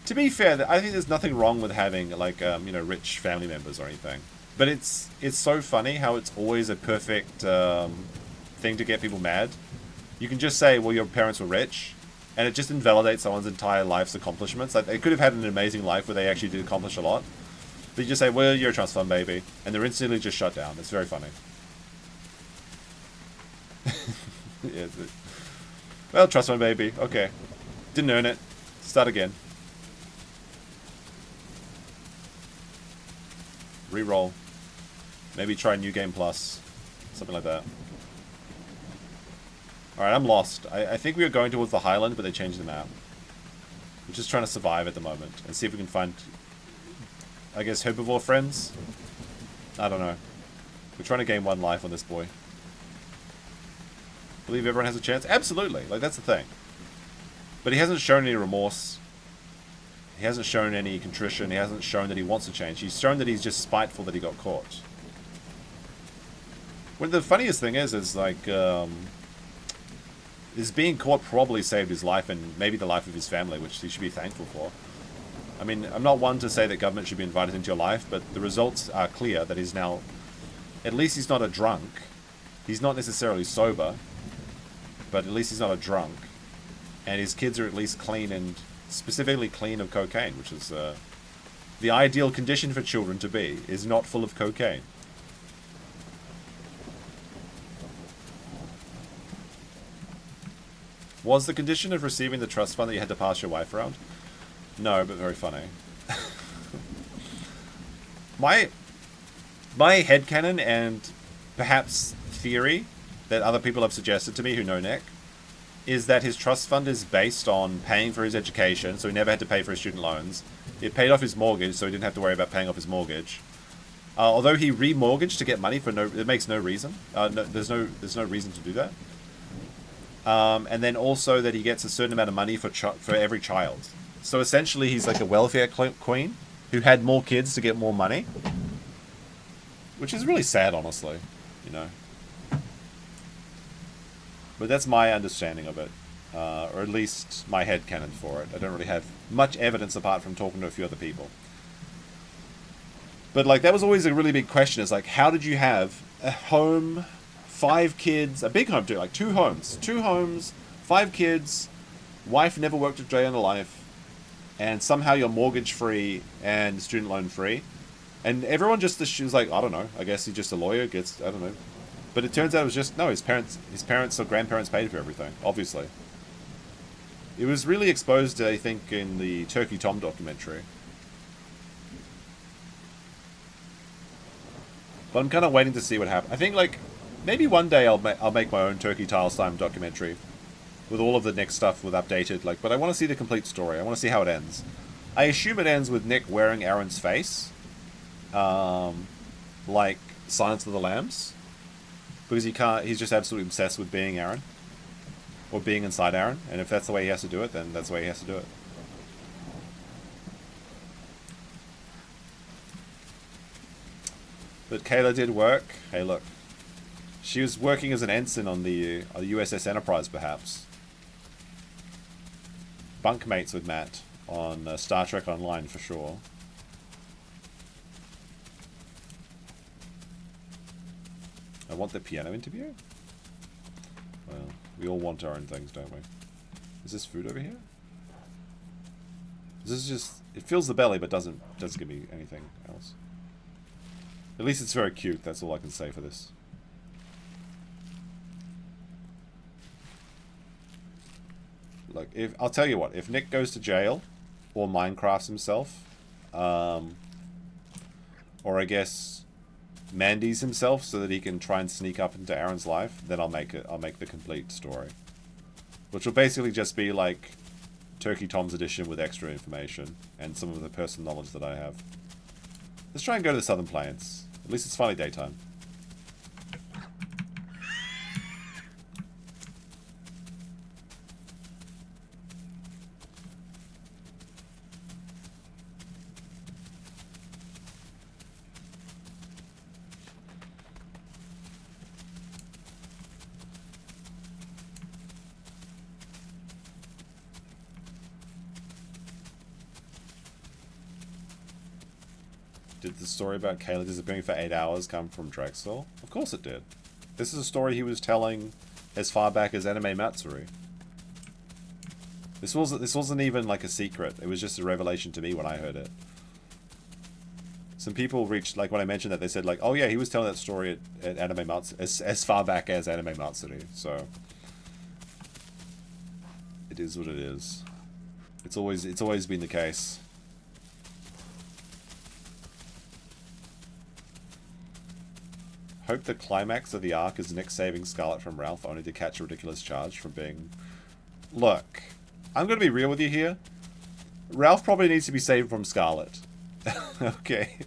To be fair, I think there's nothing wrong with having, like, you know, rich family members or anything. But it's so funny how it's always a perfect thing to get people mad. You can just say, well, your parents were rich, and it just invalidates someone's entire life's accomplishments. Like, they could have had an amazing life where they actually did accomplish a lot. But you just say, well, you're a trust fund baby. And they're instantly just shut down. It's very funny. Yeah, well, trust fund baby. Okay. Didn't earn it. Start again. Reroll. Maybe try New Game Plus. Something like that. Alright, I'm lost. I think we were going towards the Highland, but they changed the map. We're just trying to survive at the moment. And see if we can find, I guess, herbivore friends? I don't know. We're trying to gain one life on this boy. Believe everyone has a chance? Absolutely. Like, that's the thing. But he hasn't shown any remorse. He hasn't shown any contrition. He hasn't shown that he wants to change. He's shown that he's just spiteful that he got caught. Well, the funniest thing is like, his being caught probably saved his life and maybe the life of his family, which he should be thankful for. I mean, I'm not one to say that government should be invited into your life, but the results are clear that he's now... At least he's not a drunk. He's not necessarily sober, but at least he's not a drunk. And his kids are at least clean and... specifically clean of cocaine, which is the ideal condition for children to be is not full of cocaine. Was the condition of receiving the trust fund that you had to pass your wife around? No, but very funny. My headcanon and perhaps theory that other people have suggested to me who know Nick is that his trust fund is based on paying for his education, so he never had to pay for his student loans. It paid off his mortgage, so he didn't have to worry about paying off his mortgage. Although he remortgaged to get money for it makes no reason. There's no reason to do that. And then also that he gets a certain amount of money for every child. So essentially, he's like a welfare queen who had more kids to get more money, which is really sad, honestly. You know. But that's my understanding of it, or at least my headcanon for it. I don't really have much evidence apart from talking to a few other people. But like that was always a really big question. Is like, how did you have a home, 5 kids, a big home too, like 2 homes, 5 kids, wife never worked a day in her life, and somehow you're mortgage free and student loan free, and everyone just was like, I don't know. I guess he's just a lawyer. I don't know. But it turns out it was just, no, his parents or grandparents paid for everything, obviously. It was really exposed, I think, in the Turkey Tom documentary. But I'm kind of waiting to see what happens. I think, like, maybe one day I'll make my own Turkey Tile Slime documentary with all of the Nick stuff with updated, like, but I want to see the complete story. I want to see how it ends. I assume it ends with Nick wearing Aaron's face. Like Silence of the Lambs. Because he's just absolutely obsessed with being Aaron. Or being inside Aaron. And if that's the way he has to do it, then that's the way he has to do it. But Kayla did work. Hey, look. She was working as an ensign on the USS Enterprise, perhaps. Bunkmates with Matt on Star Trek Online, for sure. I want the piano interview? Well, we all want our own things, don't we? Is this food over here? This is just... It fills the belly, but doesn't give me anything else. At least it's very cute, that's all I can say for this. Look, I'll tell you what, if Nick goes to jail, or Minecrafts himself, or I guess... Mandy's himself so that he can try and sneak up into Aaron's life, then I'll make the complete story. Which will basically just be like Turkey Tom's edition with extra information and some of the personal knowledge that I have. Let's try and go to the Southern Plains. At least it's finally daytime. Did the story about Kayla disappearing for 8 hours come from Drexel? Of course it did. This is a story he was telling as far back as Anime Matsuri. This wasn't even like a secret. It was just a revelation to me when I heard it. Some people reached, like when I mentioned that, they said like, oh yeah, he was telling that story at Anime Matsuri, as far back as Anime Matsuri. So it is what it is. It's always been the case. Hope the climax of the arc is Nick saving Scarlet from Ralph only to catch a ridiculous charge from being... Look, I'm going to be real with you here. Ralph probably needs to be saved from Scarlet. Okay.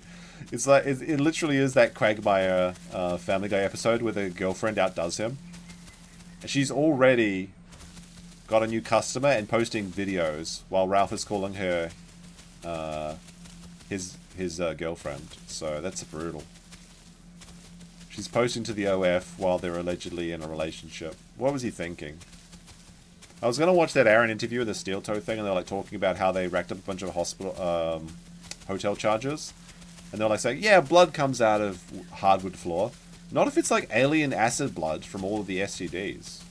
It's like, it literally is that Quagmire Family Guy episode where the girlfriend outdoes him. She's already got a new customer and posting videos while Ralph is calling her his girlfriend. So that's brutal. She's posting to the OF while they're allegedly in a relationship. What was he thinking? I was going to watch that Aaron interview with the steel toe thing, and they're like talking about how they racked up a bunch of hotel charges. And they're like saying, yeah, blood comes out of hardwood floor. Not if it's like alien acid blood from all of the STDs.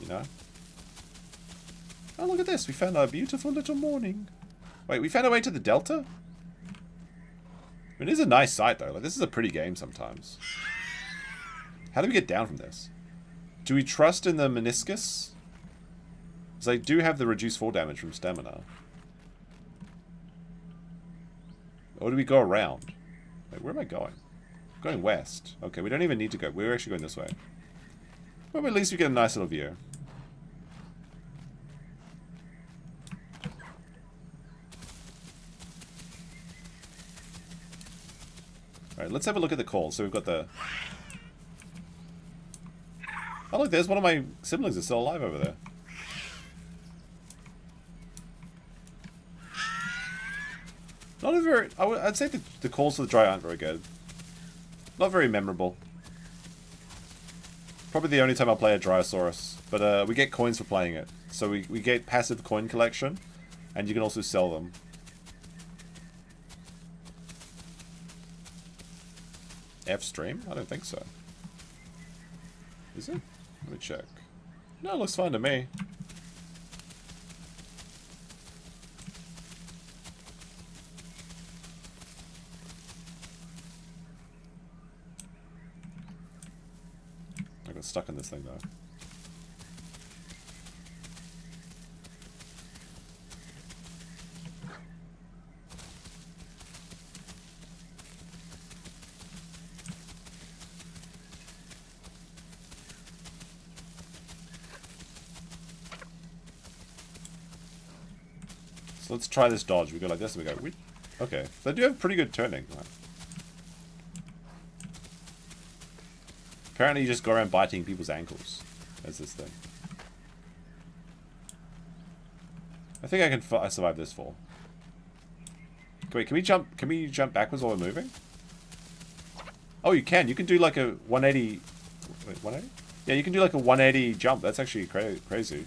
You know? Oh, look at this. We found our beautiful little morning. Wait, we found our way to the Delta? It is a nice sight, though. Like, this is a pretty game sometimes. How do we get down from this? Do we trust in the meniscus? Because they do have the reduced fall damage from stamina. Or do we go around? Wait, where am I going? I'm going west. Okay, we don't even need to go. We're actually going this way. Well, at least we get a nice little view. Alright, let's have a look at the calls. So we've got the... Oh, look, there's one of my siblings that's still alive over there. Not a very... I'd say the calls to the dry aren't very good. Not very memorable. Probably the only time I'll play a Dryosaurus. But we get coins for playing it. So we get passive coin collection. And you can also sell them. F-stream? I don't think so. Is it? Let me check. No, it looks fine to me. I got stuck in this thing though. So let's try this dodge. We go like this and we go, whee. Okay. They do have pretty good turning. Right. Apparently you just go around biting people's ankles. That's this thing. I think I can survive this fall. Wait, can we jump backwards while we're moving? Oh, you can. You can do like a 180... Wait, 180? Yeah, you can do like a 180 jump. That's actually crazy.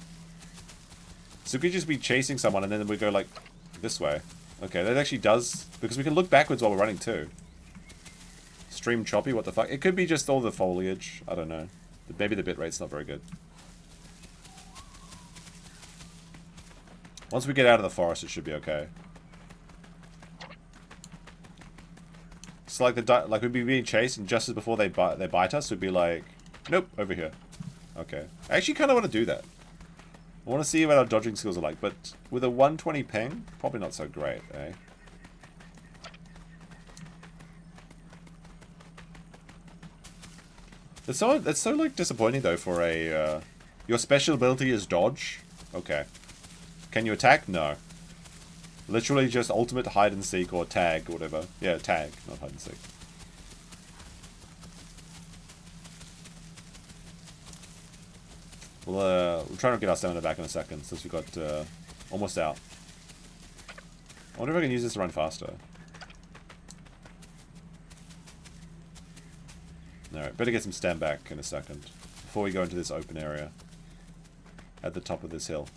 So we could just be chasing someone and then we go like this way. Okay, that actually does... Because we can look backwards while we're running too. Stream choppy, what the fuck? It could be just all the foliage. I don't know. Maybe the bitrate's not very good. Once we get out of the forest, it should be okay. It's like we'd be being chased, and just as before they bite us, we'd be like, nope, over here. Okay. I actually kind of want to do that. I want to see what our dodging skills are like, but with a 120 ping, probably not so great, eh? That's so like disappointing though for a your special ability is dodge. Okay. Can you attack? No. Literally just ultimate hide and seek or tag or whatever. Yeah, tag, not hide and seek. We'll try not to get our stamina back in a second since we got almost out. I wonder if I can use this to run faster. Alright, better get some stam back in a second before we go into this open area at the top of this hill.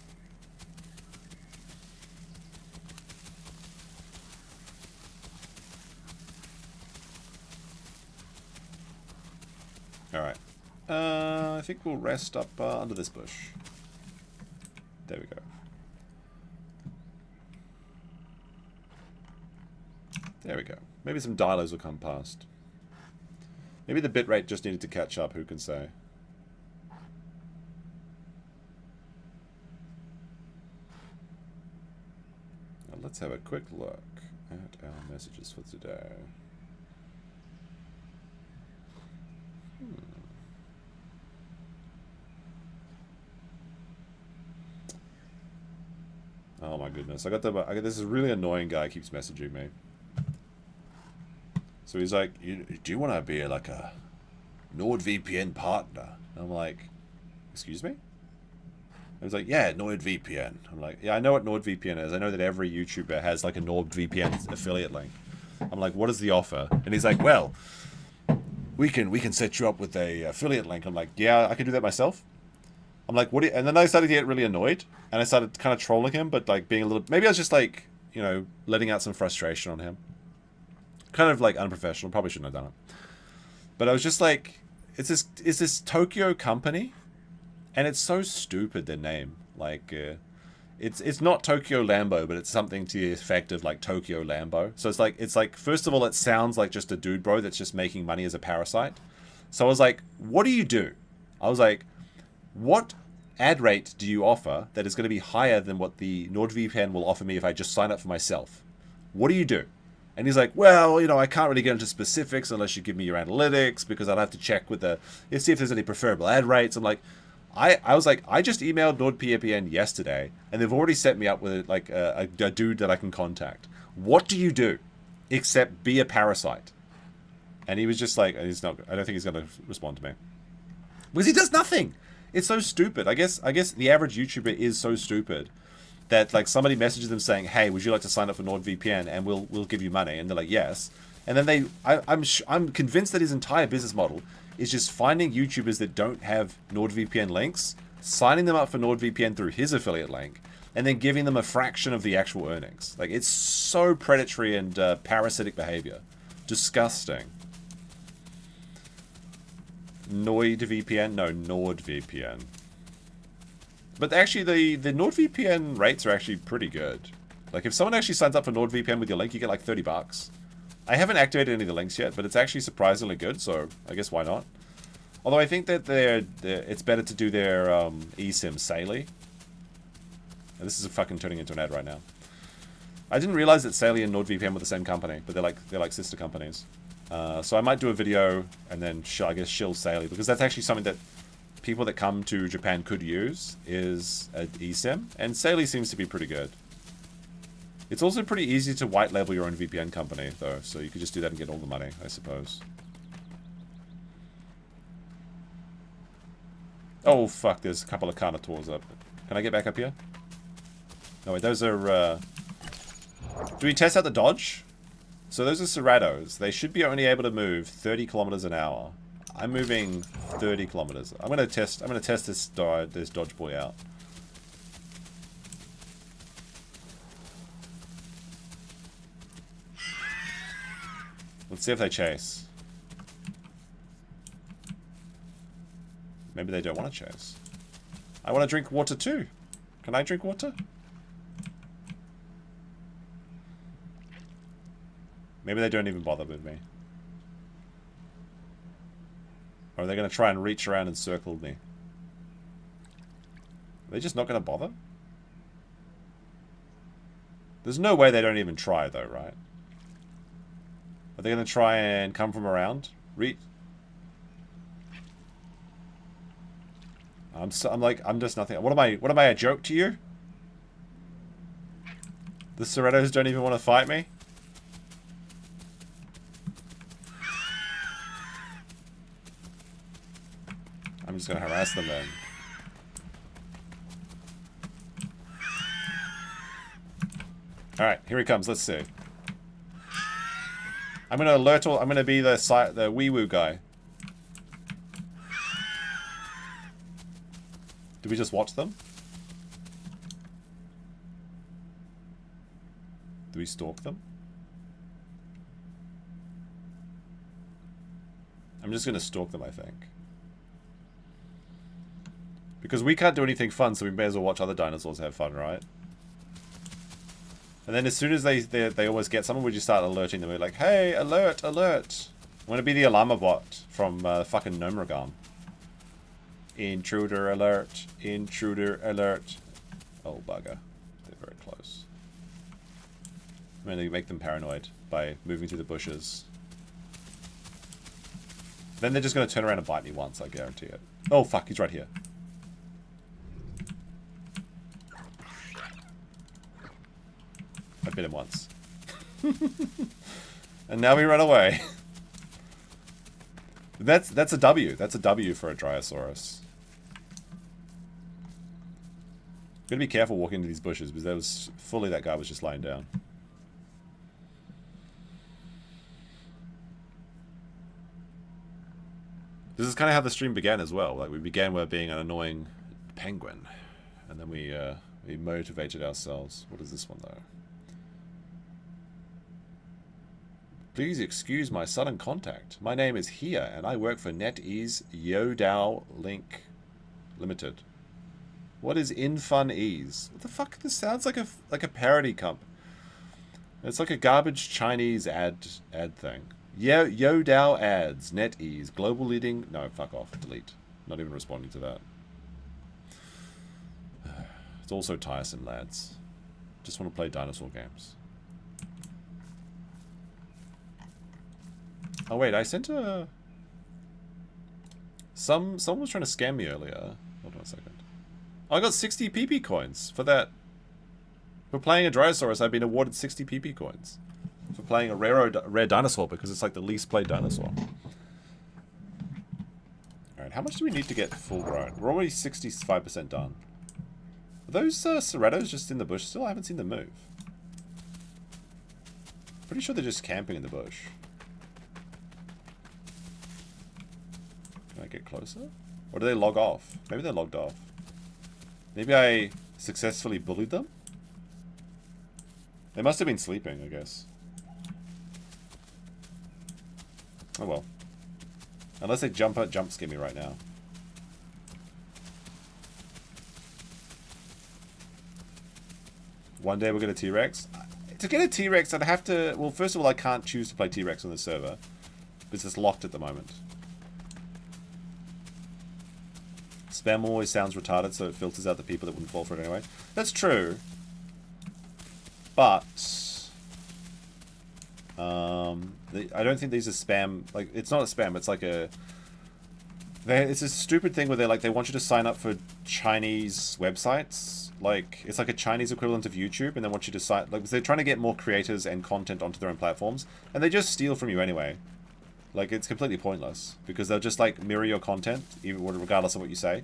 Alright. I think we'll rest up under this bush. There we go. There we go. Maybe some dilos will come past. Maybe the bitrate just needed to catch up, who can say? Now let's have a quick look at our messages for today. Oh my goodness! I got this really annoying guy keeps messaging me. So he's like, "Do you want to be like a NordVPN partner?" And I'm like, "Excuse me?" And he's like, "Yeah, NordVPN." I'm like, "Yeah, I know what NordVPN is. I know that every YouTuber has like a NordVPN affiliate link." I'm like, "What is the offer?" And he's like, "Well, we can set you up with a affiliate link." I'm like, "Yeah, I can do that myself." I'm like, "What?" And then I started to get really annoyed, and I started kind of trolling him, but like being a little. Maybe I was just like, you know, letting out some frustration on him. Kind of like unprofessional. Probably shouldn't have done it. But I was just like, it's this Tokyo company, and it's so stupid, their name. Like, It's not Tokyo Lambo, but it's something to the effect of like Tokyo Lambo. So it's like first of all, it sounds like just a dude bro that's just making money as a parasite. So I was like, what do you do? I was like, what ad rate do you offer that is going to be higher than what the NordVPN will offer me if I just sign up for myself? What do you do? And he's like, well, you know, I can't really get into specifics unless you give me your analytics because I'll have to check with see if there's any preferable ad rates. I'm like, I was like, I just emailed NordVPN yesterday and they've already set me up with like a dude that I can contact. What do you do except be a parasite? And he was just like, he's not, I don't think he's going to respond to me. Because he does nothing. It's so stupid. I guess the average YouTuber is so stupid that like somebody messages them saying, hey, would you like to sign up for NordVPN and we'll give you money? And they're like, yes. And then I'm convinced that his entire business model is just finding YouTubers that don't have NordVPN links, signing them up for NordVPN through his affiliate link, and then giving them a fraction of the actual earnings. Like, it's so predatory and parasitic behavior. Disgusting. NordVPN? No, NordVPN. But actually, the NordVPN rates are actually pretty good. Like, if someone actually signs up for NordVPN with your link, you get like $30. I haven't activated any of the links yet, but it's actually surprisingly good, so I guess why not? Although I think that it's better to do their eSIM Saley. And this is fucking turning into an ad right now. I didn't realize that Saley and NordVPN were the same company, but they're like sister companies. So I might do a video and then I guess shill Saley, because that's actually something that people that come to Japan could use is an eSIM, and Saley seems to be pretty good. It's also pretty easy to white label your own VPN company, though, so you could just do that and get all the money, I suppose. Oh, fuck, there's a couple of Carnotaurus up. Can I get back up here? No, wait, those are, Do we test out the dodge? So those are Ceratos. They should be only able to move 30 kilometers an hour. I'm moving 30 kilometers. I'm gonna test this dodge boy out. Let's see if they chase. Maybe they don't want to chase. I want to drink water too. Can I drink water? Maybe they don't even bother with me. Or are they going to try and reach around and circle me? Are they just not going to bother? There's no way they don't even try though, right? Are they going to try and come from around? I'm just nothing. What am I, a joke to you? The Ceratos don't even want to fight me? I'm just going to harass them then. Alright, here he comes. Let's see. I'm going to alert all... I'm going to be the wee-woo guy. Do we just watch them? Do we stalk them? I'm just going to stalk them, I think. Because we can't do anything fun, so we may as well watch other dinosaurs have fun, right? And then as soon as they almost get someone, we just start alerting them. We're like, hey, alert, alert. I'm going to be the alarm bot from fucking Nomragon. Intruder alert. Intruder alert. Oh, bugger. They're very close. I'm going to make them paranoid by moving through the bushes. Then they're just going to turn around and bite me once, I guarantee it. Oh, fuck, he's right here. I bit him once. And now we run away. That's a W. That's a W for a Dryosaurus. Gotta be careful walking into these bushes because that guy was just lying down. This is kind of how the stream began as well. Like, we began with being an annoying penguin, and then we motivated ourselves. What is this one though? Please excuse my sudden contact. My name is Hia, and I work for NetEase Yodao Link Limited. What is in fun ease? What the fuck? This sounds like a parody comp. It's like a garbage Chinese ad thing. Yo Dao ads, NetEase, global leading. No, fuck off. Delete. Not even responding to that. It's also tiresome, lads. Just want to play dinosaur games. Oh wait, I sent a. Someone was trying to scam me earlier. Hold on a second. I got 60 PP coins for that. For playing a Dryosaurus, I've been awarded 60 PP coins. For playing a rare dinosaur, because it's like the least played dinosaur. Alright, how much do we need to get full grown? We're already 65% done. Are those Cerratos just in the bush still? I haven't seen them move. Pretty sure they're just camping in the bush. Can I get closer? Or do they log off? Maybe they're logged off. Maybe I successfully bullied them? They must have been sleeping, I guess. Oh well. Unless they jump scare me right now. One day we'll get a T-Rex. To get a T-Rex, I'd have to... Well, first of all, I can't choose to play T-Rex on the server. Because it's locked at the moment. Spam always sounds retarded, so it filters out the people that wouldn't fall for it anyway. That's true. But... I don't think these are spam... Like, it's not a spam, it's like a... It's a stupid thing where they want you to sign up for Chinese websites. Like, it's like a Chinese equivalent of YouTube, and they want you to sign... Like, they're trying to get more creators and content onto their own platforms, and they just steal from you anyway. Like, it's completely pointless, because they'll just, like, mirror your content, even regardless of what you say.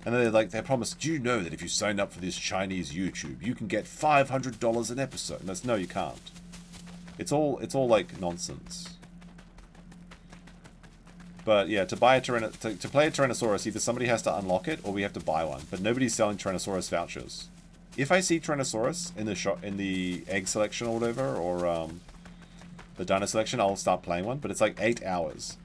And then they promise, do you know that if you sign up for this Chinese YouTube, you can get $500 an episode? And that's, no, you can't. It's all like, nonsense. But, yeah, to play a Tyrannosaurus, either somebody has to unlock it, or we have to buy one. But nobody's selling Tyrannosaurus vouchers. If I see Tyrannosaurus in the shop, in the egg selection or whatever, or, the dino selection, I'll start playing one, but it's like 8 hours.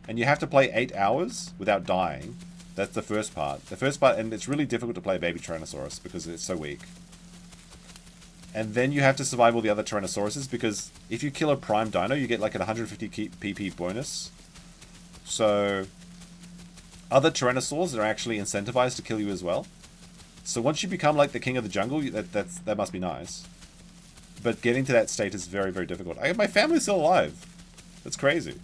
And you have to play 8 hours without dying. That's the first part. The first part, and it's really difficult to play baby Tyrannosaurus because it's so weak. And then you have to survive all the other Tyrannosauruses, because if you kill a prime dino, you get like an 150 PP bonus. So, other Tyrannosaurs are actually incentivized to kill you as well. So once you become like the king of the jungle, that must be nice. But getting to that state is very, very difficult. My family's still alive. That's crazy.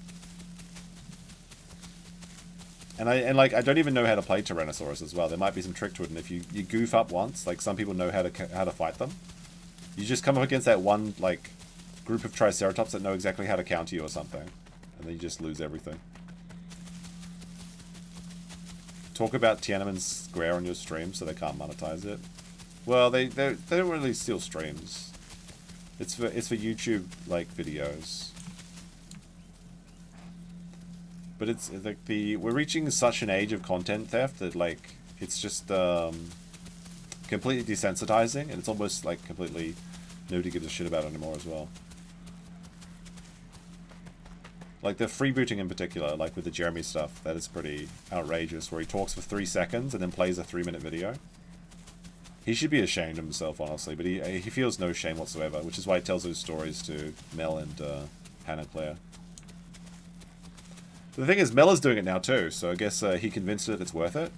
And I don't even know how to play Tyrannosaurus as well. There might be some trick to it, and if you goof up once, like some people know how to fight them. You just come up against that one like group of Triceratops that know exactly how to counter you or something, and then you just lose everything. Talk about Tiananmen Square on your stream so they can't monetize it. Well, they don't really steal streams. It's for YouTube like videos. But it's like we're reaching such an age of content theft that like it's just completely desensitizing, and it's almost like completely nobody gives a shit about it anymore as well. Like the freebooting in particular, like with the Jeremy stuff, that is pretty outrageous, where he talks for 3 seconds and then plays a 3-minute video. He should be ashamed of himself, honestly, but he feels no shame whatsoever, which is why he tells those stories to Mel and Hannah Claire. The thing is, Mel is doing it now too, so I guess he convinced her that it's worth it.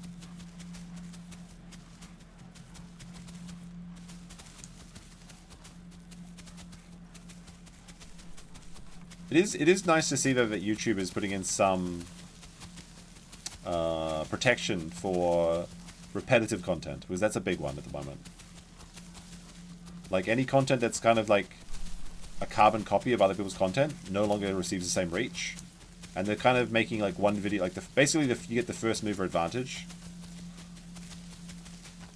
It is nice to see though that YouTube is putting in some protection for repetitive content, because that's a big one at the moment. Like any content that's kind of like a carbon copy of other people's content no longer receives the same reach, and they're kind of making like one video, like basically you get the first mover advantage.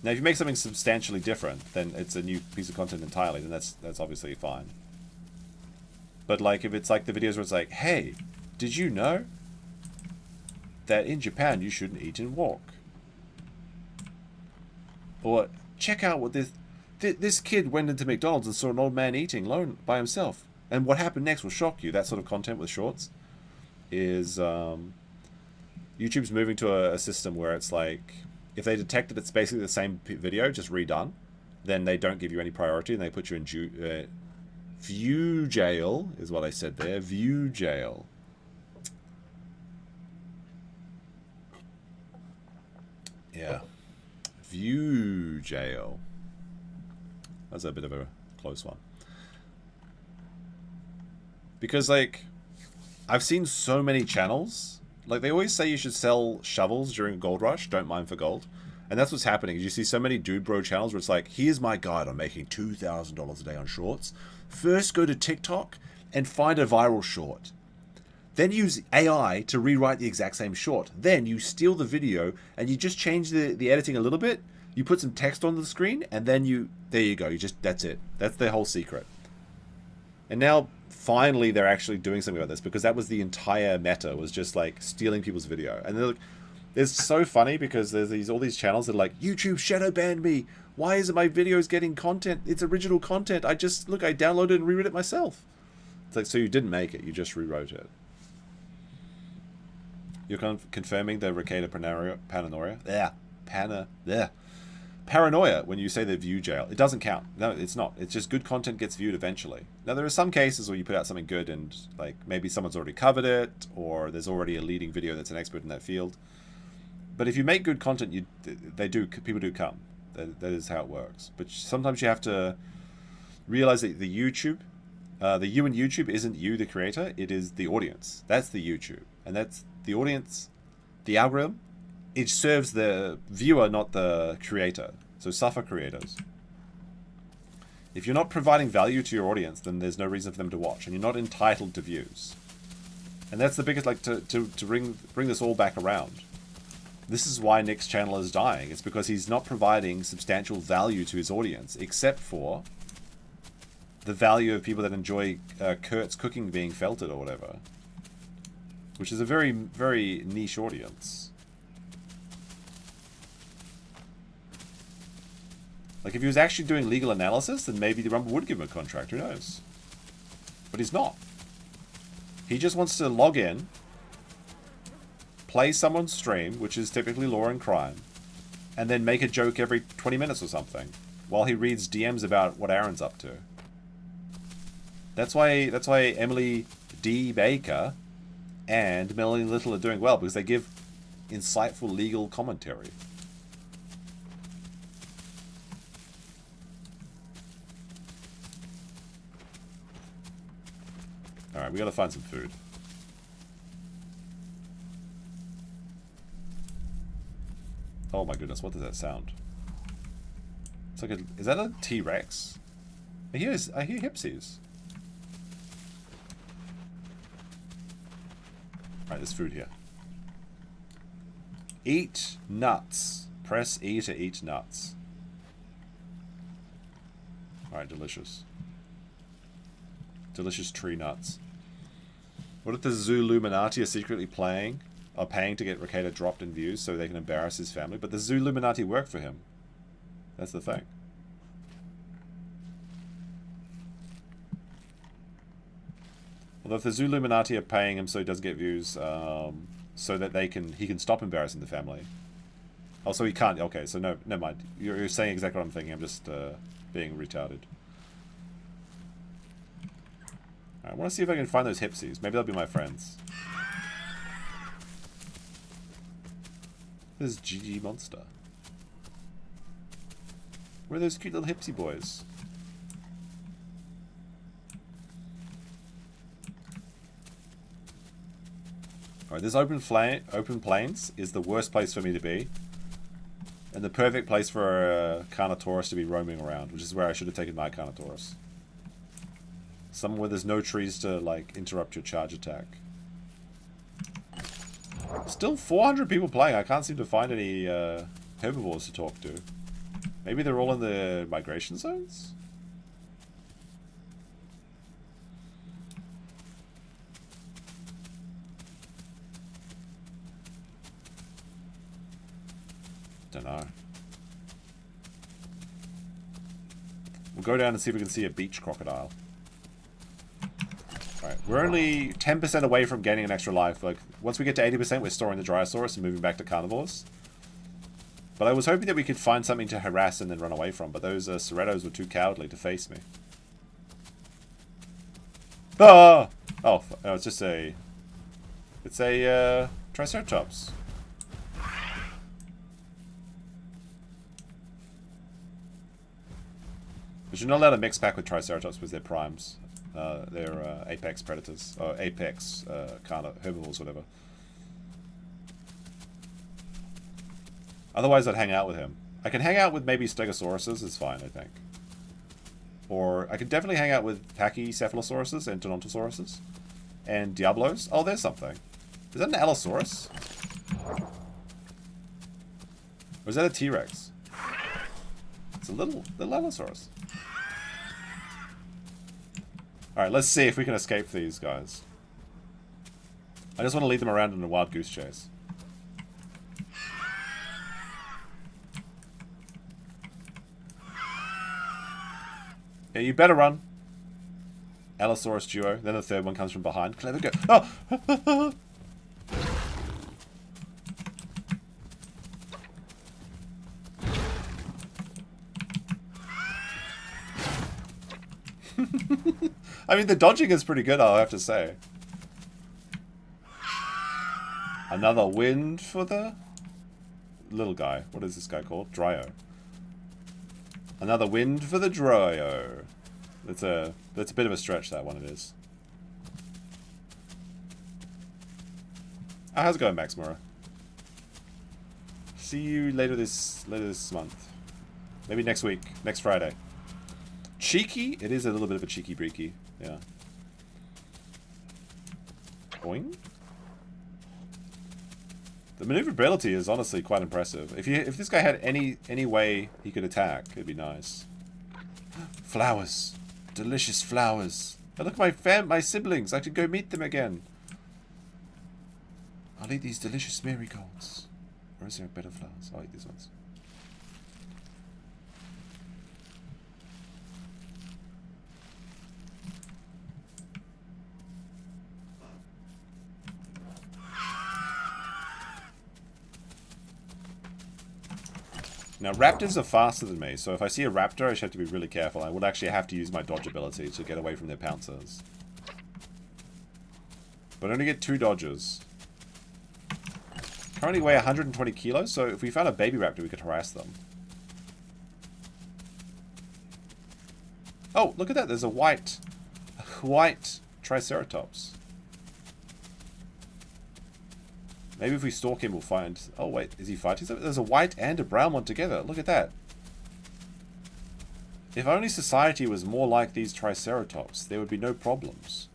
Now, if you make something substantially different, then it's a new piece of content entirely. Then that's obviously fine. But like if it's like the videos where it's like, hey, did you know that in Japan you shouldn't eat and walk? Or check out what this kid went into McDonald's and saw an old man eating alone by himself, and what happened next will shock you. That sort of content with shorts is YouTube's moving to a system where it's like if they detect that it's basically the same video, just redone, then they don't give you any priority and they put you in view jail, is what I said there. View jail. Yeah. View jail. That's a bit of a close one. Because, like, I've seen so many channels. Like, they always say you should sell shovels during a gold rush. Don't mine for gold. And that's what's happening. You see so many dude bro channels where it's like, here's my guide on making $2,000 a day on shorts. First, go to TikTok and find a viral short. Then use AI to rewrite the exact same short. Then you steal the video and you just change the editing a little bit. You put some text on the screen and then there you go. That's it. That's their whole secret. And now, finally, they're actually doing something about this, because that was the entire meta, was just like stealing people's video. And they're like, it's so funny because there's all these channels that are like, YouTube shadow banned me. Why isn't my videos getting content? It's original content. I downloaded it and rewrote it myself. It's like, so you didn't make it, you just rewrote it. You're confirming the Ricada paranoia? Paranoia when you say the view jail. It doesn't count. No, it's not. It's just good content gets viewed eventually. Now, there are some cases where you put out something good and, like, maybe someone's already covered it, or there's already a leading video that's an expert in that field. But if you make good content, people do come. That is how it works. But sometimes you have to realize that the you in YouTube isn't you, the creator. It is the audience. That's the YouTube. And that's the audience, the algorithm. It serves the viewer, not the creator. So suffer, creators. If you're not providing value to your audience, then there's no reason for them to watch. And you're not entitled to views. And that's the biggest, like, to bring this all back around. This is why Nick's channel is dying. It's because he's not providing substantial value to his audience, except for the value of people that enjoy Kurt's cooking being felted or whatever. Which is a very, very niche audience. Like, if he was actually doing legal analysis, then maybe the Rumble would give him a contract. Who knows? But he's not. He just wants to log in, play someone's stream, which is typically law and crime, and then make a joke every 20 minutes or something, while he reads DMs about what Aaron's up to. That's why Emily D. Baker and Melanie Little are doing well, because they give insightful legal commentary. Alright, we gotta find some food. Oh my goodness, what does that sound? It's like is that a T-Rex? I hear hipsies. Alright, there's food here. Eat nuts. Press E to eat nuts. Alright, delicious. Delicious tree nuts. What if the Zooluminati are secretly paying to get Ricada dropped in views so they can embarrass his family? But the Zooluminati work for him. That's the thing. Although if the Zooluminati are paying him so he doesn't get views, so that he can stop embarrassing the family. Oh, so he can't. Okay, so no, never mind. You're saying exactly what I'm thinking. I'm just being retarded. I want to see if I can find those hipsies. Maybe they'll be my friends. There's GG Monster. Where are those cute little hipsy boys? Alright, this open plains is the worst place for me to be. And the perfect place for a Carnotaurus to be roaming around, which is where I should have taken my Carnotaurus. Somewhere where there's no trees to, like, interrupt your charge attack. Still 400 people playing. I can't seem to find any herbivores to talk to. Maybe they're all in the migration zones? Don't know. We'll go down and see if we can see a beach crocodile. Alright, we're only 10% away from gaining an extra life. Like, once we get to 80%, we're storing the Dryosaurus and moving back to carnivores. But I was hoping that we could find something to harass and then run away from, but those Cerratos were too cowardly to face me. Ah! Oh, no, it's just a... It's a, Triceratops. But you're not allowed to mix back with Triceratops because they're primes. They're apex predators. Or apex herbivores, whatever. Otherwise, I'd hang out with him. I can hang out with maybe Stegosauruses, is fine, I think. Or I could definitely hang out with Pachycephalosauruses and Donontosauruses. And Diablos. Oh, there's something. Is that an Allosaurus? Or is that a T-Rex? It's a little Allosaurus. Alright, let's see if we can escape these guys. I just want to lead them around in a wild goose chase. Yeah, you better run. Allosaurus duo. Then the third one comes from behind. Clever go. Oh! I mean, the dodging is pretty good, I'll have to say. Another wind for the little guy. What is this guy called? Dryo. Another wind for the Dryo. That's a bit of a stretch, that one it is. Oh, how's it going, Max Mura? See you later this month. Maybe next week, next Friday. Cheeky? It is a little bit of a cheeky breaky. Yeah. Boing. The maneuverability is honestly quite impressive. If this guy had any way he could attack, it'd be nice. Flowers. Delicious flowers. Oh, look at my siblings. I could go meet them again. I'll eat these delicious marigolds. Or is there better flowers? I'll eat these ones. Now, raptors are faster than me, so if I see a raptor, I should have to be really careful. I would actually have to use my dodge ability to get away from their pouncers. But I only get 2 dodges. Currently weigh 120 kilos, so if we found a baby raptor, we could harass them. Oh, look at that. There's a white Triceratops. Maybe if we stalk him, we'll find... Oh, wait. Is he fighting something? There's a white and a brown one together. Look at that. If only society was more like these Triceratops, there would be no problems.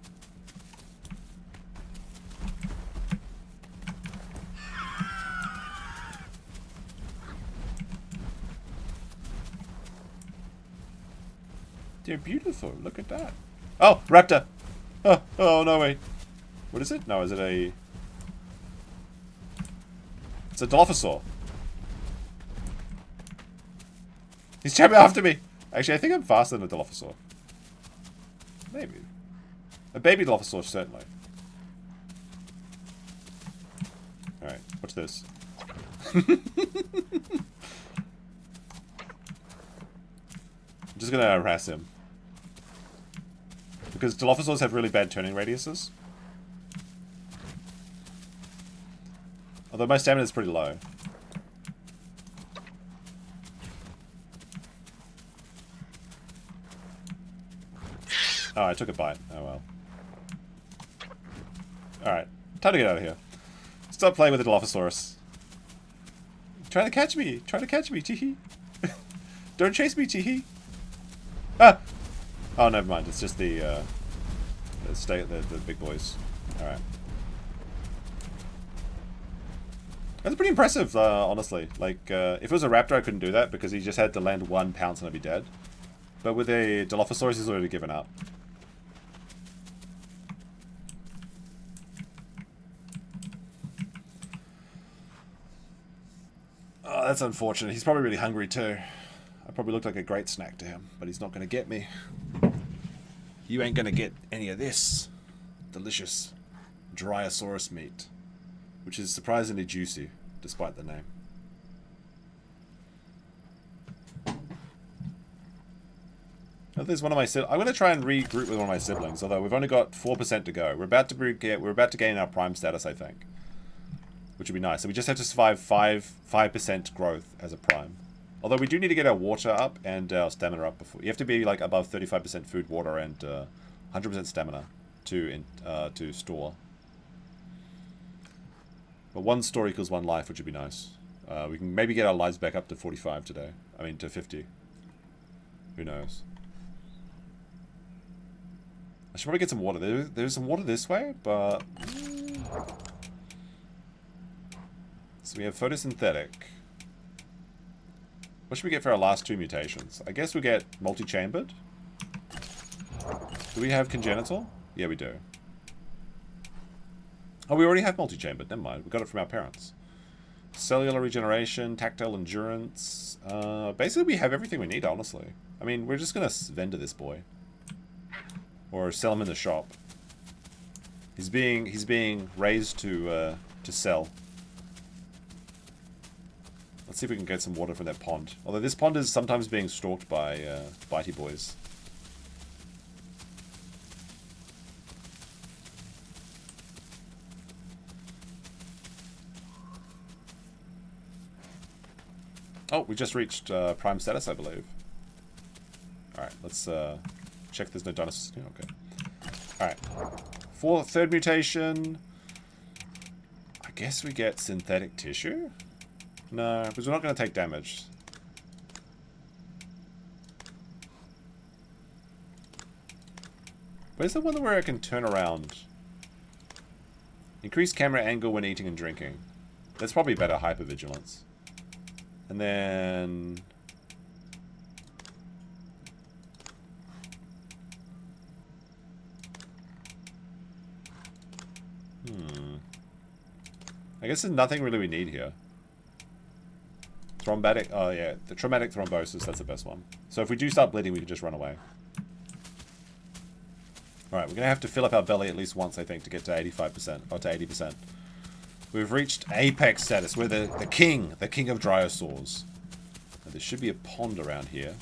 They're beautiful. Look at that. Oh, raptor! Oh, no, wait. What is it? No, is it a... It's a Dilophosaur. He's chasing after me. Actually, I think I'm faster than a Dilophosaur. Maybe. A baby Dilophosaur, certainly. Alright, watch this. I'm just gonna harass him. Because Dilophosaurs have really bad turning radiuses. Although my stamina is pretty low. Oh, I took a bite. Oh well. Alright. Time to get out of here. Stop playing with the Dilophosaurus. Try to catch me! Try to catch me, teehee! Don't chase me, teehee! Ah! Oh, never mind. It's just the big boys. Alright. That's pretty impressive, honestly. Like, if it was a raptor, I couldn't do that because he just had to land 1 pounce and I'd be dead. But with a Dilophosaurus, he's already given up. Oh, that's unfortunate. He's probably really hungry too. I probably looked like a great snack to him, but he's not going to get me. You ain't going to get any of this delicious Dryosaurus meat. Which is surprisingly juicy, despite the name. There's one of my I'm going to try and regroup with one of my siblings, although we've only got 4% to go. We're about to gain our prime status, I think. Which would be nice. So we just have to survive 5% growth as a prime. Although we do need to get our water up and our stamina up before. You have to be like above 35% food, water, and 100% stamina to store. But one store equals one life, which would be nice. We can maybe get our lives back up to 45 today. I mean, to 50. Who knows? I should probably get some water. There's some water this way, but... So we have photosynthetic. What should we get for our last two mutations? I guess we get multi-chambered. Do we have congenital? Yeah, we do. Oh, we already have multi-chambered. Never mind. We got it from our parents. Cellular regeneration, tactile endurance. Basically, we have everything we need, honestly. I mean, we're just going to vendor this boy. Or sell him in the shop. He's being raised to sell. Let's see if we can get some water from that pond. Although this pond is sometimes being stalked by bitey boys. Oh, we just reached prime status, I believe. Alright, let's check there's no dinosaurs. Okay. Alright. Third mutation. I guess we get synthetic tissue? No, because we're not going to take damage. Where's the one where I can turn around? Increase camera angle when eating and drinking. That's probably better hypervigilance. And then... I guess there's nothing really we need here. Thrombotic, oh yeah, the traumatic thrombosis, that's the best one. So if we do start bleeding, we can just run away. Alright, we're going to have to fill up our belly at least once, I think, to get to 85%, or to 80%. We've reached apex status. We're the king of Dryosaurs. Now, there should be a pond around here.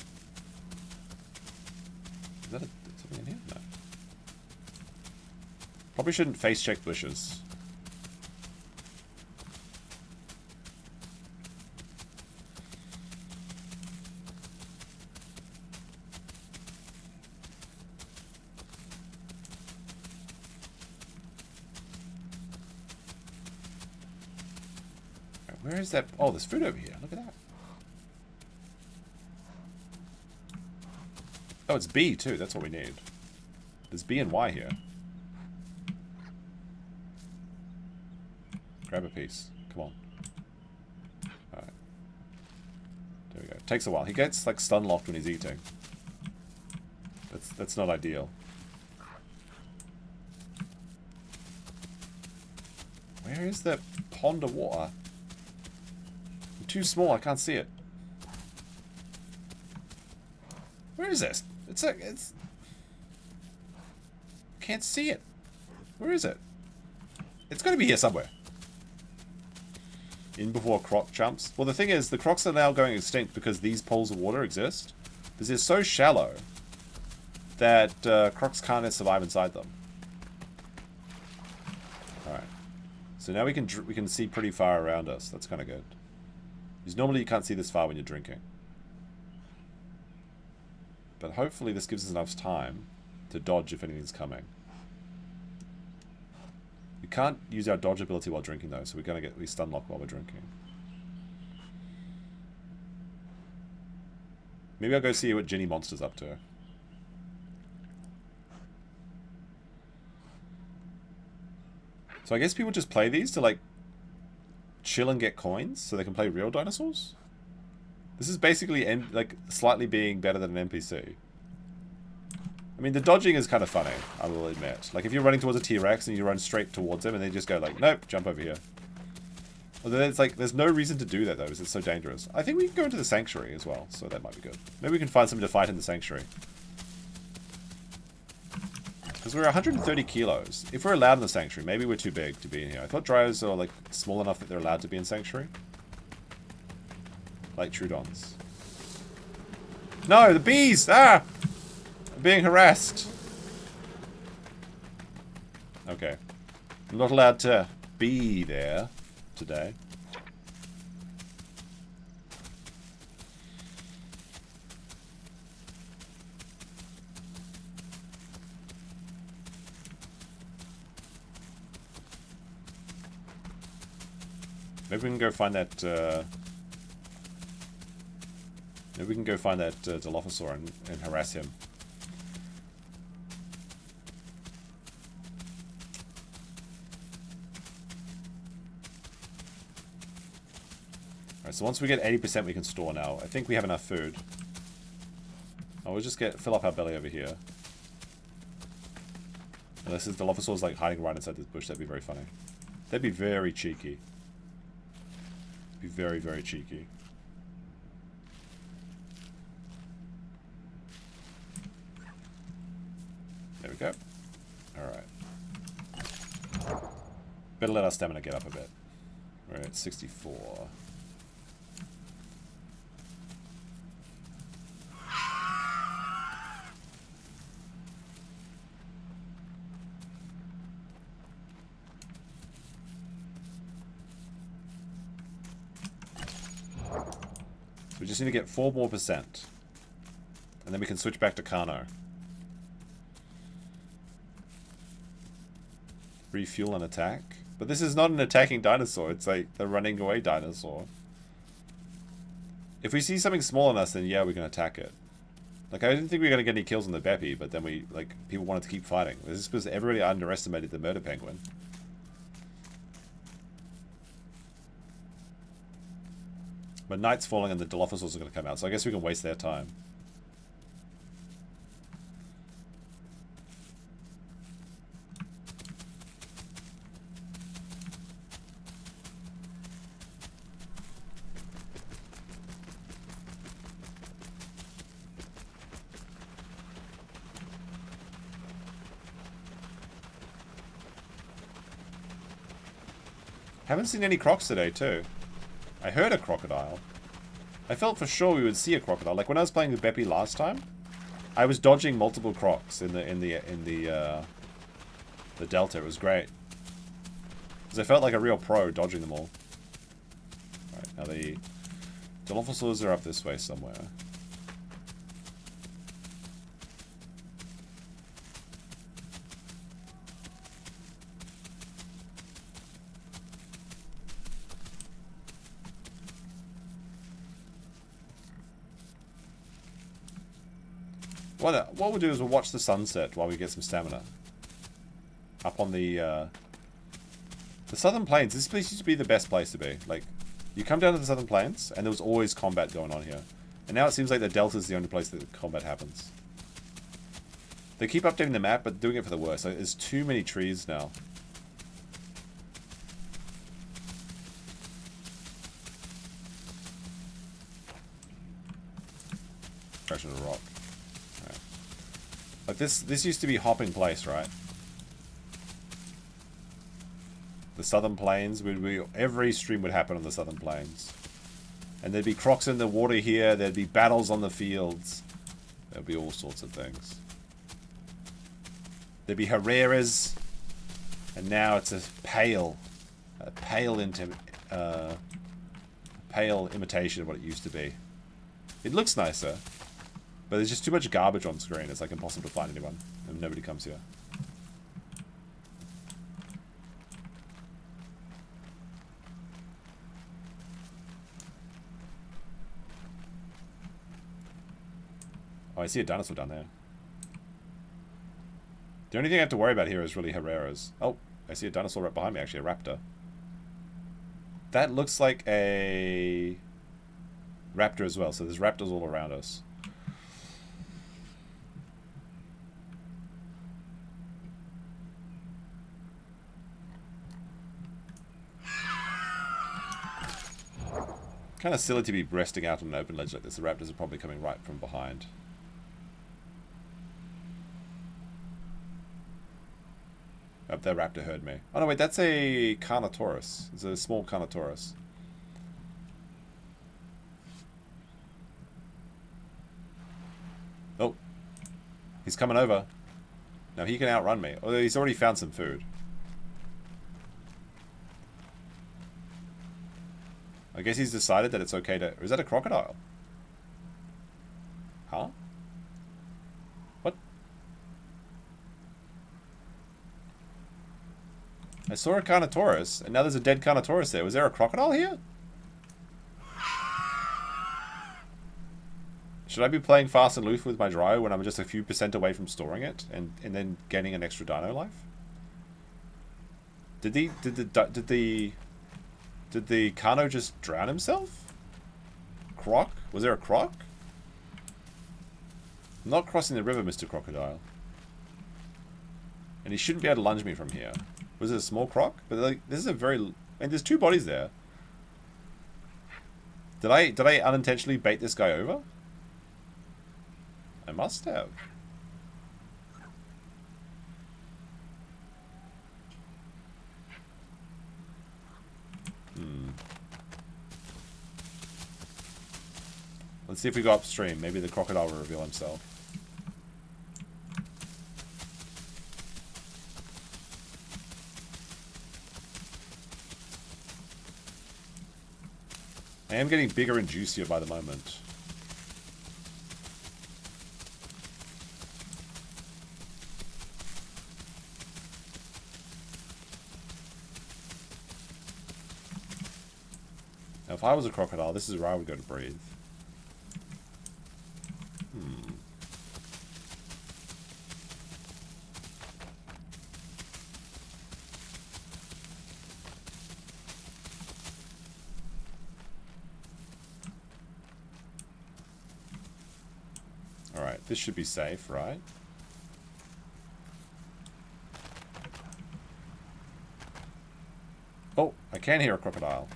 Is that something in here? No. Probably shouldn't face check bushes. Where is that? Oh, there's food over here. Look at that. Oh, it's B too. That's what we need. There's B and Y here. Grab a piece. Come on. Alright. There we go. Takes a while. He gets like stun locked when he's eating. That's not ideal. Where is that pond of water? Too small, I can't see it. Where is this? It's can't see it. Where is it? It's gotta be here somewhere. In before Croc jumps. Well, the thing is, the Crocs are now going extinct because these pools of water exist. Because they're so shallow that Crocs can't survive inside them. Alright. So now we can see pretty far around us. That's kind of good. Because normally you can't see this far when you're drinking. But hopefully this gives us enough time to dodge if anything's coming. We can't use our dodge ability while drinking though, so we're going to get at least stun lock while we're drinking. Maybe I'll go see what Ginny Monster's up to. So I guess people just play these to like chill and get coins so they can play real dinosaurs? This is basically like slightly being better than an NPC. I mean, the dodging is kind of funny, I will admit. Like if you're running towards a T-Rex and you run straight towards him and they just go like, nope, jump over here. Although it's like, there's no reason to do that though, because it's so dangerous. I think we can go into the Sanctuary as well, so that might be good. Maybe we can find something to fight in the Sanctuary. Because we're 130 kilos. If we're allowed in the Sanctuary, maybe we're too big to be in here. I thought Dryos are like small enough that they're allowed to be in Sanctuary. Like Trudeons. No, the bees! Ah! I'm being harassed. Okay. I'm not allowed to be there today. Maybe we can go find that, maybe we can go find that Dilophosaur and harass him. Alright, so once we get 80% we can store now. I think we have enough food. Oh, we'll just fill up our belly over here. Unless the Dilophosaur's like hiding right inside this bush, that'd be very funny. That'd be very cheeky. Be very, very cheeky. There we go. Alright. Better let our stamina get up a bit. We're at 64. We just need to get 4 more %. And then we can switch back to Carno. Refuel and attack. But this is not an attacking dinosaur. It's like the running away dinosaur. If we see something small on us, then yeah, we can attack it. Like, I didn't think we were going to get any kills on the Beppy, but then people wanted to keep fighting. This is because everybody underestimated the murder penguin. But night's falling and the Dilophosaurs are going to come out, so I guess we can waste their time. Haven't seen any Crocs today, too. I heard a crocodile. I felt for sure we would see a crocodile. Like when I was playing with Beppy last time, I was dodging multiple Crocs in the Delta. It was great. Because I felt like a real pro dodging them all. Alright, now the Dilophosaurs are up this way somewhere. What we'll do is we'll watch the sunset while we get some stamina. Up on the Southern Plains. This place used to be the best place to be. Like, you come down to the Southern Plains, and there was always combat going on here. And now it seems like the Delta is the only place that combat happens. They keep updating the map, but doing it for the worse. Like, there's too many trees now. Crash on a rock. Like this used to be hopping place, right? The Southern Plains every stream would happen on the Southern Plains, and there'd be Crocs in the water here. There'd be battles on the fields. There'd be all sorts of things. There'd be Herras, and now it's a pale imitation of what it used to be. It looks nicer. But there's just too much garbage on screen. It's like impossible to find anyone. And nobody comes here. Oh, I see a dinosaur down there. The only thing I have to worry about here is really Herras. Oh, I see a dinosaur right behind me, actually, a raptor. That looks like a raptor as well, so there's raptors all around us. Kind of silly to be resting out on an open ledge like this. The raptors are probably coming right from behind. Oh, that raptor heard me. Oh no, wait, that's a Carnotaurus. It's a small Carnotaurus. Oh. He's coming over. Now he can outrun me. Although he's already found some food. I guess he's decided that it's okay to... Or is that a crocodile? Huh? What? I saw a Carnotaurus, and now there's a dead Carnotaurus there. Was there a crocodile here? Should I be playing fast and loose with my Dryo when I'm just a few % away from storing it and then gaining an extra dino life? Did the Carno just drown himself? Croc? Was there a Croc? I'm not crossing the river, Mr. Crocodile. And he shouldn't be able to lunge me from here. Was it a small Croc? But like, this is a very... And there's two bodies there. Did I unintentionally bait this guy over? I must have. Let's see if we go upstream. Maybe the crocodile will reveal himself. I am getting bigger and juicier by the moment. Now, if I was a crocodile, this is where I would go to breathe. Alright, this should be safe, right? Oh, I can hear a crocodile.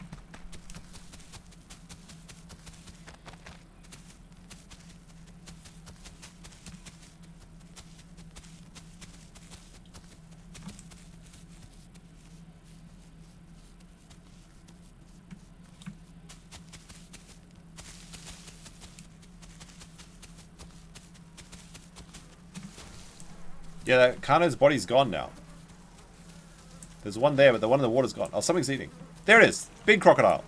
Yeah, that Carno's body's gone now. There's one there, but the one in the water's gone. Oh, something's eating. There it is! Big crocodile.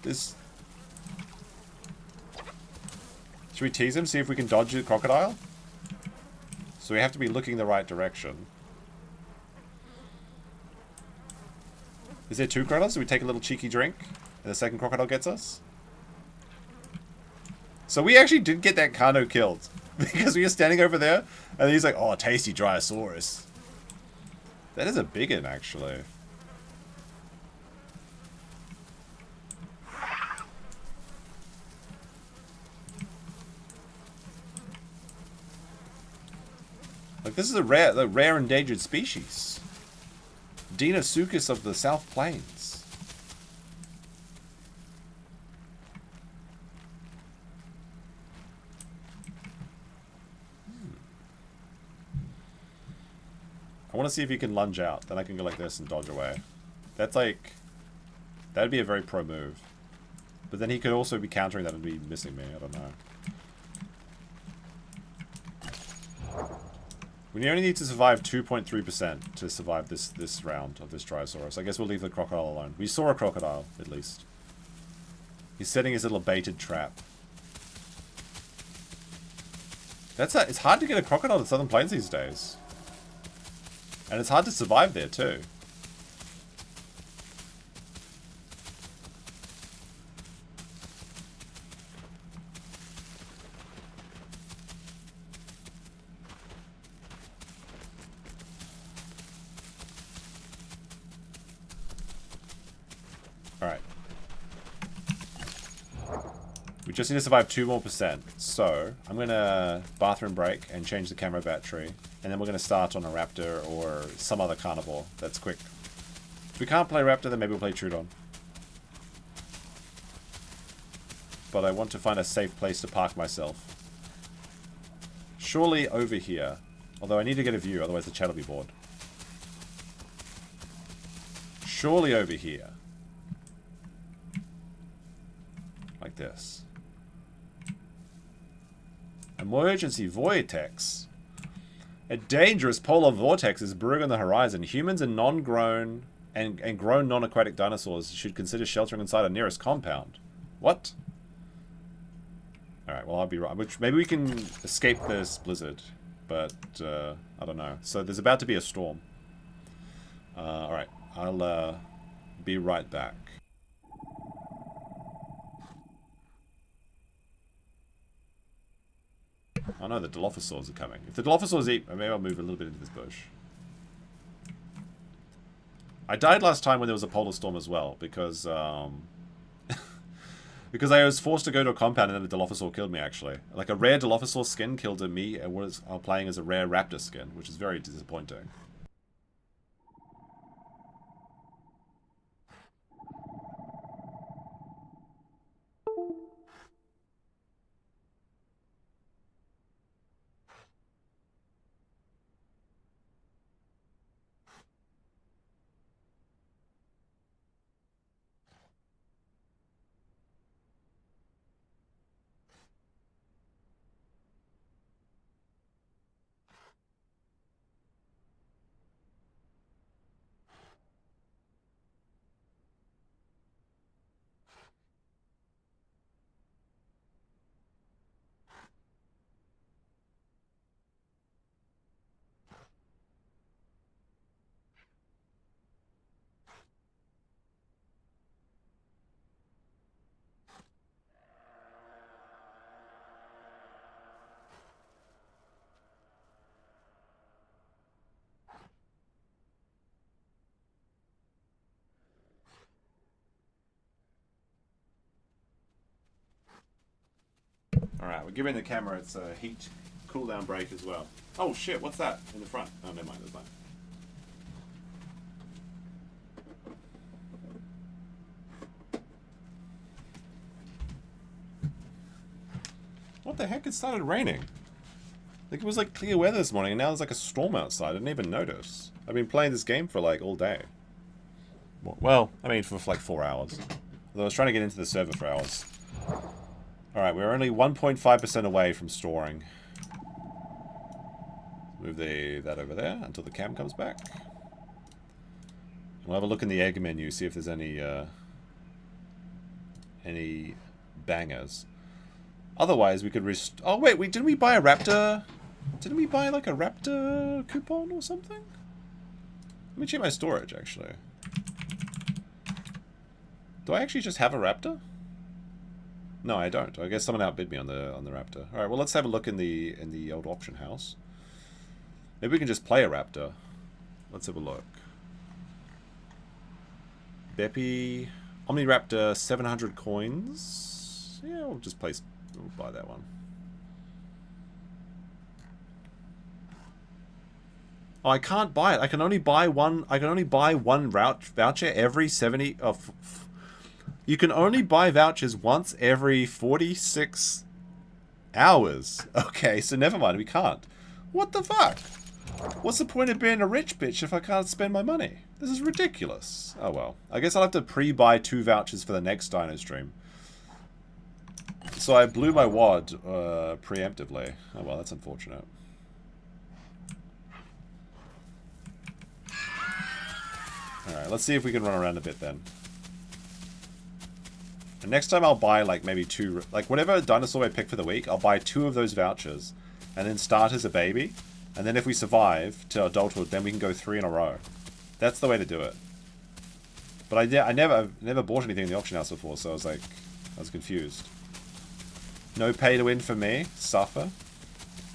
This... Should we tease him, see if we can dodge the crocodile? So we have to be looking the right direction. Is there two crocodiles? Do we take a little cheeky drink and the second crocodile gets us? So we actually did get that Carno killed. Because we were standing over there, and he's like, oh, tasty Dryosaurus. That is a big one, actually. Like, this is a rare endangered species. Dinosaurus of the South Plains. I want to see if he can lunge out. Then I can go like this and dodge away. That's like... That'd be a very pro move. But then he could also be countering that and be missing me. I don't know. We only need to survive 2.3% to survive this round of this Dryosaurus. I guess we'll leave the crocodile alone. We saw a crocodile, at least. He's setting his little baited trap. It's hard to get a crocodile in the Southern Plains these days. And it's hard to survive there, too. Alright. We just need to survive 2 more %. So, I'm going to bathroom break and change the camera battery. And then we're going to start on a Raptor or some other carnivore that's quick. If we can't play Raptor, then maybe we'll play Trudeon. But I want to find a safe place to park myself. Surely over here. Although I need to get a view, otherwise the chat will be bored. Surely over here. Like this. Emergency vortex. A dangerous polar vortex is brewing on the horizon. Humans and non-grown and grown non-aquatic dinosaurs should consider sheltering inside our nearest compound. What? Alright, well, I'll be right. Which, maybe we can escape this blizzard. But, I don't know. So there's about to be a storm. Alright, I'll be right back. Oh no, the Dilophosaurs are coming. If the Dilophosaurs eat, maybe I'll move a little bit into this bush. I died last time when there was a polar storm as well, because, because I was forced to go to a compound and then a Dilophosaur killed me, actually. Like, a rare Dilophosaur skin killed me and was playing as a rare Raptor skin, which is very disappointing. Alright, we're giving the camera its heat cooldown break as well. Oh shit, what's that in the front? Oh, never mind, there's mine. What the heck? It started raining. Like, it was like clear weather this morning and now there's like a storm outside. I didn't even notice. I've been playing this game for like all day. Well, I mean for like 4 hours. Although I was trying to get into the server for hours. Alright, we're only 1.5% away from storing. Move that over there until the cam comes back. We'll have a look in the egg menu, see if there's any bangers. Otherwise, we could oh wait, didn't we buy a Raptor? Didn't we buy like a Raptor coupon or something? Let me check my storage, actually. Do I actually just have a Raptor? No, I don't. I guess someone outbid me on the Raptor. All right, well, let's have a look in the old auction house. Maybe we can just play a Raptor. Let's have a look. Beppy Omniraptor, 700 coins. Yeah, we'll just place. We'll buy that one. Oh, I can't buy it. I can only buy one. I can only buy one voucher every 70. Oh, you can only buy vouchers once every 46 hours. Okay, so never mind. We can't. What the fuck? What's the point of being a rich bitch if I can't spend my money? This is ridiculous. Oh well. I guess I'll have to pre-buy 2 vouchers for the next Dino stream. So I blew my wad preemptively. Oh well, that's unfortunate. Alright, let's see if we can run around a bit then. And next time I'll buy like maybe 2, like whatever dinosaur I pick for the week, I'll buy 2 of those vouchers. And then start as a baby. And then if we survive to adulthood, then we can go 3 in a row. That's the way to do it. But I've never bought anything in the auction house before, so I was confused. No pay to win for me. Suffer.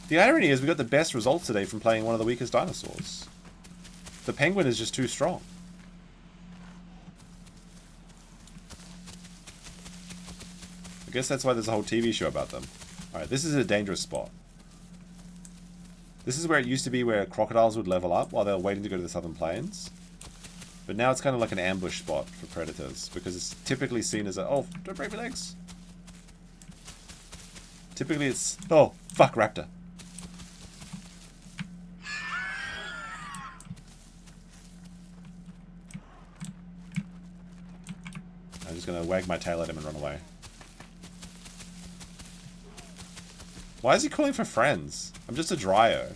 The irony is we got the best results today from playing one of the weakest dinosaurs. The penguin is just too strong. I guess that's why there's a whole TV show about them. Alright, this is a dangerous spot. This is where it used to be where crocodiles would level up while they were waiting to go to the southern plains. But now it's kind of like an ambush spot for predators, because it's typically seen as a... Oh, don't break my legs! Typically it's... Oh, fuck, Raptor. I'm just gonna wag my tail at him and run away. Why is he calling for friends? I'm just a Dryo.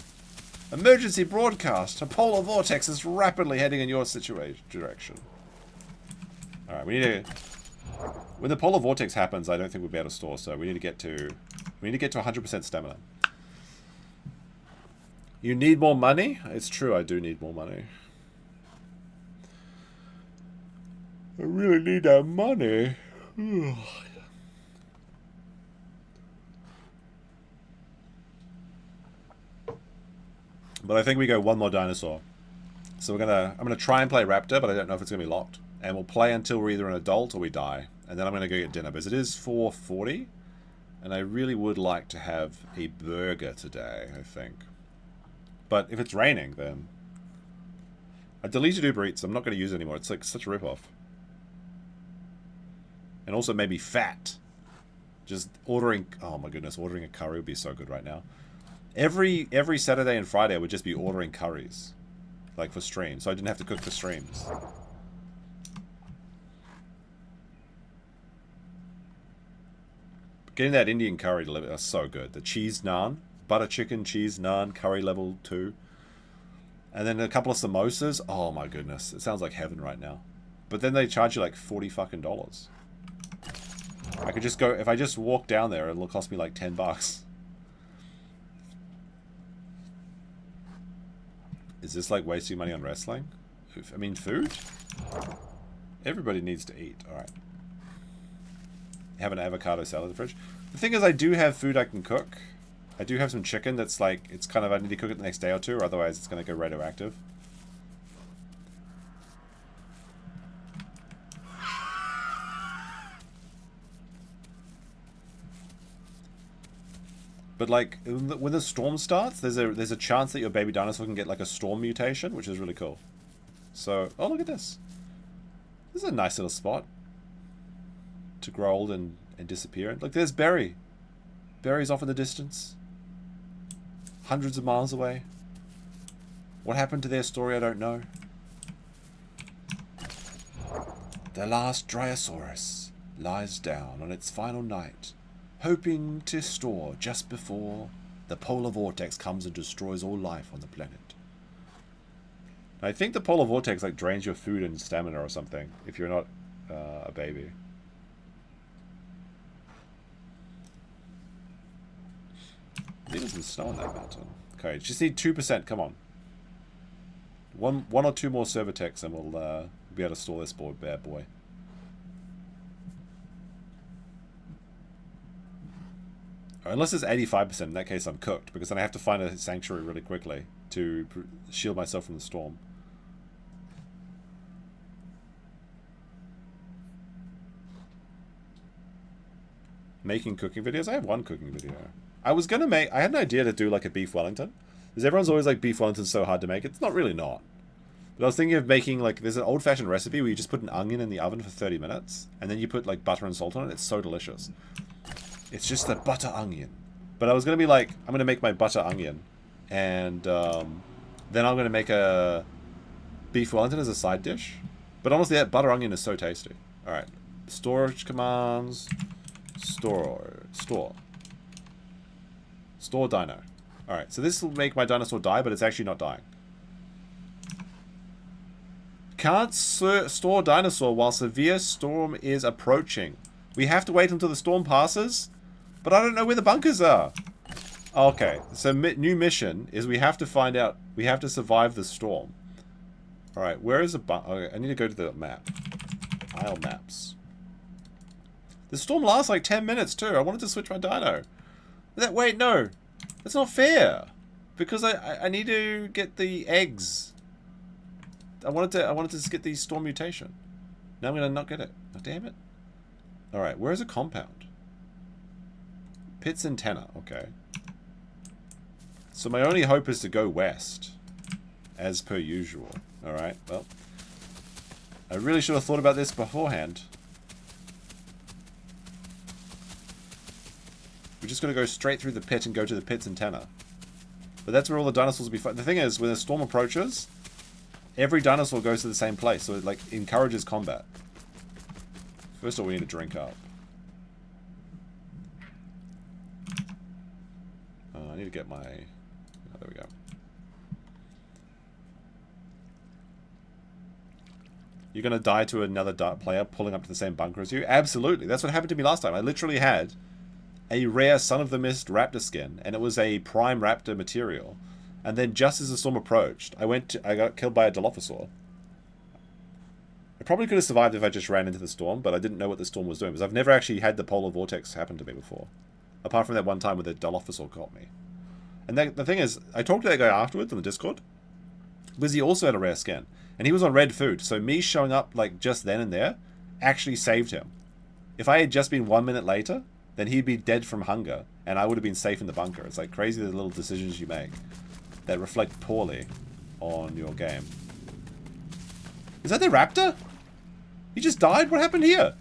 Emergency broadcast. A polar vortex is rapidly heading in your direction. Alright, we need to... When the polar vortex happens, I don't think we'll be able to store, so we need to get to... We need to get to 100% stamina. You need more money? It's true, I do need more money. I really need that money. But I think we go one more dinosaur. So I'm gonna try and play Raptor, but I don't know if it's gonna be locked. And we'll play until we're either an adult or we die. And then I'm gonna go get dinner, because it is 4:40. And I really would like to have a burger today, I think. But if it's raining, then... I deleted Uber Eats, I'm not going to use it anymore. It's like such a rip-off. And also maybe fat. Just ordering... Oh my goodness, ordering a curry would be so good right now. Every Saturday and Friday I would just be ordering curries. Like for streams, so I didn't have to cook for streams. Getting that Indian curry delivered, that's so good. The cheese naan, butter chicken, cheese naan, curry level 2. And then a couple of samosas. Oh my goodness, it sounds like heaven right now. But then they charge you like $40 fucking. I could just go, if I just walk down there, it'll cost me like $10. Is this like wasting money on wrestling? I mean, food? Everybody needs to eat, alright. Have an avocado salad in the fridge. The thing is, I do have food I can cook. I do have some chicken that's like, it's kind of, I need to cook it the next day or two, or otherwise it's going to go radioactive. But like, when the storm starts, there's a chance that your baby dinosaur can get like a storm mutation, which is really cool. So, oh look at this. This is a nice little spot to grow old and disappear. Look, there's Berry. Berry's off in the distance. Hundreds of miles away. What happened to their story, I don't know. The last Dryosaurus lies down on its final night, hoping to store just before the polar vortex comes and destroys all life on the planet. I think the polar vortex like drains your food and stamina or something if you're not a baby. There's some snow on that mountain. Okay, just need 2%. Come on. One or two more server techs and we'll be able to store this bad boy. Unless it's 85%, in that case I'm cooked, because then I have to find a sanctuary really quickly to shield myself from the storm. Making cooking videos? I have one cooking video. I had an idea to do like a beef Wellington. Because everyone's always like, beef Wellington's so hard to make. It's not really not. But I was thinking of making like, there's an old-fashioned recipe where you just put an onion in the oven for 30 minutes, and then you put like butter and salt on it. It's so delicious. It's just a butter onion. But I was going to be like, I'm going to make my butter onion. And then I'm going to make a beef Wellington as a side dish. But honestly, that butter onion is so tasty. Alright. Storage commands. Store dino. Alright, so this will make my dinosaur die, but it's actually not dying. Can't store dinosaur while severe storm is approaching. We have to wait until the storm passes? But I don't know where the bunkers are. Okay, so new mission is we have to find out, we have to survive the storm. Alright, where is the bunker? Okay, I need to go to the map. Isle maps. The storm lasts like 10 minutes too. I wanted to switch my dino. Wait, no. That's not fair. Because I need to get the eggs. I wanted to just get the storm mutation. Now I'm gonna not get it. Oh, damn it. Alright, where is a compound? Pit's antenna, okay. So my only hope is to go west. As per usual. Alright, well. I really should have thought about this beforehand. We're just going to go straight through the pit and go to the pit's antenna. But that's where all the dinosaurs will be fighting. The thing is, when the storm approaches, every dinosaur goes to the same place, so it like encourages combat. First of all, we need to drink up. I need to get my... Oh, there we go. You're going to die to another player pulling up to the same bunker as you? Absolutely. That's what happened to me last time. I literally had a rare Son of the Mist Raptor skin, and it was a prime Raptor material. And then just as the storm approached, I got killed by a Dilophosaur. I probably could have survived if I just ran into the storm, but I didn't know what the storm was doing, because I've never actually had the polar vortex happen to me before. Apart from that one time where the Dilophosaur caught me. And the thing is, I talked to that guy afterwards on the Discord, because he also had a rare skin. And he was on red food, so me showing up like just then and there actually saved him. If I had just been 1 minute later, then he'd be dead from hunger, and I would have been safe in the bunker. It's like crazy the little decisions you make that reflect poorly on your game. Is that the Raptor? He just died? What happened here?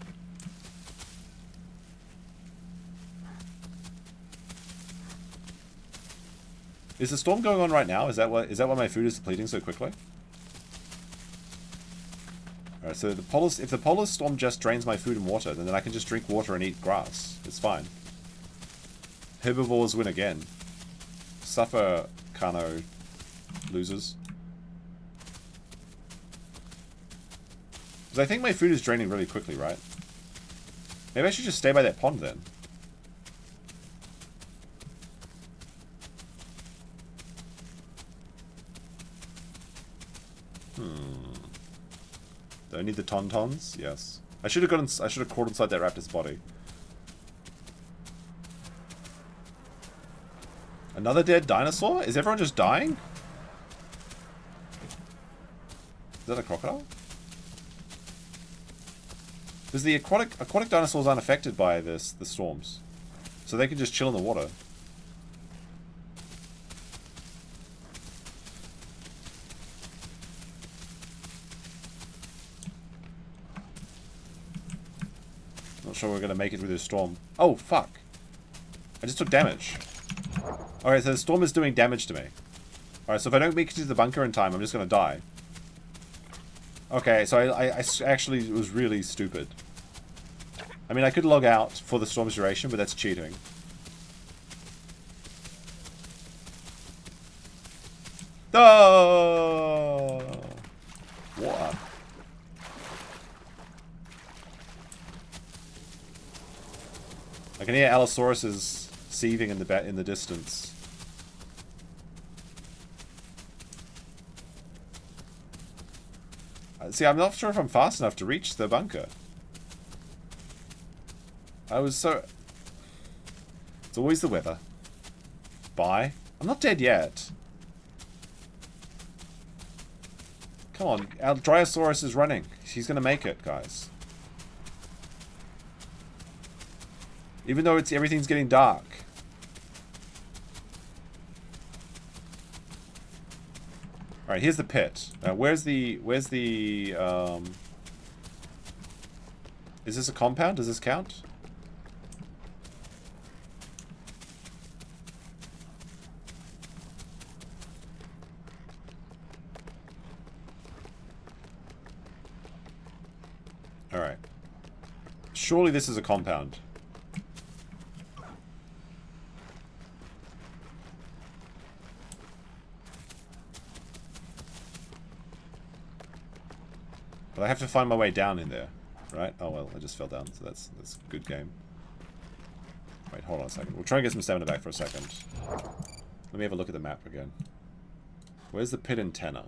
Is the storm going on right now? Is that why my food is depleting so quickly? Alright, so if the polar storm just drains my food and water, then I can just drink water and eat grass. It's fine. Herbivores win again. Suffer, Carno losers. Because I think my food is draining really quickly, right? Maybe I should just stay by that pond then. Do I need the tauntauns? Yes. I should have crawled inside that raptor's body. Another dead dinosaur? Is everyone just dying? Is that a crocodile? Because the aquatic dinosaurs aren't affected by the storms. So they can just chill in the water. Not sure we're going to make it through this storm. Oh, fuck. I just took damage. Alright, so the storm is doing damage to me. Alright, so if I don't make it to the bunker in time, I'm just going to die. Okay, so I actually was really stupid. I mean, I could log out for the storm's duration, but that's cheating. Oh! What? I can hear Allosaurus seething in the distance. See, I'm not sure if I'm fast enough to reach the bunker. It's always the weather. Bye. I'm not dead yet. Come on, our Dryosaurus is running. He's gonna make it, guys. Even though everything's getting dark. Alright, here's the pit. Where's the is this a compound? Does this count? Alright. Surely this is a compound. But I have to find my way down in there, right? Oh well, I just fell down, so that's a good game. Wait, hold on a second. We'll try and get some stamina back for a second. Let me have a look at the map again. Where's the pit antenna?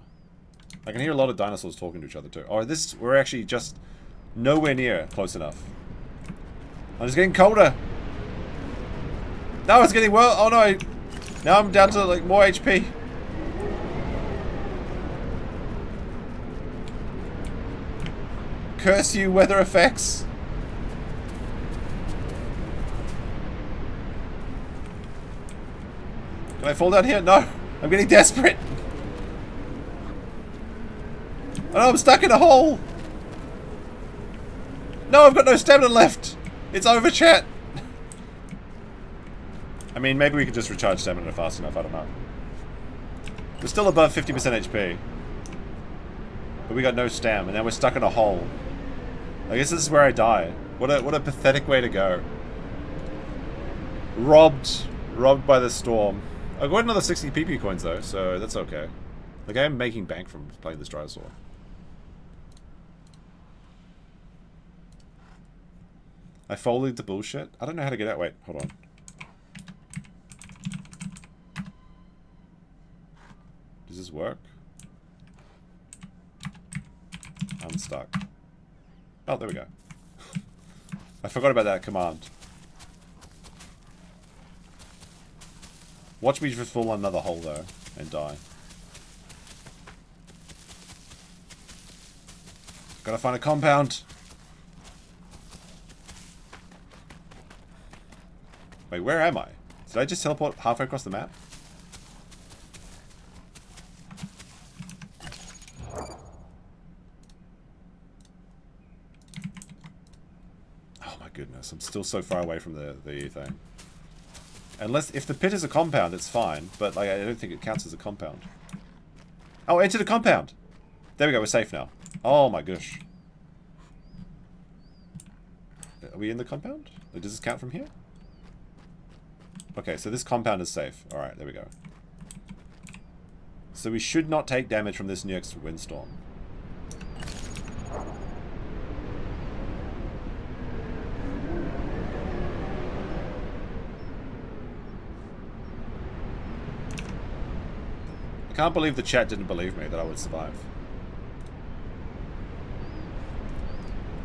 I can hear a lot of dinosaurs talking to each other too. Oh, we're actually just nowhere near close enough. I'm just getting colder. No, it's getting well. Oh no, now I'm down to like more HP. Curse you, weather effects. Can I fall down here? No. I'm getting desperate. Oh no, I'm stuck in a hole. No, I've got no stamina left. It's over, chat. I mean, maybe we could just recharge stamina fast enough. I don't know. We're still above 50% HP. But we got no stam, and now we're stuck in a hole. I guess this is where I die. What a pathetic way to go. Robbed by the storm. I got another 60 PP coins though, so that's okay. Like I am making bank from playing this Dryosaur. I folded the bullshit. I don't know how to get out. Wait, hold on. Does this work? I'm stuck. Oh, there we go. I forgot about that command. Watch me just fall on another hole though and die. Gotta find a compound. Wait, where am I? Did I just teleport halfway across the map? Oh my goodness, I'm still so far away from the thing. Unless, if the pit is a compound, it's fine, but like I don't think it counts as a compound. Oh, enter the compound! There we go, we're safe now. Oh my gosh. Are we in the compound? Does this count from here? Okay, so this compound is safe. Alright, there we go. So we should not take damage from this next windstorm. I can't believe the chat didn't believe me that I would survive.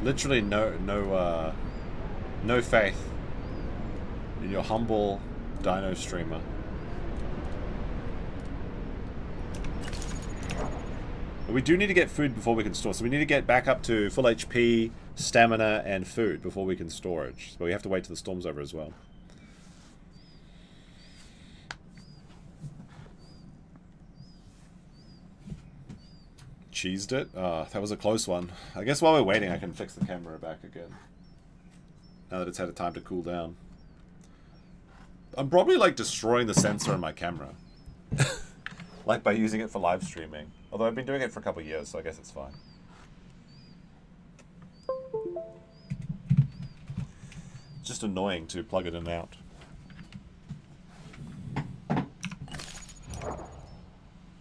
Literally no faith in your humble dino streamer. But we do need to get food before we can store. So we need to get back up to full HP, stamina, and food before we can storage. But we have to wait till the storm's over as well. Cheesed it? That was a close one. I guess while we're waiting I can fix the camera back again. Now that it's had a time to cool down. I'm probably like destroying the sensor in my camera. Like by using it for live streaming. Although I've been doing it for a couple of years, so I guess it's fine. It's just annoying to plug it in and out.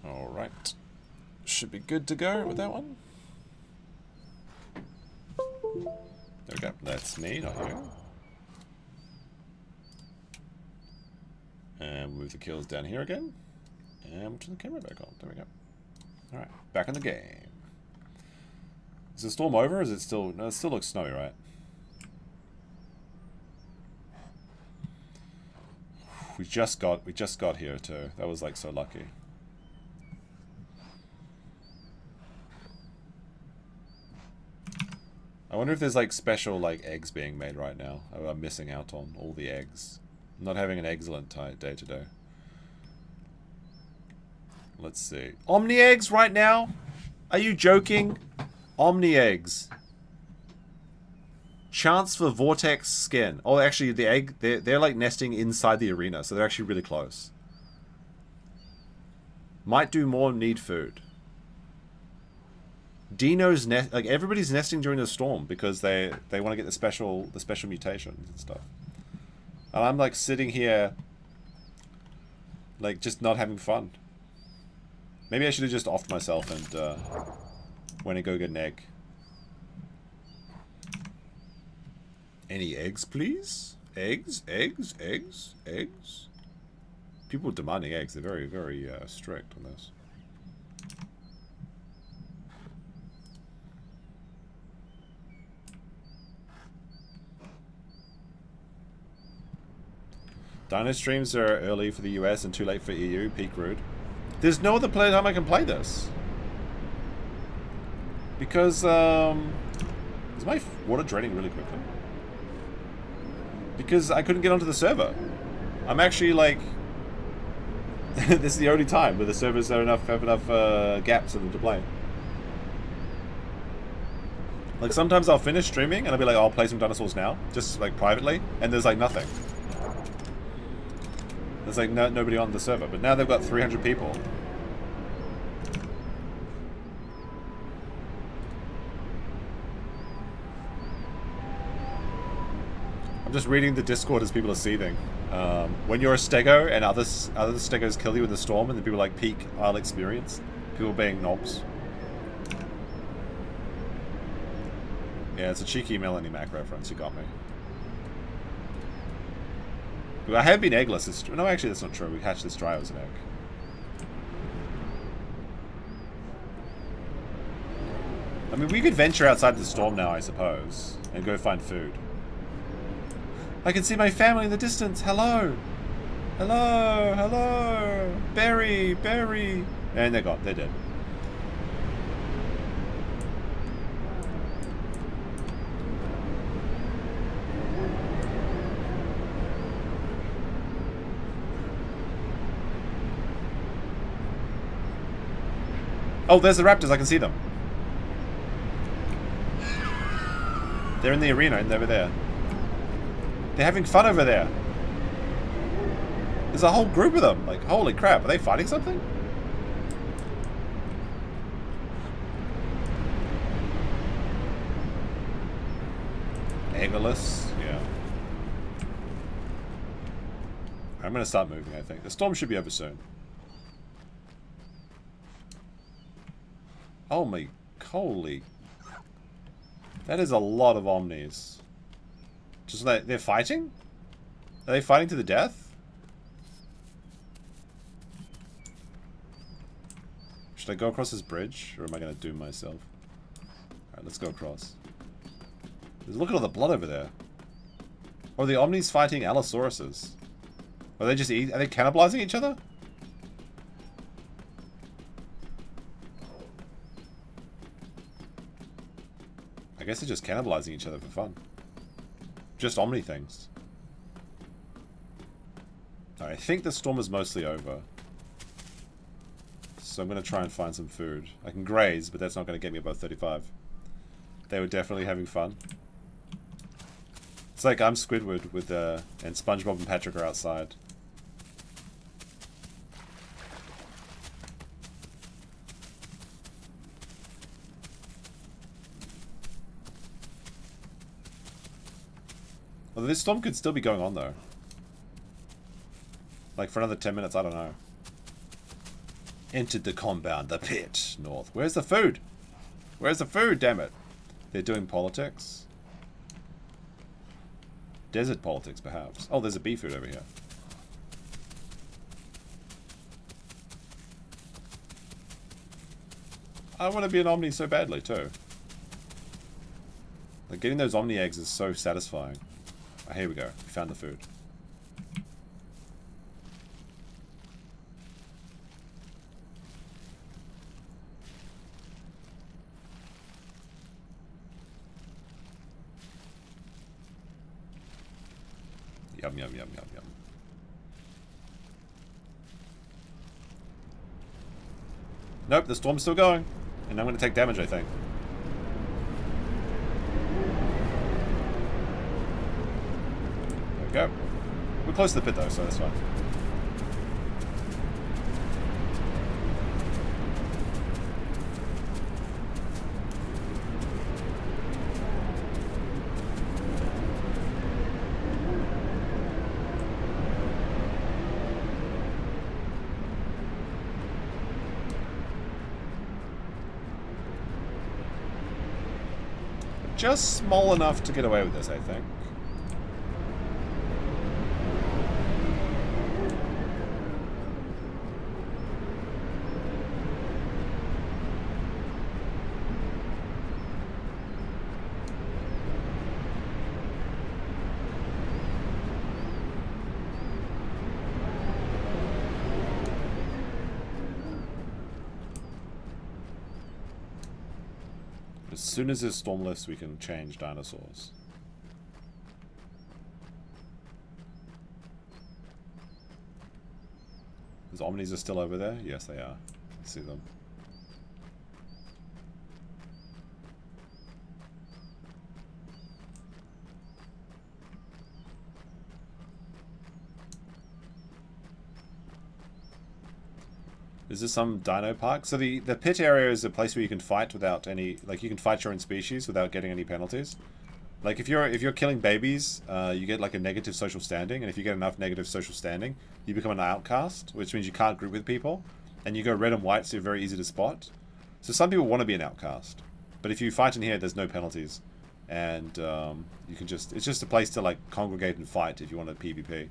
Alright. Should be good to go with that one. There we go. That's me, not you. And move the kills down here again. And we'll turn the camera back on. There we go. Alright, back in the game. Is the storm over or is it still... No, it still looks snowy, right? We just got here too. That was like so lucky. I wonder if there's like special like eggs being made right now. I'm missing out on all the eggs. I'm not having an excellent day today. Let's see. Omni eggs right now? Are you joking? Omni eggs. Chance for vortex skin. Oh, actually, the egg, they're like nesting inside the arena, so they're actually really close. Might do more, need food. Dino's nest, like everybody's nesting during the storm because they want to get the special mutations and stuff. And I'm like sitting here, like just not having fun. Maybe I should have just offed myself and went and go get an egg. Any eggs, please? Eggs, eggs, eggs, eggs. People demanding eggs. They're very, very strict on this. Dino streams are early for the US and too late for EU. Peak rude. There's no other time I can play this. Because, is my water draining really quickly? Because I couldn't get onto the server. I'm actually like... this is the only time where the servers have enough gaps in them to play. Like sometimes I'll finish streaming and I'll be like, oh, I'll play some dinosaurs now. Just like privately. And there's like nothing. There's like nobody on the server, but now they've got 300 people. I'm just reading the Discord as people are seething. When you're a stego and other stegos kill you in the storm, and the people like peak Isle experience, people being knobs. Yeah, it's a cheeky Melanie Mac reference. You got me. I have been eggless. No, actually, that's not true. We hatched this Dryo as an egg. I mean, we could venture outside the storm now, I suppose, and go find food. I can see my family in the distance. Hello. Hello. Hello. Berry. Berry. And they're gone. They're dead. Oh, there's the raptors. I can see them. They're in the arena and over there. They're having fun over there. There's a whole group of them. Like, holy crap. Are they fighting something? Eggless. Yeah. I'm going to start moving, I think. The storm should be over soon. Oh my, holy. That is a lot of omnis. Just like, they're fighting? Are they fighting to the death? Should I go across this bridge? Or am I going to doom myself? Alright, let's go across. Look at all the blood over there. Or are the omnis fighting Allosauruses? Are they just are they cannibalizing each other? I guess they're just cannibalizing each other for fun. Just omni things. Alright, I think the storm is mostly over. So I'm going to try and find some food. I can graze, but that's not going to get me above 35. They were definitely having fun. It's like I'm Squidward with and SpongeBob and Patrick are outside. Although this storm could still be going on, though. Like, for another 10 minutes, I don't know. Entered the compound, the pit, north. Where's the food? Where's the food, damn it? They're doing politics? Desert politics, perhaps. Oh, there's a bee food over here. I want to be an Omni so badly, too. Like, getting those Omni eggs is so satisfying. Oh, here we go. We found the food. Yum, yum, yum, yum, yum. Nope, the storm's still going. And I'm going to take damage, I think. There we go. We're close to the pit, though, so that's fine. Just small enough to get away with this, I think. As soon as this storm lifts, we can change dinosaurs. Those omnis are still over there? Yes, they are. I see them. Is this some dino park? So the pit area is a place where you can fight without any... Like, you can fight your own species without getting any penalties. Like if you're killing babies, you get like a negative social standing, and if you get enough negative social standing, you become an outcast, which means you can't group with people, and you go red and white, so you're very easy to spot. So some people want to be an outcast, but if you fight in here, there's no penalties, and you can just—it's just a place to like congregate and fight if you want a PvP.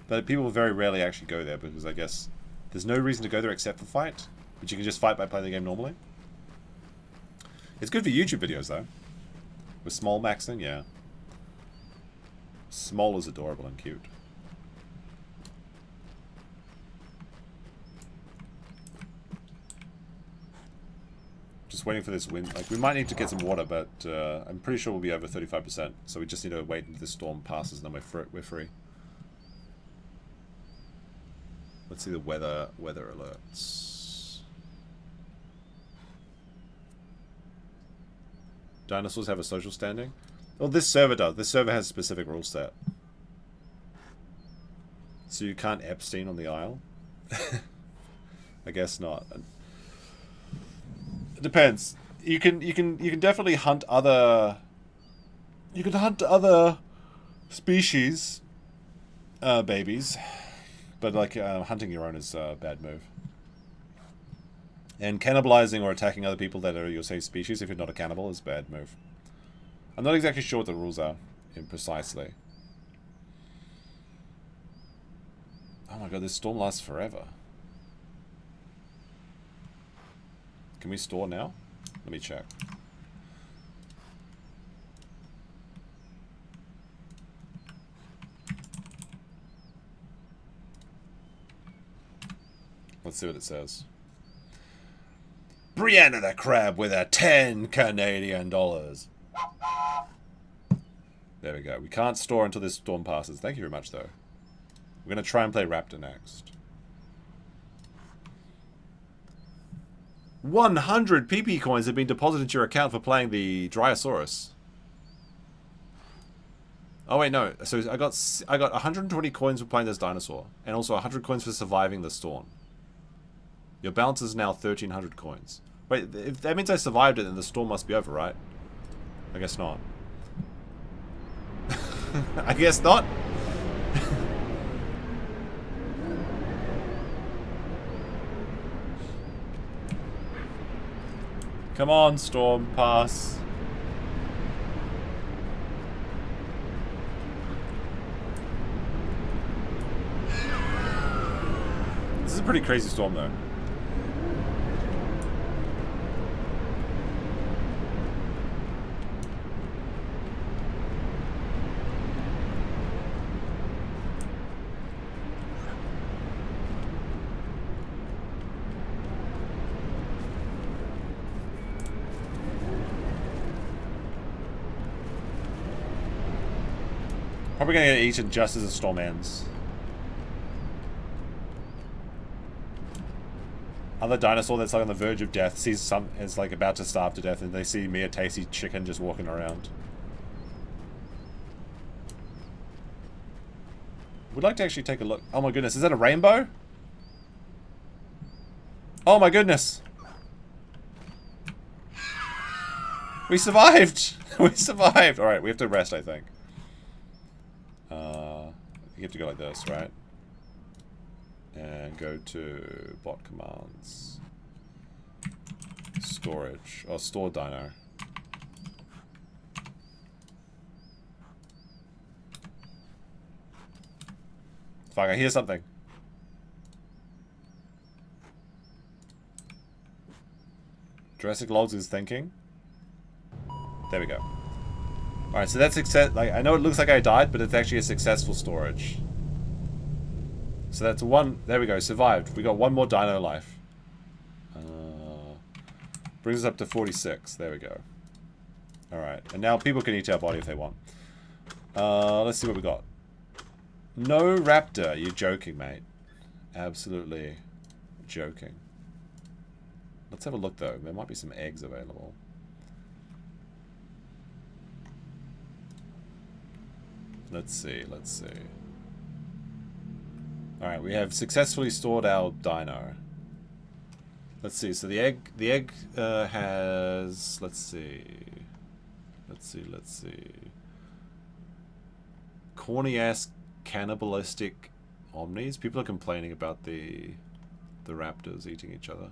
But people very rarely actually go there because I guess there's no reason to go there except for fight, but you can just fight by playing the game normally. It's good for YouTube videos though. With small maxing, yeah. Small is adorable and cute. Just waiting for this wind. Like, we might need to get some water, but I'm pretty sure we'll be over 35%. So we just need to wait until this storm passes and then we're free. Let's see the weather alerts. Dinosaurs have a social standing? Well, this server does. This server has a specific rule set. So you can't Epstein on the Isle? I guess not. It depends. You can definitely hunt other... You can hunt other species, babies. But like hunting your own is a bad move. And cannibalizing or attacking other people that are your same species, if you're not a cannibal, is a bad move. I'm not exactly sure what the rules are precisely. Oh my god, this storm lasts forever. Can we store now? Let me check. Let's see what it says. Brianna the Crab with a 10 Canadian dollars. There we go. We can't store until this storm passes. Thank you very much, though. We're going to try and play Raptor next. 100 PP coins have been deposited into your account for playing the Dryosaurus. Oh wait, no. So I got 120 coins for playing this dinosaur, and also 100 coins for surviving the storm. Your balance is now 1,300 coins. Wait, if that means I survived it, then the storm must be over, right? I guess not. I guess not. Come on, storm, pass. This is a pretty crazy storm, though. Probably gonna get eaten just as the storm ends. Other dinosaur that's like on the verge of death sees some is like about to starve to death, and they see me, a tasty chicken, just walking around. Would like to actually take a look. Oh my goodness, is that a rainbow? Oh my goodness! We survived! We survived! Alright, we have to rest, I think. You have to go like this, right? And go to bot commands. Storage. Oh, store dino. Fuck, I hear something. Jurassic Logs is thinking. There we go. Alright, so that's success. Like, I know it looks like I died, but it's actually a successful storage. So that's one. There we go, survived. We got one more dino life. Brings us up to 46. There we go. Alright, and now people can eat our body if they want. Let's see what we got. No raptor. You're joking, mate. Absolutely joking. Let's have a look, though. There might be some eggs available. Let's see, let's see. Alright, we have successfully stored our dino. Let's see, so the egg has, let's see. corny-ass cannibalistic omnis. People are complaining about the raptors eating each other.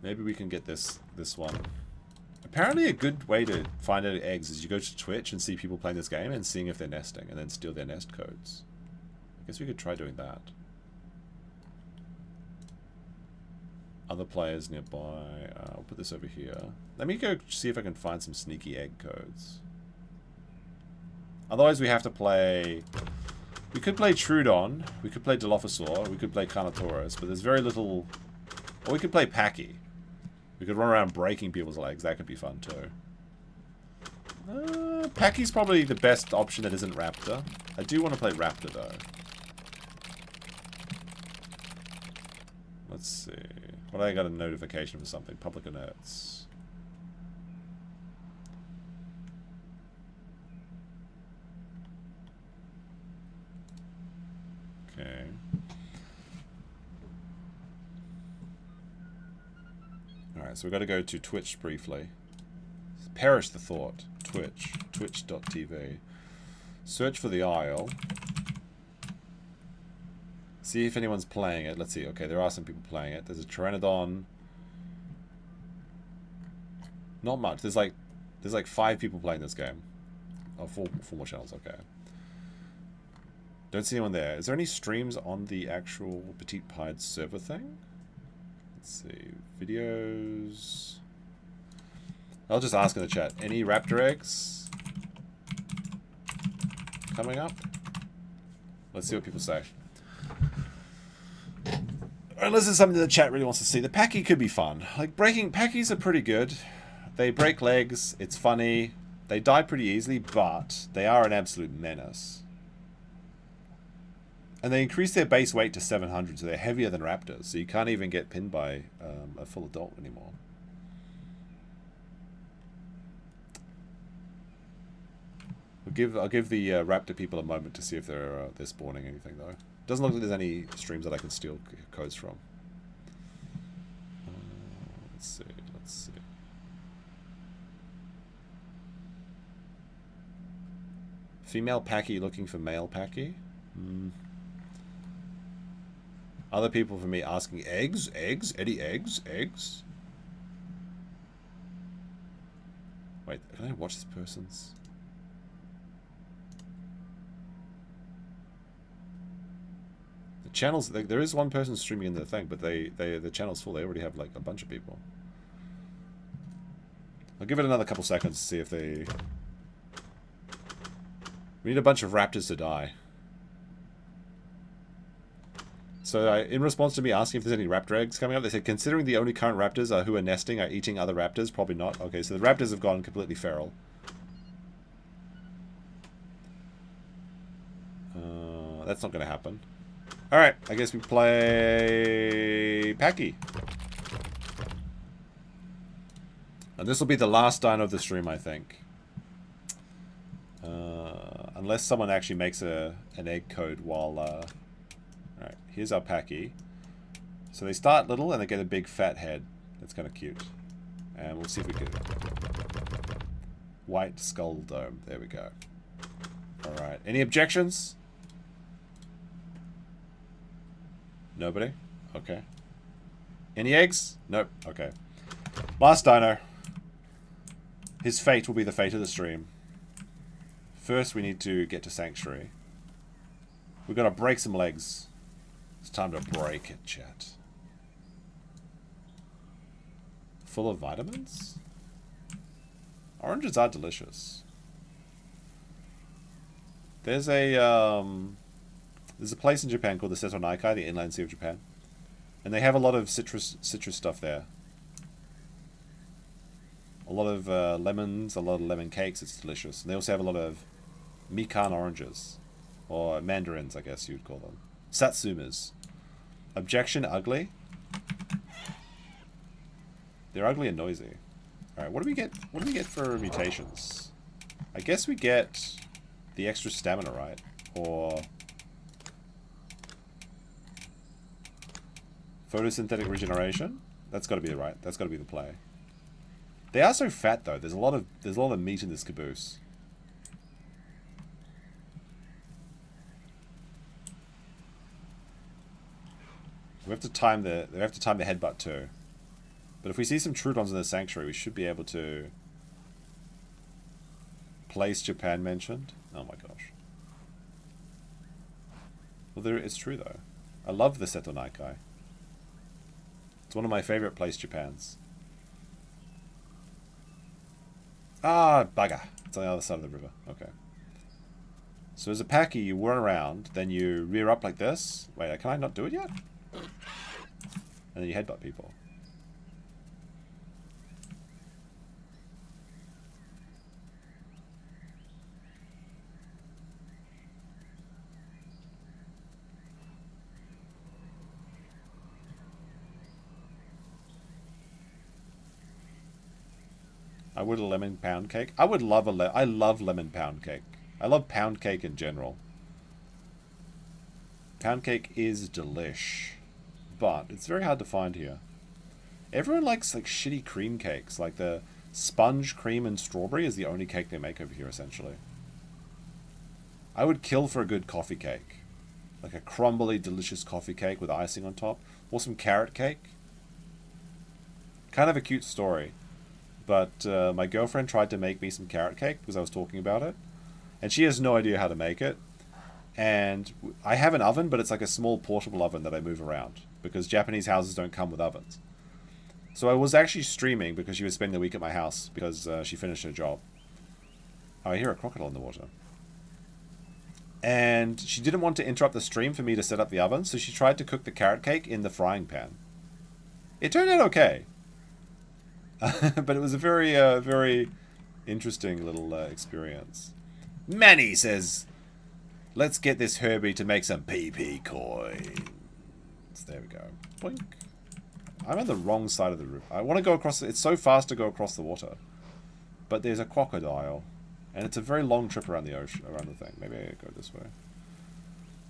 Maybe we can get this one. Apparently a good way to find out eggs is you go to Twitch and see people playing this game and seeing if they're nesting and then steal their nest codes. I guess we could try doing that. Other players nearby. I'll put this over here. Let me go see if I can find some sneaky egg codes. Otherwise we have to play... We could play Trudeon, we could play Dilophosaur, we could play Carnotaurus, but there's very little... Or we could play Packy. We could run around breaking people's legs, that could be fun too. Packy's probably the best option that isn't Raptor. I do want to play Raptor though. Let's see. What I got a notification for something? Public alerts. Okay. Alright, so we've got to go to Twitch briefly. Perish the thought. Twitch. Twitch.tv. Search for the Isle. See if anyone's playing it. Let's see. Okay, there are some people playing it. There's a Pteranodon. Not much. There's like 5 people playing this game. Oh, four more channels. Okay. Don't see anyone there. Is there any streams on the actual Petite Pied server thing? Let's see. Videos. I'll just ask in the chat. Any raptor eggs coming up? Let's see what people say. Unless it's something the chat really wants to see. The Packy could be fun. Like, breaking... Packies are pretty good. They break legs. It's funny. They die pretty easily, but they are an absolute menace. And they increase their base weight to 700, so they're heavier than raptors. So you can't even get pinned by a full adult anymore. I'll give the raptor people a moment to see if they're spawning anything though. Doesn't look like there's any streams that I can steal codes from. Let's see. Let's see. Female Packy looking for male Packy. Other people for me asking eggs, Eddie, eggs. Wait, can I watch this person's? The channels, there is one person streaming in the thing, but the channel's full. They already have like a bunch of people. I'll give it another couple seconds to see if they... We need a bunch of raptors to die. So in response to me asking if there's any raptor eggs coming up, they said, considering the only current raptors who are nesting are eating other raptors, probably not. Okay, so the raptors have gone completely feral. That's not going to happen. Alright, I guess we play Packy. And this will be the last dino of the stream, I think. Unless someone actually makes an egg code while... Alright, here's our Packy. So they start little and they get a big fat head. That's kind of cute. And we'll see if we can... White skull dome. There we go. Alright, any objections? Nobody? Okay. Any eggs? Nope. Okay. Last dino. His fate will be the fate of the stream. First we need to get to Sanctuary. We've got to break some legs. It's time to break it, chat. Full of vitamins? Oranges are delicious. There's a place in Japan called the Seto Naikai, the Inland Sea of Japan. And they have a lot of citrus stuff there. A lot of lemons, a lot of lemon cakes. It's delicious. And they also have a lot of mikan oranges. Or mandarins, I guess you'd call them. Satsumas. Objection, ugly. They're ugly and noisy. Alright, what do we get? What do we get for mutations? I guess we get the extra stamina, right? Or photosynthetic regeneration? That's gotta be the right. That's gotta be the play. They are so fat though. There's a lot of meat in this caboose. We have to time the headbutt too. But if we see some Trudons in the sanctuary, we should be able to place Japan mentioned. Oh my gosh. Well, it's true though. I love the Seto Naikai. It's one of my favorite place Japans. Ah, bugger. It's on the other side of the river. Okay. So as a Paki, you whirl around, then you rear up like this. Wait, can I not do it yet? And then you headbutt people. I would a lemon pound cake. I would love I love lemon pound cake. I love pound cake in general. Pound cake is delish, but it's very hard to find here. Everyone likes like shitty cream cakes, like the sponge cream and strawberry is the only cake they make over here essentially. I would kill for a good coffee cake, like a crumbly, delicious coffee cake with icing on top, or some carrot cake. Kind of a cute story. But my girlfriend tried to make me some carrot cake because I was talking about it. And she has no idea how to make it. And I have an oven, but it's like a small portable oven that I move around. Because Japanese houses don't come with ovens. So I was actually streaming because she was spending the week at my house. Because she finished her job. Oh, I hear a crocodile in the water. And she didn't want to interrupt the stream for me to set up the oven. So she tried to cook the carrot cake in the frying pan. It turned out okay. But it was a very, very interesting little experience. Manny says, let's get this Herbie to make some PP coins. There we go. Boink. I'm on the wrong side of the river. I want to go across. It's so fast to go across the water. But there's a crocodile. And it's a very long trip around the ocean, around the thing. Maybe I go this way.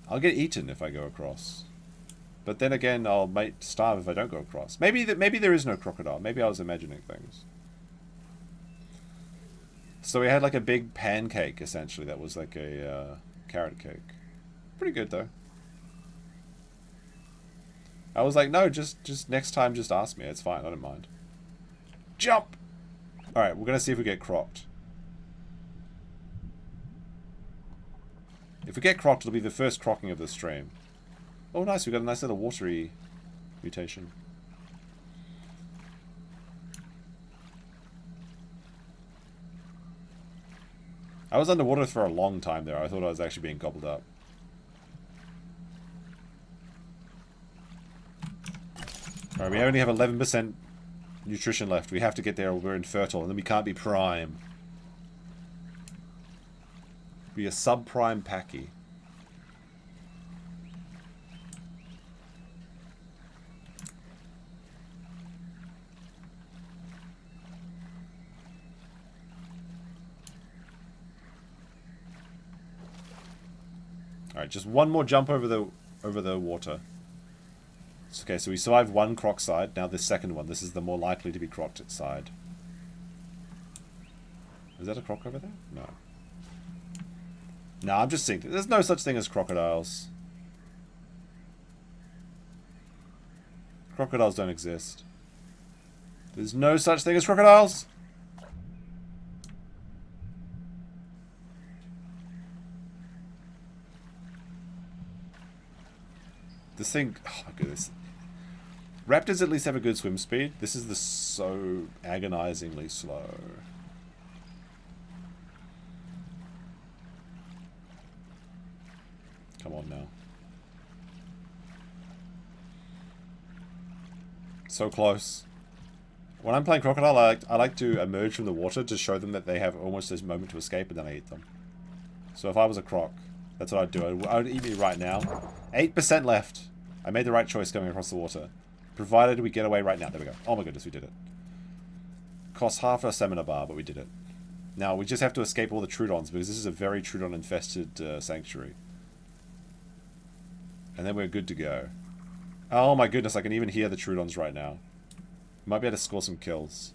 I'll get eaten if I go across. But then again, I'll might starve if I don't go across. Maybe there is no crocodile. Maybe I was imagining things. So we had like a big pancake, essentially, that was like a carrot cake. Pretty good, though. I was like, no, just next time, just ask me. It's fine. I don't mind. Jump! Alright, we're going to see if we get crocked. If we get crocked, it'll be the first crocking of the stream. Oh, nice. We got a nice little watery mutation. I was underwater for a long time there. I thought I was actually being gobbled up. Alright, we only have 11% nutrition left. We have to get there or we're infertile, and then we can't be prime. Be a subprime Paki. Alright, just one more jump over the water. Okay, so we survived one croc side. Now this second one. This is the more likely to be crocked side. Is that a croc over there? No. No, I'm just saying. There's no such thing as crocodiles. Crocodiles don't exist. There's no such thing as crocodiles! This thing... Oh my goodness. Raptors at least have a good swim speed. This is so agonizingly slow. Come on now. So close. When I'm playing crocodile, I like to emerge from the water to show them that they have almost this moment to escape, and then I eat them. So if I was a croc, that's what I'd do. I would eat me right now. 8% left. I made the right choice going across the water. Provided we get away right now. There we go. Oh my goodness, we did it. Cost half a stamina bar, but we did it. Now, we just have to escape all the Trudons, because this is a very Trudon-infested sanctuary. And then we're good to go. Oh my goodness, I can even hear the Trudons right now. Might be able to score some kills.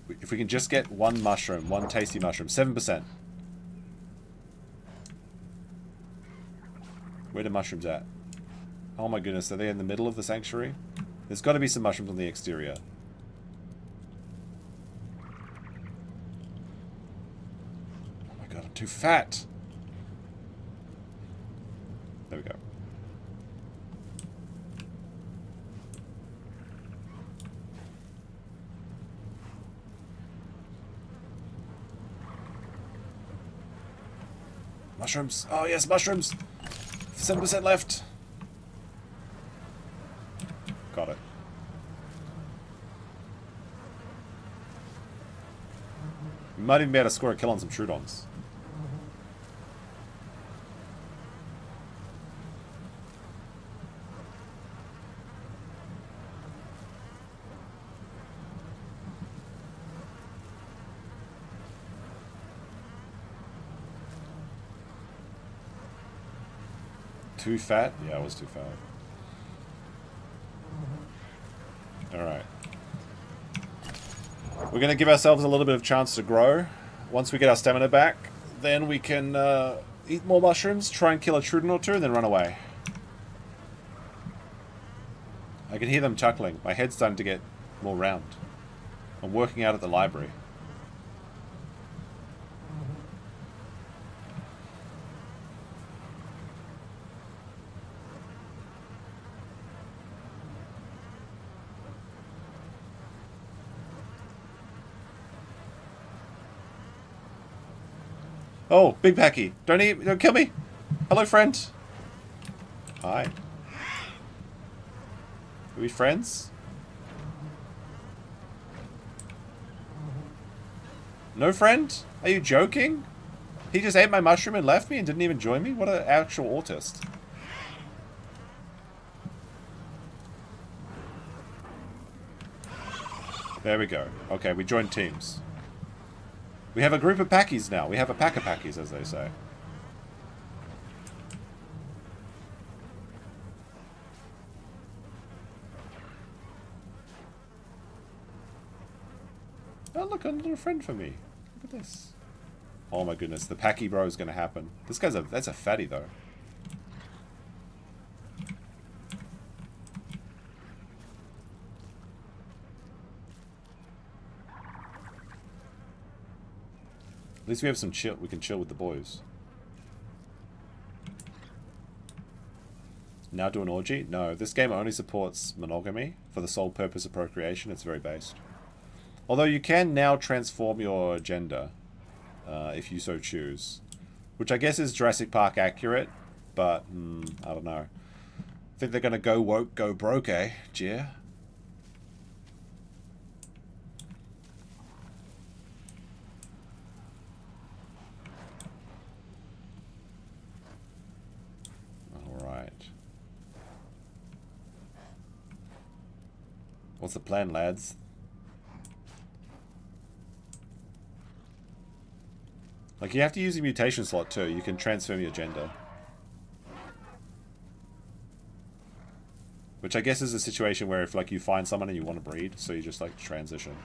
If we can just get one mushroom, one tasty mushroom. 7%. Where are the mushrooms at? Oh my goodness, are they in the middle of the sanctuary? There's got to be some mushrooms on the exterior. Oh my god, I'm too fat! There we go. Mushrooms! Oh yes, mushrooms! 7% left! Got it. We might even be able to score a kill on some Trudeons. Too fat? Yeah, I was too fat. Alright. We're going to give ourselves a little bit of chance to grow. Once we get our stamina back, then we can eat more mushrooms, try and kill a Trudeon or two, and then run away. I can hear them chuckling. My head's starting to get more round. I'm working out at the library. Oh, Big Packy. Don't kill me. Hello, friend. Hi. Are we friends? No friend? Are you joking? He just ate my mushroom and left me and didn't even join me? What an actual autist. There we go. Okay, we joined teams. We have a group of packies now. We have a pack of packies, as they say. Oh, look, a little friend for me. Look at this. Oh my goodness, the packy bro is going to happen. This guy's that's a fatty, though. At least we have some chill. We can chill with the boys. Now do an orgy? No, this game only supports monogamy for the sole purpose of procreation. It's very based. Although you can now transform your gender, if you so choose. Which I guess is Jurassic Park accurate, but I don't know. I think they're going to go woke, go broke, eh, Gia? What's the plan, lads? Like, you have to use a mutation slot too. You can transform your gender. Which I guess is a situation where if, like, you find someone and you want to breed, so you just, like, transition.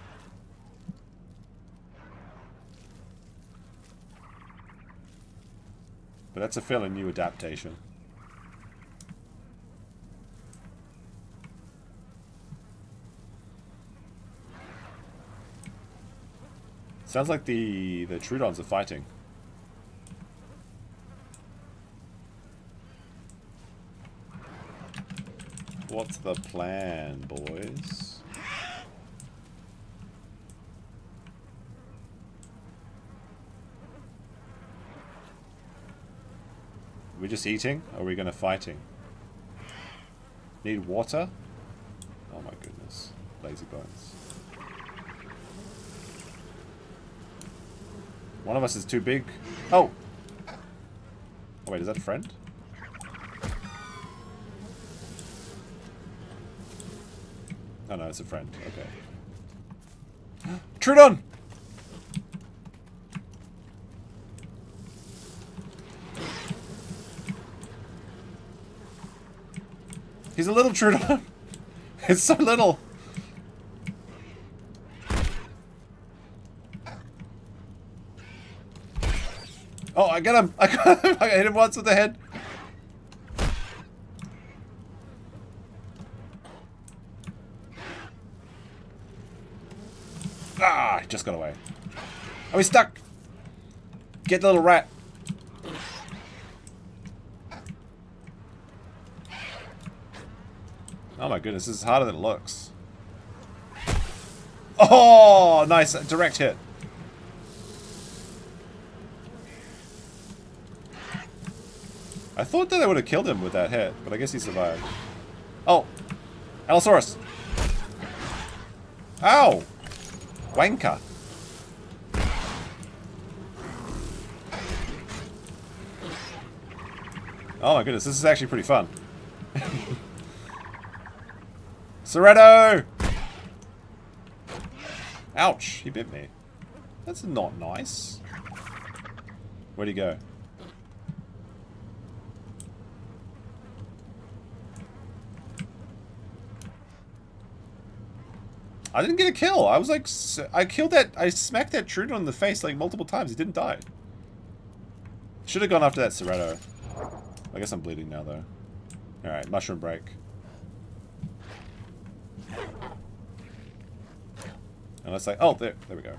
But that's a fairly new adaptation. Sounds like the Trudeons are fighting. What's the plan, boys? Are we just eating? Or are we gonna fighting? Need water? Oh my goodness. Lazy bones. One of us is too big. Oh! Oh wait, is that a friend? Oh no, it's a friend. Okay. Trudeon! He's a little Trudeon. It's so little. Oh, I got him! I got him! I hit him once with the head. Ah, he just got away. Oh, he's stuck. Get the little rat. Oh my goodness, this is harder than it looks. Oh, nice. Direct hit. I thought that I would have killed him with that hit, but I guess he survived. Oh! Allosaurus! Ow! Wanker. Oh my goodness, this is actually pretty fun. Serrato! Ouch, he bit me. That's not nice. Where'd he go? I didn't get a kill. I was like, I killed that, I smacked that Trudeon in the face like multiple times. He didn't die. Should have gone after that Serrato. I guess I'm bleeding now though. Alright, mushroom break. And it's like, oh, there we go.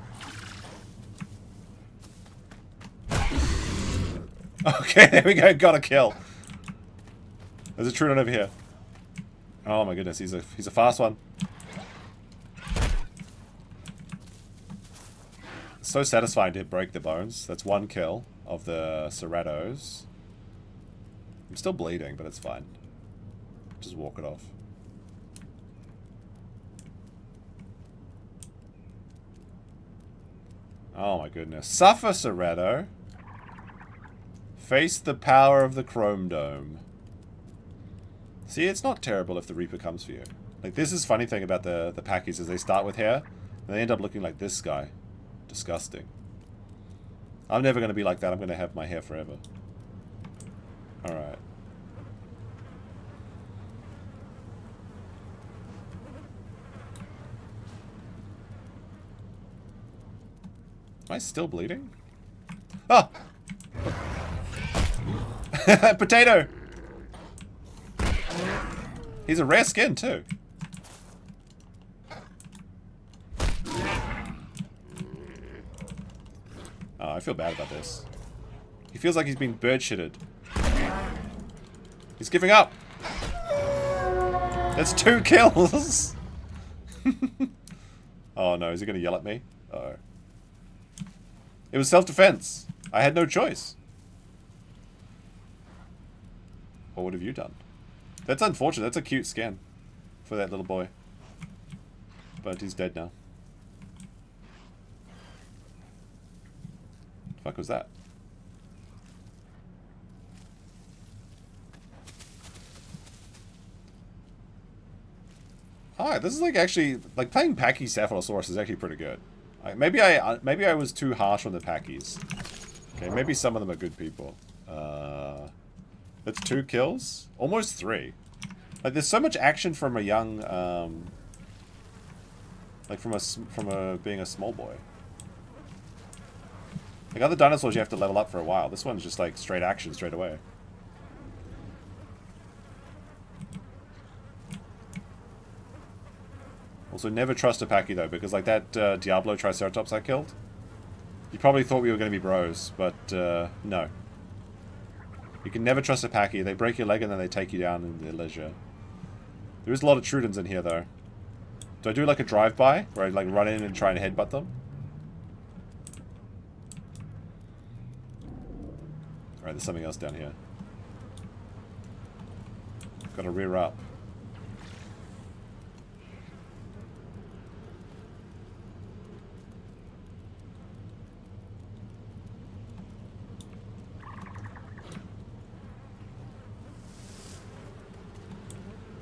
Okay, there we go. Got a kill. There's a Trudeon over here. Oh my goodness, he's a fast one. It's so satisfying to break the bones. That's one kill of the Serratos. I'm still bleeding, but it's fine. Just walk it off. Oh my goodness. Suffer, Serrato. Face the power of the Chrome Dome. See, it's not terrible if the Reaper comes for you. Like, this is funny thing about the Packies is they start with hair, and they end up looking like this guy. Disgusting. I'm never going to be like that. I'm going to have my hair forever. Alright. Am I still bleeding? Oh! Potato! He's a rare skin, too. Oh, I feel bad about this. He feels like he's been bird-shitted. He's giving up! That's 2 kills! Oh no, is he gonna yell at me? Uh-oh. It was self-defense. I had no choice. What would have you done? That's unfortunate. That's a cute skin for that little boy. But he's dead now. The fuck was that? Alright, this is like actually like playing Pachycephalosaurus is actually pretty good. Maybe I was too harsh on the Packies. Okay, maybe some of them are good people. That's 2 kills? Almost 3. Like, there's so much action from a young, like from being a small boy. Like other dinosaurs you have to level up for a while. This one's just like straight action straight away. Also, never trust a Pachy though, because like that Diablo Triceratops I killed, you probably thought we were going to be bros, but no. You can never trust a Pachy. They break your leg and then they take you down in their leisure. There is a lot of Trudens in here though. Do I do like a drive-by, where I like run in and try and headbutt them? Alright, there's something else down here. Gotta rear up.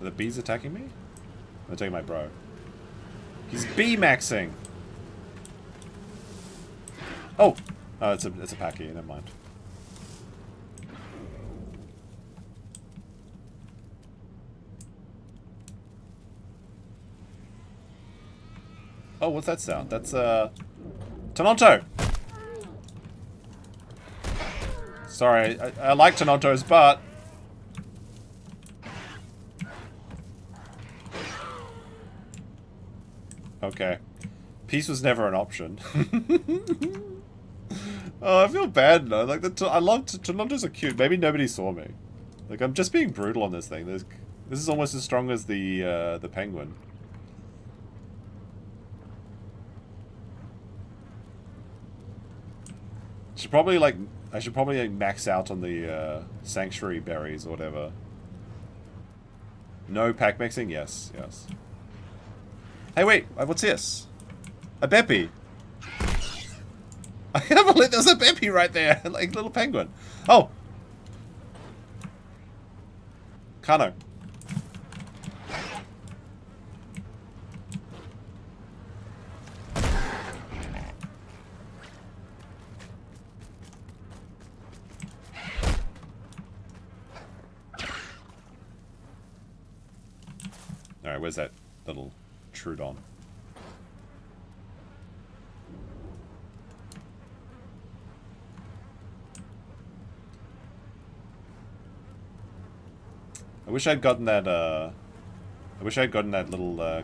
Are the bees attacking me? They're attacking my bro. He's bee-maxing! Oh! Oh, it's a Pachy, never mind. Oh, what's that sound? That's, Tononto! Sorry, I like Tonontos, but... Okay. Peace was never an option. Oh, I feel bad now. Like I love Torontos are cute. Maybe nobody saw me. Like I'm just being brutal on this thing. This is almost as strong as the penguin. I should probably like max out on the sanctuary berries or whatever. No pack mixing? Yes, yes. Hey, wait, what's this? A Beppy. I can't believe there's a Beppy right there, like little penguin. Oh, Carno. Alright, where's that little Trudeon? I wish I'd gotten that, little,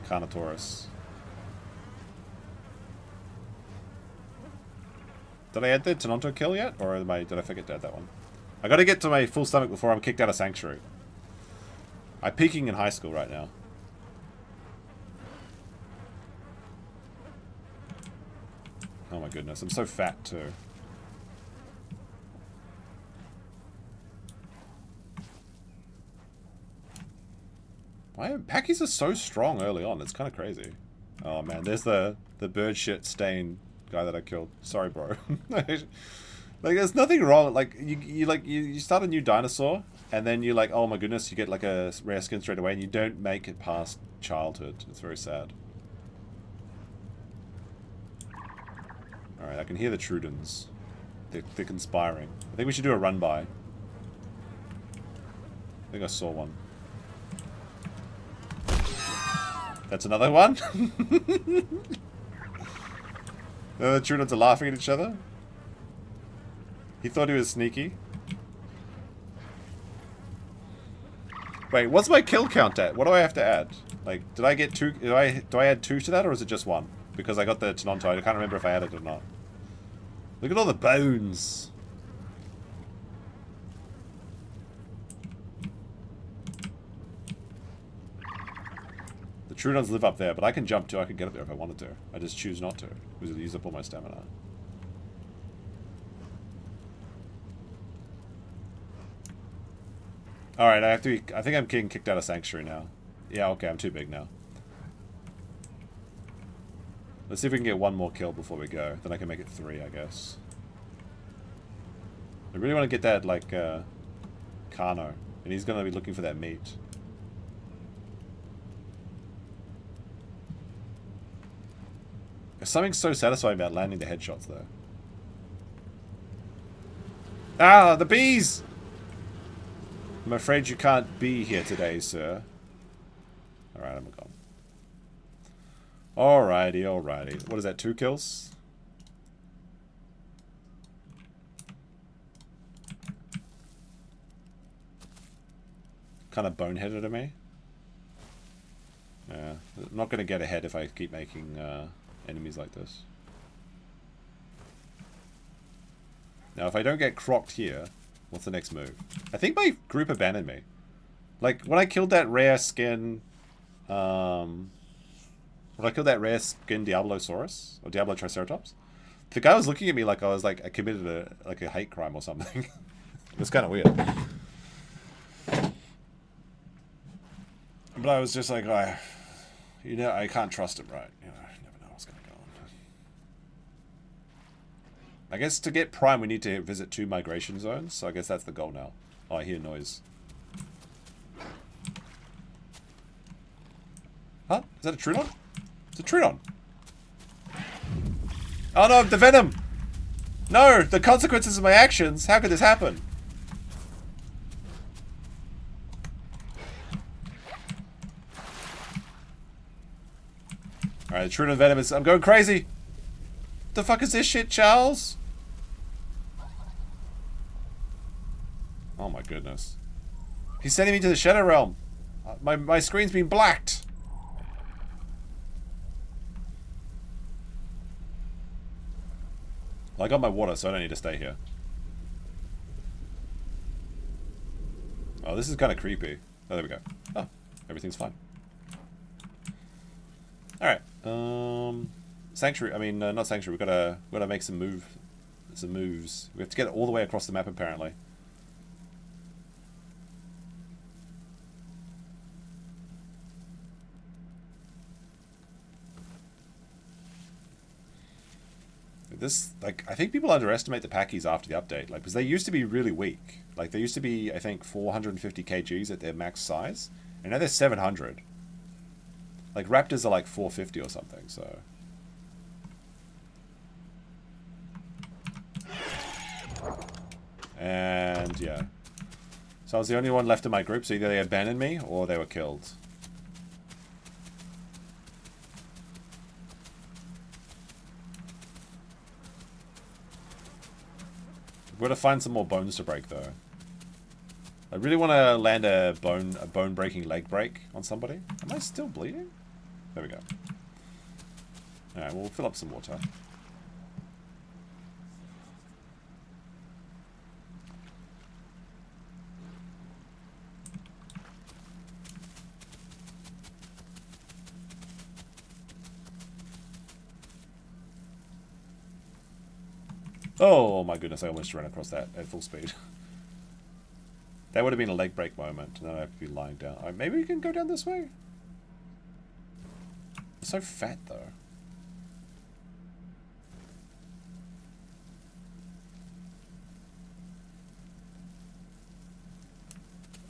Carnotaurus. Did I add the Toronto kill yet? Or did I forget to add that one? I gotta get to my full stomach before I'm kicked out of Sanctuary. I'm peaking in high school right now. Oh my goodness, I'm so fat too. Why Packies are so strong early on? It's kind of crazy. Oh man, there's the bird shit stain guy that I killed. Sorry, bro. Like, there's nothing wrong. Like you start a new dinosaur, and then you're like, oh my goodness, you get like a rare skin straight away, and you don't make it past childhood. It's very sad. All right, I can hear the Trudeons. They're conspiring. I think we should do a run by. I think I saw one. That's another one? The Trudeons are laughing at each other. He thought he was sneaky. Wait, what's my kill count at? What do I have to add? Like, did I get two? Do I add two to that, or is it just one? Because I got the Toronto. I can't remember if I added it or not. Look at all the bones. The Trudeons live up there, but I can jump too. I could get up there if I wanted to. I just choose not to, because it'll use up all my stamina. Alright, I think I'm getting kicked out of Sanctuary now. Yeah, okay, I'm too big now. Let's see if we can get one more kill before we go. Then I can make it 3, I guess. I really want to get that, like, Carno. And he's going to be looking for that meat. There's something so satisfying about landing the headshots, though. Ah, the bees! I'm afraid you can't be here today, sir. Alright, I'm gone. Alrighty, alrighty. What is that, 2 kills? Kind of boneheaded of me. Yeah, I'm not going to get ahead if I keep making enemies like this. Now, if I don't get crocked here, what's the next move? I think my group abandoned me. Like, when I killed that rare skin... When I killed that rare skin Diablosaurus, or Diablo Triceratops, the guy was looking at me like I was like, I committed a hate crime or something. It was kind of weird. But I was just like, I can't trust him, right? You know, I never know what's going to go on. I guess to get Prime, we need to visit 2 migration zones, so I guess that's the goal now. Oh, I hear noise. Huh? Is that a Trudeon? It's a Trudeon. Oh no, the venom! No, the consequences of my actions. How could this happen? Alright, the Trudeon venom is... I'm going crazy! The fuck is this shit, Charles? Oh my goodness. He's sending me to the Shadow Realm. My screen's been blacked. I got my water, so I don't need to stay here. Oh, this is kind of creepy. Oh, there we go. Oh, everything's fine. Alright. Sanctuary. I mean, not sanctuary. We've gotta make some moves. We have to get it all the way across the map, apparently. This, like, I think people underestimate the Packies after the update, like, because they used to be really weak. Like, they used to be, I think, 450 kgs at their max size, and now they're 700. Like, Raptors are like 450 or something, so... And, yeah. So I was the only one left in my group, so either they abandoned me, or they were killed. We're gonna find some more bones to break, though. I really want to land a bone-breaking leg break on somebody. Am I still bleeding? There we go. Alright, we'll fill up some water. Oh my goodness, I almost ran across that at full speed. That would have been a leg break moment, and then I have to be lying down. Right, maybe we can go down this way? It's so fat, though.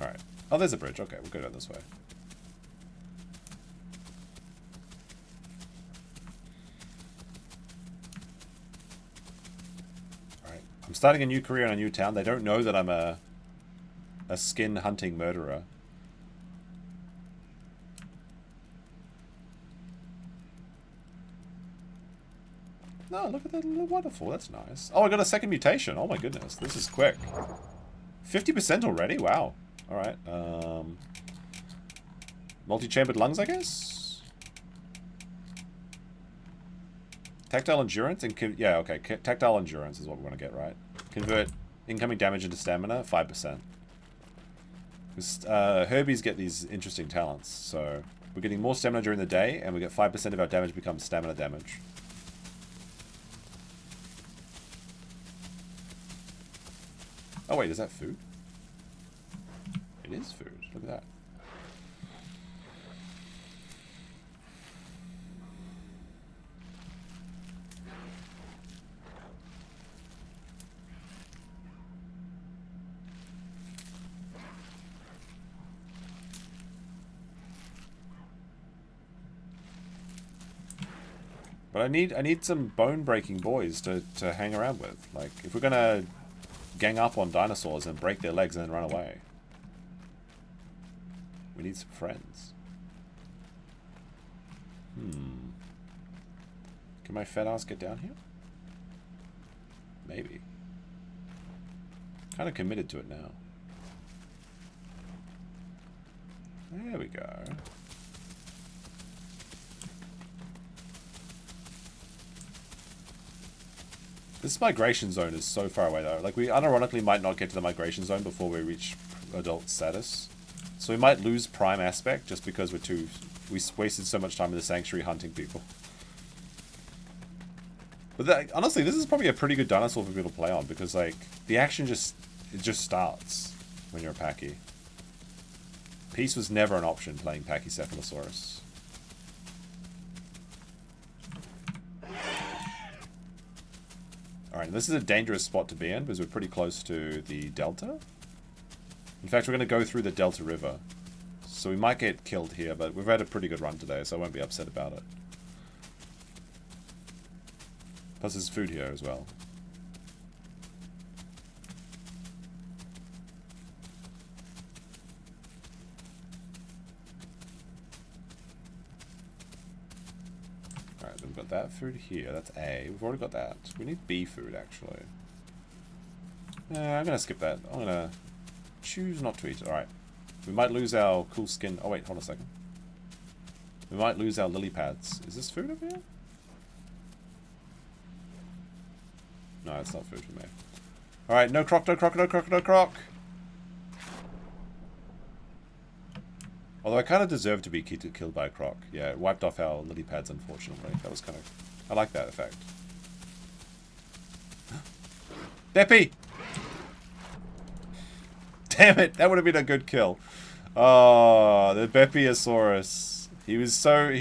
Alright. Oh, there's a bridge. Okay, we'll go down this way. Alright. I'm starting a new career in a new town. They don't know that I'm a skin hunting murderer. No, look at that little waterfall. That's nice. Oh, I got a second mutation. Oh my goodness, this is quick. 50% already? Wow. Alright. Multi-chambered lungs, I guess? Tactile endurance and... yeah, okay. Tactile endurance is what we want to get, right? Convert incoming damage into stamina, 5%. Herbies get these interesting talents, so we're getting more stamina during the day, and we get 5% of our damage becomes stamina damage. Oh wait, is that food? It is food. Look at that. But I need some bone-breaking boys to hang around with. Like, if we're gonna gang up on dinosaurs and break their legs and then run away, we need some friends. Can my fat ass get down here? Maybe. Kind of committed to it now. There we go. This migration zone is so far away though. Like, we unironically might not get to the migration zone before we reach adult status. So we might lose prime aspect just because we wasted so much time in the sanctuary hunting people. But honestly, this is probably a pretty good dinosaur for people to play on because, like, the action just starts when you're a Pachy. Peace was never an option playing Pachycephalosaurus. Alright, this is a dangerous spot to be in because we're pretty close to the delta. In fact, we're going to go through the Delta River. So we might get killed here, but we've had a pretty good run today, so I won't be upset about it. Plus there's food here as well. Alright, we've got that food here. That's A. We've already got that. We need B food, actually. I'm going to skip that. I'm going to choose not to eat. Alright. We might lose our cool skin. Oh, wait. Hold on a second. We might lose our lily pads. Is this food over here? No, it's not food for me. Alright, no croc, no croc, no croc, no croc. Although I kind of deserve to be killed by a croc. Yeah, it wiped off our lily pads, unfortunately. That was kind of... I like that effect. Beppy! Damn it, that would have been a good kill. Oh, the Beiosaurus. He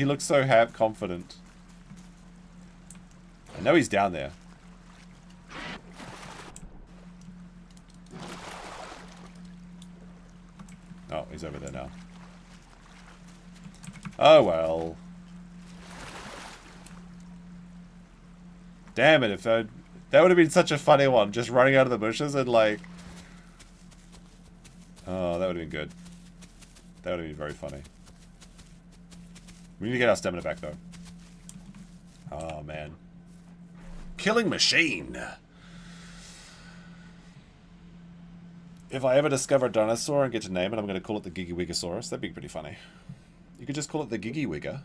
looked so confident. I know he's down there. Oh, he's over there now. Oh well. Damn it, if that would have been such a funny one, just running out of the bushes and like... Oh, that would have been good. That would have been very funny. We need to get our stamina back though. Oh man. Killing machine! If I ever discover a dinosaur and get to name it, I'm going to call it the Giggywigosaurus. That'd be pretty funny. You could just call it the Giggywigger.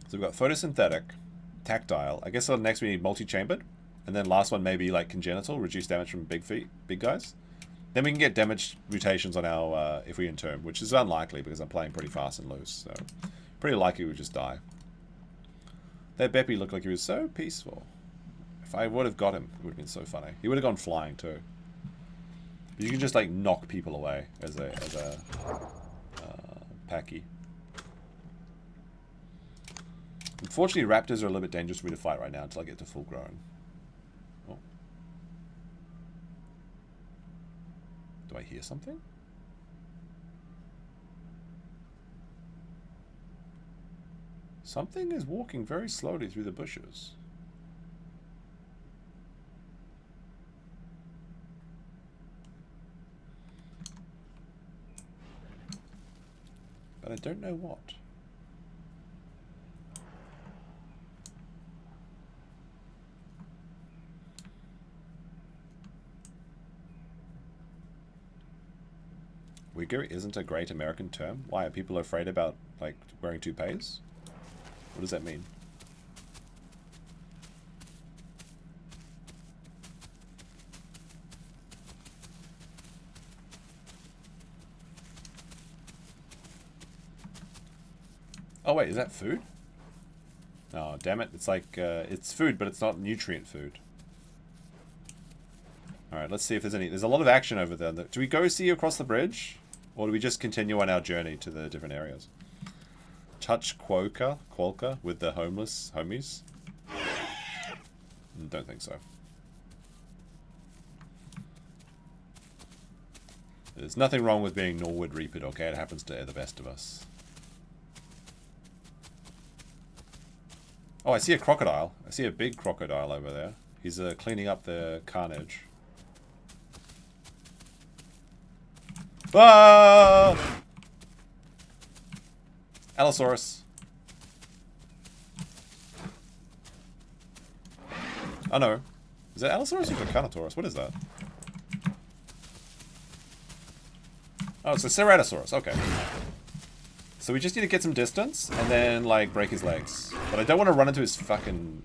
So we've got photosynthetic, tactile. I guess next we need multi-chambered. And then last one maybe like congenital, reduce damage from big guys. Then we can get damage mutations on our, if we entomb, which is unlikely because I'm playing pretty fast and loose. So pretty likely we just die. That Beppy looked like he was so peaceful. If I would have got him, it would have been so funny. He would have gone flying too. But you can just like knock people away as a packy. Unfortunately, raptors are a little bit dangerous for me to fight right now until I get to full grown. Oh. Do I hear something? Something is walking very slowly through the bushes. But I don't know what. Wigger isn't a great American term. Why are people afraid about like wearing toupees? What does that mean? Oh wait, is that food? Oh damn it! It's like it's food, but it's not nutrient food. All right, let's see if there's any. There's a lot of action over there. Do we go see across the bridge, or do we just continue on our journey to the different areas? Touch Quokka with the homeless homies? Don't think so. There's nothing wrong with being Norwood Reaped, okay? It happens to the best of us. Oh, I see a crocodile. I see a big crocodile over there. He's cleaning up the carnage. Ah! Allosaurus. Oh no. Is that Allosaurus or Carnotaurus? What is that? Oh, it's a Ceratosaurus. Okay. So we just need to get some distance and then, like, break his legs. But I don't want to run into his fucking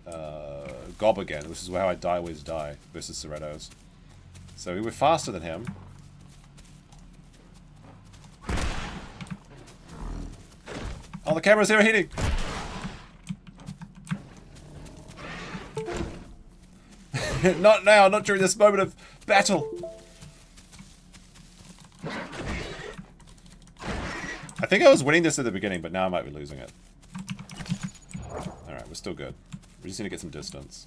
gob again, which is how I always die versus Ceratos. So we were faster than him. Oh, the camera's overheating! Not now, not during this moment of battle! I think I was winning this at the beginning, but now I might be losing it. Alright, we're still good. We just need to get some distance.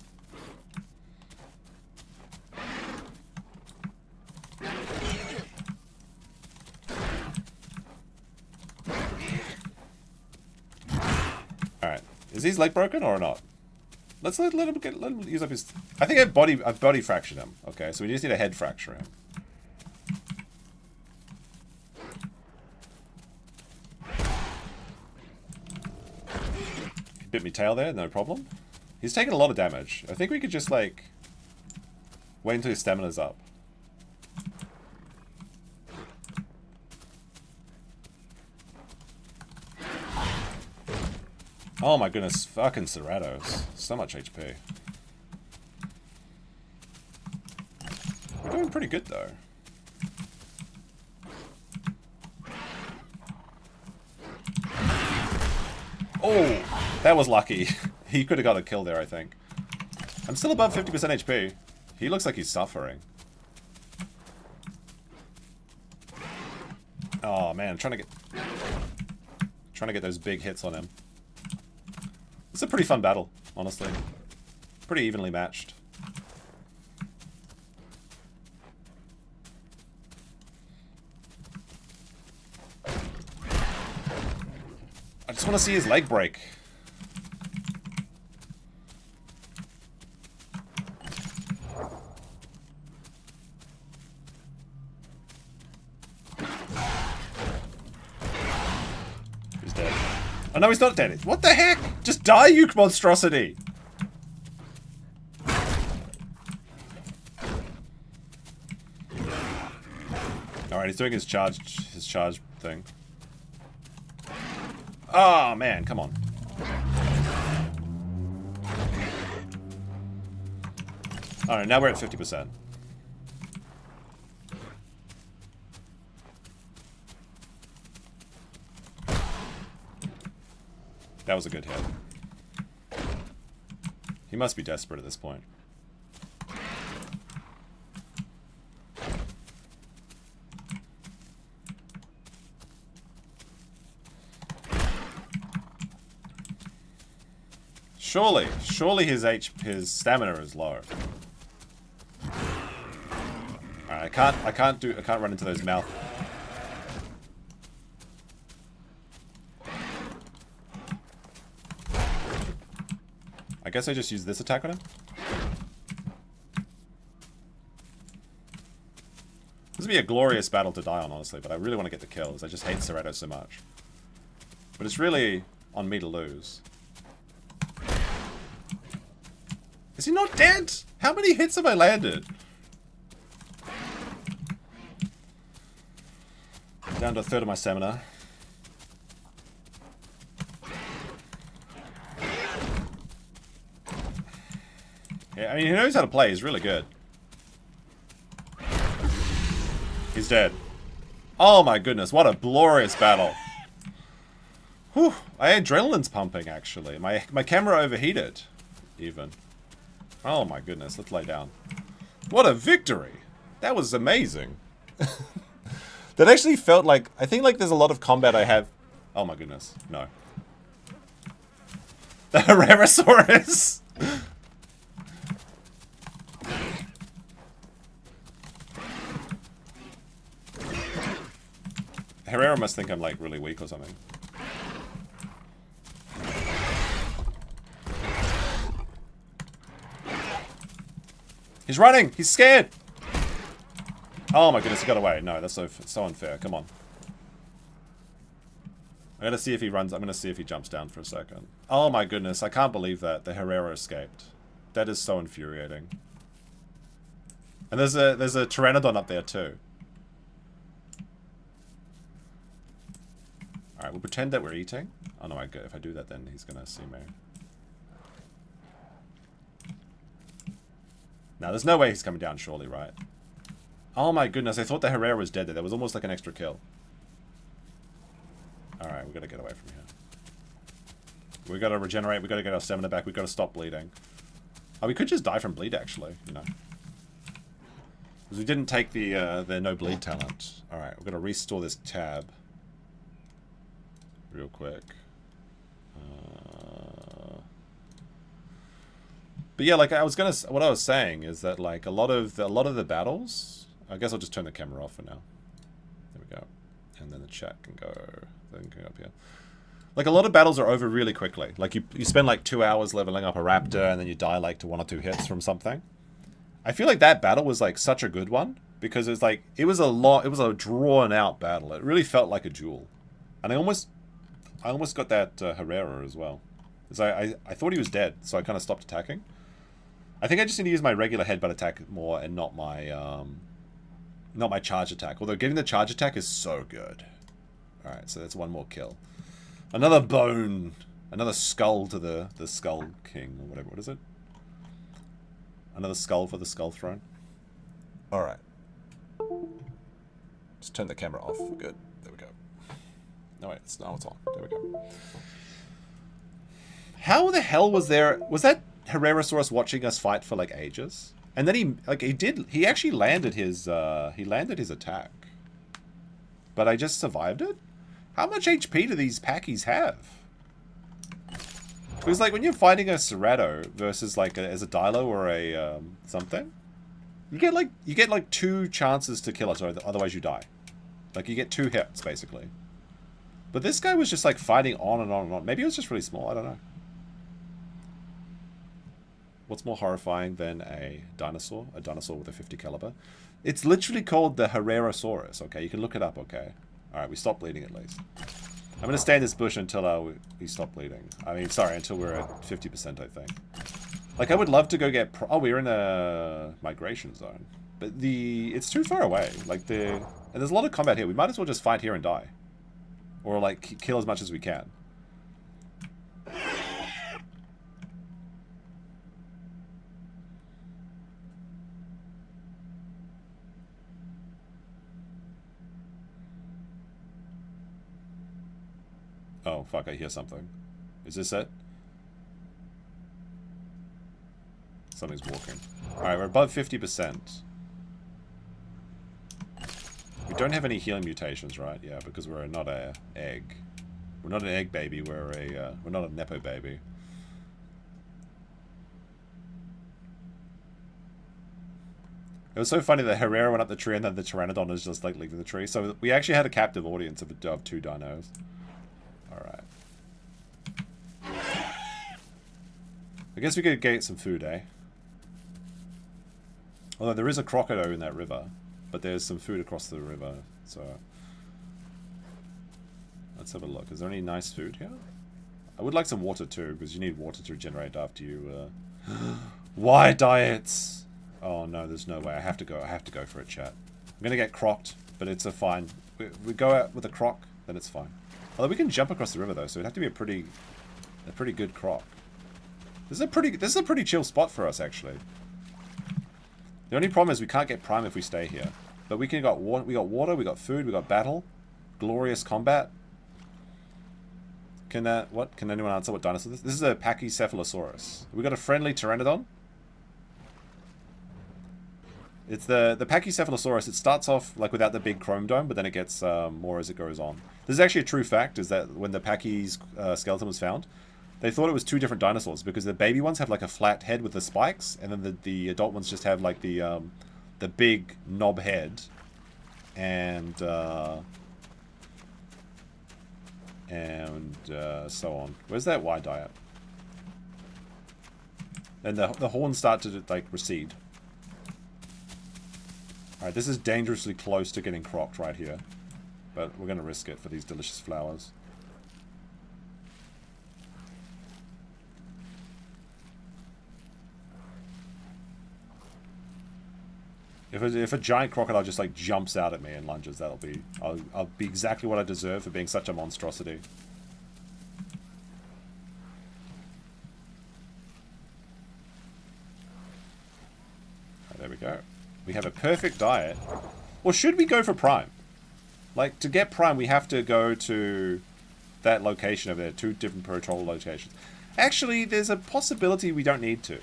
Alright. Is his leg broken or not? Let's let him use up his... I think I've body fractured him. Okay, so we just need a head fracture him. Bit me tail there, no problem. He's taking a lot of damage. I think we could just, like, wait until his stamina's up. Oh my goodness, fucking Cerato's. So much HP. We're doing pretty good though. Oh, that was lucky. He could have got a kill there, I think. I'm still above 50% HP. He looks like he's suffering. Oh man, trying to get those big hits on him. It's a pretty fun battle, honestly. Pretty evenly matched. I just want to see his leg break. He's dead. Oh no, he's not dead. What the heck? Just die, you monstrosity! Alright, he's doing his charge thing. Oh man, come on. Alright, now we're at 50%. That was a good hit. He must be desperate at this point. Surely his stamina is low. Alright, I can't run into those mouth. I guess I just use this attack on him. This would be a glorious battle to die on, honestly, but I really want to get the kills. I just hate Cerato so much. But it's really on me to lose. Is he not dead? How many hits have I landed? Down to a third of my stamina. Yeah, I mean, he knows how to play. He's really good. He's dead. Oh my goodness, what a glorious battle. Whew, my adrenaline's pumping, actually. My camera overheated, even. Oh my goodness, let's lay down. What a victory! That was amazing. That actually felt like... I think like there's a lot of combat I have... Oh my goodness, no. The Herrasaurus! Herrera must think I'm like really weak or something. He's running! He's scared! Oh my goodness, he got away. No, that's so unfair. Come on. I gotta see if he runs. I'm gonna see if he jumps down for a second. Oh my goodness, I can't believe that. The Herrera escaped. That is so infuriating. And there's a Pteranodon up there too. Alright, we'll pretend that we're eating. Oh no, if I do that then he's gonna see me. Now, there's no way he's coming down, surely, right? Oh my goodness, I thought the Herrera was dead there. That was almost like an extra kill. Alright, we gotta get away from here. We gotta regenerate, we gotta get our stamina back, we gotta stop bleeding. Oh, we could just die from bleed, actually, you know. Because we didn't take the no bleed talent. Alright, we're gonna restore this tab. Real quick. But yeah, like what I was saying is that like a lot of the battles, I guess I'll just turn the camera off for now. There we go. And then the chat can go up here. Like a lot of battles are over really quickly. Like you spend like 2 hours leveling up a raptor and then you die like to 1 or 2 hits from something. I feel like that battle was like such a good one because it was a drawn out battle. It really felt like a duel. And I almost got that Herrera as well. Because I thought he was dead, so I kind of stopped attacking. I think I just need to use my regular headbutt attack more and not my charge attack. Although getting the charge attack is so good. Alright, so that's 1 more kill. Another bone Another skull to the Skull King, or whatever. What is it? Another skull for the Skull Throne. Alright. Just turn the camera off. Good. There we go. No, wait. Now it's on. There we go. How the hell was there... Was that Herrasaurus watching us fight for, like, ages? And then he actually landed his attack. But I just survived it? How much HP do these packies have? Because, like, when you're fighting a Cerrato versus, like, as a Dilo or a, something, you get, like, 2 chances to kill it, or otherwise you die. Like, you get 2 hits, basically. But this guy was just, like, fighting on and on and on. Maybe it was just really small, I don't know. What's more horrifying than a dinosaur? A dinosaur with a 50 caliber? It's literally called the Herrasaurus, okay? You can look it up, okay? Alright, we stop bleeding at least. I'm going to stay in this bush until we stop bleeding. I mean, sorry, until we're at 50%, I think. Like, I would love to go get... oh, we're in a migration zone. But it's too far away. Like, and there's a lot of combat here. We might as well just fight here and die. Or, like, kill as much as we can. Oh, fuck, I hear something. Is this it? Something's walking. Alright, we're above 50%. We don't have any healing mutations, right? Yeah, because we're not an egg. We're not an egg baby, we're not a Nepo baby. It was so funny that Herrera went up the tree and then the Pteranodon is just, like, leaving the tree. So we actually had a captive audience of 2 dinos. Alright. I guess we could get some food, eh? Although there is a crocodile in that river. But there's some food across the river, so... Let's have a look. Is there any nice food here? I would like some water too, because you need water to regenerate after you, Why diets? Oh no, there's no way. I have to go for a chat. I'm gonna get crocked, but it's a fine. We go out with a croc, then it's fine. Although we can jump across the river though, so it'd have to be a pretty good croc. This is a pretty chill spot for us actually. The only problem is we can't get prime if we stay here. But we got water, we got food, we got battle, glorious combat. Can anyone answer what dinosaur this is? This is a Pachycephalosaurus. We got a friendly Pteranodon. It's the Pachycephalosaurus. It starts off like without the big chrome dome, but then it gets more as it goes on. This is actually a true fact, is that when the Pachy's skeleton was found, they thought it was 2 different dinosaurs, because the baby ones have like a flat head with the spikes, and then the adult ones just have like the big knob head, and so on. Where's that Y diet? And the horns start to like recede. Alright, this is dangerously close to getting crocked right here. But we're going to risk it for these delicious flowers. If a giant crocodile just like jumps out at me and lunges, I'll be exactly what I deserve for being such a monstrosity. Oh, there we go. We have a perfect diet. Or should we go for prime? Like, to get prime, we have to go to that location over there. 2 different patrol locations. Actually, there's a possibility we don't need to.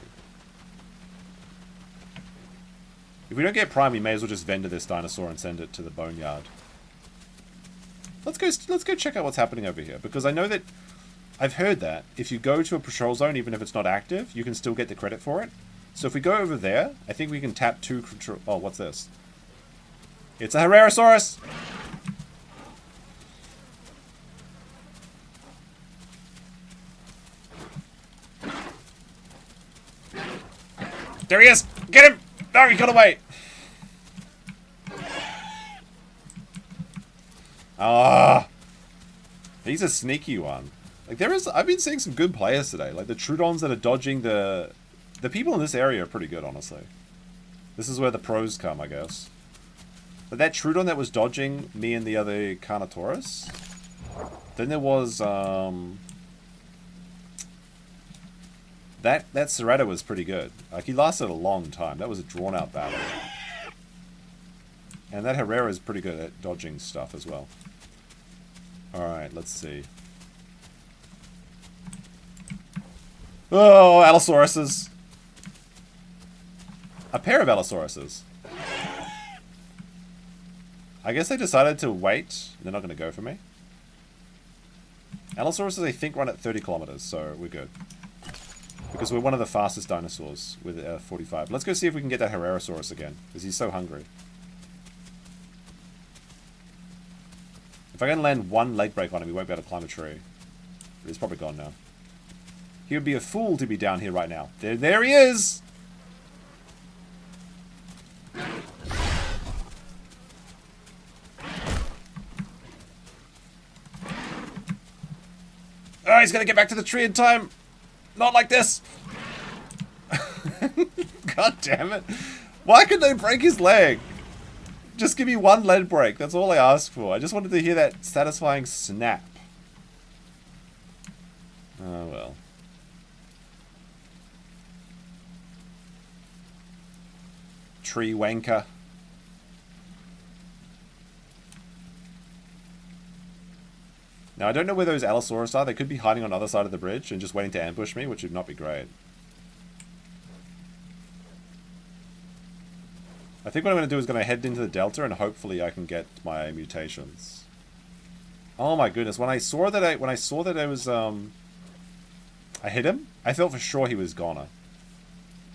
If we don't get prime, we may as well just vendor this dinosaur and send it to the boneyard. Let's go check out what's happening over here, because I know that I've heard that if you go to a patrol zone, even if it's not active, you can still get the credit for it. So if we go over there, I think we can tap 2 control... Oh, what's this? It's a Herrasaurus! There he is! Get him! No, he got away! Ah! He's a sneaky one. Like, I've been seeing some good players today. Like, the Trudeons that are dodging the people in this area are pretty good, honestly. This is where the pros come, I guess. But that Trudeon that was dodging me and the other Carnotaurus. Then there was, That Cerrado was pretty good. Like, he lasted a long time. That was a drawn-out battle. And that Herrera is pretty good at dodging stuff as well. Alright, let's see. Oh, Allosauruses. A pair of Allosauruses. I guess they decided to wait. They're not going to go for me. Allosauruses, I think, run at 30 kilometers, so we're good. Because we're one of the fastest dinosaurs with 45. Let's go see if we can get that Herrerasaurus again, because he's so hungry. If I can land one leg break on him, he won't be able to climb a tree. But he's probably gone now. He would be a fool to be down here right now. There he is! Oh, he's gonna get back to the tree in time! Not like this! God damn it. Why couldn't they break his leg? Just give me one leg break. That's all I asked for. I just wanted to hear that satisfying snap. Oh, well. Tree wanker. Now, I don't know where those Allosaurus are. They could be hiding on the other side of the bridge and just waiting to ambush me, which would not be great. I think what I'm going to do is going to head into the delta and hopefully I can get my mutations. Oh my goodness! When I saw that I was I hit him, I thought for sure he was goner.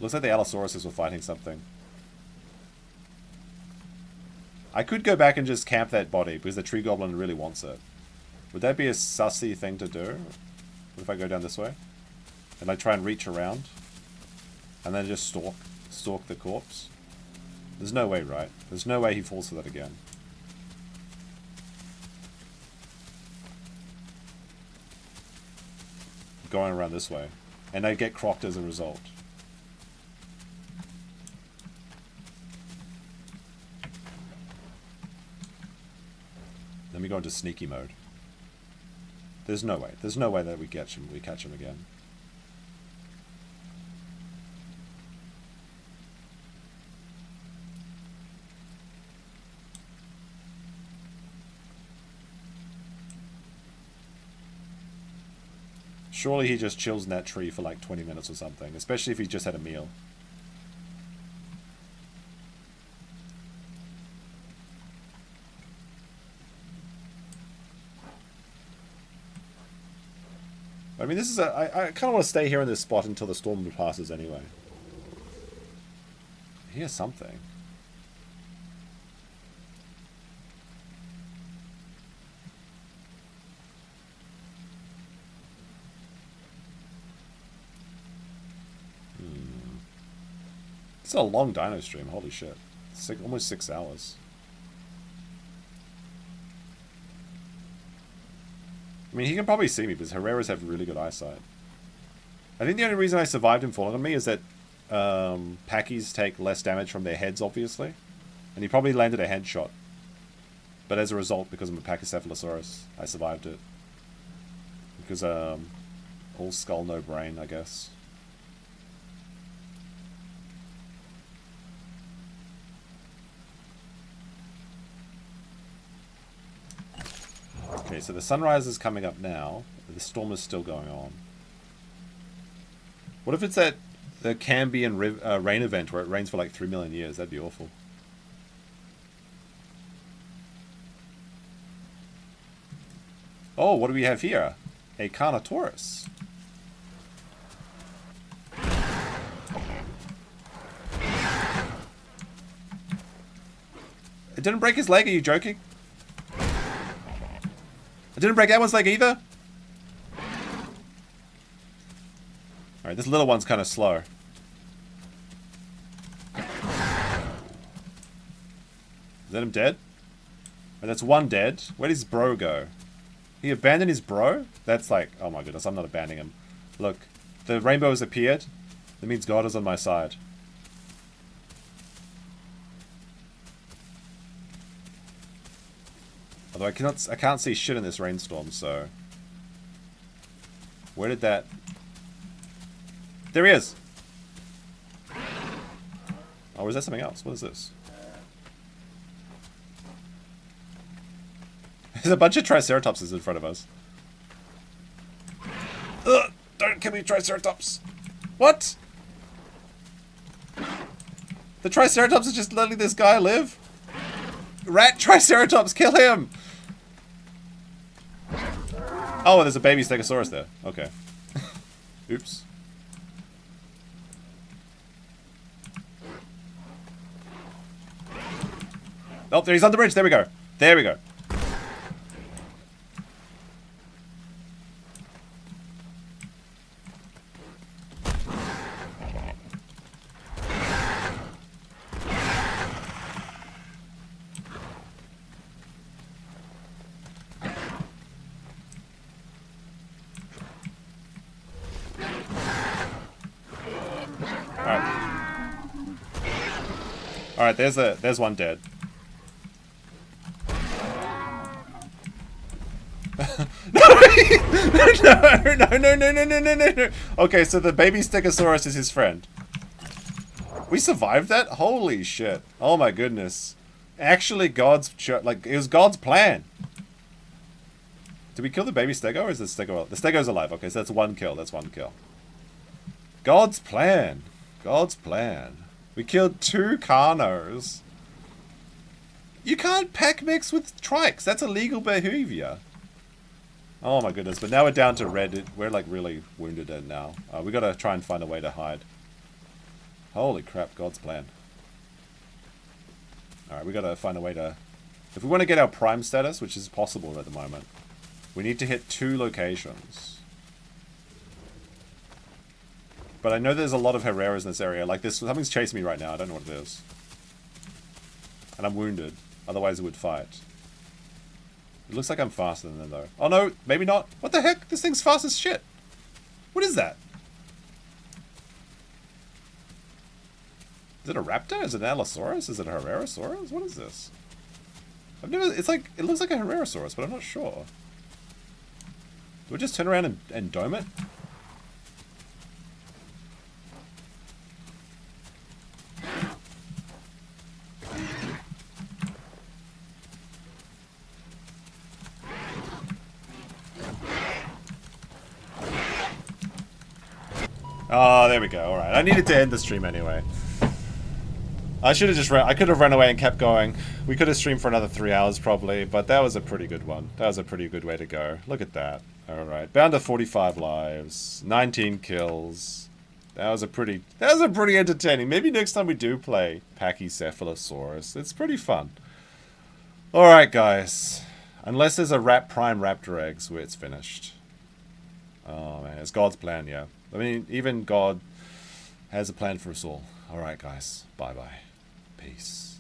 Looks like the Allosauruses were fighting something. I could go back and just camp that body because the tree goblin really wants it. Would that be a sussy thing to do? What if I go down this way? And I try and reach around? And then just stalk the corpse? There's no way, right? There's no way he falls for that again. Going around this way. And I get crocked as a result. Let me go into sneaky mode. There's no way. There's no way that we catch him again. Surely he just chills in that tree for like 20 minutes or something, especially if he just had a meal. I mean, this is I kind of want to stay here in this spot until the storm passes anyway. Here's something. It's a long dino stream, holy shit. Almost 6 hours. I mean, he can probably see me because Herreras have really good eyesight. I think the only reason I survived him falling on me is that Packies take less damage from their heads, obviously. And he probably landed a headshot. But as a result, because I'm a Pachycephalosaurus, I survived it. Because, all skull, no brain, I guess. Okay, so the sunrise is coming up now. The storm is still going on. What if it's the Cambian rain event where it rains for like 3 million years? That'd be awful. Oh, what do we have here? A Carnotaurus. It didn't break his leg, are you joking? I didn't break that one's leg either? Alright, this little one's kind of slow. Is that him dead? Oh, that's one dead. Where did his bro go? He abandoned his bro? That's like, oh my goodness, I'm not abandoning him. Look, the rainbow has appeared. That means God is on my side. Although I can't see shit in this rainstorm, so... Where did that... There he is. Oh, is that something else? What is this? There's a bunch of Triceratopses in front of us. Ugh, don't kill me, Triceratops. What? The Triceratops is just letting this guy live? Rat Triceratops, kill him! Oh, there's a baby Stegosaurus there. Okay. Oops. Oh, there he's on the bridge. There we go. There we go. Alright, there's one dead. No. Okay, so the baby Stegosaurus is his friend. We survived that? Holy shit. Oh my goodness. Actually, it was God's plan. Did we kill the baby Stego, or is the Stego... The Stego's alive. Okay, so that's one kill. That's one kill. God's plan. God's plan. We killed 2 Carnos. You can't pack mix with trikes. That's illegal behavior. Oh my goodness, but now we're down to red. We're like really wounded in now. We gotta try and find a way to hide. Holy crap, God's plan. Alright, we gotta find a way to... If we want to get our prime status, which is possible at the moment, we need to hit 2 locations. But I know there's a lot of Herras in this area. Like this, something's chasing me right now. I don't know what it is. And I'm wounded. Otherwise it would fight. It looks like I'm faster than them though. Oh no, maybe not. What the heck? This thing's fast as shit. What is that? Is it a Raptor? Is it an Allosaurus? Is it a Herrasaurus? What is this? I've never... It's like... It looks like a Herrasaurus, but I'm not sure. Do we just turn around and dome it? Oh, there we go. All right. I needed to end the stream anyway. I should have just I could have run away and kept going. We could have streamed for another 3 hours probably, but that was a pretty good one. That was a pretty good way to go. Look at that. All right. Bound to 45 lives, 19 kills. That was a pretty entertaining. Maybe next time we do play Pachycephalosaurus. It's pretty fun. All right, guys. Unless there's a Prime Raptor eggs where it's finished. Oh man, it's God's plan, yeah. I mean, even God has a plan for us all. Alright guys, bye-bye. Peace.